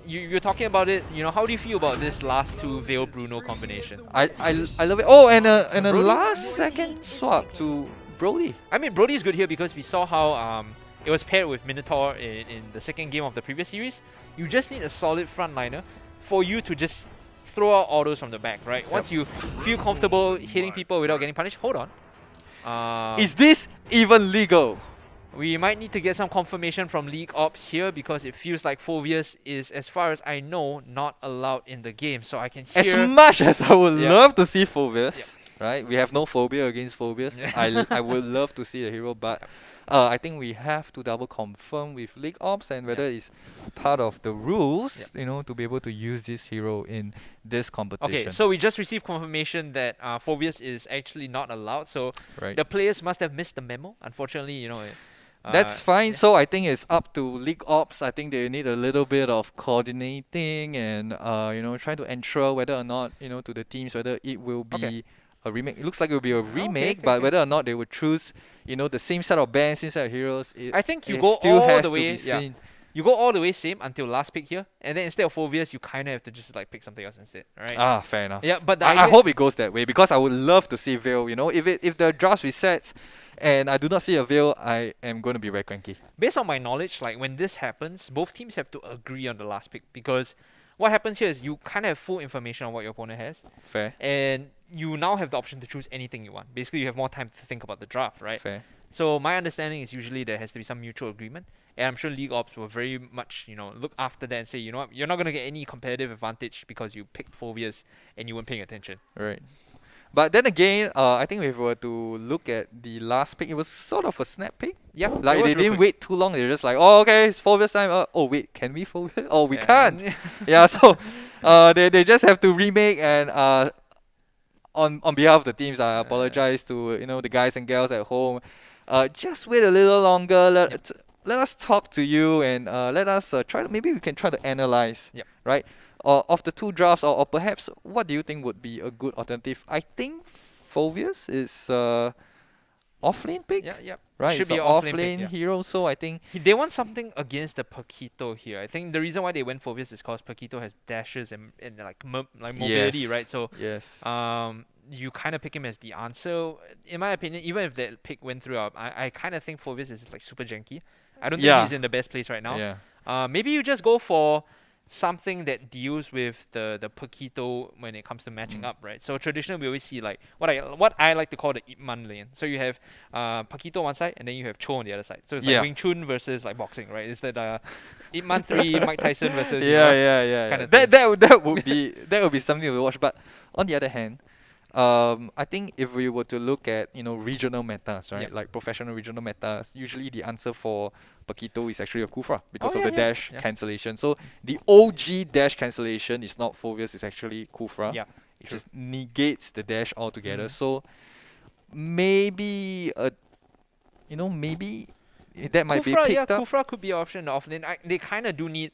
Speaker 1: You're talking about it. You know, how do you feel about this last two Veil Bruno combination?
Speaker 2: I love it. Oh, and a
Speaker 1: Brody?
Speaker 2: last second swap to Brody.
Speaker 1: I mean, Brody's good here because we saw how it was paired with Minotaur in the second game of the previous series. You just need a solid frontliner for you to just throw out autos from the back, right? Once you feel comfortable hitting people without getting punished, hold on.
Speaker 2: Is this even legal?
Speaker 1: We might need to get some confirmation from League Ops here because it feels like Phobius is, as far as I know, not allowed in the game. So I can
Speaker 2: As
Speaker 1: hear...
Speaker 2: much as I would
Speaker 1: Yeah.
Speaker 2: love to see Phobius, right? We have no phobia against Phobius.
Speaker 1: Yeah.
Speaker 2: I would love to see a hero, but I think we have to double confirm with League Ops and whether it's part of the rules, you know, to be able to use this hero in this competition.
Speaker 1: Okay, so we just received confirmation that Phobius is actually not allowed. So
Speaker 2: right.
Speaker 1: the players must have missed the memo. Unfortunately, you know...
Speaker 2: That's fine. So I think it's up to League Ops. I think they need a little bit of coordinating and you know, trying to ensure whether or not, you know, to the teams whether it will be a remake. It looks like it will be a remake, but whether or not they would choose, you know, the same set of bands, same set of heroes.
Speaker 1: I think you
Speaker 2: it
Speaker 1: go
Speaker 2: still
Speaker 1: all
Speaker 2: has
Speaker 1: the
Speaker 2: to
Speaker 1: way.
Speaker 2: be
Speaker 1: Yeah,
Speaker 2: seen.
Speaker 1: you go all the way same until last pick here, and then instead of Phobius, you kind of have to just like pick something else instead, right?
Speaker 2: Ah, fair enough.
Speaker 1: Yeah, but the
Speaker 2: I
Speaker 1: idea-
Speaker 2: hope it goes that way because I would love to see Veil. You know, if the draft resets and I do not see a Veil, I am going to be very cranky.
Speaker 1: based on my knowledge, like when this happens, both teams have to agree on the last pick because what happens here is you kind of have full information on what your opponent has,
Speaker 2: Fair.
Speaker 1: and you now have the option to choose anything you want. Basically, you have more time to think about the draft, right?
Speaker 2: Fair.
Speaker 1: So my understanding is usually there has to be some mutual agreement, and I'm sure League Ops will very much, you know, look after that and say, you know what, you're not gonna get any competitive advantage because you picked Phobius and you weren't paying attention.
Speaker 2: Right. But then again, I think if we were to look at the last pick, it was sort of a snap pick.
Speaker 1: Yeah,
Speaker 2: Like they didn't wait too long. They're just like, oh, okay, it's Phobia's time. Oh wait, can we Phobia? Oh, we can't. Yeah, so they just have to remake and on behalf of the teams, I apologize to the guys and girls at home. Just wait a little longer. Let us talk to you and let us try. Maybe we can try to analyze.
Speaker 1: Yep.
Speaker 2: Right. Of the two drafts, or perhaps what do you think would be a good alternative? I think Phobius is off-lane pick.
Speaker 1: Yeah.
Speaker 2: Right.
Speaker 1: Should
Speaker 2: it's
Speaker 1: be
Speaker 2: an
Speaker 1: an off-lane
Speaker 2: off-lane
Speaker 1: pick, yeah.
Speaker 2: hero. So I think
Speaker 1: They want something against the Paquito here. I think the reason why they went Phobius is because Paquito has dashes and like mobility,
Speaker 2: yes.
Speaker 1: right? So
Speaker 2: yes.
Speaker 1: you kind of pick him as the answer. In my opinion, even if that pick went through, I kind of think Phobius is like super janky. I don't think
Speaker 2: Yeah.
Speaker 1: he's in the best place right now.
Speaker 2: Yeah.
Speaker 1: Maybe you just go for something that deals with the Paquito when it comes to matching up, right? So traditionally we always see like what I like to call the Ip Man lane. So you have Paquito on one side and then you have Cho on the other side. So it's like
Speaker 2: Yeah.
Speaker 1: Wing Chun versus like boxing, right? It's that Ip Man 3 Mike Tyson versus
Speaker 2: Yeah.
Speaker 1: kind of
Speaker 2: That would be something to watch. But on the other hand, I think if we were to look at regional metas, right?
Speaker 1: Yep.
Speaker 2: Like professional regional metas, usually the answer for Paquito is actually a Kufra because
Speaker 1: Oh,
Speaker 2: of
Speaker 1: yeah,
Speaker 2: the
Speaker 1: yeah.
Speaker 2: dash
Speaker 1: Yeah.
Speaker 2: cancellation. So the OG dash cancellation is not Phobius, it's actually Kufra.
Speaker 1: Yeah.
Speaker 2: It just negates the dash altogether. So maybe maybe that might be
Speaker 1: Kufra,
Speaker 2: picked up.
Speaker 1: Kufra could be an option off lane. They kind of do need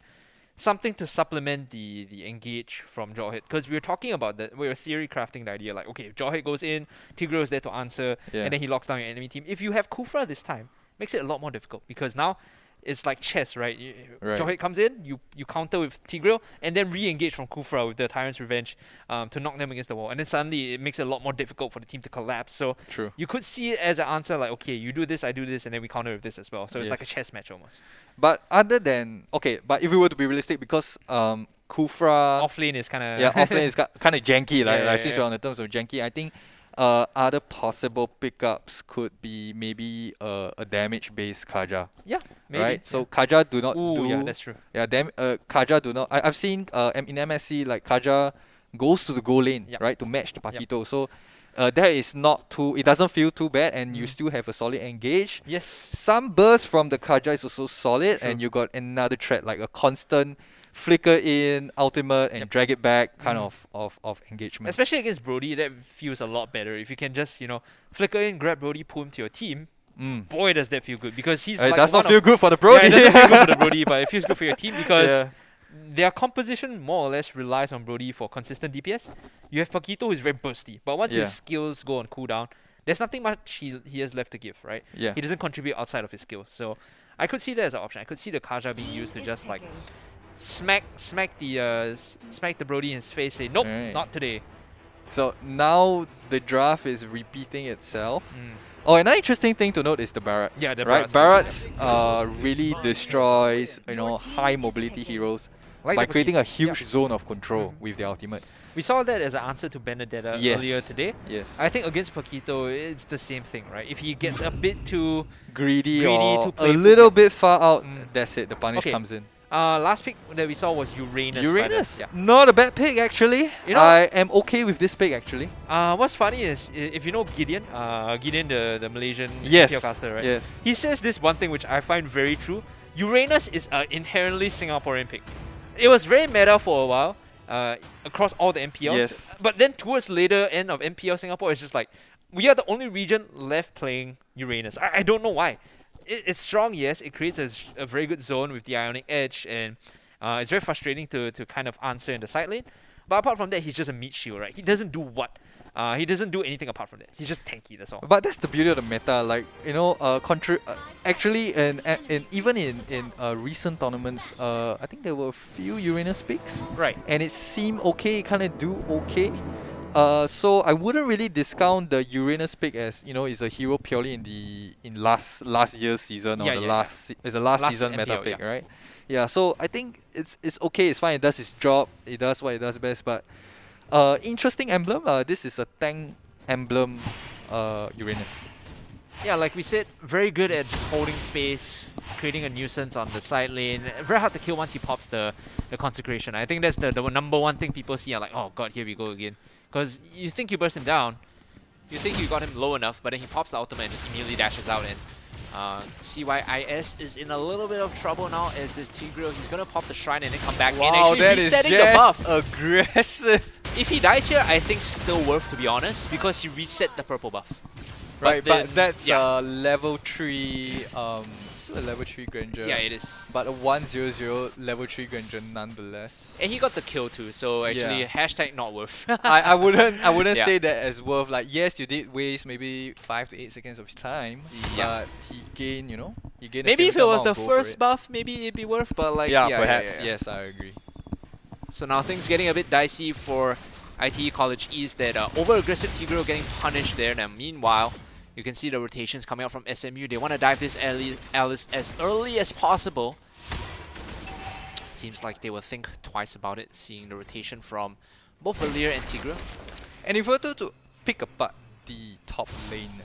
Speaker 1: something to supplement the engage from Jawhead, because we were talking about that. We were theory crafting the idea like, okay, if Jawhead goes in, Tigreal is there to answer,
Speaker 2: Yeah.
Speaker 1: and then he locks down your enemy team. If you have Kufra this time, makes it a lot more difficult, because now it's like chess, right?
Speaker 2: Right.
Speaker 1: Jawhead comes in, you counter with Tigreal, and then re-engage from Kufra with the Tyrant's Revenge to knock them against the wall. And then suddenly it makes it a lot more difficult for the team to collapse. So
Speaker 2: True.
Speaker 1: you could see it as an answer like, okay, you do this, I do this, and then we counter with this as well. So it's like a
Speaker 2: Yes.
Speaker 1: chess match almost.
Speaker 2: But other than but if we were to be realistic, because Kufra
Speaker 1: Off lane is kind of
Speaker 2: offlane is kind of janky,
Speaker 1: Yeah,
Speaker 2: since we're on the terms of janky, I think other possible pickups could be maybe a damage based Kaja.
Speaker 1: Yeah, maybe.
Speaker 2: Right? So Kaja do not
Speaker 1: Ooh,
Speaker 2: do
Speaker 1: yeah, that's true.
Speaker 2: Kaja do not I've seen in MSC like Kaja goes to the goal lane,
Speaker 1: Yep.
Speaker 2: right, to match the Paquito. So that is not too, it doesn't feel too bad, and you still have a solid engage.
Speaker 1: Yes.
Speaker 2: Some burst from the Kaja is also solid,
Speaker 1: True.
Speaker 2: and you got another threat like a constant flicker in ultimate and
Speaker 1: Yep.
Speaker 2: drag it back kind of engagement.
Speaker 1: Especially against Brody, that feels a lot better. If you can just, flicker in, grab Brody, pull him to your team, boy, does that feel good. Because he's
Speaker 2: It
Speaker 1: like
Speaker 2: does not
Speaker 1: one
Speaker 2: feel
Speaker 1: of,
Speaker 2: good for the Brody.
Speaker 1: Yeah, it doesn't feel good for the Brody, but it feels good for your team because
Speaker 2: Yeah.
Speaker 1: their composition more or less relies on Brody for consistent DPS. You have Paquito, who's very bursty, but once
Speaker 2: Yeah.
Speaker 1: his skills go on cooldown, there's nothing much he has left to give, right?
Speaker 2: Yeah.
Speaker 1: He doesn't contribute outside of his skills. So I could see that as an option. I could see the Kaja being used to just like smack the Brody in his face, say nope,
Speaker 2: Right.
Speaker 1: not today.
Speaker 2: So now the draft is repeating itself.
Speaker 1: Mm.
Speaker 2: Oh, another interesting thing to note is the Barretts.
Speaker 1: Yeah, the
Speaker 2: right.
Speaker 1: Barretts.
Speaker 2: Barretts really destroys high mobility heroes
Speaker 1: Like
Speaker 2: by
Speaker 1: the
Speaker 2: creating a
Speaker 1: Paquito.
Speaker 2: huge
Speaker 1: Yeah.
Speaker 2: zone of control with their ultimate.
Speaker 1: We saw that as an answer to Benedetta
Speaker 2: Yes.
Speaker 1: earlier today.
Speaker 2: Yes.
Speaker 1: I think against Paquito, it's the same thing, right? If he gets a bit too
Speaker 2: Greedy
Speaker 1: Greedy,
Speaker 2: or
Speaker 1: too
Speaker 2: a
Speaker 1: playful,
Speaker 2: little
Speaker 1: yeah.
Speaker 2: bit far out,
Speaker 1: Mm.
Speaker 2: that's it. The punish
Speaker 1: Okay.
Speaker 2: comes in.
Speaker 1: last pick that we saw was Uranus. by the-
Speaker 2: Uranus,
Speaker 1: Yeah.
Speaker 2: not a bad pick actually.
Speaker 1: You know-
Speaker 2: I am okay with this pick actually.
Speaker 1: What's funny is if you know Gideon, Gideon the Malaysian
Speaker 2: Yes.
Speaker 1: PL caster, right?
Speaker 2: Yes.
Speaker 1: He says this one thing which I find very true. Uranus is an inherently Singaporean pick. It was very meta for a while across all the MPLs.
Speaker 2: Yes.
Speaker 1: But then towards later end of MPL Singapore, it's just like we are the only region left playing Uranus. I don't know why. It's strong, yes. It creates a very good zone with the Ionic Edge, and it's very frustrating to kind of answer in the side lane. But apart from that, he's just a meat shield, right? He doesn't do what? He doesn't do anything apart from that. He's just tanky, that's all.
Speaker 2: But that's the beauty of the meta, like actually, in even in recent tournaments, I think there were a few Uranus picks,
Speaker 1: Right.
Speaker 2: and it seemed okay, kind of do okay. So I wouldn't really discount the Uranus pick as is a hero purely in last year's season or
Speaker 1: Yeah,
Speaker 2: the
Speaker 1: yeah,
Speaker 2: last it's a last season meta
Speaker 1: MPL,
Speaker 2: pick,
Speaker 1: yeah.
Speaker 2: right? Yeah. So I think it's okay, it's fine. It does its job. It does what it does best. But interesting emblem. This is a tank emblem. Uranus.
Speaker 1: Yeah, like we said, very good at just holding space, creating a nuisance on the side lane. Very hard to kill once he pops the consecration. I think that's the number one thing people see are like, oh god, here we go again. Because you think you burst him down,
Speaker 4: You think you got him low enough, but then he pops the ultimate and just immediately dashes out, and CYIS is in a little bit of trouble now as this Tigreal, he's gonna pop the shrine and then come back and
Speaker 2: Wow,
Speaker 4: actually
Speaker 2: that is
Speaker 4: resetting the
Speaker 2: just
Speaker 4: buff.
Speaker 2: aggressive.
Speaker 4: If he dies here, I think still worth, to be honest, because he reset the purple buff.
Speaker 2: Right,
Speaker 4: then-
Speaker 2: but that's
Speaker 4: yeah.
Speaker 2: level 3, still a level 3 Granger.
Speaker 4: Yeah, it is.
Speaker 2: But a 100 level 3 Granger nonetheless.
Speaker 4: And he got the kill too, so actually
Speaker 2: Yeah.
Speaker 4: hashtag not worth.
Speaker 2: I wouldn't
Speaker 4: Yeah.
Speaker 2: say that as worth. Like, yes, you did waste maybe 5 to 8 seconds of his time,
Speaker 4: Yeah.
Speaker 2: but he gained, he gained.
Speaker 4: Maybe
Speaker 2: a
Speaker 4: if it was the
Speaker 2: amount of gold for
Speaker 4: first
Speaker 2: it.
Speaker 4: buff, maybe it'd be worth, but like
Speaker 2: Yeah, perhaps. Yes, I agree.
Speaker 4: So now things getting a bit dicey for ITE College East. That over-aggressive Tigreal getting punished there. Now meanwhile, you can see the rotations coming out from SMU. They want to dive this Alice as early as possible. Seems like they will think twice about it, seeing the rotation from both Valir and Tigreal.
Speaker 2: And if we were to pick apart the top lane,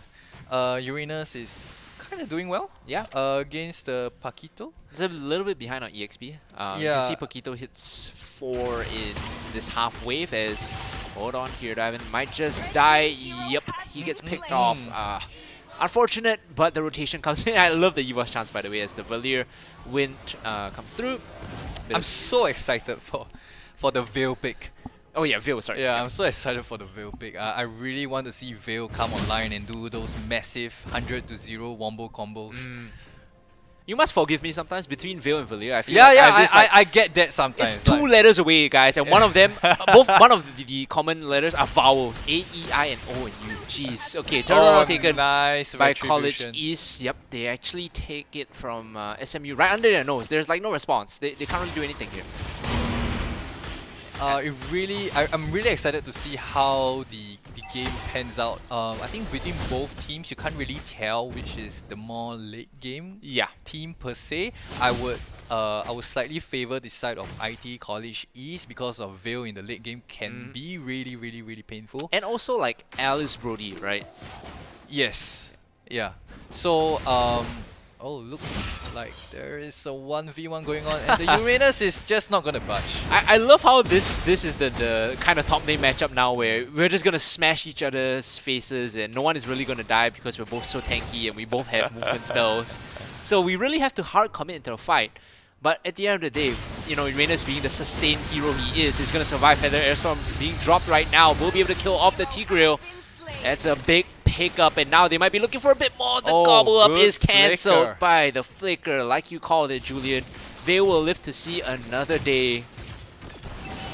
Speaker 2: Uranus is kind of doing well.
Speaker 4: Yeah.
Speaker 2: Against the Paquito.
Speaker 4: It's a little bit behind on EXP. You
Speaker 2: Yeah.
Speaker 4: can see Paquito hits 4 in this half wave as, hold on here, Diamond might just die. Yep, he gets picked off. Unfortunate, but the rotation comes in. I love the EVOS chance, by the way, as the Valir wind comes through.
Speaker 2: I'm so excited for the Veil pick.
Speaker 4: Oh yeah, Veil, sorry.
Speaker 2: Yeah, I'm so excited for the Veil pick. I really want to see Veil come online and do those massive 100 to 0 wombo combos.
Speaker 4: You must forgive me sometimes between Veil and Valir. I feel
Speaker 2: Yeah,
Speaker 4: like
Speaker 2: yeah,
Speaker 4: I have this, like,
Speaker 2: I get that sometimes.
Speaker 4: it's 2 letters away, guys, and one of them, one of the common letters are vowels. A, E, I, and O, and U. Jeez. Okay, turn taken
Speaker 2: nice
Speaker 4: by College
Speaker 2: retribution.
Speaker 4: East. Yep, they actually take it from SMU right under their nose. There's like no response. They can't really do anything here.
Speaker 2: I'm really excited to see how the game pans out. I think between both teams, you can't really tell which is the more late game
Speaker 4: Yeah.
Speaker 2: team per se. I would slightly favor the side of IT College East because of Veil in the late game can be really, really, really painful.
Speaker 4: And also like Alice Brody, right?
Speaker 2: Yes. Yeah. So oh, looks like there is a 1v1 going on, and the Uranus is just not gonna budge.
Speaker 4: I love how this is the kind of top lane matchup now where we're just gonna smash each other's faces and no one is really gonna die because we're both so tanky and we both have movement spells. So we really have to hard commit into a fight. But at the end of the day, Uranus being the sustained hero he is gonna survive Feather Airstorm being dropped right now. We'll be able to kill off the Tigreal. That's a big pickup, and now they might be looking for a bit more. The gobble up is cancelled
Speaker 2: flicker.
Speaker 4: by the flicker, like you called it, Julian. They will live to see another day.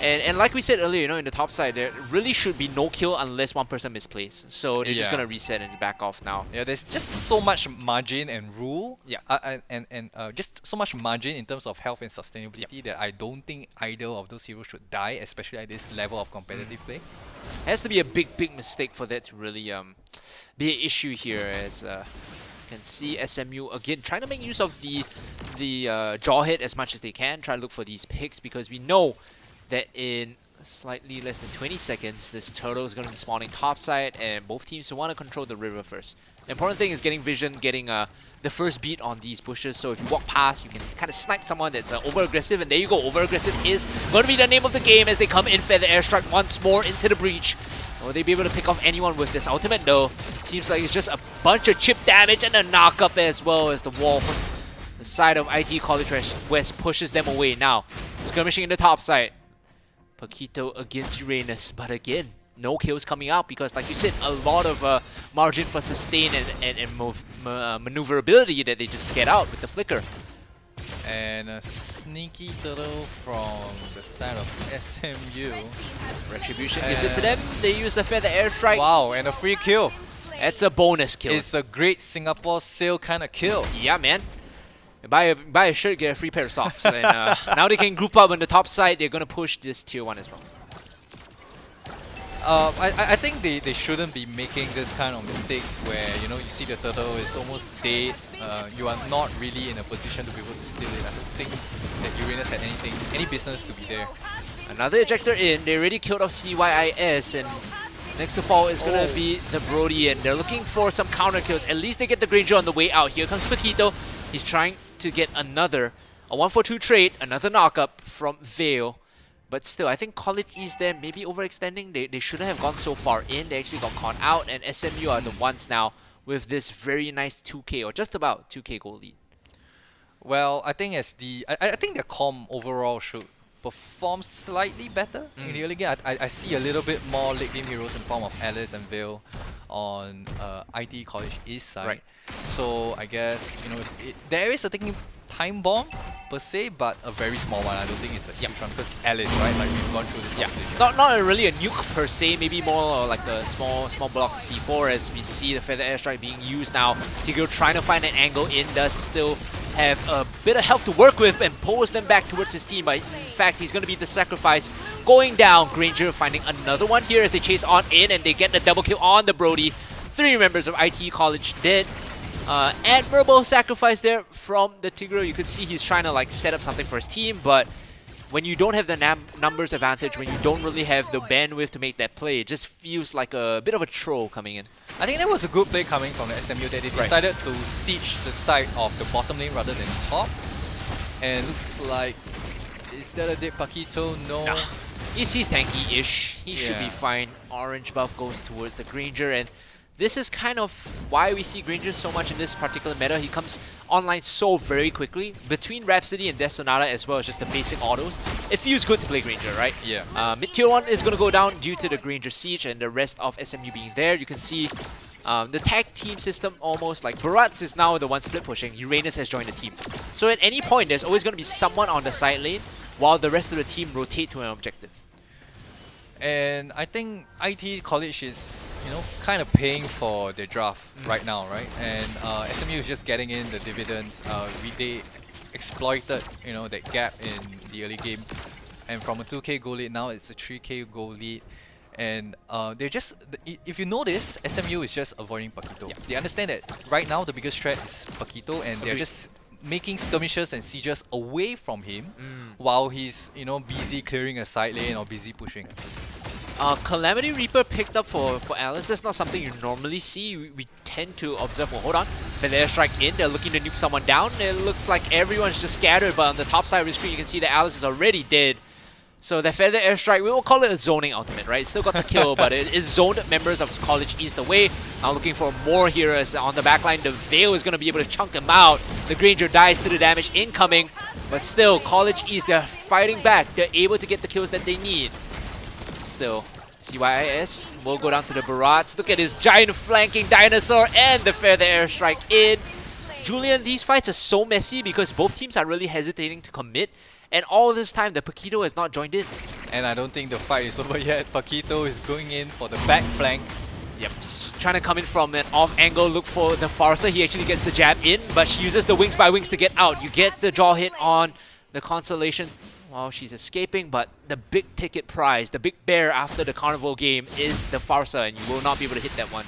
Speaker 4: And like we said earlier, in the top side, there really should be no kill unless one person misplays. So they're just
Speaker 2: Yeah.
Speaker 4: gonna reset and back off now.
Speaker 2: Yeah, there's just so much margin and rule.
Speaker 4: Yeah.
Speaker 2: And just so much margin in terms of health and sustainability that I don't think either of those heroes should die, especially at this level of competitive play.
Speaker 4: Has to be a big mistake for that to really be an issue here, as you can see SMU again trying to make use of the jawhead as much as they can, try to look for these picks, because we know that in slightly less than 20 seconds this turtle is going to be spawning topside, and both teams want to control the river first. The important thing is getting vision, getting the first beat on these bushes, so if you walk past you can kind of snipe someone that's over aggressive, and there you go, over aggressive is going to be the name of the game as they come in Feather Airstrike once more into the breach. Will they be able to pick off anyone with this ultimate? No. Seems like it's just a bunch of chip damage and a knock-up as well, as the wall from the side of IT College West pushes them away. Now, skirmishing in the top side. Paquito against Uranus, but again, no kills coming out because, like you said, a lot of margin for sustain and maneuverability that they just get out with the flicker.
Speaker 2: And a sneaky turtle from the side of SMU.
Speaker 4: Retribution gives it to them. They use the Feather Airstrike.
Speaker 2: Wow, and a free kill.
Speaker 4: That's a bonus kill.
Speaker 2: It's a great Singapore sale kind of kill.
Speaker 4: Yeah, man. Buy a shirt, get a free pair of socks. And now they can group up on the top side. They're going to push this tier 1 as well.
Speaker 2: I think they shouldn't be making this kind of mistakes where, you see the turtle is almost dead. You are not really in a position to be able to steal it. I don't think that Uranus had any business to be there.
Speaker 4: Another ejector in. They already killed off CYIS, and next to fall is going to be the Brody, and they're looking for some counter kills. At least they get the Granger on the way out. Here comes Paquito. He's trying to get a 1-for-2 trade, another knock-up from Veil. But still, I think College East there maybe overextending. They shouldn't have gone so far in. They actually got caught out, and SMU are the ones now with this very nice 2K or just about 2K goal lead.
Speaker 2: Well, I think I think the com overall should perform slightly better in the early game. I see a little bit more late game heroes in form of Alice and Vale on IT College East side.
Speaker 4: Right.
Speaker 2: So I guess there is a ticking time bomb per se, but a very small one. I don't think it's a huge one because it's Alice, right? Like we've gone through this competition.
Speaker 4: Not really a nuke per se, maybe more like a small block C4 as we see the Feather Airstrike being used now. Tigro trying to find an angle in, does still have a bit of health to work with and pulls them back towards his team, but in fact he's going to be the sacrifice. Going down, Granger finding another one here as they chase on in and they get the double kill on the Brody. 3 members of IT College dead. Admirable sacrifice there from the Tigro. You could see he's trying to like set up something for his team, but when you don't have the numbers advantage, when you don't really have the bandwidth to make that play, it just feels like a bit of a troll coming in.
Speaker 2: I think that was a good play coming from the SMU that they decided to siege the side of the bottom lane rather than top. And looks like, is that a dead Paquito? No.
Speaker 4: Nah. He's tanky-ish. He should be fine. Orange buff goes towards the Granger, and this is kind of why we see Granger so much in this particular meta. He comes online so very quickly. Between Rhapsody and Death Sonata as well as just the basic autos, it feels good to play Granger, right?
Speaker 2: Yeah.
Speaker 4: Mid-tier 1 is going to go down due to the Granger siege and the rest of SMU being there. You can see the tag team system almost like Barats is now the one split pushing. Uranus has joined the team. So at any point, there's always going to be someone on the side lane while the rest of the team rotate to an objective.
Speaker 2: And I think IT College is, kind of paying for their draft right now, right? And SMU is just getting in the dividends. They exploited, that gap in the early game, and from a 2K goal lead now it's a 3K goal lead. And they're just, if you notice, SMU is just avoiding Paquito.
Speaker 4: Yeah.
Speaker 2: They understand that right now the biggest threat is Paquito, and they're just making skirmishes and sieges away from him while he's, busy clearing a side lane or busy pushing.
Speaker 4: Calamity Reaper picked up for Alice. That's not something you normally see. We tend to observe. Well, hold on. Feather Airstrike in. They're looking to nuke someone down. It looks like everyone's just scattered, but on the top side of the screen, you can see that Alice is already dead. So the Feather Airstrike, we will call it a zoning ultimate, right? Still got the kill, but it zoned members of College East away. Now looking for more here as on the backline, the Veil is going to be able to chunk him out. The Granger dies to the damage incoming, but still, College East, they're fighting back. They're able to get the kills that they need. Still, CYIS will go down to the Barats. Look at his giant flanking dinosaur and the Feather Airstrike in. Julian, these fights are so messy because both teams are really hesitating to commit. And all this time, the Paquito has not joined in.
Speaker 2: And I don't think the fight is over yet. Paquito is going in for the back flank.
Speaker 4: Yep, just trying to come in from an off angle, look for the Farsa. He actually gets the jab in, but she uses the wings by wings to get out. You get the jaw hit on the Constellation while she's escaping, but the big ticket prize, the big bear after the Carnival game is the Farsa, and you will not be able to hit that one.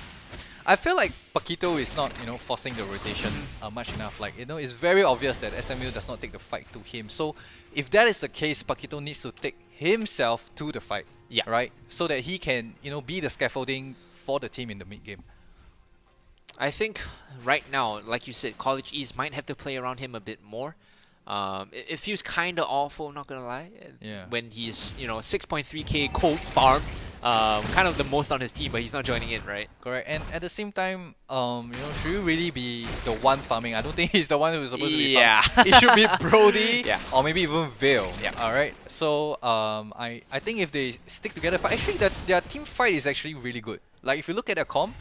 Speaker 2: I feel like Paquito is not, forcing the rotation much enough. Like, it's very obvious that SMU does not take the fight to him. So, if that is the case, Paquito needs to take himself to the fight.
Speaker 4: Yeah.
Speaker 2: Right? So that he can, be the scaffolding for the team in the mid game.
Speaker 4: I think right now, like you said, College East might have to play around him a bit more. It feels kind of awful, not gonna lie.
Speaker 2: Yeah.
Speaker 4: When he's 6.3k cold farm, kind of the most on his team, but he's not joining in, right?
Speaker 2: Correct. And at the same time, should you really be the one farming? I don't think he's the one who's supposed to be farming. It should be Brody, or maybe even Vale.
Speaker 4: Yeah.
Speaker 2: All right. So I think if they stick together, actually their team fight is actually really good. Like if you look at their comp,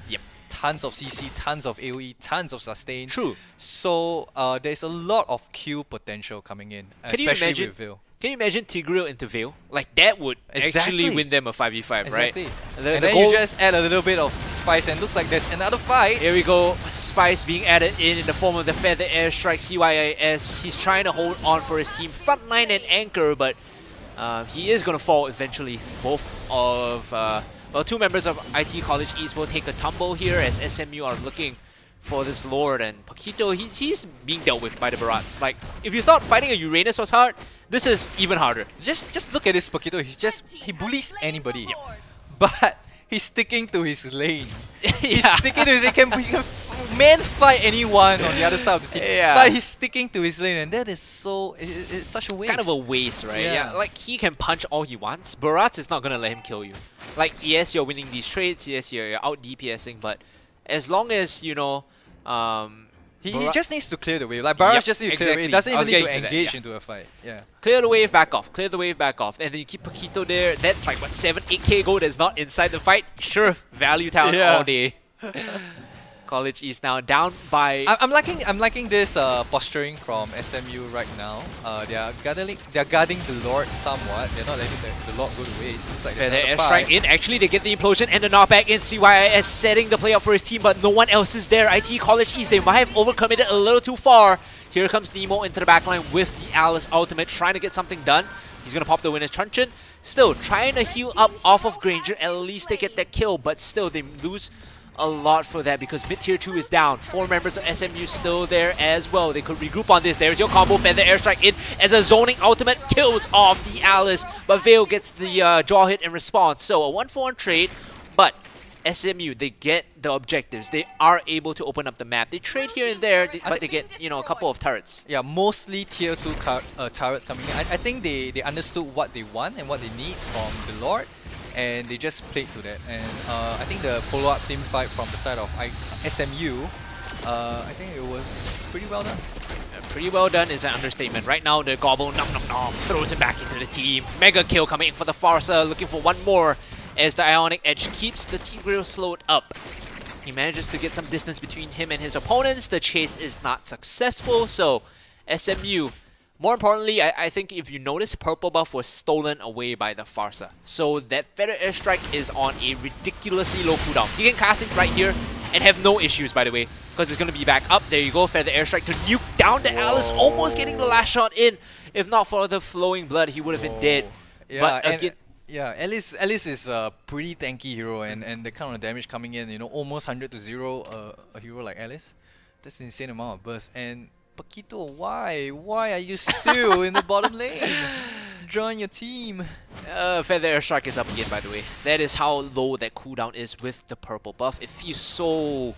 Speaker 2: tons of CC, tons of AoE, tons of sustain.
Speaker 4: True.
Speaker 2: So there's a lot of Q potential coming in, especially with Vale.
Speaker 4: Can you imagine Tigreal into Vale? Like that would actually win them a 5v5, right?
Speaker 2: And then you just add a little bit of spice and looks like there's another fight.
Speaker 4: Here we go, spice being added in the form of the Feather Airstrike CYIS. He's trying to hold on for his team, frontline and anchor, but he is going to fall eventually. Both of, well, 2 members of IT College East will take a tumble here as SMU are looking for this Lord, and Paquito, he's being dealt with by the Barats. Like, if you thought fighting a Uranus was hard, this is even harder.
Speaker 2: Just look at this Paquito. He bullies anybody, but he's sticking to his lane. He's sticking to his lane. He can man fight anyone on the other side of the team.
Speaker 4: Yeah.
Speaker 2: But he's sticking to his lane, and that is so it's such a waste.
Speaker 4: Kind of a waste, right?
Speaker 2: Yeah.
Speaker 4: Like he can punch all he wants. Barat is not gonna let him kill you. Like yes, you're winning these trades. Yes, you're out DPSing, but as long as you know,
Speaker 2: He
Speaker 4: Barat-
Speaker 2: just needs to clear the wave. Like Barrage
Speaker 4: Yep,
Speaker 2: just needs to clear the wave. He
Speaker 4: exactly.
Speaker 2: doesn't
Speaker 4: I was
Speaker 2: even need to
Speaker 4: getting to that,
Speaker 2: engage
Speaker 4: yeah.
Speaker 2: into a fight. Yeah.
Speaker 4: clear the wave, back off. Clear the wave, back off. And then you keep Paquito there. That's like what 7-8k gold that's not inside the fight. Sure, value town
Speaker 2: Yeah.
Speaker 4: all day. College East now down by.
Speaker 2: I'm liking this posturing from SMU right now. They're guarding the Lord somewhat. They're not letting the Lord go to waste. Looks like
Speaker 4: Feather
Speaker 2: there's
Speaker 4: airstrike in. Actually, they get the implosion and the knockback in. CYIS setting the play up for his team, but no one else is there. IT College East, they might have overcommitted a little too far. Here comes Nemo into the backline with the Alice ultimate, trying to get something done. He's gonna pop the winner's truncheon. Still trying to heal up off of Granger. At least they get that kill, but still they lose a lot for that because mid tier 2 is down. 4 members of SMU still there as well. They could regroup on this. There's your combo. Feather airstrike in as a zoning ultimate kills off the Alice, but Vale gets the jaw hit in response. So a 1-for-1 trade, but SMU, they get the objectives. They are able to open up the map. They trade here and there, but they get, you know, a couple of turrets.
Speaker 2: Yeah, mostly tier 2 turrets coming in. I think they understood what they want and what they need from the Lord, and they just played to that. And I think the follow-up team fight from the side of SMU, I think it was pretty well done.
Speaker 4: Pretty well done is an understatement. Right now, the Gobble throws it back into the team. Mega kill coming in for the Farsa, looking for one more as the Ionic Edge keeps the Tigreal slowed up. He manages to get some distance between him and his opponents. The chase is not successful, so SMU. More importantly, I think if you notice, purple buff was stolen away by the Farsa. So that Feather Airstrike is on a ridiculously low cooldown. You can cast it right here and have no issues, by the way, because it's going to be back up. There you go, Feather Airstrike to nuke down the Alice, almost getting the last shot in. If not for the flowing blood, he would have been dead.
Speaker 2: Yeah,
Speaker 4: But
Speaker 2: and
Speaker 4: again,
Speaker 2: yeah, Alice is a pretty tanky hero, and the kind of damage coming in, you know, almost 100 to 0, a hero like Alice, that's an insane amount of burst. And Paquito, why are you still in the bottom lane? Join your team.
Speaker 4: Feather Airstrike is up again, by the way. That is how low that cooldown is with the purple buff. It feels so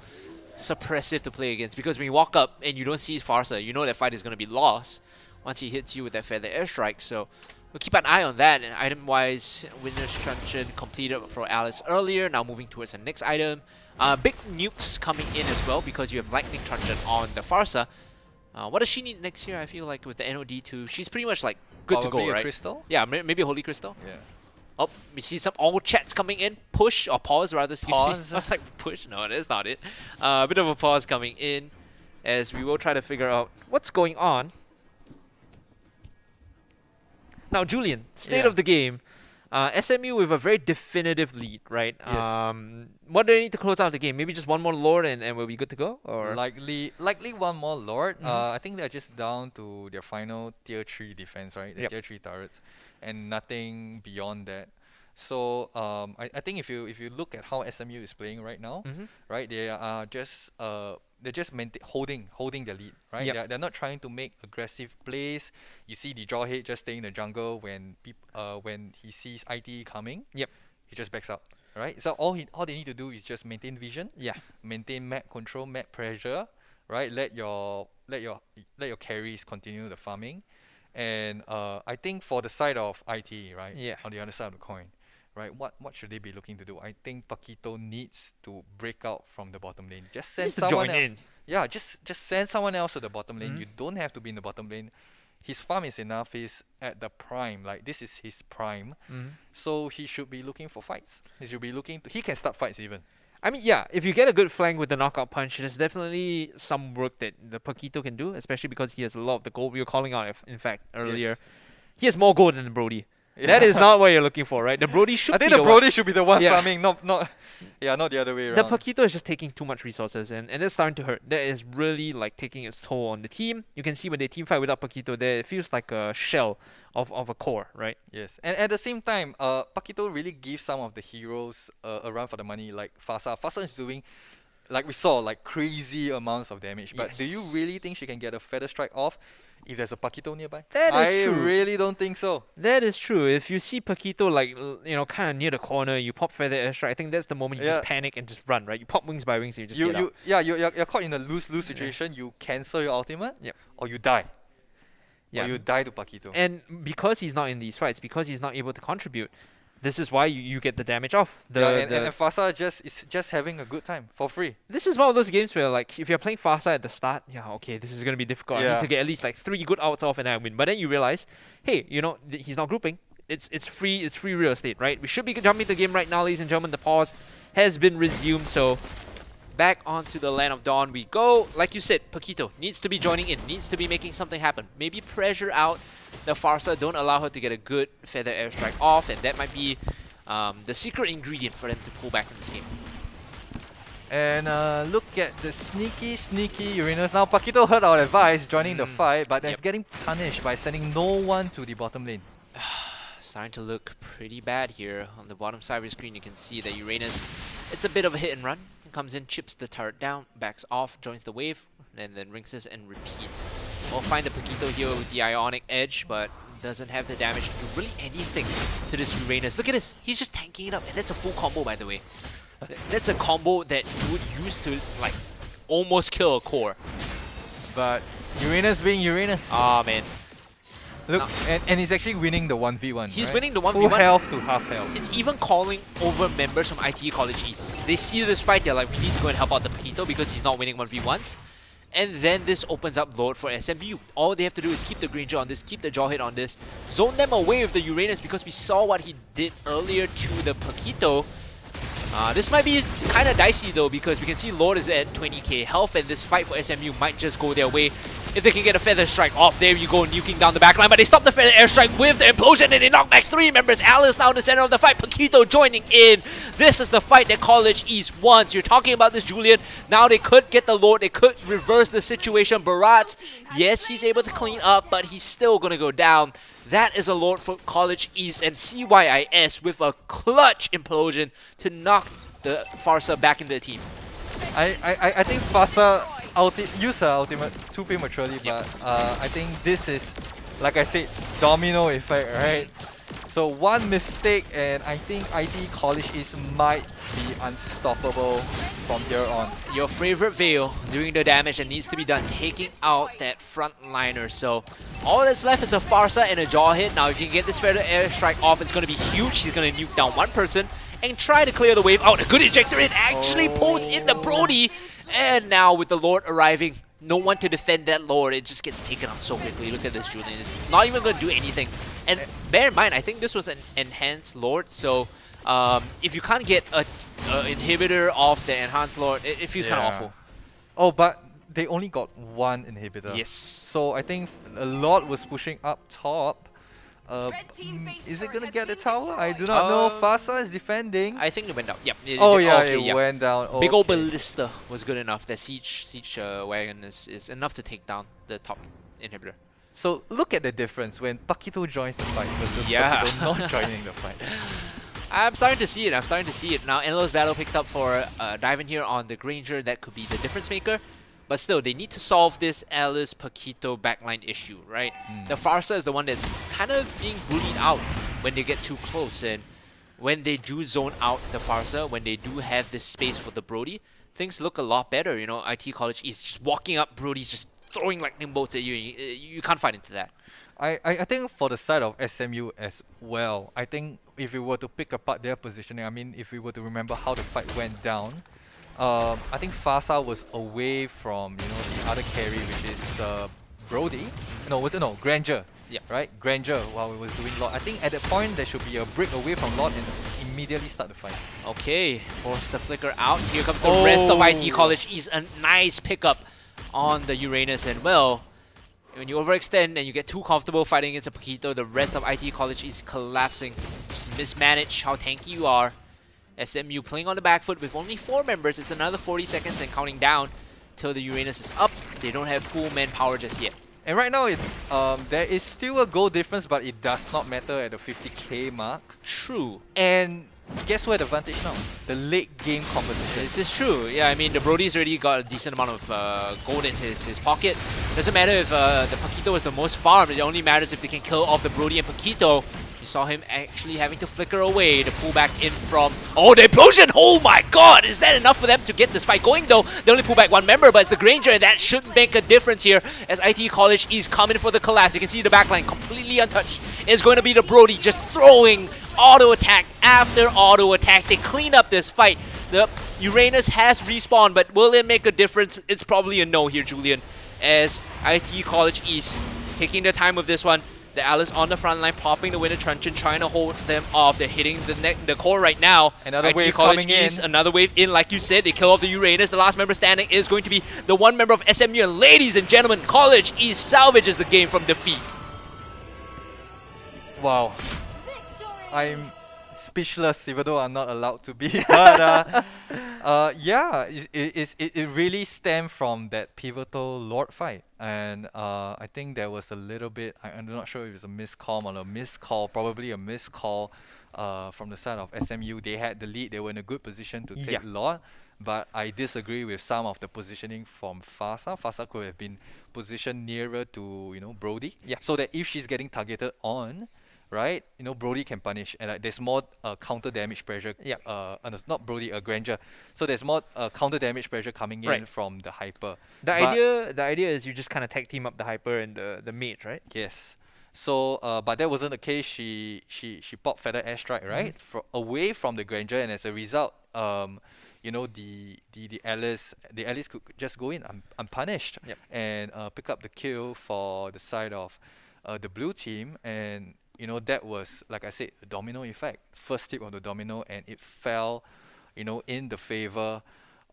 Speaker 4: suppressive to play against because when you walk up and you don't see Farsa, you know that fight is going to be lost once he hits you with that Feather Airstrike. So we'll keep an eye on that. And item-wise, Winner's Truncheon completed for Alice earlier. Now moving towards the next item. Big nukes coming in as well because you have Lightning Truncheon on the Farsa. What does she need next year? I feel like with the NOD2, she's pretty much like good
Speaker 2: Probably
Speaker 4: to go,
Speaker 2: a
Speaker 4: right?
Speaker 2: crystal?
Speaker 4: Yeah, maybe a Holy Crystal.
Speaker 2: Yeah.
Speaker 4: Oh, we see some old chats coming in. Push or pause rather. Excuse
Speaker 2: Pause.
Speaker 4: me. I was like push. No, that's not it. A bit of a pause coming in, as we will try to figure out what's going on. Now, Julian, state
Speaker 2: Yeah.
Speaker 4: of the game. SMU with a very definitive lead, right?
Speaker 2: Yes.
Speaker 4: What do they need to close out the game? Maybe just one more Lord and we'll be good to go? Or
Speaker 2: Likely one more Lord. I think they're just down to their final tier 3 defense, right? The
Speaker 4: Yep.
Speaker 2: tier 3 turrets, and nothing beyond that. So I think if you look at how SMU is playing right now, right, they are just holding the lead, right?
Speaker 4: Yep.
Speaker 2: They're not trying to make aggressive plays. You see the Jawhead just staying in the jungle when when he sees ITE coming.
Speaker 4: Yep.
Speaker 2: He just backs up, right? So all they need to do is just maintain vision,
Speaker 4: yeah.
Speaker 2: maintain map control, map pressure, right? Let your carries continue the farming, and I think for the side of IT, right?
Speaker 4: Yeah.
Speaker 2: On the other side of the coin, right? What should they be looking to do? I think Paquito needs to break out from the bottom lane. Just send
Speaker 4: Just to
Speaker 2: someone
Speaker 4: join
Speaker 2: else.
Speaker 4: in.
Speaker 2: Yeah, just send someone else to the bottom lane. You don't have to be in the bottom lane. His farm is enough. He's at the prime. Like this is his prime. So he should be looking for fights. He should be looking to. He can start fights even.
Speaker 1: I mean, yeah, if you get a good flank with the knockout punch, there's definitely some work that the Paquito can do, especially because he has a lot of the gold we were calling out, in fact, earlier.
Speaker 2: Yes.
Speaker 1: He has more gold than the Brody. That is not what you're looking for, right? The Brody should
Speaker 2: I
Speaker 1: be
Speaker 2: think the
Speaker 1: one.
Speaker 2: Brody should be the one
Speaker 1: Yeah.
Speaker 2: farming, not the other way around.
Speaker 1: The Paquito is just taking too much resources, and it's starting to hurt. That is really like taking its toll on the team. You can see when they team fight without Paquito there, it feels like a shell of a core, right?
Speaker 2: Yes, and at the same time, Paquito really gives some of the heroes a run for the money, like Fasa. Fasa is doing, like we saw, like crazy amounts of damage. But do you
Speaker 1: Yes.
Speaker 2: really think she can get a Feather Strike off? if there's a Paquito nearby.
Speaker 1: That is
Speaker 2: I
Speaker 1: true.
Speaker 2: really don't think so.
Speaker 1: That is true. If you see Paquito like kind of near the corner, you pop feather airstrike. I think that's the moment you just
Speaker 2: Yeah.
Speaker 1: panic and just run, right? You pop wings by wings and you just get out.
Speaker 2: You're caught in a lose-lose situation. You cancel your ultimate,
Speaker 1: Yep.
Speaker 2: or you die.
Speaker 1: Yeah.
Speaker 2: Or you die to Paquito.
Speaker 1: And because he's not in these fights, because he's not able to contribute, this is why you get the damage off.
Speaker 2: And Fasa is just having a good time for free.
Speaker 1: This is one of those games where, like, if you're playing Farsa at the start, okay, this is gonna be difficult. I
Speaker 2: Yeah.
Speaker 1: need to get at least like 3 good outs off and I win. But then you realize, hey, he's not grouping. It's free real estate, right? We should be jumping the game right now, ladies and gentlemen. The pause has been resumed, so
Speaker 4: Back onto the Land of Dawn we go. Like you said, Paquito needs to be joining in, needs to be making something happen. Maybe pressure out the Farsa, don't allow her to get a good feather airstrike off, and that might be the secret ingredient for them to pull back in this game.
Speaker 2: And look at the sneaky Uranus. Now Paquito heard our advice, joining the fight, but that's
Speaker 4: Yep.
Speaker 2: getting punished by sending no one to the bottom lane.
Speaker 4: Starting to look pretty bad here. On the bottom side of your screen, you can see that Uranus, it's a bit of a hit and run. Comes in, chips the turret down, backs off, joins the wave, and then rinses and repeat. We'll find the Paquito here with the Ionic Edge, but doesn't have the damage to do really anything to this Uranus. Look at this, he's just tanking it up, and that's a full combo, by the way. That's a combo that you would use to, like, almost kill a core.
Speaker 2: But Uranus being Uranus.
Speaker 4: Ah, man.
Speaker 2: Look, and he's actually winning the 1v1.
Speaker 4: He's
Speaker 2: right?
Speaker 4: winning the
Speaker 2: Full
Speaker 4: 1v1.
Speaker 2: health to half health.
Speaker 4: It's even calling over members from ITE College East. They see this fight, they're like, we need to go and help out the Paquito because he's not winning 1v1s. And then this opens up Lord for SMU. All they have to do is keep the Granger on this, keep the Jawhead on this, zone them away with the Uranus because we saw what he did earlier to the Paquito. This might be kind of dicey though because we can see Lord is at 20k health and this fight for SMU might just go their way. If they can get a feather strike off, there you go, nuking down the backline, but they stop the feather airstrike with the implosion and they knock back 3 members. Alice now in the center of the fight, Paquito joining in. This is the fight that College East wants. You're talking about this, Julian. Now they could get the Lord, they could reverse the situation. Barat, yes, he's able to clean up, but he's still gonna go down. That is a Lord for College East and CYIS with a clutch implosion to knock the Farsa back into the team.
Speaker 2: I think Fasa used her ultimate too prematurely, but I think this is, like I said, domino effect, right? So one mistake and I think IT College East might be unstoppable from here on.
Speaker 4: Your favorite Veil doing the damage that needs to be done, taking out that frontliner. So all that's left is a Farsa and a jaw hit. Now if you can get this feather airstrike off, it's going to be huge. He's going to nuke down one person and try to clear the wave out. A good ejector, it actually pulls in the Brody. And now with the Lord arriving, no one to defend that Lord. It just gets taken out so quickly. Look at this, Julian. It's not even going to do anything. And bear in mind, I think this was an enhanced Lord. So if you can't get a inhibitor off the enhanced Lord, it feels kind of awful.
Speaker 2: Oh, but they only got one inhibitor.
Speaker 4: Yes.
Speaker 2: So I think a lot was pushing up top. Is it gonna get the tower? I do not know. Fasa is defending.
Speaker 4: I think it went down. Yep.
Speaker 2: It went down.
Speaker 4: Big old ballista was good enough. The siege wagon is enough to take down the top inhibitor.
Speaker 2: So look at the difference when Paquito joins the fight versus Paquito not joining the fight.
Speaker 4: I'm starting to see it. Now Endless Battle picked up for diving here on the Granger. That could be the difference maker. But still, they need to solve this Alice Paquito backline issue, right? The Farsa is the one that's kind of being bullied out when they get too close. And when they do zone out the Farsa, when they do have this space for the Brody, things look a lot better. You know, IT College is just walking up, Brody's just throwing lightning bolts at you. You can't fight into that.
Speaker 2: I think for the side of SMU as well, I think if we were to pick apart their positioning, I mean, if we were to remember how the fight went down, I think Fasa was away from the other carry, which is Brody. No, Granger.
Speaker 4: Yeah.
Speaker 2: Right, Granger. While we was doing Lord, I think at that point there should be a break away from Lord and immediately start the fight.
Speaker 4: Okay, force the flicker out. Here comes the rest of IT College East. A nice pickup on the Uranus, and well, when you overextend and you get too comfortable fighting against a Paquito, the rest of IT College is collapsing. Just mismanage how tanky you are. SMU playing on the back foot with only 4 members. It's another 40 seconds and counting down till the Uranus is up. They don't have full manpower just yet.
Speaker 2: And right now, there is still a goal difference, but it does not matter at the 50k mark.
Speaker 4: True.
Speaker 2: And guess what the advantage now? The late game competition.
Speaker 4: This is true. Yeah, I mean, the Brody's already got a decent amount of gold in his pocket. Doesn't matter if the Paquito is the most farmed. It only matters if they can kill off the Brody and Paquito. You saw him actually having to flicker away to pull back in from... Oh, the implosion! Oh my god! Is that enough for them to get this fight going though? They only pull back one member, but it's the Granger, and that should make a difference here as ITE College is coming for the collapse. You can see the backline completely untouched. It's going to be the Brody just throwing auto attack after auto attack. They clean up this fight. The Uranus has respawned, but will it make a difference? It's probably a no here, Julian, as ITE College is taking their time with this one. The Alice on the front line, popping the Winter Truncheon, trying to hold them off. They're hitting the core right now.
Speaker 2: Another
Speaker 4: ITE
Speaker 2: wave
Speaker 4: College
Speaker 2: coming
Speaker 4: is
Speaker 2: in.
Speaker 4: another wave in, like you said. They kill off the Uranus. The last member standing is going to be the one member of SMU. And ladies and gentlemen, College East salvages the game from defeat.
Speaker 2: Wow. I'm speechless, even though I'm not allowed to be. But yeah, it really stemmed from that pivotal Lord fight. And I think there was a little bit, I'm not sure if it's a miscall or a miscall, probably a miscall from the side of SMU. They had the lead, they were in a good position to take Lord. But I disagree with some of the positioning from Fasa. Fasa could have been positioned nearer to, Brody. So that if she's getting targeted on, right, Brody can punish, and there's more counter damage pressure. No, not Brody, Granger. So there's more counter damage pressure coming in from the Hyper.
Speaker 1: The idea is you just kind of tag team up the Hyper and the mage, right?
Speaker 2: Yes. So, but that wasn't the case. She popped Feather Airstrike, right, away from the Granger, and as a result, the Alice could just go in unpunished and pick up the kill for the side of the blue team. And that was, like I said, a domino effect. First tip of the domino, and it fell, in the favor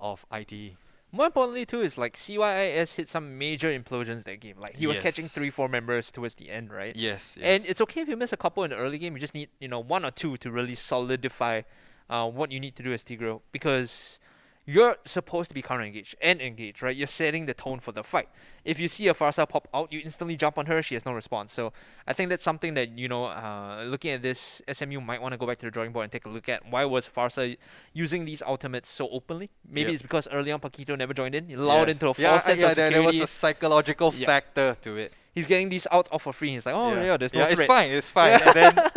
Speaker 2: of ITE.
Speaker 1: More importantly too is like CYIS hit some major implosions that game. Like he was catching 3-4 members towards the end, right?
Speaker 2: Yes.
Speaker 1: And it's okay if you miss a couple in the early game. You just need, one or two to really solidify what you need to do as Tigreal, because you're supposed to be counter-engaged and engaged, right? You're setting the tone for the fight. If you see a Farsa pop out, you instantly jump on her, she has no response. So I think that's something that, looking at this, SMU might want to go back to the drawing board and take a look at. Why was Farsa using these ultimates so openly? Maybe it's because early on Paquito never joined in. He allowed into a false sense of security.
Speaker 2: There was a psychological factor to it.
Speaker 1: He's getting these outs all for free. He's like, there's no threat.
Speaker 2: It's fine. And then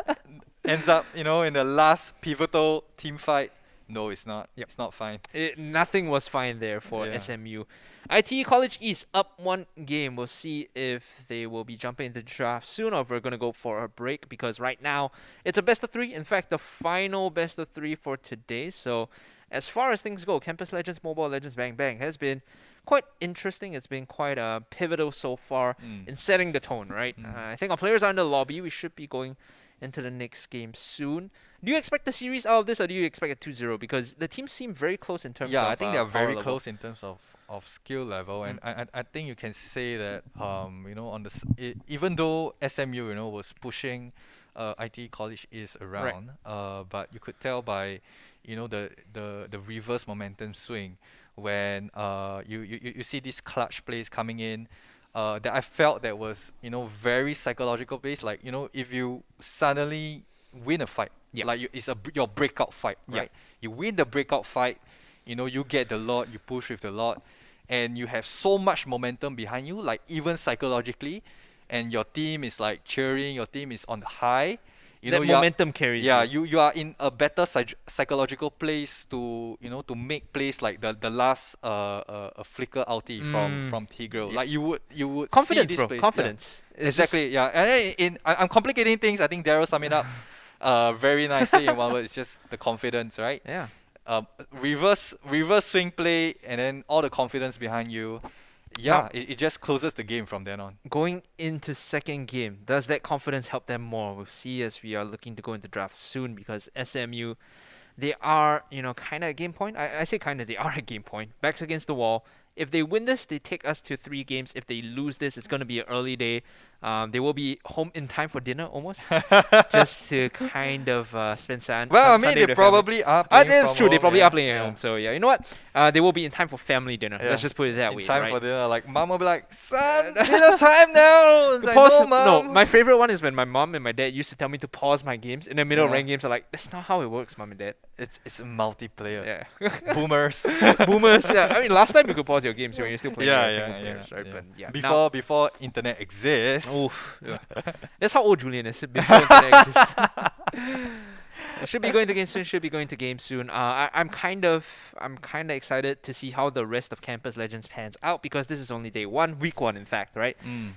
Speaker 2: ends up, in the last pivotal team fight, no, it's not. It's not fine.
Speaker 1: Nothing was fine there for SMU. ITE College East up one game. We'll see if they will be jumping into the draft soon, or if we're going to go for a break, because right now it's a best of 3. In fact, the final best of 3 for today. So as far as things go, Campus Legends, Mobile Legends, Bang Bang has been quite interesting. It's been quite pivotal so far in setting the tone, right? I think our players are in the lobby. We should be going into the next game soon. Do you expect the series out of this, or do you expect a 2-0? Because the teams seem very close in terms of
Speaker 2: I think they're very
Speaker 1: level.
Speaker 2: close in terms of skill level, and I think you can say that on even though SMU was pushing ITE College East around, but you could tell by the reverse momentum swing when you see these clutch plays coming in. That I felt that was very psychological based. Like if you suddenly win a fight, like it's your breakout fight, right? You win the breakout fight, you get the lot, you push with the lot, and you have so much momentum behind you, like even psychologically, and your team is like cheering, your team is on the high.
Speaker 1: That momentum carries.
Speaker 2: You are in a better psychological place to to make plays like the last a flicker ulti from Tigreal. Like you would
Speaker 1: confidence,
Speaker 2: see this
Speaker 1: bro.
Speaker 2: plays.
Speaker 1: Confidence.
Speaker 2: Exactly. And I'm complicating things. I think Daryl summed it up very nicely in one word. It's just the confidence, right?
Speaker 1: Yeah.
Speaker 2: Reverse swing play, and then all the confidence behind you. It just closes the game from then on.
Speaker 1: Going into second game, does that confidence help them more? We'll see as we are looking to go into draft soon, because SMU, they are, kind of a game point. I say kind of, they are a game point. Backs against the wall. If they win this, they take us to 3 games. If they lose this, it's going to be an early day. They will be home in time for dinner almost, just to kind of spend
Speaker 2: Well, I mean,
Speaker 1: Sunday
Speaker 2: they
Speaker 1: with the family.
Speaker 2: probably are playing
Speaker 1: That's
Speaker 2: from
Speaker 1: true. They
Speaker 2: home,
Speaker 1: probably
Speaker 2: yeah,
Speaker 1: are playing at home. So yeah, you know what? They will be in time for family dinner.
Speaker 2: Yeah.
Speaker 1: Let's just put it that
Speaker 2: In
Speaker 1: way.
Speaker 2: time
Speaker 1: right?
Speaker 2: for dinner, like mom will be like, son, dinner time now. It's like,
Speaker 1: Pause.
Speaker 2: no, mom.
Speaker 1: My favorite one is when my mom and my dad used to tell me to pause my games in the middle of
Speaker 2: Yeah.
Speaker 1: ranked games. I'm like, that's not how it works, mom and dad.
Speaker 2: It's a multiplayer.
Speaker 1: Yeah.
Speaker 2: Boomers.
Speaker 1: Boomers. Yeah. I mean, last time you could pause your games when you're still playing single players, right?
Speaker 2: yeah.
Speaker 1: But yeah.
Speaker 2: Before internet exists.
Speaker 1: Oof, yeah. That's how old Julian is. Before internet exists. Should be going to game soon. Should be going to game soon. I'm kind of excited to see how the rest of Campus Legends pans out, because this is only day one, week one, in fact, right?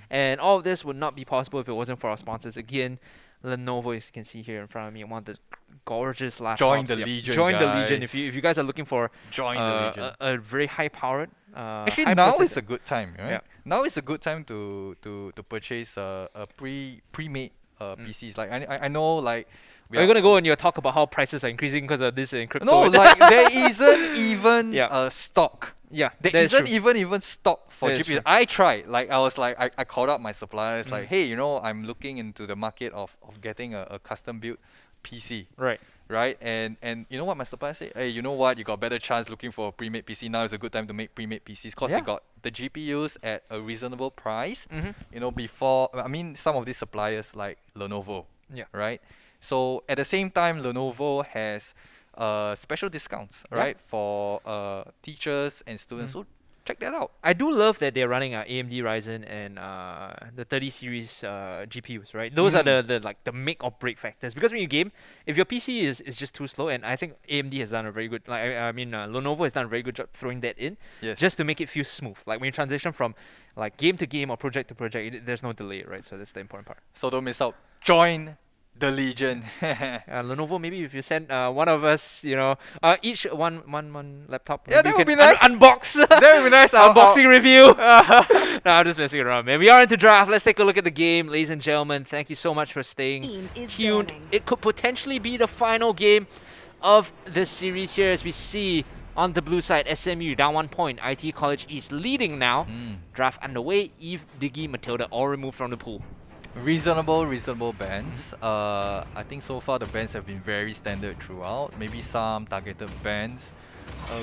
Speaker 1: And all of this would not be possible if it wasn't for our sponsors. Again, Lenovo, as you can see here in front of me, one of the gorgeous laptops.
Speaker 2: Join the
Speaker 1: Yep.
Speaker 2: Legion,
Speaker 1: Join the
Speaker 2: guys.
Speaker 1: Legion. If you guys are looking for
Speaker 2: Join the Legion.
Speaker 1: a very high powered.
Speaker 2: Actually,
Speaker 1: high
Speaker 2: now
Speaker 1: processor-
Speaker 2: is a good time, right?
Speaker 1: Yeah.
Speaker 2: Now is a good time to purchase a pre-made PCs. Like I know, like
Speaker 1: Are you gonna go and you talk about how prices are increasing because of this in crypto?
Speaker 2: no, like there isn't even
Speaker 1: Yeah.
Speaker 2: stock.
Speaker 1: yeah,
Speaker 2: There
Speaker 1: that is
Speaker 2: isn't
Speaker 1: true.
Speaker 2: even stock for
Speaker 1: That is
Speaker 2: GPUs.
Speaker 1: true.
Speaker 2: I tried. Like I was like I called up my suppliers. Like, hey, I'm looking into the market of getting a custom built PC.
Speaker 1: Right.
Speaker 2: Right, and you know what my supplier said? Hey, you know what? You got better chance looking for a pre-made PC. Now is a good time to make pre-made PCs because
Speaker 1: Yeah.
Speaker 2: they got the GPUs at a reasonable price.
Speaker 1: Mm-hmm.
Speaker 2: Before I mean, some of these suppliers like Lenovo.
Speaker 1: Yeah.
Speaker 2: Right. So at the same time, Lenovo has special discounts,
Speaker 1: Yeah.
Speaker 2: right, for teachers and students. So check that out.
Speaker 1: I do love that they're running AMD Ryzen and the 30 series GPUs, right? Those are the make or break factors, because when you game, if your PC is just too slow, and I think AMD has done a very good, Lenovo has done a very good job throwing that in,
Speaker 2: Yes.
Speaker 1: just to make it feel smooth. Like when you transition from like game to game or project to project, there's no delay, right? So that's the important part.
Speaker 2: So don't miss out. Join the Legion.
Speaker 1: Lenovo, maybe if you send one of us, each one laptop.
Speaker 2: Yeah,
Speaker 1: maybe
Speaker 2: that
Speaker 1: we
Speaker 2: would be
Speaker 1: can
Speaker 2: nice.
Speaker 1: Unbox.
Speaker 2: That would be nice.
Speaker 1: Unboxing review. No, I'm just messing around, man. We are into draft. Let's take a look at the game, ladies and gentlemen. Thank you so much for staying
Speaker 5: Team is
Speaker 1: tuned.
Speaker 5: banning.
Speaker 1: It could potentially be the final game of this series here, as we see on the blue side, SMU down 1 point. IT College East leading now. Draft underway. Eve, Diggy, Matilda all removed from the pool.
Speaker 2: Reasonable bans. I think so far the bans have been very standard throughout. Maybe some targeted bans.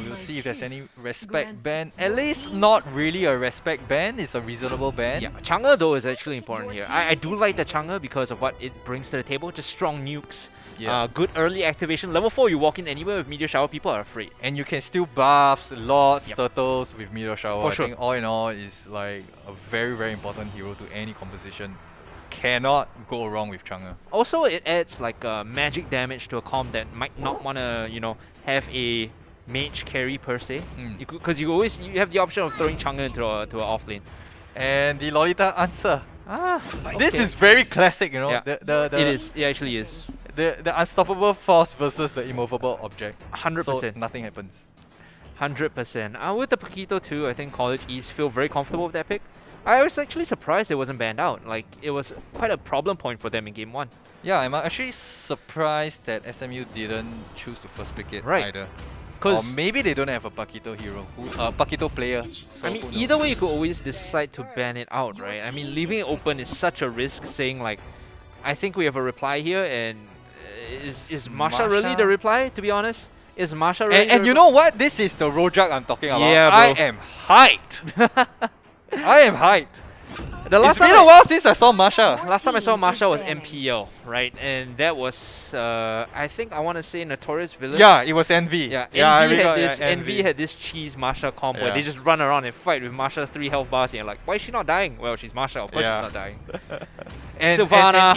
Speaker 2: We'll see if there's any respect ban. At least not really a respect ban. It's a reasonable ban.
Speaker 1: Yeah, Chang'e though is actually important here. I do like the Chang'e because of what it brings to the table. Just strong nukes.
Speaker 2: Yeah.
Speaker 1: Good early activation. Level 4, you walk in anywhere with Meteor Shower, people are afraid.
Speaker 2: And you can still buff Lords,
Speaker 1: Yep.
Speaker 2: Turtles with Meteor Shower.
Speaker 1: For
Speaker 2: I
Speaker 1: sure.
Speaker 2: think all in all is like a very, very important hero to any composition. Cannot go wrong with Chang'e.
Speaker 1: Also, it adds like magic damage to a comp that might not want to, have a mage carry per se. Because you have the option of throwing Chang'e into an off lane.
Speaker 2: And the Lolita answer. This
Speaker 1: okay.
Speaker 2: is very classic,
Speaker 1: Yeah.
Speaker 2: The
Speaker 1: It is. It actually is.
Speaker 2: The unstoppable force versus the immovable object.
Speaker 1: 100%.
Speaker 2: So nothing happens.
Speaker 1: 100%. With the Paquito too, I think College East feel very comfortable with that pick. I was actually surprised it wasn't banned out. Like, it was quite a problem point for them in game 1.
Speaker 2: Yeah, I'm actually surprised that SMU didn't choose to first pick it
Speaker 1: Right.
Speaker 2: either. Or
Speaker 1: Because,
Speaker 2: maybe they don't have a Paquito hero, Paquito player. So
Speaker 1: I mean,
Speaker 2: who knows?
Speaker 1: either way, you could always decide to ban it out, right? I mean, leaving it open is such a risk, saying like, I think we have a reply here, and is Marsha really the
Speaker 2: Marsha?
Speaker 1: reply, to be honest? Is Marsha really
Speaker 2: And
Speaker 1: the
Speaker 2: you know what? This is the Rojak I'm talking about.
Speaker 1: Yeah,
Speaker 2: I
Speaker 1: bro.
Speaker 2: am hyped. I am hyped.
Speaker 1: The
Speaker 2: It's been a while since I saw Marsha.
Speaker 1: Last time I saw
Speaker 5: Team is
Speaker 1: Marsha was
Speaker 5: banning.
Speaker 1: MPL, right? And that was, I think I want to say Notorious Villains.
Speaker 2: Yeah, it was Envy.
Speaker 1: Yeah,
Speaker 2: I
Speaker 1: Envy had
Speaker 2: recall,
Speaker 1: this.
Speaker 2: yeah,
Speaker 1: Envy had this cheese Marsha comp where
Speaker 2: Yeah.
Speaker 1: they just run around and fight with Marsha 3 health bars, and you're like, why is she not dying? Well, she's Marsha, of course
Speaker 2: Yeah.
Speaker 1: she's not dying.
Speaker 2: and,
Speaker 1: Sylvana,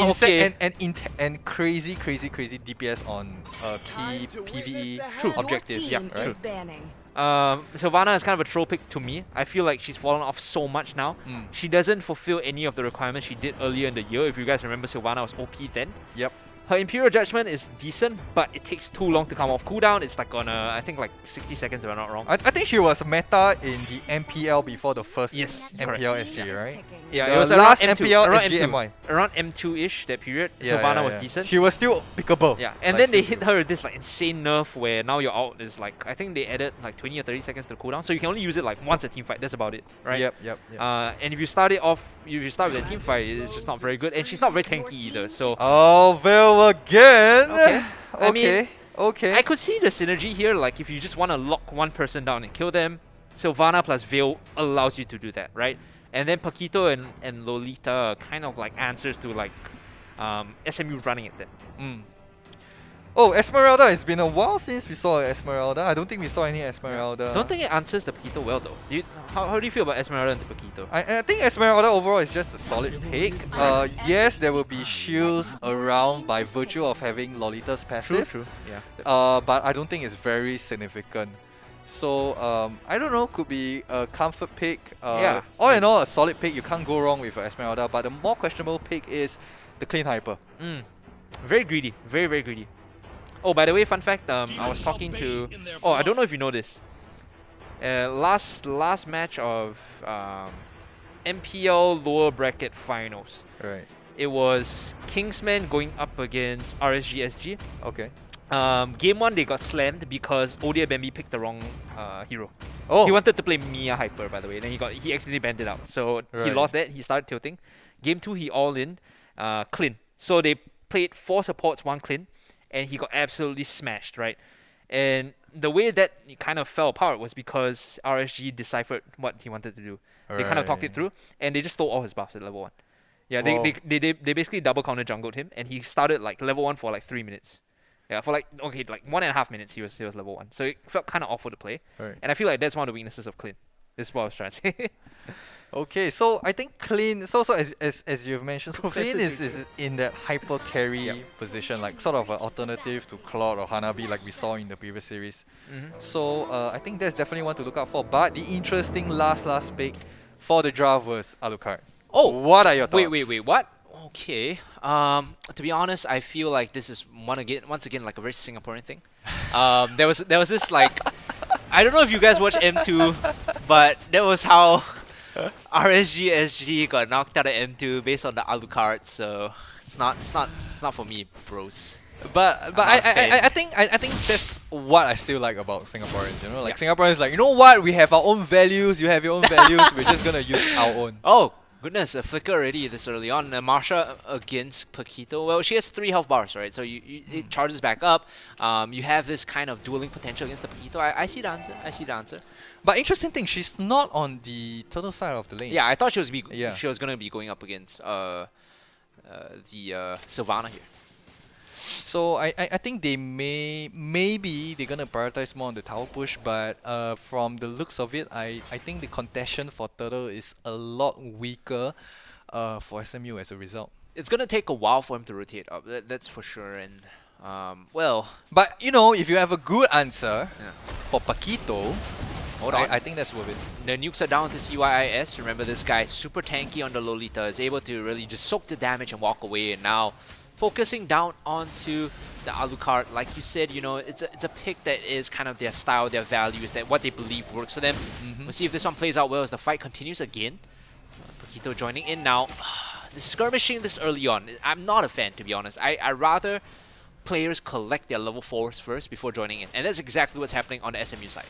Speaker 2: and,
Speaker 1: okay.
Speaker 2: and crazy DPS on key PvE objectives.
Speaker 5: Your team
Speaker 2: right.
Speaker 5: is banning.
Speaker 1: Sylvana is kind of a troll pick to me. I feel like she's fallen off so much now. She doesn't fulfill any of the requirements she did earlier in the year. If you guys remember, Sylvana was OP then.
Speaker 2: Yep.
Speaker 1: Her Imperial Judgment is decent, but it takes too long to come off cooldown. It's like on I think like 60 seconds if I'm not wrong.
Speaker 2: I think she was meta in the MPL before the first
Speaker 1: Yes,
Speaker 2: MPL SG, right?
Speaker 1: Yeah,
Speaker 2: The
Speaker 1: it was
Speaker 2: last
Speaker 1: around M2,
Speaker 2: MPL
Speaker 1: around
Speaker 2: SG
Speaker 1: M2,
Speaker 2: MY.
Speaker 1: around M2-ish that period.
Speaker 2: Yeah,
Speaker 1: Sylvana
Speaker 2: yeah,
Speaker 1: was
Speaker 2: yeah.
Speaker 1: decent.
Speaker 2: She was still pickable.
Speaker 1: Yeah, and
Speaker 2: Like,
Speaker 1: then they
Speaker 2: still
Speaker 1: hit her with this like insane nerf where now your ult is like, I think they added like 20 or 30 seconds to the cooldown, so you can only use it like once a team fight. That's about it, right?
Speaker 2: Yep.
Speaker 1: And if you start it off, if you start with a team fight, it's just not very good, and she's not very tanky either. So
Speaker 2: Oh, Vil again.
Speaker 1: Okay. I mean,
Speaker 2: okay.
Speaker 1: I could see the synergy here. Like if you just want to lock one person down and kill them, Sylvana plus Veil allows you to do that, right? And then Paquito and Lolita are kind of like answers to like SMU running at them.
Speaker 2: Oh, Esmeralda, it's been a while since we saw Esmeralda. I don't think we saw any Esmeralda.
Speaker 1: Don't think it answers the Paquito well though. How do you feel about Esmeralda and the Paquito?
Speaker 2: I think Esmeralda overall is just a solid pick. Yes, there will be shields around by virtue of having Lolita's passive.
Speaker 1: True. Yeah.
Speaker 2: But I don't think it's very significant. So I don't know, could be a comfort pick.
Speaker 1: Yeah.
Speaker 2: All in all, a solid pick. You can't go wrong with Esmeralda. But the more questionable pick is the clean hyper.
Speaker 1: Very greedy. Very, very greedy. Oh, by the way, fun fact, I was talking to... Oh, I don't know if you know this. Last match of MPL lower bracket finals.
Speaker 2: Right.
Speaker 1: It was Kingsman going up against RSG-SG.
Speaker 2: Okay.
Speaker 1: Game 1 they got slammed because Odia Bambi picked the wrong hero.
Speaker 2: Oh.
Speaker 1: He wanted to play Mia Hyper, by the way, then he accidentally banned it out. So he
Speaker 2: Right.
Speaker 1: lost that, he started tilting. Game 2 he all in Clin. So they played 4 supports, 1 Clin, and he got absolutely smashed, right? And the way that it kind of fell apart was because RSG deciphered what he wanted to do. They kind of talked it through, and they just stole all his buffs at level 1. Yeah, they basically double counter jungled him, and he started like level 1 for like 3 minutes. Yeah, for like 1.5 minutes he was level 1. So it felt kind of awful to play.
Speaker 2: Right.
Speaker 1: And I feel like that's one of the weaknesses of Clin. This is what I was trying to say.
Speaker 2: Okay, so I think Clean, so as you've mentioned, so
Speaker 1: Professor
Speaker 2: Clean is
Speaker 1: Jacob.
Speaker 2: in that hyper carry position, like sort of an alternative to Claude or Hanabi like we saw in the previous series. So I think that's definitely one to look out for. But the interesting last pick for the draft was Alucard.
Speaker 4: Oh,
Speaker 2: what are your thoughts?
Speaker 4: Wait, what? Okay. To be honest, I feel like this is once again like a very Singaporean thing. There was this like, I don't know if you guys watch M2, but that was how RSG SG got knocked out of M2 based on the Alucard. So it's not for me, bros.
Speaker 2: But
Speaker 4: not a fan.
Speaker 2: I think that's what I still like about Singaporeans. You know, like Singaporeans, like, you know what? We have our own values. You have your own values. We're just gonna use our own.
Speaker 4: Oh goodness, a flicker already this early on. Marsha against Paquito. Well, she has 3 health bars, right? So it charges back up. You have this kind of dueling potential against the Paquito. I see the answer.
Speaker 2: But interesting thing, she's not on the turtle side of the lane.
Speaker 4: Yeah, I thought she was gonna be going up against the Sylvana here.
Speaker 2: So I think they maybe they're gonna prioritize more on the tower push, but from the looks of it, I think the contention for turtle is a lot weaker for SMU as a result.
Speaker 4: It's gonna take a while for him to rotate up. That's for sure. And well,
Speaker 2: But you know, if you have a good answer for Paquito,
Speaker 4: hold on.
Speaker 2: I think that's worth it.
Speaker 4: The nukes are down to CYIS. Remember, this guy is super tanky on the Lolita. Is able to really just soak the damage and walk away. And now, focusing down onto the Alucard, like you said, you know, it's a pick that is kind of their style, their values, that what they believe works for them. We'll see if this one plays out well as the fight continues again. Paquito joining in now. The skirmishing this early on, I'm not a fan, to be honest. I rather players collect their level 4s first before joining in. And that's exactly what's happening on the SMU side.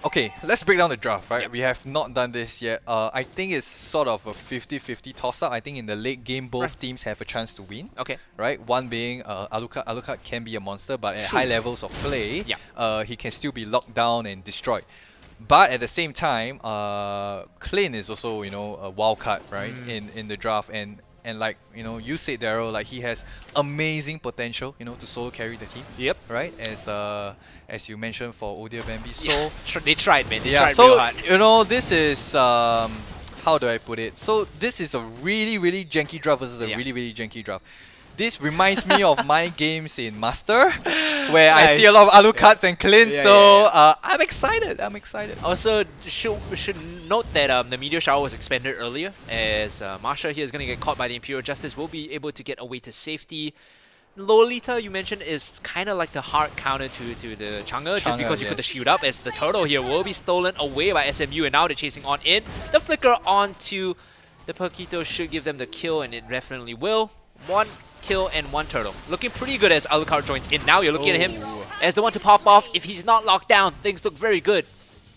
Speaker 2: Okay, let's break down the draft, right?
Speaker 4: Yep.
Speaker 2: We have not done this yet. I think it's sort of a 50-50 toss-up. I think in the late game, both teams have a chance to win.
Speaker 4: Okay.
Speaker 2: Right? One being Alucard. Alucard can be a monster, but at high levels of play, he can still be locked down and destroyed. But at the same time, Clint is also, you know, a wild card, right? In the draft, and like, you know, you said, Daryl, like, he has amazing potential, you know, to solo carry the team.
Speaker 4: Yep.
Speaker 2: Right? As you mentioned for Odia Bambi.
Speaker 4: Yeah.
Speaker 2: So
Speaker 4: They tried, man. They
Speaker 2: yeah,
Speaker 4: tried
Speaker 2: so
Speaker 4: real hard.
Speaker 2: you know, this is how do I put it? So this is a really janky draft versus a really janky draft. This reminds me of my games in Master, where I see a lot of Alucards and Clint.
Speaker 4: Yeah,
Speaker 2: so
Speaker 4: yeah,
Speaker 2: I'm excited. I'm excited.
Speaker 4: Also, should note that the Meteor Shower was expended earlier, as Marsha here is going to get caught by the Imperial Justice. Will be able to get away to safety. Lolita, you mentioned, is kind of like the hard counter to the Chang'e, just because you put the shield up, as the turtle here will be stolen away by SMU, and now they're chasing on in. The flicker onto the Paquito should give them the kill, and it definitely will. 1 kill and 1 turtle. Looking pretty good as Alucard joins in. Now you're looking at him as the one to pop off. If he's not locked down, things look very good.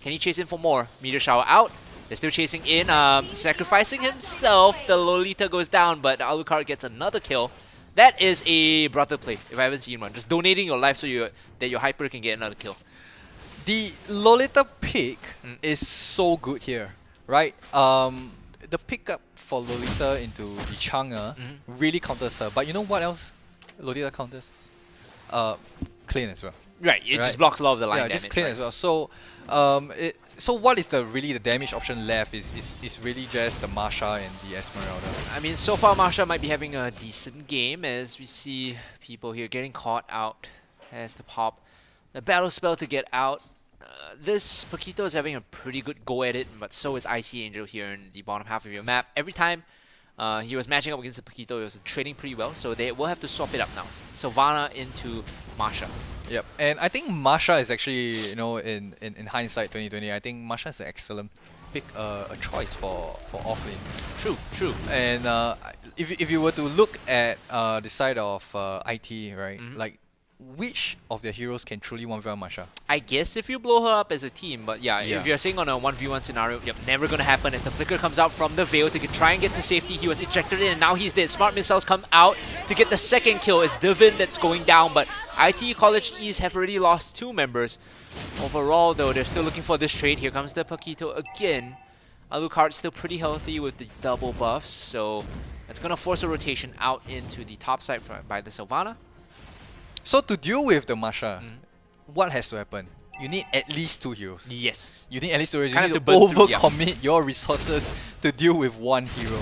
Speaker 4: Can he chase in for more? Meteor Shower out. They're still chasing in, sacrificing himself. The Lolita goes down, but Alucard gets another kill. That is a brother play, if I haven't seen one. Just donating your life so that your hyper can get another kill.
Speaker 2: The Lolita pick is so good here, right? The pickup for Lolita into the Chang'e really counters her. But you know what else Lolita counters? Clean as well.
Speaker 4: Right, it just blocks a lot of the line damage.
Speaker 2: Yeah, just clean as well. So, so what is really the damage option left is really just the Marsha and the Esmeralda.
Speaker 4: I mean, so far Marsha might be having a decent game, as we see people here getting caught out. Has to pop the battle spell to get out. This Paquito is having a pretty good go at it, but so is Icy Angel here in the bottom half of your map. Every time he was matching up against the Paquito, he was trading pretty well, so they will have to swap it up now. Sylvana into Marsha.
Speaker 2: Yep, and I think Marsha is actually, you know, in hindsight 2020, I think Marsha is an excellent pick, a choice for offlane.
Speaker 4: True.
Speaker 2: And if you were to look at the side of IT, right, like which of their heroes can truly 1v1 Marsha?
Speaker 4: I guess if you blow her up as a team, but yeah, if you're saying on a 1v1 scenario, never gonna happen, as the flicker comes out from the Veil to try and get to safety. He was ejected in and now he's dead. Smart missiles come out to get the second kill. It's Divin that's going down, but ITECC College East have already lost 2 members. Overall though, they're still looking for this trade. Here comes the Paquito again. Alucard still pretty healthy with the double buffs, so that's gonna force a rotation out into the top side by the Sylvana.
Speaker 2: So to deal with the Marsha, what has to happen? You need at least 2 heroes.
Speaker 4: Yes.
Speaker 2: You need at least 2 heroes.
Speaker 4: Kind
Speaker 2: You
Speaker 4: of
Speaker 2: need
Speaker 4: to
Speaker 2: to
Speaker 4: burn through,
Speaker 2: overcommit your resources to deal with 1 hero.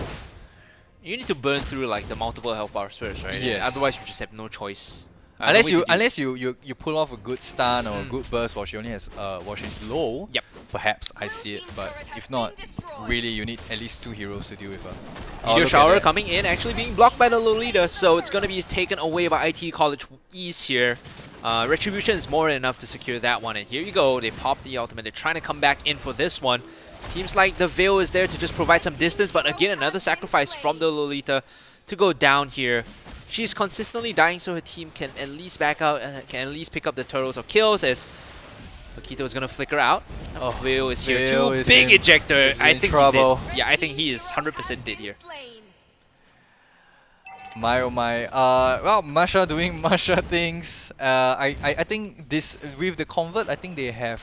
Speaker 4: You need to burn through like the multiple health bars first, right?
Speaker 2: Yes.
Speaker 4: Otherwise you just have no choice.
Speaker 2: Unless you pull off a good stun or a good burst while she only has while she's low.
Speaker 4: Yep.
Speaker 2: Perhaps I see it, but if not, really you need at least 2 heroes to deal with her.
Speaker 4: Meteor Shower coming in, actually being blocked by the Lolita, so it's going to be taken away by ITECC College East here. Retribution is more than enough to secure that one, and here you go, they pop the ultimate. They're trying to come back in for this one. Seems like the Veil is there to just provide some distance, but again, another sacrifice from the Lolita to go down here. She's consistently dying, so her team can at least back out and can at least pick up the turtles or kills, as Paquito is gonna flicker out. Veil is here too. Big ejector. I think he's dead. Yeah, I think he is 100% dead here.
Speaker 2: My oh my. Well, Marsha doing Marsha things. I think this with the convert, I think they have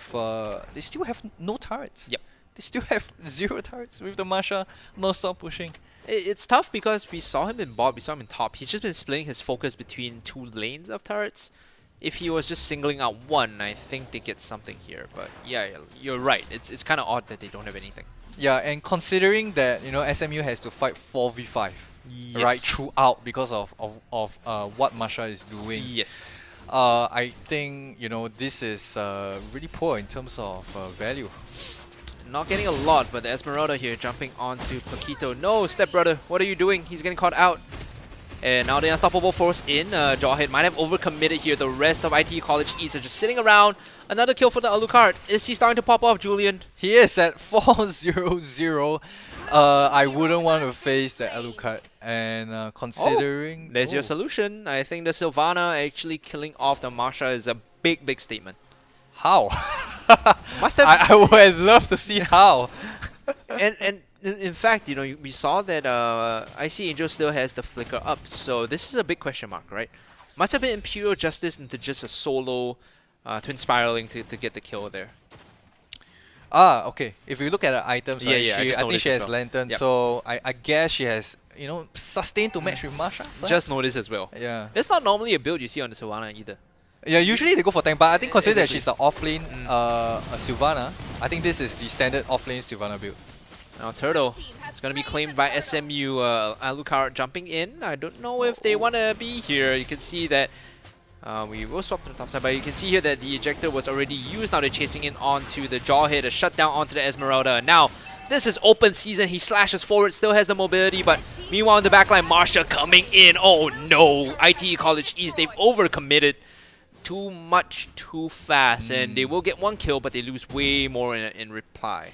Speaker 2: they still have no turrets.
Speaker 4: Yep.
Speaker 2: They still have 0 turrets with the Marsha. No stop pushing.
Speaker 4: It's tough because we saw him in bot, we saw him in top. He's just been splitting his focus between 2 lanes of turrets. If he was just singling out one, I think they get something here. But yeah, you're right. It's kind of odd that they don't have anything.
Speaker 2: Yeah, and considering that, you know, SMU has to fight 4v5 right throughout because of what Marsha is doing.
Speaker 4: Yes.
Speaker 2: I think, you know, this is really poor in terms of value.
Speaker 4: Not getting a lot, but the Esmeralda here jumping onto Paquito. No, stepbrother, what are you doing? He's getting caught out. And now the Unstoppable Force in. Jawhead might have overcommitted here. The rest of ITECC College East are just sitting around. Another kill for the Alucard. Is he starting to pop off, Julian?
Speaker 2: He is at 4-0-0. I wouldn't want to face the Alucard. And considering...
Speaker 4: There's your solution. I think the Sylvana actually killing off the Marsha is a big statement.
Speaker 2: How?
Speaker 4: Must have...
Speaker 2: I would love to see how.
Speaker 4: and in fact, you know, we saw that Icy Angel still has the flicker up, so this is a big question mark, right? Must have been Imperial Justice into just a solo Twin Spiraling to get the kill there.
Speaker 2: Ah, okay. If you look at her items, right,
Speaker 4: I
Speaker 2: think she has Lantern, so I guess she has, you know, sustained to match with Marsha. Perhaps?
Speaker 4: Just notice as well.
Speaker 2: Yeah.
Speaker 4: That's not normally a build you see on the Sylvana either.
Speaker 2: Yeah, usually they go for tank, but I think considering that she's an offlane Sylvana, I think this is the standard offlane Sylvana build.
Speaker 4: Now Turtle is going to be claimed by SMU. Alucard jumping in. I don't know if they want to be here. You can see that We will swap to the top side, but you can see here that the ejector was already used. Now they're chasing in onto the Jawhead, a shutdown onto the Esmeralda. Now, this is open season. He slashes forward, still has the mobility, but meanwhile in the backline, Marsha coming in. Oh no, ITE College East, they've overcommitted too much too fast, and they will get one kill, but they lose way more in reply.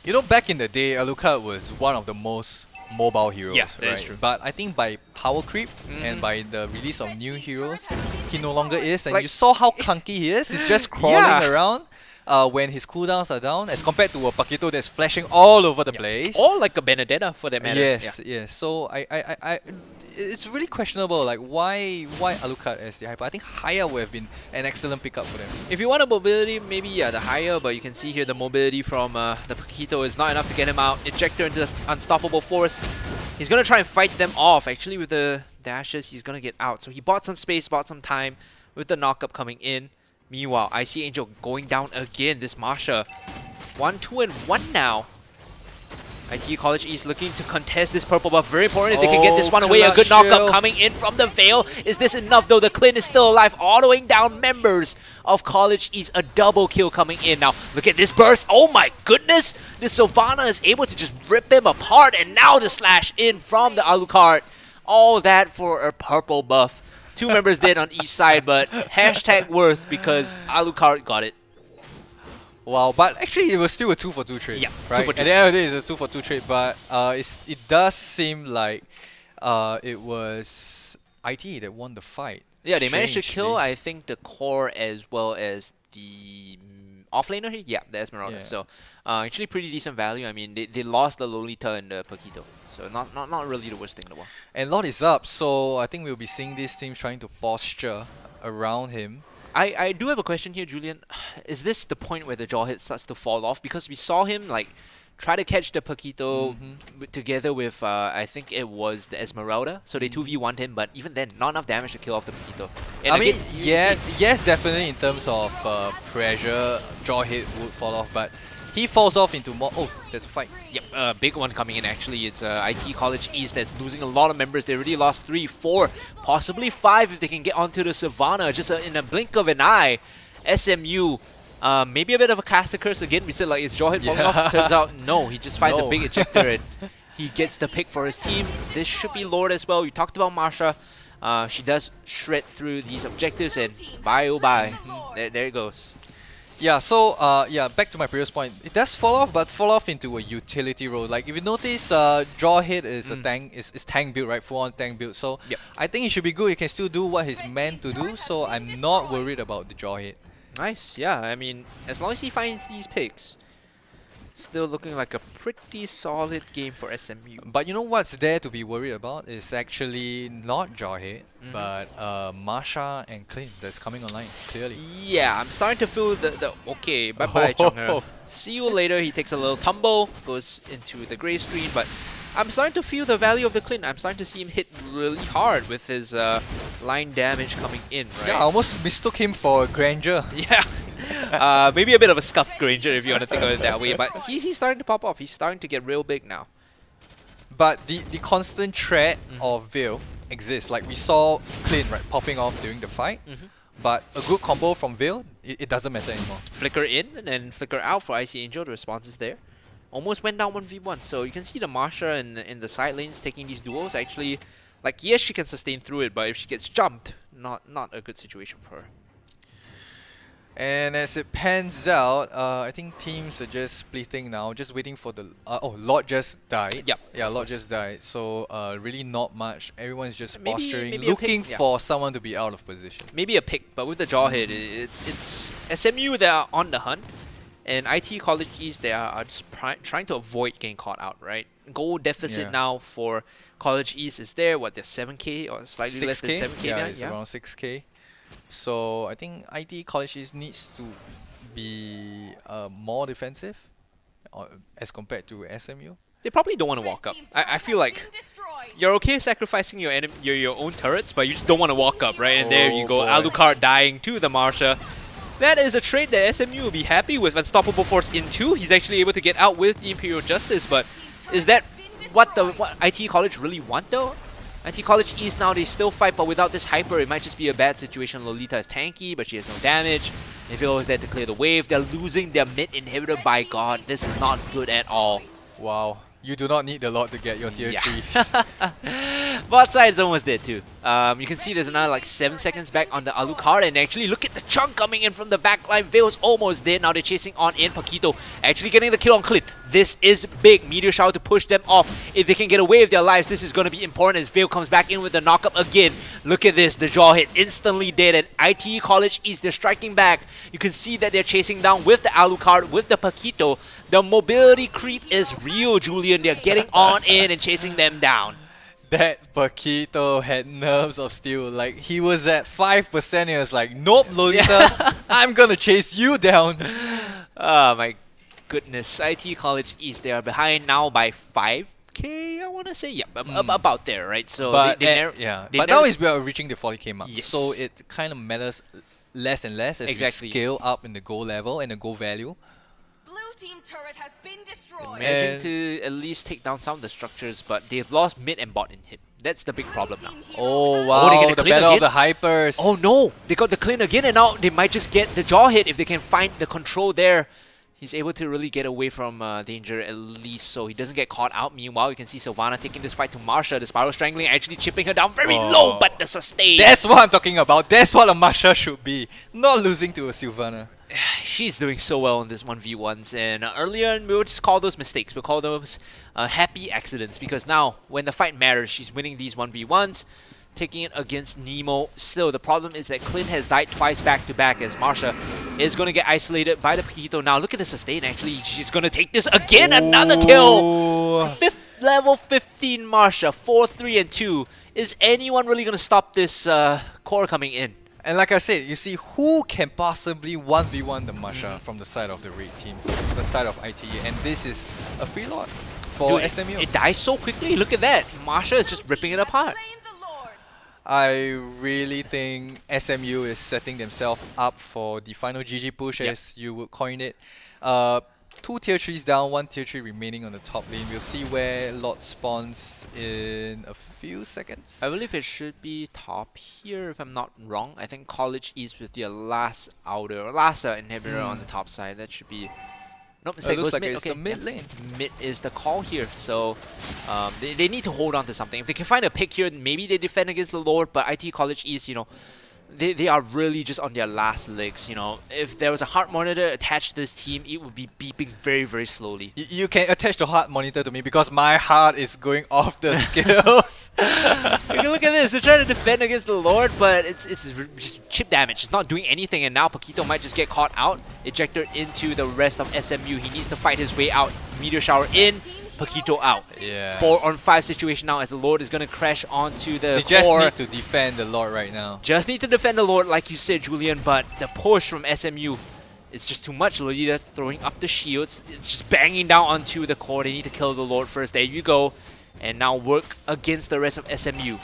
Speaker 2: You know, back in the day, Alucard was one of the most mobile heroes,
Speaker 4: Yeah,
Speaker 2: right?
Speaker 4: that is true.
Speaker 2: But I think by power creep and by the release of new heroes, he no longer is. And
Speaker 4: Like-
Speaker 2: you saw how clunky he is. He's just crawling
Speaker 4: Yeah.
Speaker 2: around when his cooldowns are down, as compared to a Paquito that's flashing all over the place.
Speaker 4: Or like a Benedetta for that matter.
Speaker 2: Yes, yes. So it's really questionable. Like why Alucard as the hyper? I think Haya would have been an excellent pickup for them.
Speaker 4: If you want a mobility, maybe the higher, but you can see here the mobility from the Paquito is not enough to get him out. Ejector into the unstoppable force. He's going to try and fight them off. Actually, with the dashes, he's going to get out. So he bought some space, bought some time with the knockup coming in. Meanwhile, IC Angel going down again. This Marsha. 1, 2, and 1 now. ITE College East looking to contest this purple buff. Very important if they can get this one away. A good knockup
Speaker 2: Shield.
Speaker 4: coming in from the Veil. Is this enough though? The Clint is still alive, autoing down members of College East. A double kill coming in now. Look at this burst. Oh my goodness. This Sylvana is able to just rip him apart. And now the slash in from the Alucard. All that for a purple buff. 2 members dead on each side, but hashtag worth because Alucard got it.
Speaker 2: Wow, but actually it was still a 2-for-2 trade.
Speaker 4: Yeah,
Speaker 2: right.
Speaker 4: 2 for 2.
Speaker 2: At the end of the day, it's a 2-for-2 trade, but it does seem like it was IT that won the fight.
Speaker 4: Yeah, they managed to kill,
Speaker 2: strangely.
Speaker 4: I think, the core as well as the offlaner here. Yeah, the Esmeralda.
Speaker 2: Yeah.
Speaker 4: So, actually pretty decent value. I mean, they lost the Lolita and the Paquito. So, not really the worst thing in the world.
Speaker 2: And Lot is up, so I think we'll be seeing these teams trying to posture around him.
Speaker 4: I do have a question here, Julian. Is this the point where the jaw hit starts to fall off? Because we saw him, like, try to catch the Paquito together with, I think it was the Esmeralda. So they 2v1'd him, but even then, not enough damage to kill off the Paquito. And
Speaker 2: I mean,
Speaker 4: again, you
Speaker 2: yeah,
Speaker 4: see-
Speaker 2: yes, definitely in terms of pressure, jaw hit would fall off, but he falls off into more. Oh, there's a fight.
Speaker 4: Yep, big one coming in actually. It's IT College East that's losing a lot of members. They already lost 3, 4, possibly 5 if they can get onto the Savannah just in a blink of an eye. SMU, maybe a bit of a caster curse again. We said like it's Jawhead falling off. Turns out no, he just finds a
Speaker 2: No.
Speaker 4: big ejector and he gets the pick for his team. This should be Lord as well. We talked about Marsha. She does shred through these objectives and bye oh bye. There it goes.
Speaker 2: Yeah, so yeah, back to my previous point. It does fall off, but fall off into a utility role. Like if you notice, Jawhead is a tank, is tank build, right? Full on tank build. So
Speaker 4: Yep.
Speaker 2: I think he should be good. He can still do what he's meant to do. So I'm not worried about the Jawhead.
Speaker 4: Nice, yeah. I mean, as long as he finds these picks, still looking like a pretty solid game for SMU.
Speaker 2: But you know what's there to be worried about is actually not Jawhead, but Marsha and Clint that's coming online, clearly.
Speaker 4: Yeah, I'm starting to feel the okay, bye-bye, Chang'e. See you later. He takes a little tumble, goes into the grey screen, but I'm starting to feel the value of the Clint. I'm starting to see him hit really hard with his line damage coming in, right?
Speaker 2: Yeah, I almost mistook him for Granger.
Speaker 4: Yeah. Maybe a bit of a scuffed Granger if you want to think of it that way, but he's starting to pop off. He's starting to get real big now.
Speaker 2: But the constant threat of Veil exists. Like we saw Clint popping off during the fight. But a good combo from Veil, it doesn't matter anymore.
Speaker 4: Flicker in and then flicker out for IC Angel. The response is there. Almost went down 1v1. So you can see the Marsha in the side lanes taking these duels. Actually, like, yes, she can sustain through it, but if she gets jumped, not a good situation for her.
Speaker 2: And as it pans out, I think teams are just splitting now, just waiting for the... oh, Lord just died.
Speaker 4: Yep,
Speaker 2: Yeah,
Speaker 4: of
Speaker 2: Lord
Speaker 4: course.
Speaker 2: just died. So really not much. Everyone's just
Speaker 4: Maybe-
Speaker 2: posturing,
Speaker 4: maybe a
Speaker 2: looking
Speaker 4: pick, yeah.
Speaker 2: for someone to be out of position.
Speaker 4: Maybe a pick, but with the Jawhead, it's SMU that are on the hunt. And IT College East, they are just trying to avoid getting caught out, right? Goal deficit
Speaker 2: Yeah.
Speaker 4: now for College East is there. What, they're 7k or slightly less than 7k
Speaker 2: yeah,
Speaker 4: now?
Speaker 2: it's around 6k. So I think IT College East needs to be more defensive as compared to SMU.
Speaker 4: They probably don't want to walk up. I feel like you're okay sacrificing your own turrets, but you just don't want to walk up, right? And there you
Speaker 2: Oh,
Speaker 4: go,
Speaker 2: boy.
Speaker 4: Alucard dying to the Marsha. That is a trade that SMU will be happy with. Unstoppable Force in 2. He's actually able to get out with the Imperial Justice, but is that what IT College really want though? IT College East now, they still fight, but without this hyper, it might just be a bad situation. Lolita is tanky, but she has no damage. Nivilo is there to clear the wave. They're losing their mid inhibitor. By God, this is not good at all.
Speaker 2: Wow. You do not need the lot to get your tier 3.
Speaker 4: Bot side is almost dead too. You can see there's another like 7 seconds back on the Alucard, and actually look at the chunk coming in from the back line. Veil's almost dead. Now they're chasing on in. Paquito actually getting the kill on Clint. This is big. Meteor Shower to push them off. If they can get away with their lives, this is going to be important as Veil comes back in with the knockup again. Look at this. The jaw hit instantly dead, and ITE College East, they're striking back. You can see that they're chasing down with the Alucard, with the Paquito. The mobility creep is real, Julian. They're getting on in and chasing them down.
Speaker 2: That Paquito had nerves of steel. Like, he was at 5% and he was like, nope, Lolita, I'm gonna chase you down.
Speaker 4: Oh my goodness. IT College East, they are behind now by 5k, I want to say. Yeah, about there, right? So
Speaker 2: But,
Speaker 4: they
Speaker 2: but now we are reaching the 40k mark.
Speaker 4: Yes.
Speaker 2: So it kind of matters less and less as we scale up in the goal level and the goal value.
Speaker 5: Blue team turret has been destroyed.
Speaker 4: managing to at least take down some of the structures, but they've lost mid and bot in hit. That's the big problem now.
Speaker 2: Oh wow,
Speaker 4: they get the
Speaker 2: the
Speaker 4: clean
Speaker 2: battle of
Speaker 4: again?
Speaker 2: the hypers.
Speaker 4: Oh no, they got the clean again, and now they might just get the jaw hit if they can find the control there. He's able to really get away from danger at least, so he doesn't get caught out. Meanwhile, you can see Sylvana taking this fight to Marsha. The Spiral Strangling actually chipping her down very low, but the sustain.
Speaker 2: That's what I'm talking about. That's what a Masha should be. Not losing to a Sylvana.
Speaker 4: She's doing so well in this 1v1s, and earlier we would just call those mistakes. We'll call those happy accidents, because now when the fight matters, she's winning these 1v1s, taking it against Nemo. Still, the problem is that Clint has died twice back to back, as Marsha is going to get isolated by the Paquito. Now look at the sustain, actually. She's going to take this again, another kill! 5th level 15 Marsha, 4, 3, and 2. Is anyone really going to stop this core coming in?
Speaker 2: And like I said, you see, who can possibly 1v1 the Masha from the side of the raid team, from the side of ITE, and this is a free lot for
Speaker 4: Dude,
Speaker 2: SMU.
Speaker 4: It dies so quickly. Look at that. Marsha is just ripping it apart.
Speaker 5: Slain the Lord.
Speaker 2: I really think SMU is setting themselves up for the final GG push, as you would coin it. 2 tier 3s down, 1 tier 3 remaining on the top lane. We'll see where Lord spawns in a few seconds.
Speaker 4: I believe it should be top here, if I'm not wrong. I think College East with their last inhibitor on the top side. That should be... Nope, mistake.
Speaker 2: looks
Speaker 4: Goes
Speaker 2: like
Speaker 4: mid.
Speaker 2: it's
Speaker 4: Okay,
Speaker 2: the mid lane.
Speaker 4: Mid is the call here, so they need to hold on to something. If they can find a pick here, maybe they defend against the Lord, but IT College East, you know, they are really just on their last legs, you know. If there was a heart monitor attached to this team, it would be beeping very, very slowly.
Speaker 2: You can attach the heart monitor to me because my heart is going off the scales.
Speaker 4: You can look at this. They're trying to defend against the Lord, but it's just chip damage. It's not doing anything, and now Paquito might just get caught out, ejected into the rest of SMU. He needs to fight his way out. Meteor Shower in, Paquito out.
Speaker 2: Yeah.
Speaker 4: 4-on-5 situation now, as the Lord is going to crash onto the
Speaker 2: They just
Speaker 4: core.
Speaker 2: need to defend the Lord right now.
Speaker 4: Just need to defend the Lord, like you said, Julian, but the push from SMU, it's just too much. Lolita throwing up the shields. It's just banging down onto the core. They need to kill the Lord first. There you go. And now work against the rest of SMU.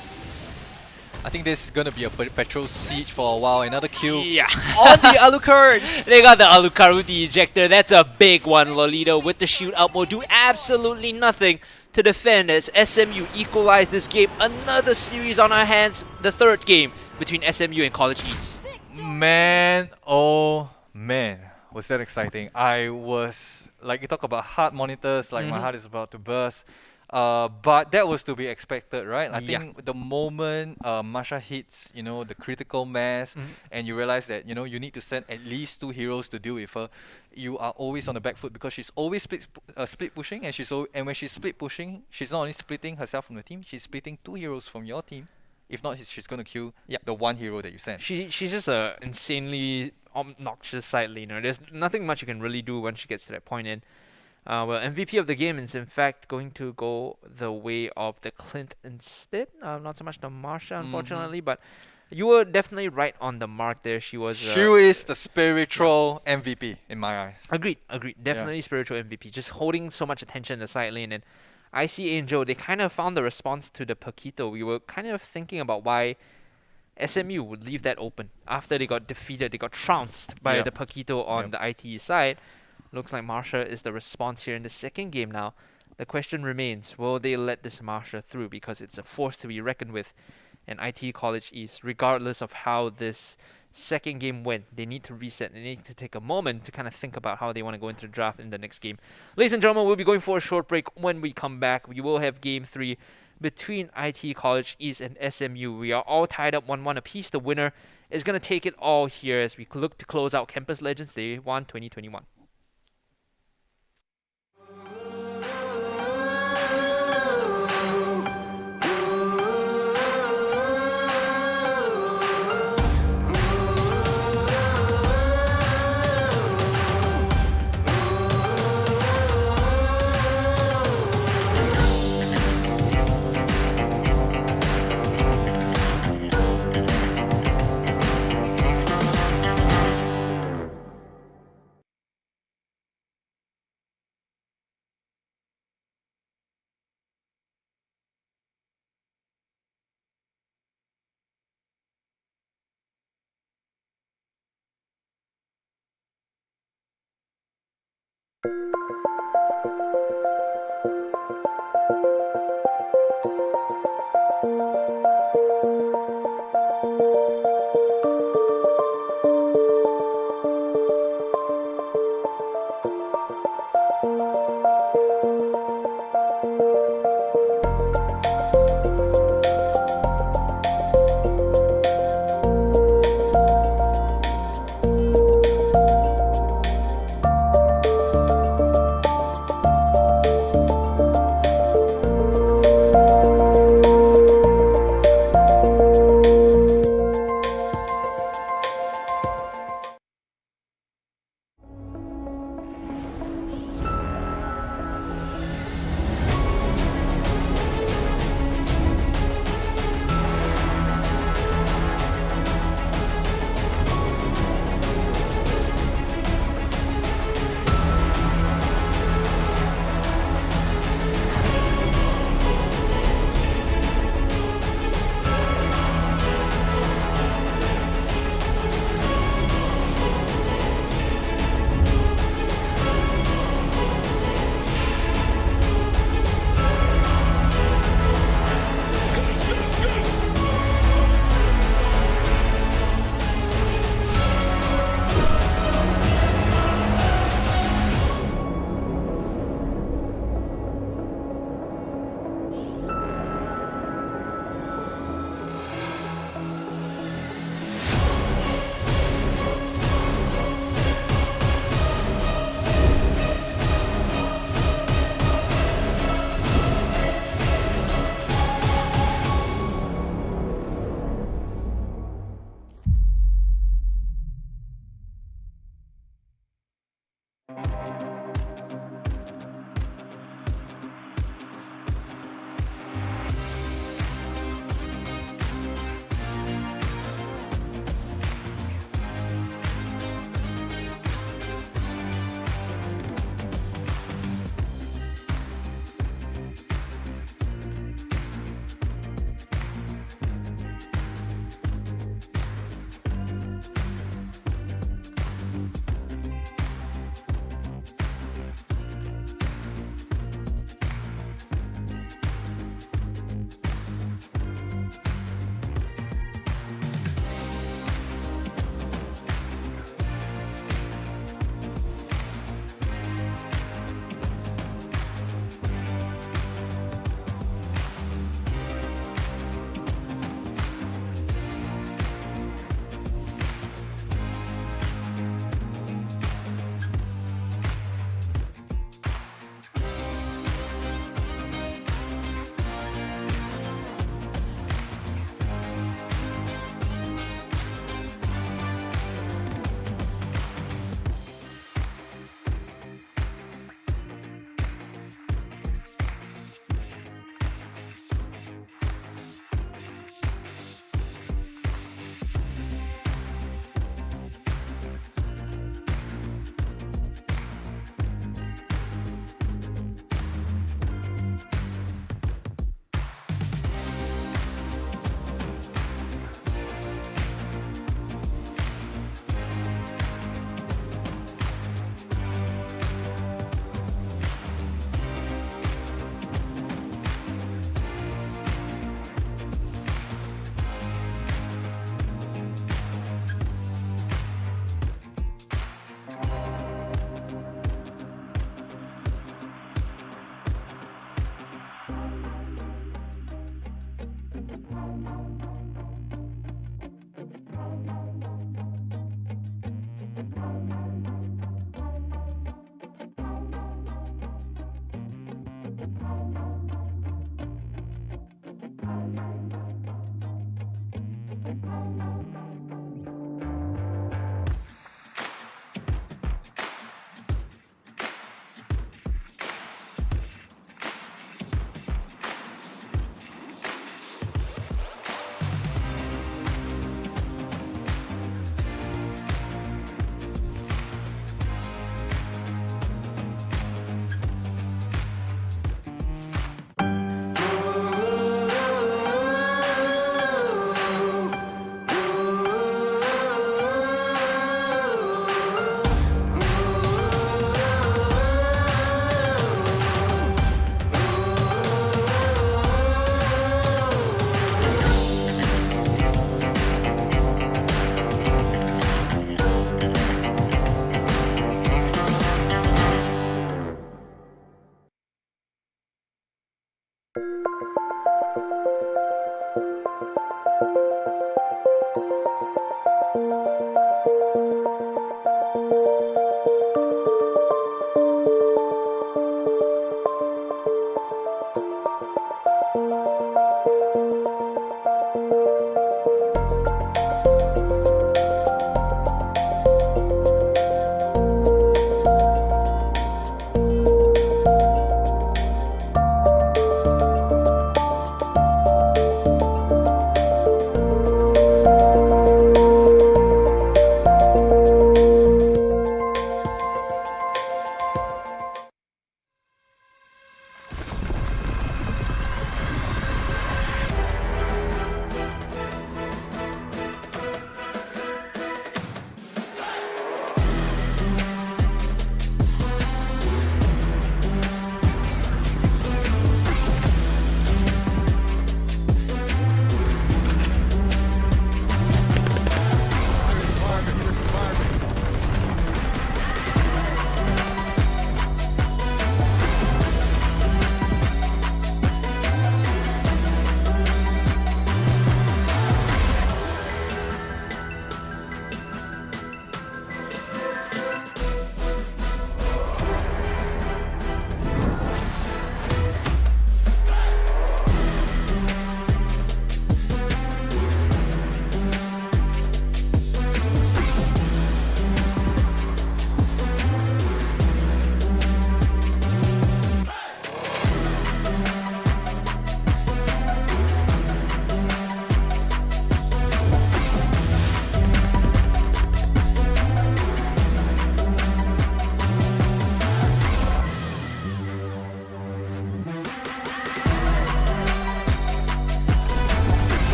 Speaker 2: I think this is gonna be a petrol siege for a while. Another kill
Speaker 4: Yeah.
Speaker 2: on the Alucard.
Speaker 4: They got the Alucard with the ejector. That's a big one. Lolita with the shoot up will do absolutely nothing to defend as SMU equalize this game. Another series on our hands. The 3rd game between SMU and College East.
Speaker 2: Man, oh man, was that exciting. I was, like, you talk about heart monitors, like my heart is about to burst. But that was to be expected, right? I think the moment Masha hits, you know, the critical mass, and you realize that, you know, you need to send at least 2 heroes to deal with her, you are always on the back foot because she's always split pushing, and when she's split pushing, she's not only splitting herself from the team, she's splitting 2 heroes from your team. If not, she's gonna kill the 1 hero that you sent.
Speaker 1: She's just a insanely obnoxious side laner. There's nothing much you can really do when she gets to that point in. Well, MVP of the game is in fact going to go the way of the Clint instead. Not so much the Marsha, unfortunately, but you were definitely right on the mark there. She was.
Speaker 2: She is the spiritual MVP in my eyes.
Speaker 1: Agreed. Definitely spiritual MVP. Just holding so much attention in the side lane. And IC Angel, they kind of found the response to the Paquito. We were kind of thinking about why SMU would leave that open after they got defeated. They got trounced by the Paquito on the ITE side. Looks like Marsha is the response here in the 2nd game now. The question remains, will they let this Marsha through? Because it's a force to be reckoned with in IT College East, regardless of how this second game went. They need to reset. They need to take a moment to kind of think about how they want to go into the draft in the next game. Ladies and gentlemen, we'll be going for a short break. When we come back, we will have game 3 between IT College East and SMU. We are all tied up 1-1 apiece. The winner is going to take it all here as we look to close out Campus Legends Day 1 2021.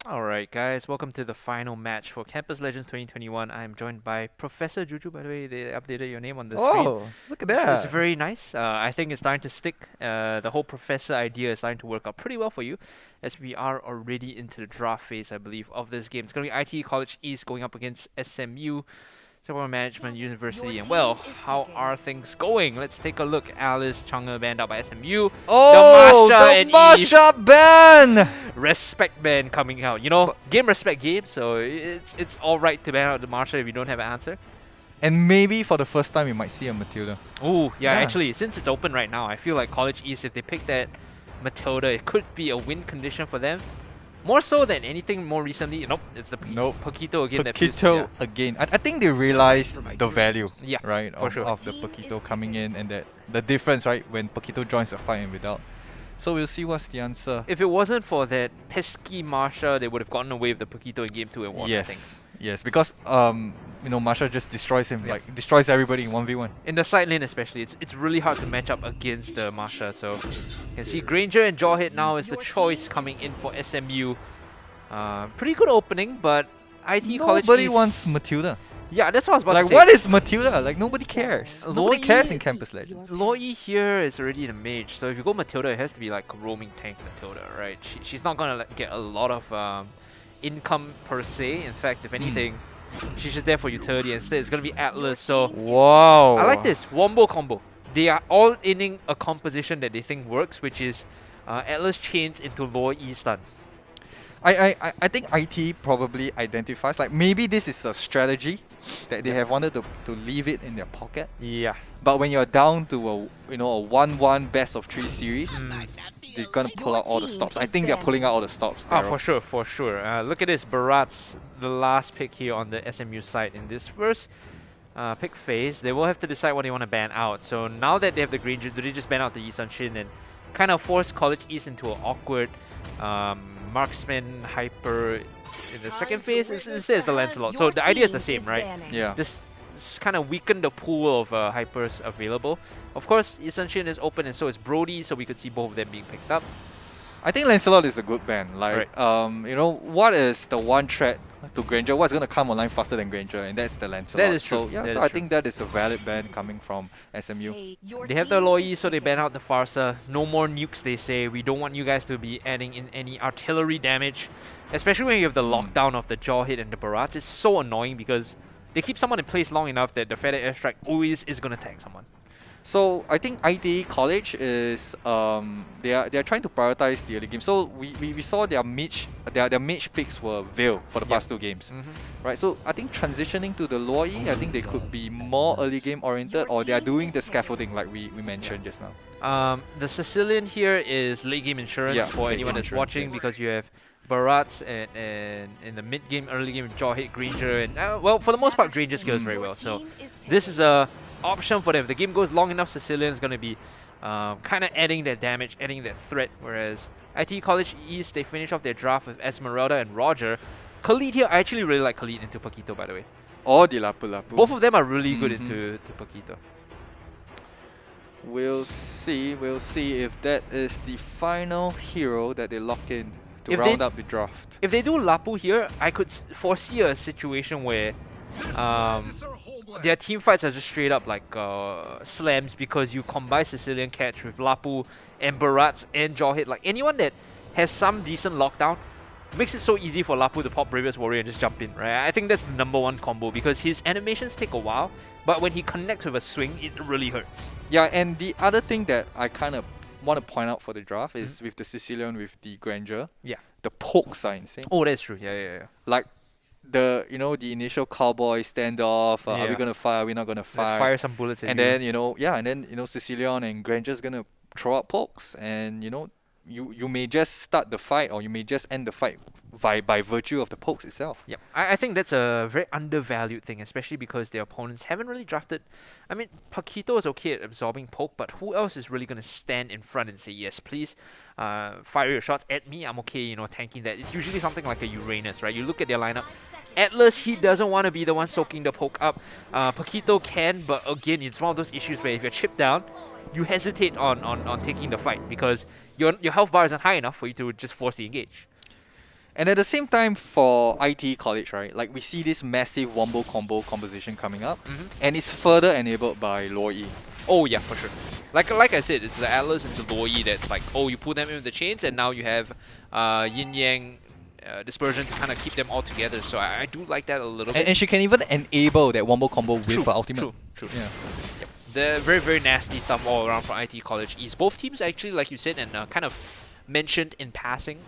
Speaker 1: Alright guys, welcome to the final match for Campus Legends 2021. I'm joined by Professor Juju, by the way. They updated your name on the screen.
Speaker 2: Oh, look at
Speaker 1: It's
Speaker 2: that.
Speaker 1: very nice. I think it's starting to stick. The whole professor idea is starting to work out pretty well for you, as we are already into the draft phase, I believe, of this game. It's going to be ITE College East going up against SMU, Singapore Management University. And well, how are things going? Let's take a look. Alice Chang'e banned out by SMU.
Speaker 2: Oh,
Speaker 1: Masha and
Speaker 2: the Masha ban!
Speaker 1: Respect ban coming out. You know, game respect game, so it's alright to ban out the Marsha if you don't have an answer.
Speaker 2: And maybe for the first time we might see a Matilda.
Speaker 1: Oh, yeah,
Speaker 2: Yeah.
Speaker 1: actually, since it's open right now, I feel like College East, if they pick that Matilda, it could be a win condition for them. More so than anything more recently. Nope, it's the Paquito again. That feels,
Speaker 2: Paquito again. I think they realized the value,
Speaker 1: Yeah,
Speaker 2: right,
Speaker 1: for
Speaker 2: of,
Speaker 1: sure.
Speaker 2: of the Paquito coming in, and that the difference, right, when Paquito joins the fight and without. So we'll see what's the answer.
Speaker 1: If it wasn't for that pesky Marsha, they would have gotten away with the Paquito in game 2 and 1, I think.
Speaker 2: Yes, because you know, Marsha just destroys him,
Speaker 1: Yeah.
Speaker 2: like destroys everybody in 1v1.
Speaker 1: In the side lane especially, it's really hard to match up against the Marsha. So you can see Granger and Jawhead now is the choice coming in for SMU. Pretty good opening, but IT College
Speaker 2: Nobody
Speaker 1: East-
Speaker 2: wants Matilda.
Speaker 1: Yeah, that's what I was about
Speaker 2: Like,
Speaker 1: to say.
Speaker 2: what is Matilda? Like, nobody cares. Nobody
Speaker 1: Loi-
Speaker 2: cares in Campus Legends.
Speaker 1: Loi here is already the mage, so if you go Matilda, it has to be like roaming tank Matilda, right? She's not gonna get a lot of income per se. In fact, if anything, she's just there for utility. Instead, it's gonna be Atlas. So
Speaker 2: Wow.
Speaker 1: I like this wombo combo. They are all inning a composition that they think works, which is Atlas chains into Loi stun.
Speaker 2: I think IT probably identifies, like, maybe this is a strategy that they have wanted to leave it in their pocket.
Speaker 1: Yeah.
Speaker 2: But when you're down to a a 1-1 best of 3 series, they're gonna pull out all the stops. I think they're pulling out all the stops.
Speaker 1: Ah,
Speaker 2: Daryl.
Speaker 1: for sure, for sure. Look at this, Barat's the last pick here on the SMU side in this first pick phase. They will have to decide what they want to ban out. So now that they have the green, do they just ban out the Yisan Shin and kind of force College East into an awkward marksman hyper in the second phase? Instead, it's the Lancelot. So the idea is the same, right?
Speaker 2: Yeah.
Speaker 1: This kind of weaken the pool of hypers available. Of course, Yisan Shin is open and so is Brody, so we could see both of them being picked up.
Speaker 2: I think Lancelot is a good ban. Like, you know, what is the one threat to Granger. What's going to come online faster than Granger? And that's the Lancelot.
Speaker 1: That is true.
Speaker 2: So, yeah,
Speaker 1: That
Speaker 2: so
Speaker 1: is
Speaker 2: I
Speaker 1: true.
Speaker 2: think that is a valid ban coming from SMU.
Speaker 1: They have the Loi, so they ban out the Farsa. No more nukes, they say. We don't want you guys to be adding in any artillery damage. Especially when you have the lockdown of the jaw hit and the barrage. It's so annoying because they keep someone in place long enough that the feather airstrike always is going to tag someone.
Speaker 2: So I think ITE College is they are trying to prioritize the early game. So we saw their mage picks were Veil for the past 2 games, right? So I think transitioning to the Loi, I think they could be more early game oriented, or they are doing the scaffolding like we mentioned just now.
Speaker 1: The Sicilian here is late game insurance for
Speaker 2: late
Speaker 1: anyone
Speaker 2: game
Speaker 1: that's
Speaker 2: insurance,
Speaker 1: watching
Speaker 2: yes.
Speaker 1: because you have Barats and in the mid game, early game, jaw hit, Granger, and well, for the most part, Granger scales very well. So this is a option for them. If the game goes long enough, Sicilian is going to be kind of adding that damage, adding that threat. Whereas IT College East, they finish off their draft with Esmeralda and Roger. Khalid here, I actually really like Khalid into Paquito, by the way.
Speaker 2: Or the Lapu Lapu.
Speaker 1: Both of them are really good into Paquito.
Speaker 2: We'll see if that is the final hero that they lock in to
Speaker 1: If
Speaker 2: round
Speaker 1: they-
Speaker 2: up the draft.
Speaker 1: If they do Lapu here, I could foresee a situation where their team fights are just straight up like slams because you combine Sicilian Catch with Lapu and Barats and Jawhead. Like anyone that has some decent lockdown makes it so easy for Lapu to pop Bravest Warrior and just jump in, right? I think that's the #1 combo because his animations take a while, but when he connects with a swing, it really hurts.
Speaker 2: Yeah, and the other thing that I kind of want to point out for the draft is with the Sicilian with the Granger,
Speaker 1: Yeah.
Speaker 2: the pokes are insane.
Speaker 1: Oh, that's true. Yeah.
Speaker 2: Like the the initial cowboy standoff. Are we
Speaker 1: Yeah.
Speaker 2: gonna fire? Are we not gonna fire?
Speaker 1: Fire some bullets at
Speaker 2: And
Speaker 1: you.
Speaker 2: then Sicilian and Granger's gonna throw out pokes, and you may just start the fight or you may just end the fight by virtue of the pokes itself.
Speaker 1: Yep. I think that's a very undervalued thing, especially because their opponents haven't really drafted. I mean, Paquito is okay at absorbing poke, but who else is really going to stand in front and say, yes, please, fire your shots at me, I'm okay, tanking that. It's usually something like a Uranus, right? You look at their lineup. Atlas, he doesn't want to be the one soaking the poke up. Paquito can, but again, it's one of those issues where if you're chipped down, you hesitate on taking the fight because your health bar isn't high enough for you to just force the engage.
Speaker 2: And at the same time, for IT College, right, like we see this massive wombo combo composition coming up, and it's further enabled by Loi.
Speaker 4: Oh yeah, for sure. Like I said, it's the Atlas into Loi that's like, oh, you pull them in with the chains, and now you have Yin Yang dispersion to kind of keep them all together. So I do like that a little bit.
Speaker 2: And she can even enable that wombo combo with her ultimate.
Speaker 4: True.
Speaker 2: Yeah.
Speaker 4: Yep. The very, very nasty stuff all around for IT College East. Both teams actually, like you said, and kind of mentioned in passing,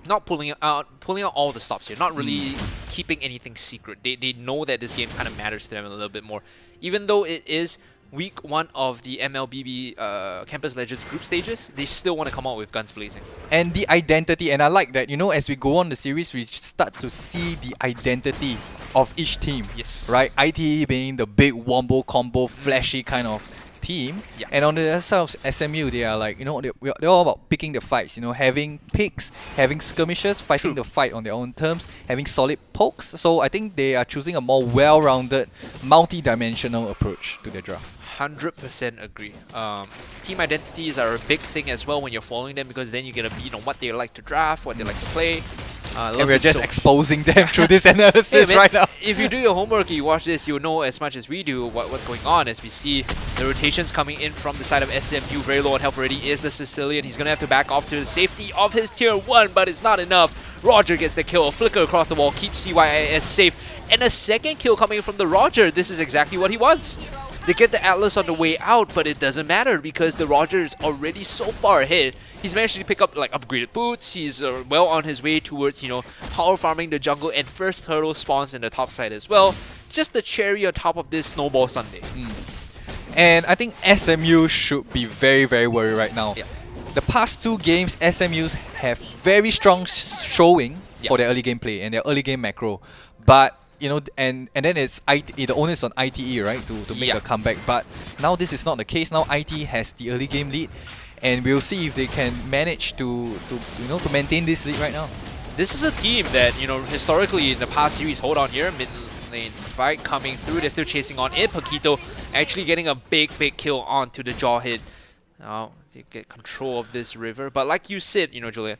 Speaker 4: not pulling out all the stops here, not really keeping anything secret. They know that this game kind of matters to them a little bit more. Even though it is week 1 of the MLBB Campus Legends group stages, they still want to come out with guns blazing.
Speaker 2: And the identity, and I like that, as we go on the series, we start to see the identity of each team.
Speaker 4: Yes.
Speaker 2: Right? ITE being the big wombo combo, flashy kind of team.
Speaker 4: Yeah.
Speaker 2: And on the other side of SMU, they are like, they're all about picking the fights, having picks, having skirmishes, fighting the fight on their own terms, having solid pokes. So I think they are choosing a more well-rounded, multi-dimensional approach to their draft.
Speaker 4: 100% agree. Team identities are a big thing as well when you're following them because then you get a beat on what they like to draft, what they like to play.
Speaker 2: And we're just exposing them through this analysis
Speaker 4: man,
Speaker 2: right now.
Speaker 4: If you do your homework, you watch this, you'll know as much as we do what's going on as we see the rotations coming in from the side of SMU. Very low on health already is the Sicilian. He's going to have to back off to the safety of his tier 1, but it's not enough. Roger gets the kill, a flicker across the wall, keeps CYIS safe, and a second kill coming from the Roger. This is exactly what he wants. They get the Atlas on the way out, but it doesn't matter because the Roger is already so far ahead. He's managed to pick up like upgraded boots. He's well on his way towards, power farming the jungle, and first turtle spawns in the top side as well. Just the cherry on top of this snowball Sunday.
Speaker 2: And I think SMU should be very, very worried right now.
Speaker 4: Yeah.
Speaker 2: The past 2 games, SMUs have very strong showing for their early game play and their early game macro. But and then it's the onus on ITE, right, to make a comeback. But now this is not the case. Now IT has the early game lead, and we'll see if they can manage to maintain this lead right now.
Speaker 4: This is a team that, historically in the past series, hold on here, mid lane fight coming through. They're still chasing on it. Paquito actually getting a big kill onto the jaw hit. Now they get control of this river. But like you said, Julian,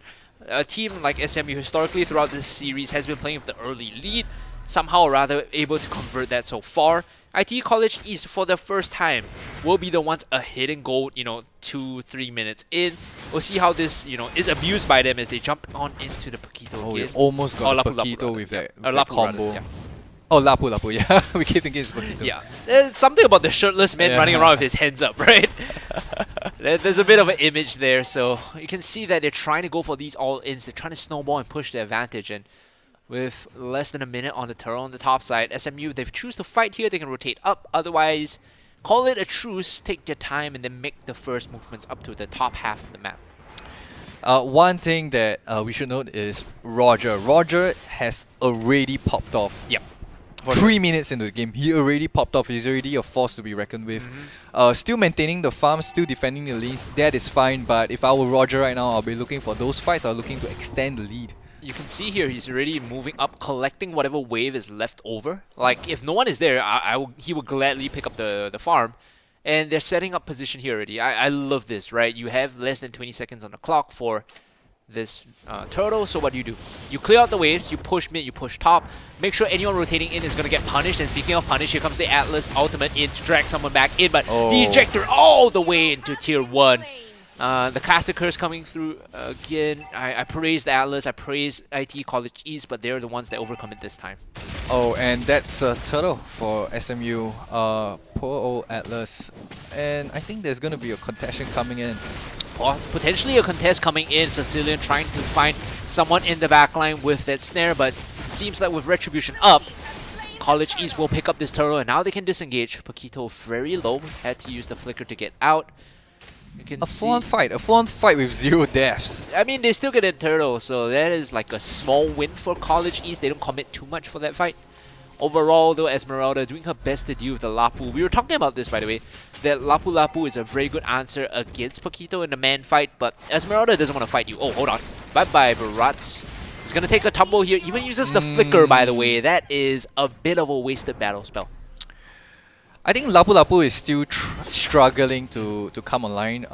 Speaker 4: A team like SMU historically throughout this series has been playing with the early lead, somehow or rather able to convert that so far. ITE College East, for the first time, will be the ones ahead in goal, 2-3 minutes in. We'll see how this, is abused by them as they jump on into the Paquito
Speaker 2: Oh, we
Speaker 4: again.
Speaker 2: almost got
Speaker 4: Lapu,
Speaker 2: Paquito
Speaker 4: rather.
Speaker 2: with that,
Speaker 4: Yeah.
Speaker 2: with that
Speaker 4: Lapu, rather,
Speaker 2: combo.
Speaker 4: yeah.
Speaker 2: Oh, Lapu, yeah. We keep thinking it's Paquito.
Speaker 4: Yeah, there's something about the shirtless man running around with his hands up, right? There's a bit of an image there, so you can see that they're trying to go for these all-ins. They're trying to snowball and push the advantage, and with less than a minute on the turtle on the top side, SMU, if they choose to fight here, they can rotate up. Otherwise, call it a truce, take their time, and then make the first movements up to the top half of the map.
Speaker 2: One thing that we should note is Roger. Roger has already popped off.
Speaker 4: Yep.
Speaker 2: 3 minutes into the game, he already popped off. He's already a force to be reckoned with. Still maintaining the farm, still defending the lanes, that is fine. But if I were Roger right now, I'll be looking for those fights. I'll looking to extend the lead.
Speaker 4: You can see here he's already moving up, collecting whatever wave is left over. Like, if no one is there, he would gladly pick up the farm. And they're setting up position here already. I love this, right? You have less than 20 seconds on the clock for this turtle, so what do? You clear out the waves, you push mid, you push top, make sure anyone rotating in is going to get punished. And speaking of punish, here comes the Atlas ultimate in to drag someone back in, but the ejector all the way into tier 1. The caster curse coming through again. I praise the Atlas, I praise ITE College East, but they're the ones that overcome it this time.
Speaker 2: Oh, and that's a turtle for SMU. Poor old Atlas. And I think there's going to be a contention coming in.
Speaker 4: Or potentially a contest coming in. Sicilian trying to find someone in the backline with that snare, but it seems like with Retribution up, College East will pick up this turtle, and now they can disengage. Paquito very low, had to use the flicker to get out. You can
Speaker 2: A full-on fight with 0 deaths.
Speaker 4: I mean, they still get a turtle, so that is like a small win for College East. They don't commit too much for that fight. Overall, though, Esmeralda doing her best to deal with the Lapu. We were talking about this, by the way, that Lapu is a very good answer against Paquito in the man fight, but Esmeralda doesn't want to fight you. Oh, hold on. Bye-bye, Barats. He's going to take a tumble here. Even uses the flicker, by the way. That is a bit of a wasted battle spell.
Speaker 2: I think Lapu is still struggling to come online.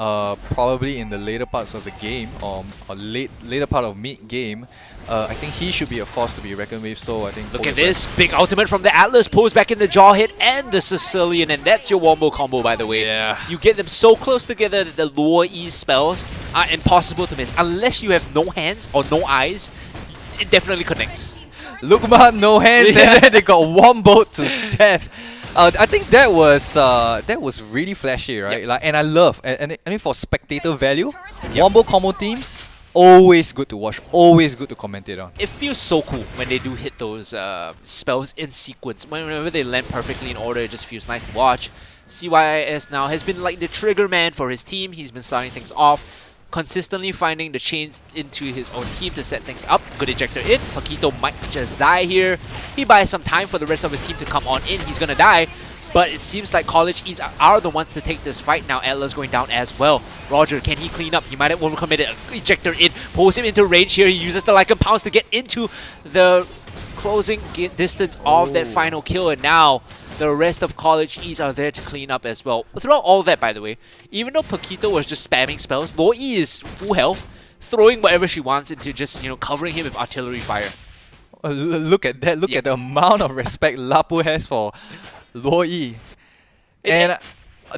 Speaker 2: Probably in the later parts of the game or later part of mid-game. I think he should be a force to be reckoned with. So I think
Speaker 4: look at this big ultimate from the Atlas, pulls back in the jaw hit and the Sicilian, and that's your wombo combo, by the way.
Speaker 2: Yeah.
Speaker 4: You get them so close together that the lower E spells are impossible to miss. Unless you have no hands or no eyes, it definitely connects.
Speaker 2: Lukman, no hands, and then they got wombo to death. I think that was really flashy, right?
Speaker 4: Yep.
Speaker 2: Like, and I love, and I mean for spectator value, wombo combo teams, always good to watch, always good to commentate on.
Speaker 4: It feels so cool when they do hit those spells in sequence. Whenever they land perfectly in order, it just feels nice to watch. CYIS now has been like the trigger man for his team. He's been starting things off, consistently finding the chains into his own team to set things up. Good ejector in. Paquito might just die here. He buys some time for the rest of his team to come on in. He's gonna die. But it seems like College East are the ones to take this fight now. Atlas going down as well. Roger, can he clean up? He might have overcommitted. Ejector in. Pulls him into range here. He uses the Lycan Pounce to get into the closing distance of that final kill. And now the rest of College East are there to clean up as well. Throughout all that, by the way, even though Paquito was just spamming spells, Lo E is full health, throwing whatever she wants into just, covering him with artillery fire.
Speaker 2: Look at that. Look at the amount of respect Lapu has for Lo E. And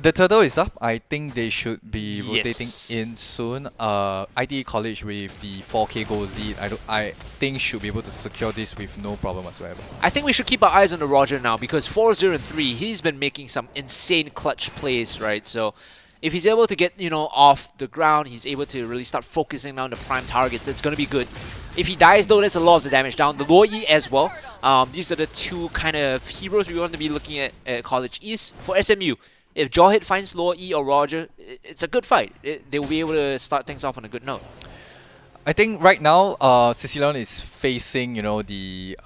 Speaker 2: the turtle is up. I think they should be rotating in soon. ITE College with the 4K goal lead, I think should be able to secure this with no problem whatsoever.
Speaker 4: I think we should keep our eyes on the Roger now because 4-0-3, he's been making some insane clutch plays, right? So if he's able to get, off the ground, he's able to really start focusing on the prime targets, it's going to be good. If he dies though, that's a lot of the damage down. The Lo E as well. These are the two kind of heroes we want to be looking at College East. For SMU, if Jawhead finds Lo E or Roger, it's a good fight. They'll be able to start things off on a good note.
Speaker 2: I think right now, Sicilian is facing, the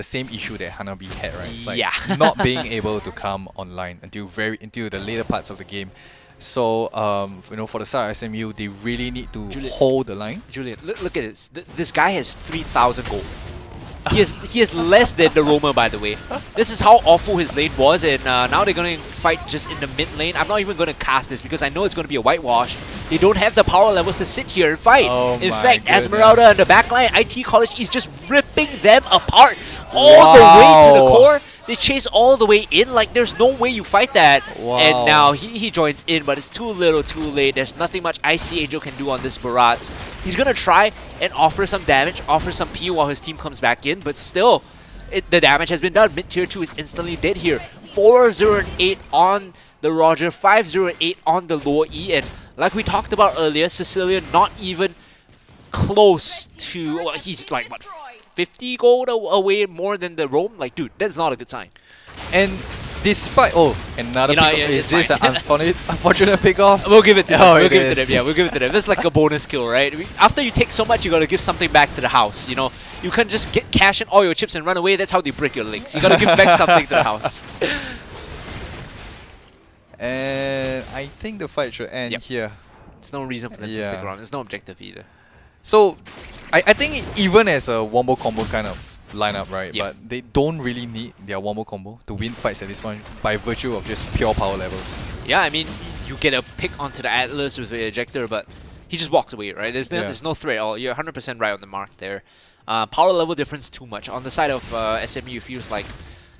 Speaker 2: same issue that Hanabi had, right? It's like not being able to come online until the later parts of the game. So, for the side of SMU, they really need to hold the line.
Speaker 4: Julian, look at this. This guy has 3,000 gold. He has less than the roamer, by the way. This is how awful his lane was, and now they're going to fight just in the mid lane. I'm not even going to cast this because I know it's going to be a whitewash. They don't have the power levels to sit here and fight.
Speaker 2: Oh
Speaker 4: In
Speaker 2: my
Speaker 4: fact,
Speaker 2: goodness.
Speaker 4: Esmeralda and the backline, IT College is just ripping them apart all the way to the core. They chase all the way in, like there's no way you fight that.
Speaker 2: Wow.
Speaker 4: And now he joins in, but it's too little too late. There's nothing much Icy Angel can do on this Barats. He's gonna try and offer some damage, offer some PU while his team comes back in, but still, the damage has been done. Mid-tier 2 is instantly dead here. 4-0-8 on the Roger, 5-0-8 on the lower E, and like we talked about earlier, Sicilian not even close to, well, he's like, what, 50 gold away more than the Rome? Like, dude, that's not a good sign.
Speaker 2: And despite another
Speaker 4: You know,
Speaker 2: pick
Speaker 4: yeah,
Speaker 2: is
Speaker 4: it's
Speaker 2: this an
Speaker 4: fine.
Speaker 2: unfortunate pick off?
Speaker 4: We'll give it to them.
Speaker 2: Oh,
Speaker 4: We'll
Speaker 2: it
Speaker 4: give it to
Speaker 2: is.
Speaker 4: them. Yeah, we'll give it to them. It's like a bonus kill, right? After you take so much, you gotta give something back to the house. You know, you can't just get cash in all your chips and run away. That's how they break your legs. You gotta give back something to the house.
Speaker 2: And I think the fight should end
Speaker 4: Yep.
Speaker 2: here.
Speaker 4: There's no reason for them to stick around. There's no objective either.
Speaker 2: So, I think even as a wombo combo kind of lineup, right?
Speaker 4: Yep.
Speaker 2: But they don't really need their wombo combo to win fights at this point by virtue of just pure power levels.
Speaker 4: Yeah, I mean, you get a pick onto the Atlas with the ejector, but he just walks away, right? There's no threat at all. You're 100% right on the mark there. Power level difference too much. On the side of SMU, it feels like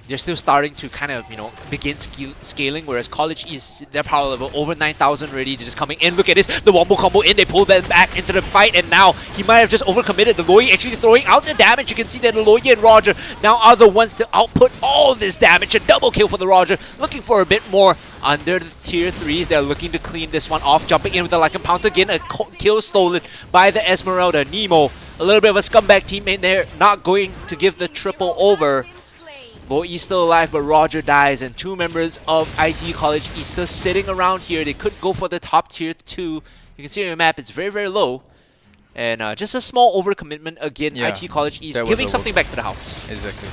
Speaker 4: they're still starting to kind of, you know, begin scaling, whereas College East, their power level over 9,000 already. They're just coming in. Look at this, the wombo combo in. They pull them back into the fight, and now he might have just overcommitted. The Loyi actually throwing out the damage. You can see that the Loyi and Roger now are the ones to output all this damage. A double kill for the Roger, looking for a bit more under the tier 3s. They're looking to clean this one off, jumping in with the Lycan Pounce again. A kill stolen by the Esmeralda. Nemo, a little bit of a scumbag teammate there, not going to give the triple over. Loi's still alive, but Roger dies, and 2 members of IT College East still sitting around here. They could go for the top tier 2. You can see on your map, it's very, very low. And just a small overcommitment again,
Speaker 2: Yeah,
Speaker 4: IT College East,
Speaker 2: that was
Speaker 4: giving
Speaker 2: over.
Speaker 4: something back to the house.
Speaker 2: Exactly.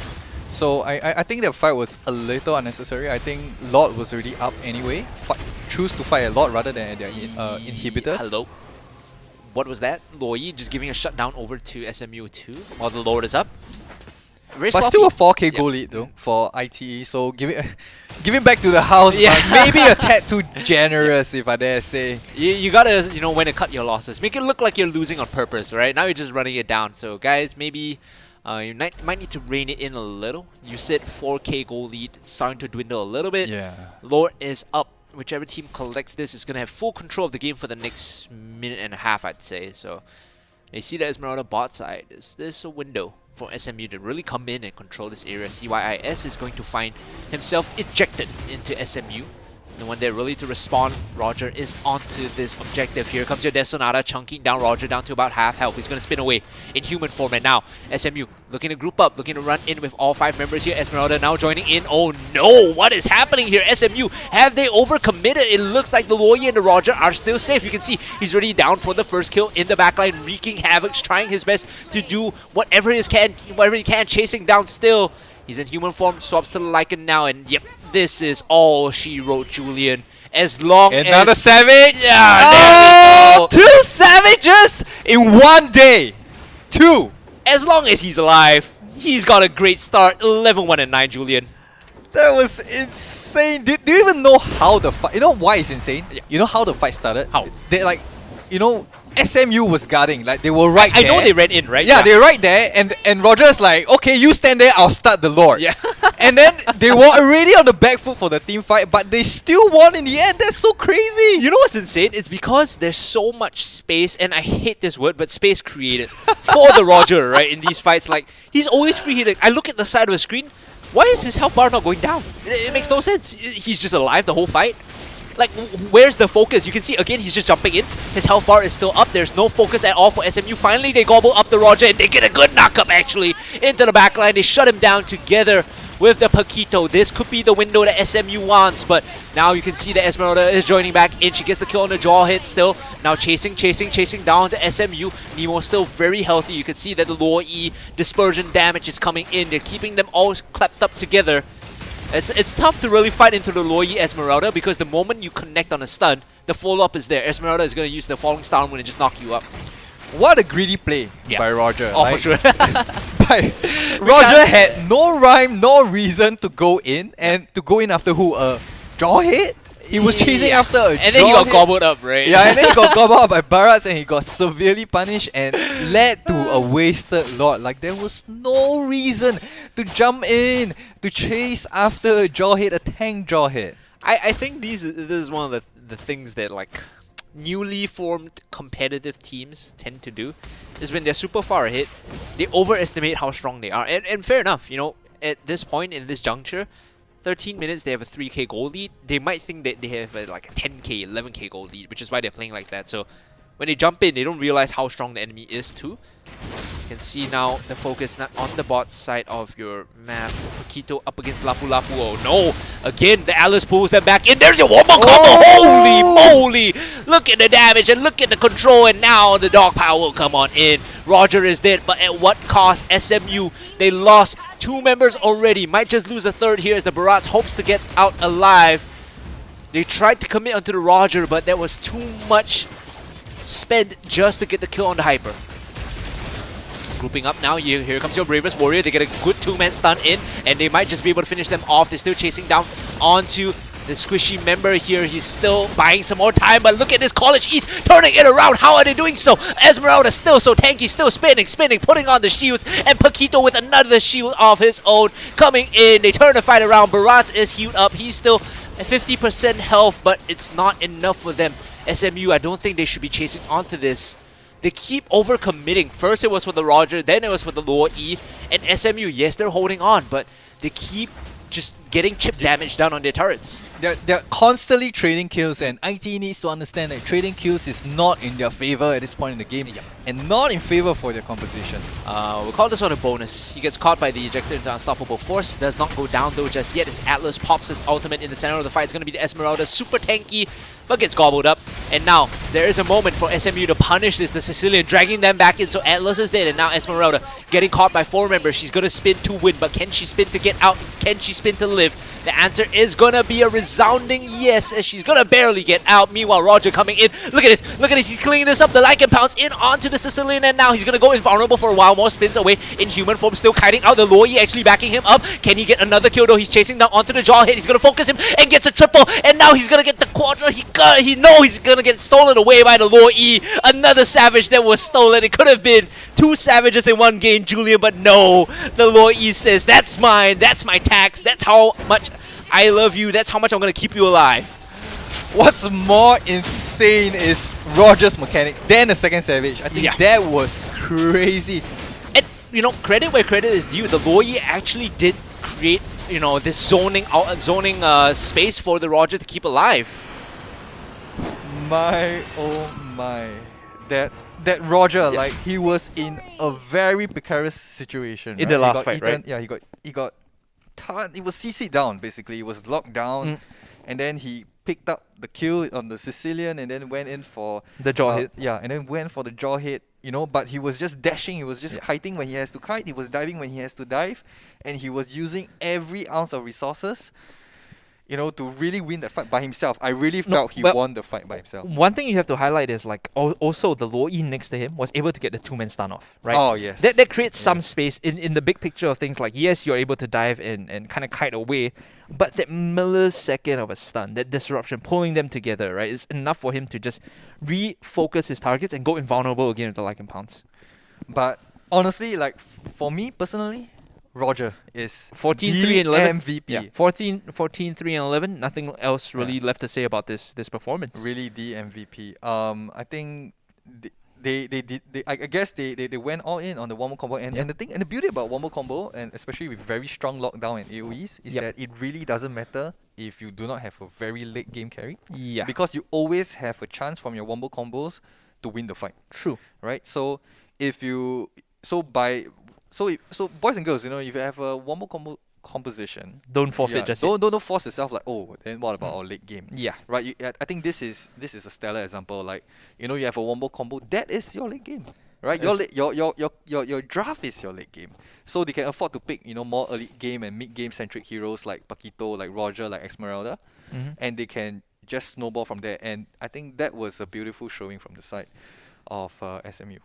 Speaker 2: So I think that fight was a little unnecessary. I think Lord was already up anyway. Choose to fight a Lord rather than their inhibitors.
Speaker 4: Hello. What was that? Loi just giving a shutdown over to SMU 2 while the Lord is up. Very
Speaker 2: But
Speaker 4: sloppy.
Speaker 2: still a 4k
Speaker 4: Yep.
Speaker 2: goal lead though for ITE. So giving back to the house,
Speaker 4: Yeah.
Speaker 2: but maybe a tad too generous if I dare say.
Speaker 4: You gotta, you know, when to cut your losses. Make it look like you're losing on purpose, right? Now you're just running it down. So guys, maybe you might need to rein it in a little. You said 4k goal lead, starting to dwindle a little bit.
Speaker 2: Yeah.
Speaker 4: Lord is up. Whichever team collects this is gonna have full control of the game for the next minute and a half, I'd say. So you see the Esmeralda bot side. Is this a window for SMU to really come in and control this area? CYIS is going to find himself ejected into SMU. And when they're ready to respond, Roger is onto this objective. Here comes your Death Sonata, chunking down Roger down to about half health. He's going to spin away in human form. And now, SMU looking to group up, looking to run in with all 5 members here. Esmeralda now joining in. Oh no, what is happening here? SMU, have they overcommitted? It looks like the Loyi and the Roger are still safe. You can see he's already down for the first kill in the backline, wreaking havoc, trying his best to do whatever he can, chasing down still. He's in human form, swaps to the Lycan now, and yep, this is all she wrote, Julian. As long
Speaker 2: Another
Speaker 4: as...
Speaker 2: savage!
Speaker 4: Yeah,
Speaker 2: Oh,
Speaker 4: there we go.
Speaker 2: 2 savages in 1 day! 2!
Speaker 4: As long as he's alive, he's got a great start. 11-1-9, Julian.
Speaker 2: That was insane. Do you even know how the fight... You know why it's insane?
Speaker 4: Yeah.
Speaker 2: You know how the fight started?
Speaker 4: How?
Speaker 2: They like... You know, SMU was guarding. Like, they were right
Speaker 4: I
Speaker 2: there.
Speaker 4: know they ran in, right?
Speaker 2: Yeah, they're right there, and Roger's like, okay, you stand there, I'll start the Lord.
Speaker 4: Yeah.
Speaker 2: And then they were already on the back foot for the team fight, but they still won in the end. That's so crazy.
Speaker 4: You know what's insane? It's because there's so much space, and I hate this word, but space created for the Roger, right? In these fights, like, he's always free hitting. I look at the side of the screen. Why is his health bar not going down? It makes no sense. He's just alive the whole fight. Like, where's the focus? You can see, again, he's just jumping in. His health bar is still up. There's no focus at all for SMU. Finally, they gobble up the Roger, and they get a good knock-up, actually, into the backline. They shut him down together with the Paquito. This could be the window that SMU wants, but now you can see that Esmeralda is joining back in. She gets the kill on the jaw hit still. Now chasing down to SMU. Nemo still very healthy. You can see that the lower E dispersion damage is coming in. They're keeping them all clapped up together. It's tough to really fight into the Loyi Esmeralda because the moment you connect on a stun, the follow-up is there. Esmeralda is going to use the falling star moon and just knock you up.
Speaker 2: What a greedy play by Roger.
Speaker 4: Oh, for sure.
Speaker 2: Roger had no rhyme, no reason to go in, and to go in after who? A jaw hit? He was chasing after a
Speaker 4: And then he
Speaker 2: draw
Speaker 4: got
Speaker 2: hit.
Speaker 4: gobbled up, right?
Speaker 2: Yeah, and then he got gobbled up by Barats and he got severely punished and led to a wasted lot. Like, there was no reason to jump in to chase after a jaw hit, a tank jaw hit.
Speaker 4: I think this is one of the things that like newly formed competitive teams tend to do, is when they're super far ahead, they overestimate how strong they are. And fair enough, you know, at this point in this juncture, 13 minutes, they have a 3k goal lead. They might think that they have like a 10k, 11k goal lead, which is why they're playing like that. So when they jump in, they don't realize how strong the enemy is too. You can see now the focus not on the bot side of your map. Quito up against Lapu Lapu. Oh no! Again, the Alice pulls them back in. There's your one more combo. Holy moly! Look at the damage and look at the control. And now the dog power will come on in. Roger is dead, but at what cost? SMU, they lost 2 members already. Might just lose a third here as the Barats hopes to get out alive. They tried to commit onto the Roger, but that was too much spent just to get the kill on the Hyper. Grouping up now, here comes your bravest warrior. They get a good 2-man stun in, and they might just be able to finish them off. They're still chasing down onto the squishy member here. He's still buying some more time, but look at this College East turning it around. How are they doing so? Esmeralda still so tanky, still spinning, putting on the shields, and Paquito with another shield of his own coming in. They turn the fight around. Barat is healed up. He's still at 50% health, but it's not enough for them. SMU, I don't think they should be chasing onto this. They keep overcommitting. First it was for the Roger, then it was for the lower E. And SMU, yes, they're holding on, but they keep just getting chip damage down on their turrets.
Speaker 2: They're constantly trading kills, and IT needs to understand that trading kills is not in their favor at this point in the game, and not in favor for their composition.
Speaker 4: We'll call this one a bonus. He gets caught by the ejector into Unstoppable Force. Does not go down though just yet as Atlas pops his ultimate in the center of the fight. It's going to be the Esmeralda, super tanky, but gets gobbled up. And now, there is a moment for SMU to punish this. The Sicilian dragging them back in, so Atlas is dead, and now Esmeralda getting caught by 4 members. She's going to spin to win, but can she spin to get out? Can she spin to live? The answer is going to be a resounding yes, as she's going to barely get out. Meanwhile, Roger coming in. Look at this, he's cleaning this up. The Lycan pounds in onto the Sicilian, and now he's going to go invulnerable for a while more. Spins away in human form, still kiting out. The Loi actually backing him up. Can he get another kill though? He's chasing down onto the jaw hit. He's going to focus him and gets a triple, and now he's going to get the quadra. He knows he's going to get stolen away by the Loi. Another Savage that was stolen. It could have been 2 Savages in one game, Julian, but no. The Loi says, that's mine, that's my tax, that's how much I love you, that's how much I'm going to keep you alive.
Speaker 2: What's more insane is Roger's mechanics, then the second Savage. I think that was crazy.
Speaker 4: And, you know, credit where credit is due. The Loi actually did create, you know, this zoning space for the Roger to keep alive.
Speaker 2: My, oh my. That Roger, like, he was in a very precarious situation.
Speaker 1: In the last fight, right?
Speaker 2: Yeah, he got it was CC'd down, basically. He was locked down, and then he picked up the kill on the Sicilian and then went in for
Speaker 1: the jaw hit.
Speaker 2: Yeah, and then went for the jaw hit, you know, but he was just dashing, he was just kiting when he has to kite, he was diving when he has to dive, and he was using every ounce of resources, you know, to really win that fight by himself. I really felt he won the fight by himself.
Speaker 1: One thing you have to highlight is like also the Loi next to him was able to get the 2-man stun off, right?
Speaker 2: Oh yes.
Speaker 1: That creates some space in the big picture of things. Like, yes, you're able to dive and kind of kite away, but that millisecond of a stun, that disruption, pulling them together, right, is enough for him to just refocus his targets and go invulnerable again with the Lycan pounds.
Speaker 2: But honestly, like, for me personally, Roger is
Speaker 1: 14-3 and 11
Speaker 2: MVP.
Speaker 1: Yeah, 14-3 and 11. Nothing else really left to say about this performance.
Speaker 2: Really the MVP. I think I guess they went all in on the wombo combo, and the beauty about wombo combo, and especially with very strong lockdown and AoEs, is that it really doesn't matter if you do not have a very late game carry.
Speaker 1: Yeah.
Speaker 2: Because you always have a chance from your wombo combos to win the fight.
Speaker 1: True.
Speaker 2: Right? So if you So boys and girls, you know, if you have a wombo combo composition,
Speaker 1: don't forfeit just
Speaker 2: yet. Don't force yourself like, oh, then what about our late game?
Speaker 1: Yeah.
Speaker 2: Right. I think this is a stellar example. Like, you know, you have a wombo combo, that is your late game. Right? Your draft is your late game. So they can afford to pick, you know, more early game and mid game centric heroes like Paquito, like Roger, like Esmeralda, and they can just snowball from there. And I think that was a beautiful showing from the side of SMU.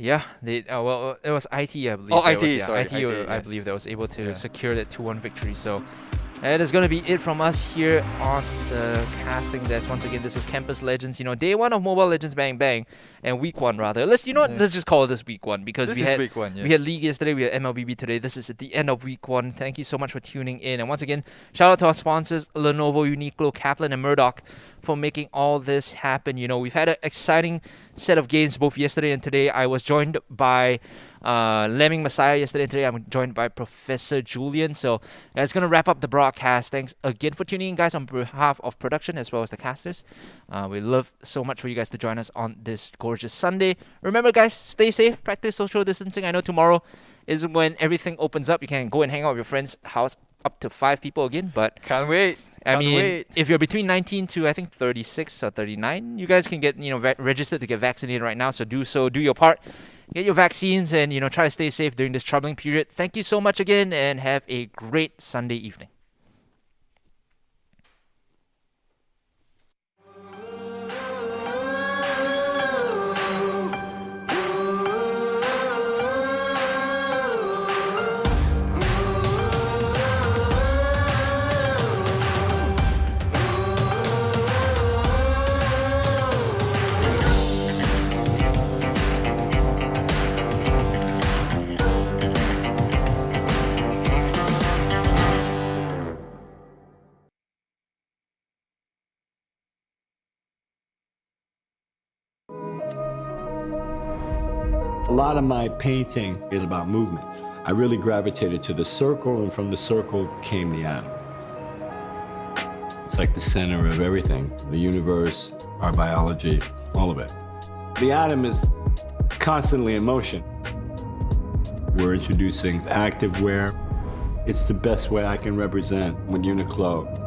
Speaker 1: Yeah, they well, it was IT, I believe.
Speaker 2: Oh,
Speaker 1: that
Speaker 2: IT,
Speaker 1: was,
Speaker 2: sorry.
Speaker 1: IT, I believe that was able to secure that 2-1 victory. So That is going to be it from us here on the casting desk. Once again, this was Campus Legends. You know, day 1 of Mobile Legends Bang Bang, and week 1 rather. Let's just call it this week 1 because
Speaker 2: This
Speaker 1: we
Speaker 2: is
Speaker 1: had
Speaker 2: week 1, yeah.
Speaker 1: we had League yesterday, we had MLBB today. This is at the end of week 1. Thank you so much for tuning in, and once again, shout out to our sponsors Lenovo, Uniqlo, KAPLAN, and Murdoch for making all this happen. You know, we've had an exciting set of games both yesterday and today. I was joined by Lemming Messiah yesterday and today. I'm joined by Professor Julian. So that's going to wrap up the broadcast. Thanks again for tuning in, guys, on behalf of production as well as the casters. We love so much for you guys to join us on this gorgeous Sunday. Remember, guys, stay safe, practice social distancing. I know tomorrow is when everything opens up. You can go and hang out with your friend's house, up to 5 people again, but
Speaker 2: Can't wait.
Speaker 1: I
Speaker 2: Can't
Speaker 1: mean,
Speaker 2: wait.
Speaker 1: if you're between 19 to I think 36 or 39, you guys can get registered to get vaccinated right now. So do your part, get your vaccines, and try to stay safe during this troubling period. Thank you so much again, and have a great Sunday evening.
Speaker 3: A lot of my painting is about movement. I really gravitated to the circle, and from the circle came the atom. It's like the center of everything, the universe, our biology, all of it. The atom is constantly in motion. We're introducing activewear. It's the best way I can represent what Uniqlo